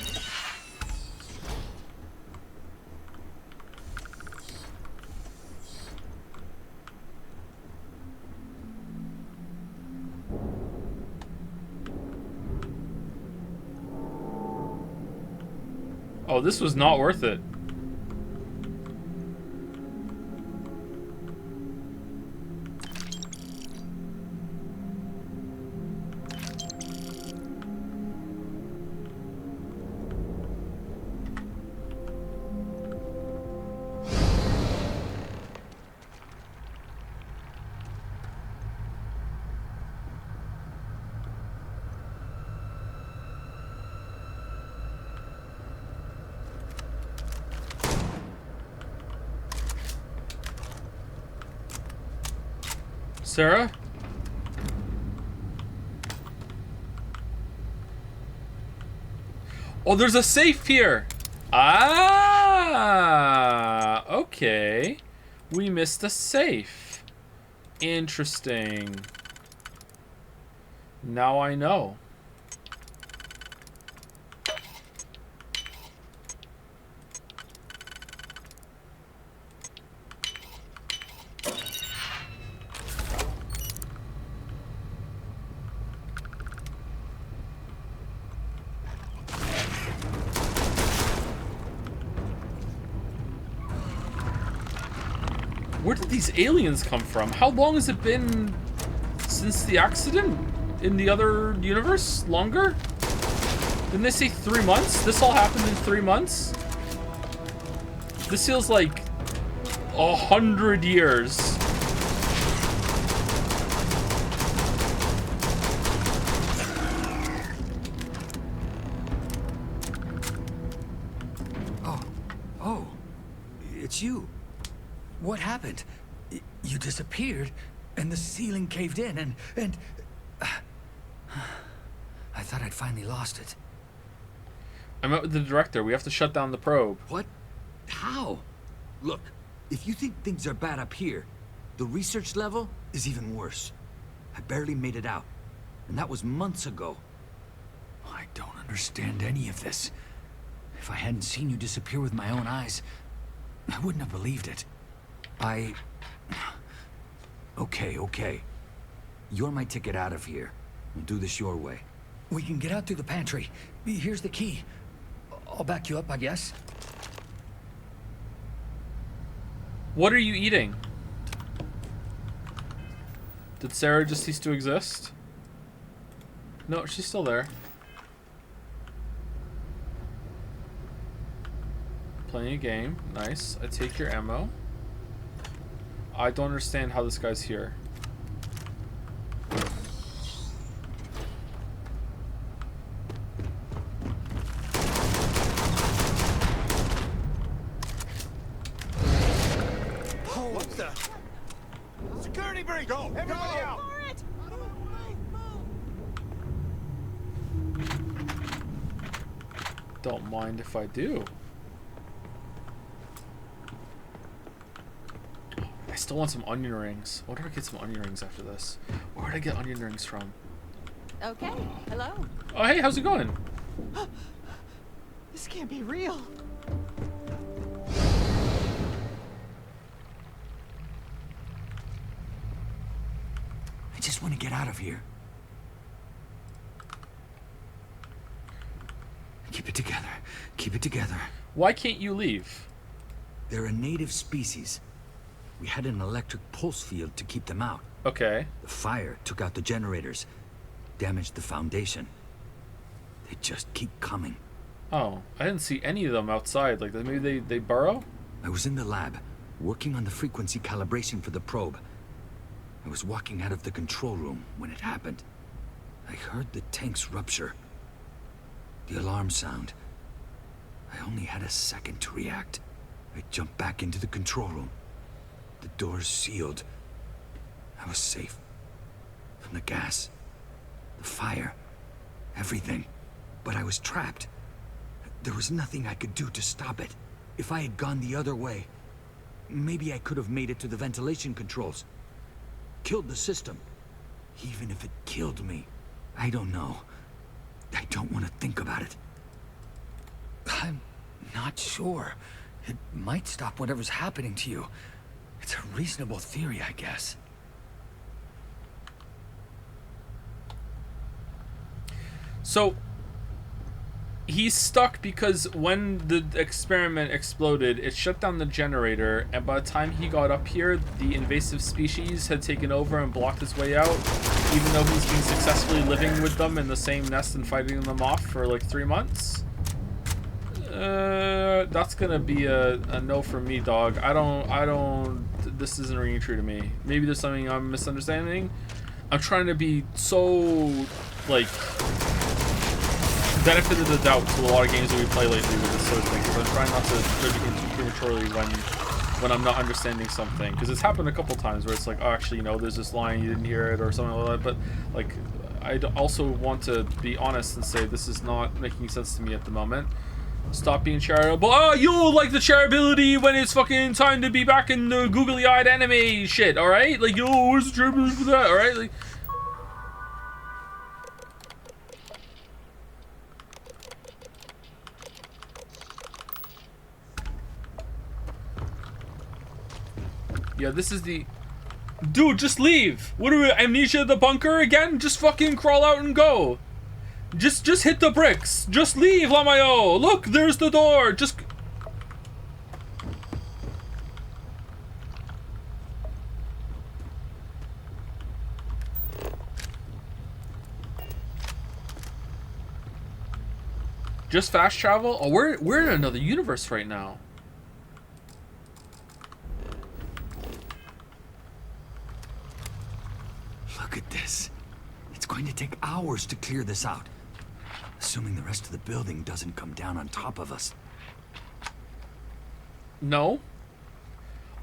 Oh, this was not worth it. Sarah? Oh, there's a safe here. Ah, okay. We missed a safe. Interesting. Now I know. Where did these aliens come from? How long has it been since the accident in the other universe? Longer? Didn't they say 3 months? This all happened in 3 months? This feels like 100 years. Oh, it's you. What happened? You disappeared, and the ceiling caved in, and I thought I'd finally lost it. I met with the director. We have to shut down the probe. What? How? Look, if you think things are bad up here, the research level is even worse. I barely made it out, and that was months ago. I don't understand any of this. If I hadn't seen you disappear with my own eyes, I wouldn't have believed it. Okay. You're my ticket out of here. We'll do this your way. We can get out through the pantry. Here's the key. I'll back you up, I guess. What are you eating? Did Sarah just cease to exist? No, she's still there. Playing a game. Nice. I take your ammo. I don't understand how this guy's here. What the? Security breach! Go! Everybody out! Don't mind if I do. I still want some onion rings. Where do I get some onion rings after this? Where did I get onion rings from? Okay, hello. Oh, hey, how's it going? This can't be real. I just want to get out of here. Keep it together. Keep it together. Why can't you leave? They're a native species. We had an electric pulse field to keep them out. Okay. The fire took out the generators, damaged the foundation. They just keep coming. Oh, I didn't see any of them outside. Like, maybe they burrow? I was in the lab, working on the frequency calibration for the probe. I was walking out of the control room when it happened. I heard the tanks rupture. The alarm sound. I only had a second to react. I jumped back into the control room. The doors sealed. I was safe. From the gas, the fire, everything. But I was trapped. There was nothing I could do to stop it. If I had gone the other way, maybe I could have made it to the ventilation controls. Killed the system. Even if it killed me, I don't know. I don't want to think about it. I'm not sure. It might stop whatever's happening to you. It's a reasonable theory, I guess. So, he's stuck because when the experiment exploded, it shut down the generator, and by the time he got up here, the invasive species had taken over and blocked his way out, even though he's been successfully living with them in the same nest and fighting them off for like 3 months. That's gonna be a no from me, dog. I don't, this isn't ringing true to me. Maybe there's something I'm misunderstanding. I'm trying to be so, like, benefit of the doubt to a lot of games that we play lately with this sort of thing, because I'm trying not to judge it too prematurely when I'm not understanding something, because it's happened a couple times where it's like, oh, actually, you know, there's this line, you didn't hear it, or something like that, but, like, I also want to be honest and say this is not making sense to me at the moment. Stop being charitable. Oh, you'll like the charitability when it's fucking time to be back in the googly-eyed anime shit, alright? Like, yo, where's the charitability for that, alright? Like, yeah, this is the... Dude, just leave! What are we, amnesia the bunker again? Just fucking crawl out and go! Just hit the bricks! Just leave, Lamayo! Look, there's the door! Just... Just fast travel? Oh, we're in another universe right now. Look at this. It's going to take hours to clear this out. Assuming the rest of the building doesn't come down on top of us. No.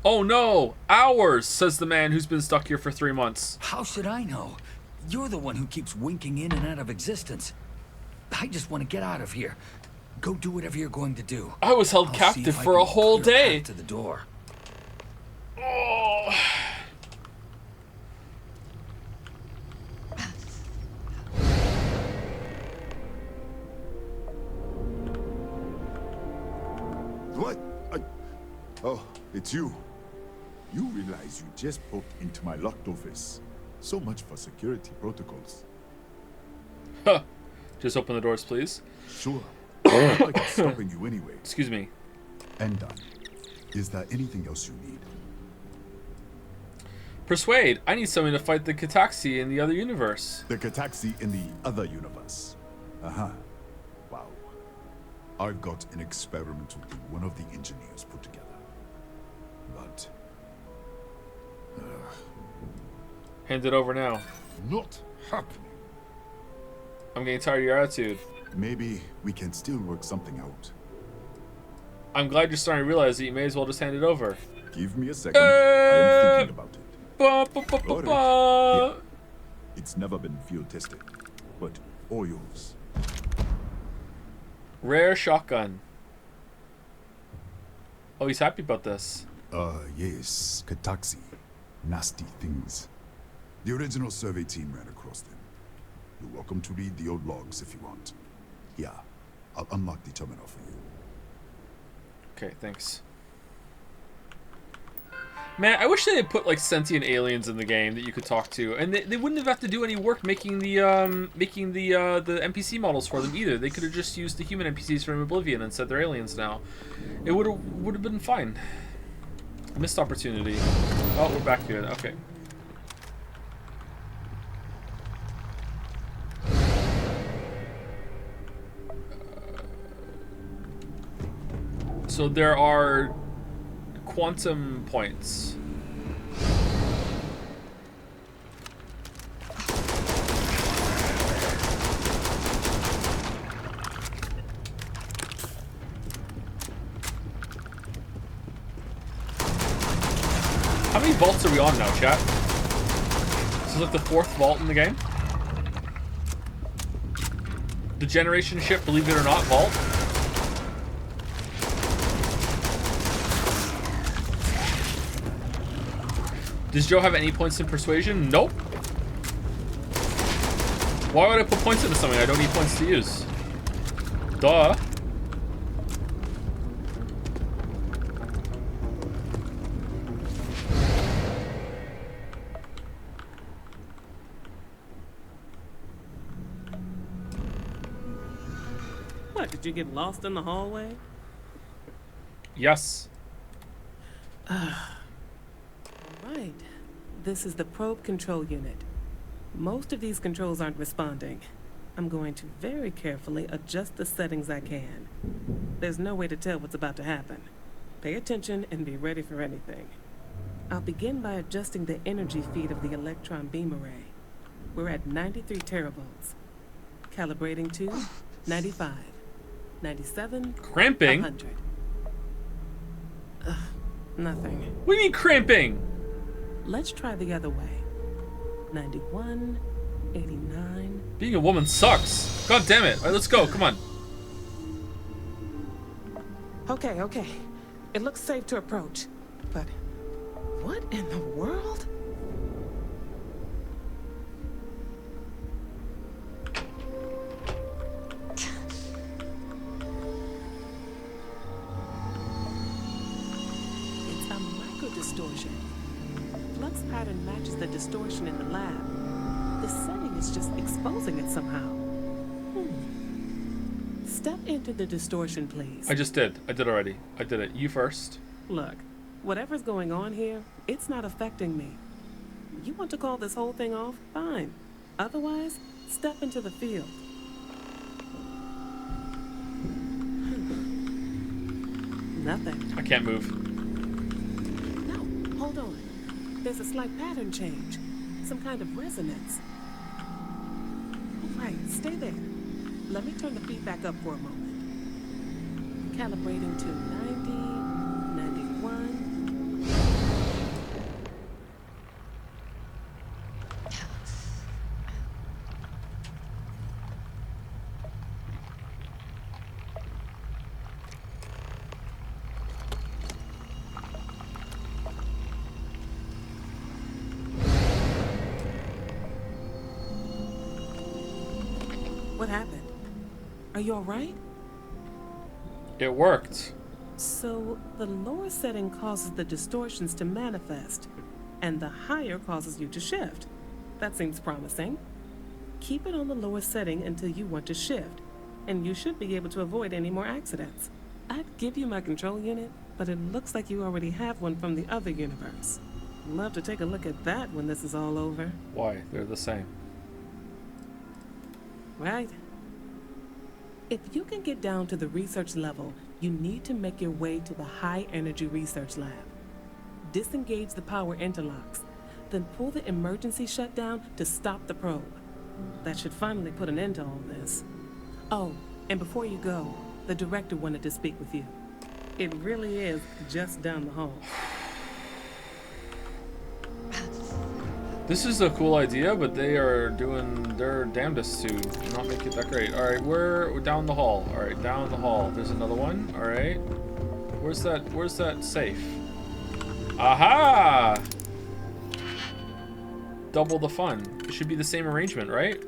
Oh no! Hours, says the man who's been stuck here for 3 months. How should I know? You're the one who keeps winking in and out of existence. I just want to get out of here. Go do whatever you're going to do. I was held captive for a whole day. To the door. Oh. What? Oh, it's you. You realize you just poked into my locked office. So much for security protocols. Huh. Just open the doors, please. Sure. I'm like stopping you anyway. Excuse me. And done. Is there anything else you need? Persuade. I need someone to fight the Kataxi in the other universe. The Kataxi in the other universe. Uh-huh. Wow. I've got an experimental thing one of the engineers put together. But... Hand it over now. Not happening. I'm getting tired of your attitude. Maybe we can still work something out. I'm glad you're starting to realize that you may as well just hand it over. Give me a second. I am thinking about it. All right. Yeah. It's never been field tested, but all yours. Rare shotgun. Oh, he's happy about this. Yes. Kataxi. Nasty things. The original survey team ran across them. You're welcome to read the old logs if you want. Yeah, I'll unlock the terminal for you. Okay, thanks. Man, I wish they had put like sentient aliens in the game that you could talk to, and they wouldn't have to do any work making the NPC models for them either. They could have just used the human NPCs from Oblivion and said they're aliens now. It would have been fine. Missed opportunity. Oh, we're back here. Okay. So there are quantum points. How many vaults are we on now, chat? This is like the 4th vault in the game. The generation ship, believe it or not, vault. Does Joe have any points in persuasion? Nope. Why would I put points into something I don't need points to use? Duh. What, did you get lost in the hallway? Yes. Right. This is the probe control unit. Most of these controls aren't responding. I'm going to very carefully adjust the settings I can. There's no way to tell what's about to happen. Pay attention and be ready for anything. I'll begin by adjusting the energy feed of the electron beam array. We're at 93 teravolts. Calibrating to 95, 97, Cramping? 100. Nothing. What do you mean cramping? Let's try the other way. 91, 89. Being a woman sucks. God damn it. All right, let's go. Come on. Okay. It looks safe to approach. But what in the world? It's a micro-distortion. Flux pattern matches the distortion in the lab. The setting is just exposing it somehow. Step into the distortion, please. I just did. I did already. I did it. You first. Look, whatever's going on here, it's not affecting me. You want to call this whole thing off? Fine. Otherwise, step into the field. Nothing. I can't move. No, hold on. There's a slight pattern change. Some kind of resonance. Right, stay there. Let me turn the feedback up for a moment. Calibrating to 90, 91. What happened? Are you all right? It worked. So, the lower setting causes the distortions to manifest, and the higher causes you to shift. That seems promising. Keep it on the lower setting until you want to shift, and you should be able to avoid any more accidents. I'd give you my control unit, but it looks like you already have one from the other universe. Love to take a look at that when this is all over. Why? They're the same. Right? If you can get down to the research level, you need to make your way to the high energy research lab. Disengage the power interlocks, then pull the emergency shutdown to stop the probe. That should finally put an end to all this. Oh, and before you go, the director wanted to speak with you. It really is just down the hall. This is a cool idea, but they are doing their damnedest to not make it that great. All right, we're down the hall. All right, down the hall. There's another one. All right. Where's that safe? Aha! Double the fun. It should be the same arrangement, right?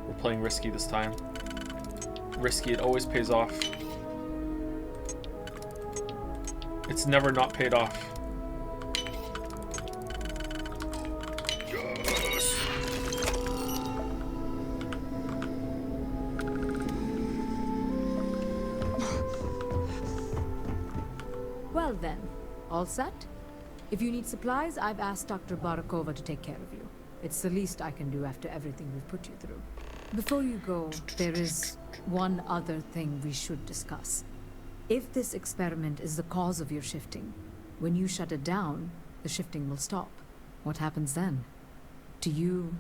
We're playing risky this time. Risky, it always pays off. It's never not paid off. Yes. Well then, all set? If you need supplies, I've asked Dr. Barakova to take care of you. It's the least I can do after everything we've put you through. Before you go, there is one other thing we should discuss. If this experiment is the cause of your shifting, when you shut it down, the shifting will stop. What happens then? To you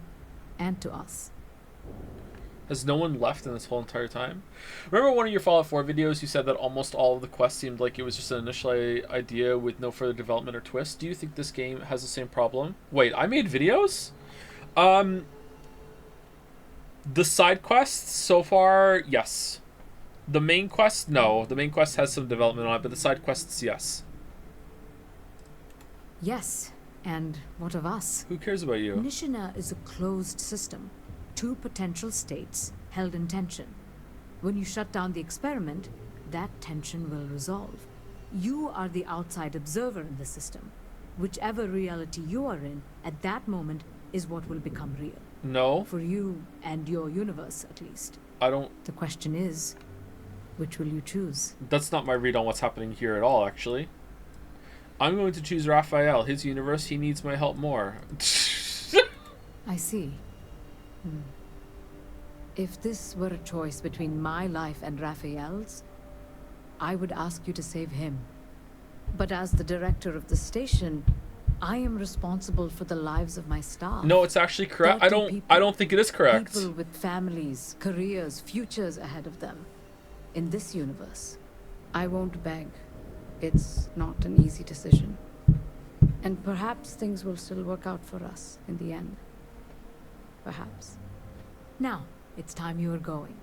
and to us. Has no one left in this whole entire time? Remember one of your Fallout 4 videos, you said that almost all of the quests seemed like it was just an initial idea with no further development or twist. Do you think this game has the same problem? Wait, I made videos? The side quests so far, yes. The main quest, no. The main quest has some development on it, but the side quests, yes. Yes, and what of us? Who cares about you? Nishina is a closed system. Two potential states held in tension. When you shut down the experiment, that tension will resolve. You are the outside observer in the system. Whichever reality you are in, at that moment, is what will become real. No. For you and your universe, at least. I don't... The question is, which will you choose? That's not my read on what's happening here at all, actually. I'm going to choose Raphael. His universe, he needs my help more. I see. If this were a choice between my life and Raphael's, I would ask you to save him. But as the director of the station, I am responsible for the lives of my staff. No, it's actually correct. I don't think it is correct. People with families, careers, futures ahead of them. In this universe, I won't beg. It's not an easy decision. And perhaps things will still work out for us in the end. Perhaps. Now, it's time you are going.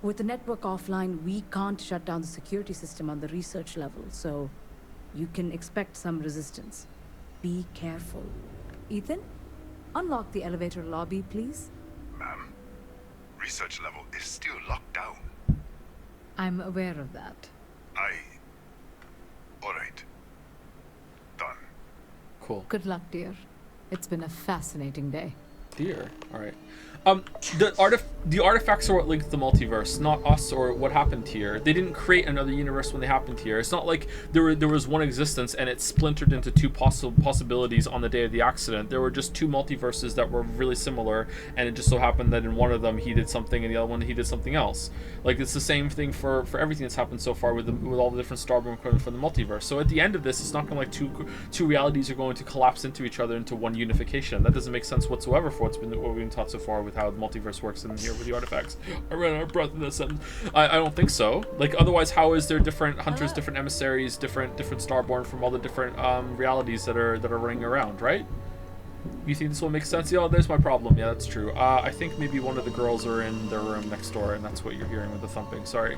With the network offline, we can't shut down the security system on the research level, so you can expect some resistance. Be careful. Ethan, unlock the elevator lobby, please. Ma'am, research level is still locked down. I'm aware of that. All right. Done. Cool. Good luck, dear. It's been a fascinating day. dear. All right. The artifacts are what linked the multiverse, not us or what happened here. They didn't create another universe when they happened here. It's not like there was one existence and it splintered into two possibilities on the day of the accident. There were just two multiverses that were really similar, and it just so happened that in one of them he did something and the other one he did something else. Like, it's the same thing for everything that's happened so far with all the different Starborn equipment from the multiverse. So at the end of this, it's not going to like two realities are going to collapse into each other into one unification. That doesn't make sense whatsoever for what we've been taught so far with how the multiverse works in here with the artifacts. I ran out of breath in this sentence. I don't think so. Like, otherwise, how is there different hunters, different emissaries, different Starborn from all the different realities that are running around, right? You think this will make sense? Yeah, there's my problem. Yeah, that's true. I think maybe one of the girls are in their room next door, and that's what you're hearing with the thumping. Sorry.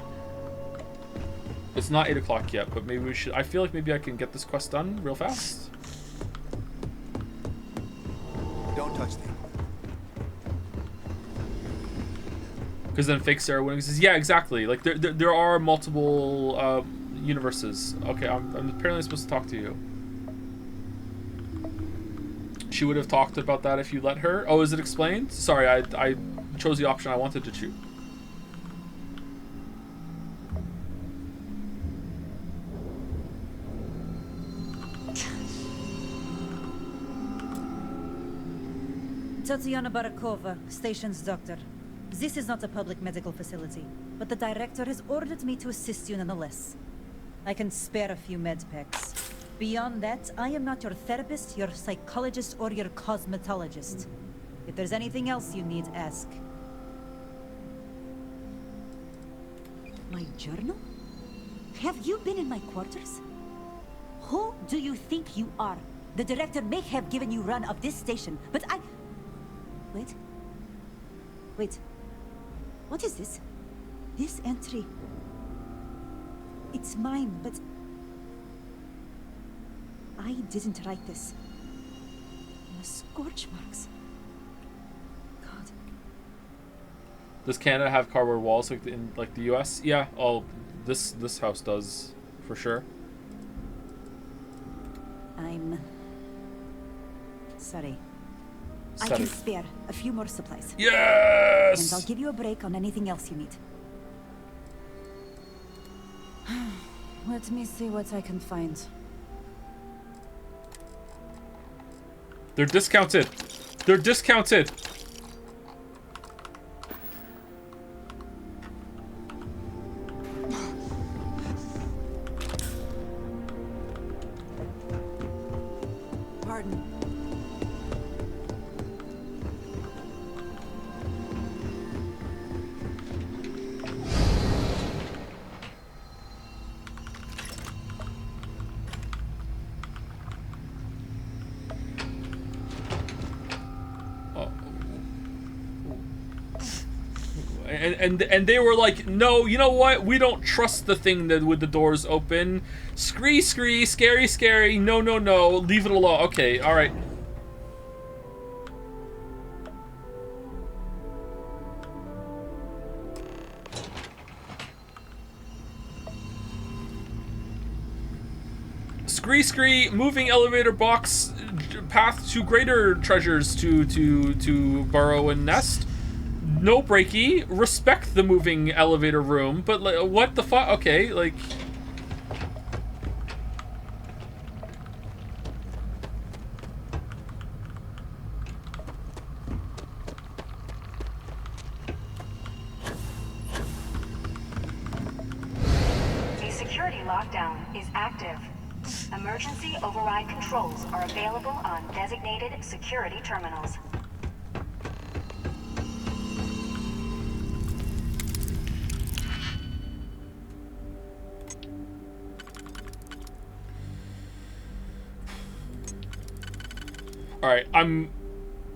It's not 8 o'clock yet, but maybe we should... I feel like maybe I can get this quest done real fast. Don't touch them. Because then fake Sarah wouldn't exist. Yeah, exactly. Like, there are multiple universes. Okay, I'm apparently supposed to talk to you. She would have talked about that if you let her. Oh, is it explained? Sorry, I chose the option I wanted to choose. Tatiana Barakova, station's doctor. This is not a public medical facility, but the director has ordered me to assist you nonetheless. I can spare a few med packs. Beyond that, I am not your therapist, your psychologist, or your cosmetologist. If there's anything else you need, ask. My journal? Have you been in my quarters? Who do you think you are? The director may have given you run of this station, but I... Wait. Wait. What is this? This entry... It's mine, but... I didn't write this. The scorch marks. God. Does Canada have cardboard walls like in the US? Yeah, this house does, for sure. I'm... sorry. I Sorry. can spare a few more supplies. Yes! And I'll give you a break on anything else you need. Let me see what I can find. They're discounted. They're discounted. Pardon. And they were like, no, you know what? We don't trust the thing that with the doors open. Scree, scary, scary. No, leave it alone. Okay, all right. Scree, moving elevator box path to greater treasures to burrow and nest. No breaky. Respect the moving elevator room, but like, what the fuck? Okay, like. The security lockdown is active. Emergency override controls are available on designated security terminals. All right,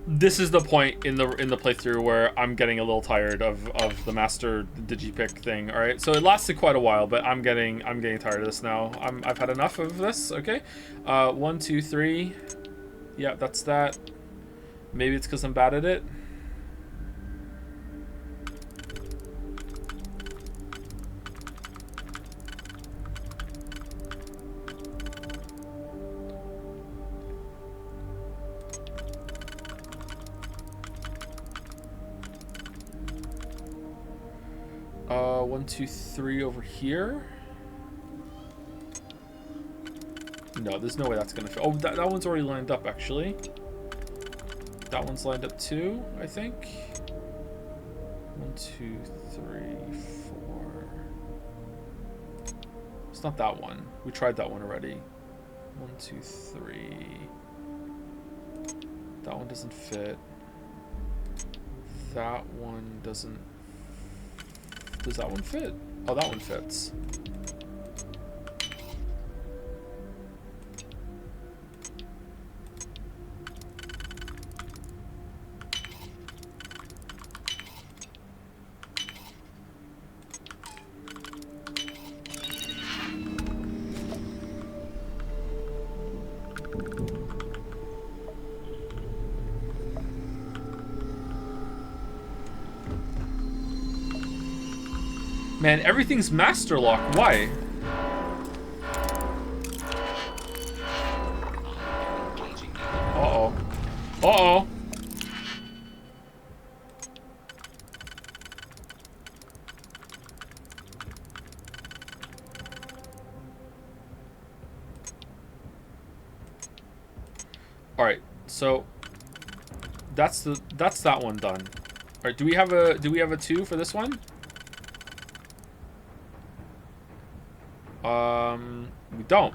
this is the point in the playthrough where I'm getting a little tired of the master digipick thing. All right, so it lasted quite a while, but I'm getting tired of this now. I've had enough of this. Okay, 1, 2, 3. Yeah, that's that. Maybe it's because I'm bad at it. 1, 2, 3 over here. No, there's no way that's gonna fit. Oh, that one's already lined up, actually. That one's lined up too, I think. 1, 2, 3, 4. It's not that one. We tried that one already. 1, 2, 3. That one doesn't fit. That one doesn't. Does that one fit? Oh, that one fits. Man, everything's master lock. Why? Uh-oh. Uh-oh. Alright, so that's that one done. Alright, do we have a 2 for this one? We don't.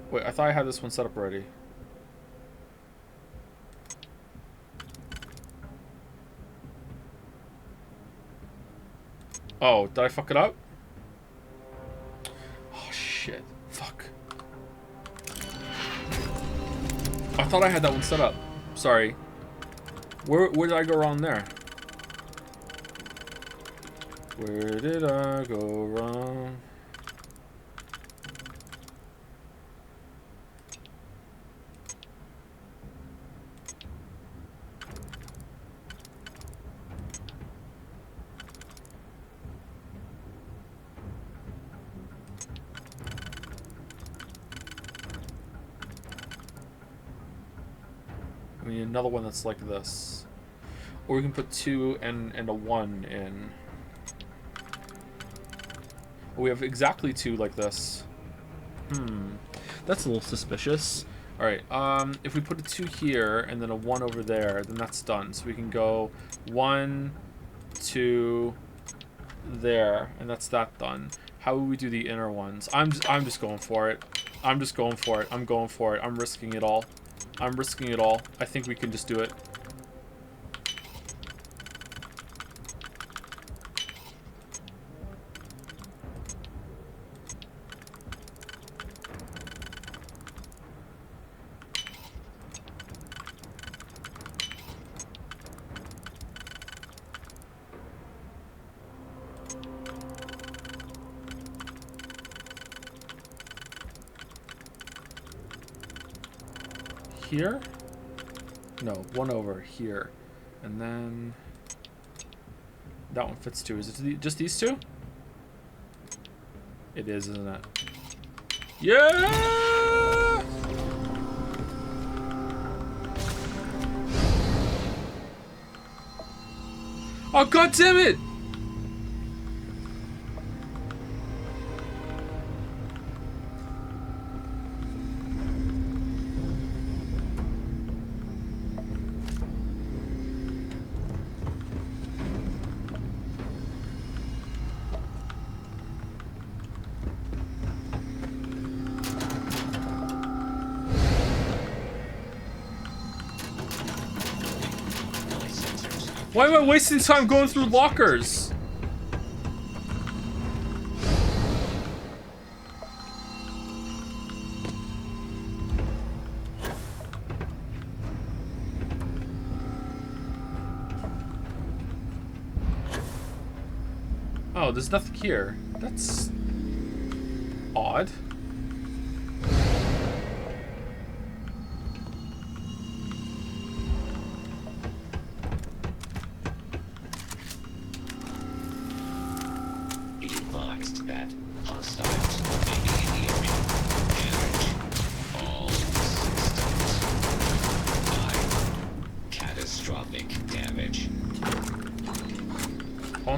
Wait, I thought I had this one set up already. Oh, did I fuck it up? Oh, shit. Fuck. I thought I had that one set up. Sorry. Where did I go wrong there? Where did I go wrong? We need another one that's like this. Or we can put 2 and a 1 in. We have exactly 2 like this. That's a little suspicious. Alright, if we put a 2 here and then a 1 over there, then that's done. So we can go 1, 2, there, and that's that done. How would we do the inner ones? I'm just going for it. I'm just going for it. I'm going for it. I'm risking it all. I'm risking it all. I think we can just do it. Here? No, 1 over here. And then that one fits too. Is it just these 2? It is, isn't it? Yeah! Oh, god damn it! Why am I wasting time going through lockers? Oh, there's nothing here. That's odd. It advised that hostiles may be in the area.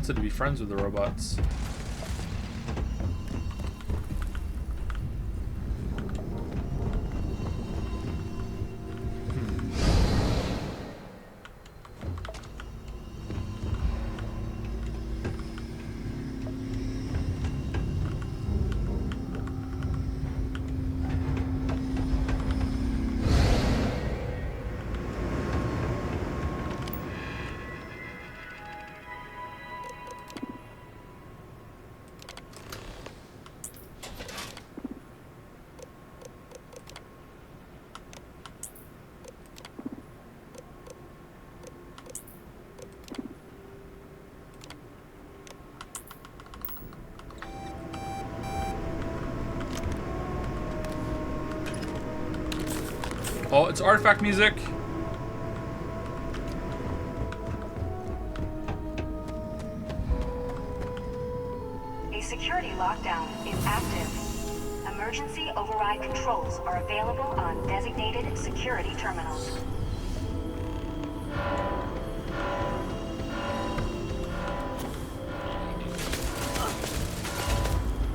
wanted to be friends with the robots. Oh, it's artifact music. A security lockdown is active. Emergency override controls are available on designated security terminals.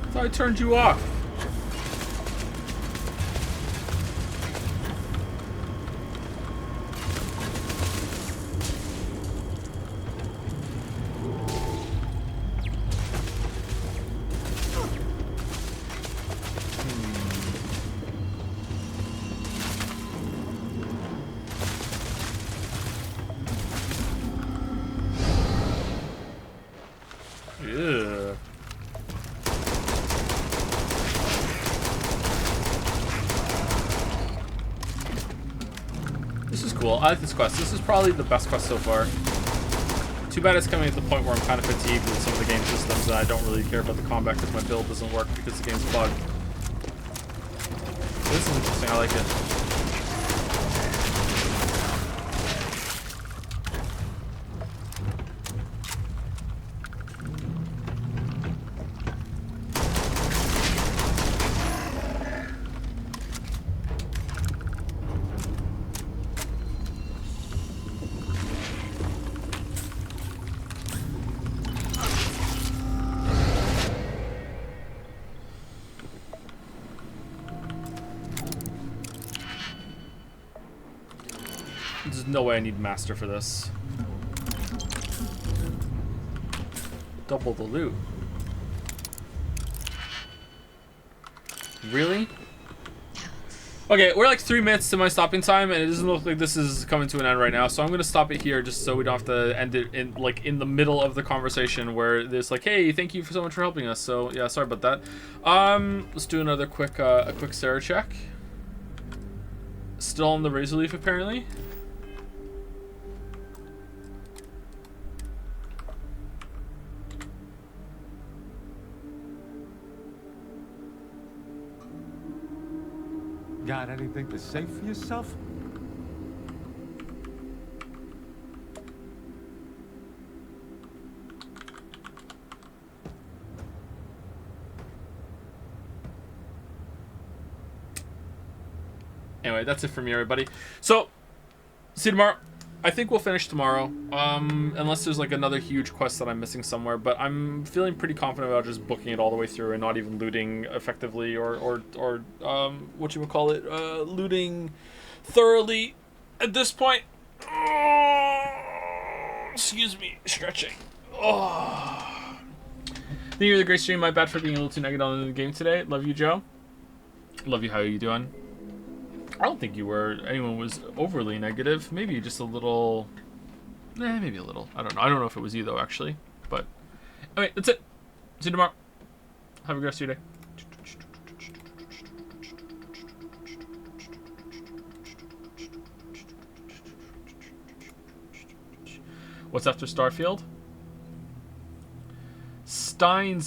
I thought I turned you off. Yeah. This is cool. I like this quest. This is probably the best quest so far. Too bad it's coming at the point where I'm kind of fatigued with some of the game systems and I don't really care about the combat because my build doesn't work because the game's bugged. This is interesting. I like it. There's no way I need master for this. Double the loot. Really? Okay, we're like 3 minutes to my stopping time, and it doesn't look like this is coming to an end right now. So I'm gonna stop it here, just so we don't have to end it in the middle of the conversation where it's like, hey, thank you so much for helping us. So yeah, sorry about that. Let's do another quick a quick Sarah check. Still on the razor leaf apparently. Got anything to say for yourself? Anyway, that's it for me, everybody. So, see you tomorrow. I think we'll finish tomorrow, unless there's like another huge quest that I'm missing somewhere. But I'm feeling pretty confident about just booking it all the way through and not even looting effectively or what you would call it, looting thoroughly at this point. Excuse me, stretching. Oh. Thank you for the great stream. My bad for being a little too negative on the game today. Love you, Joe. Love you. How are you doing? I don't think anyone was overly negative. Maybe just a little. Maybe a little. I don't know. I don't know if it was you though, actually. But anyway, that's it. See you tomorrow. Have a good rest of your day. What's after Starfield? Steins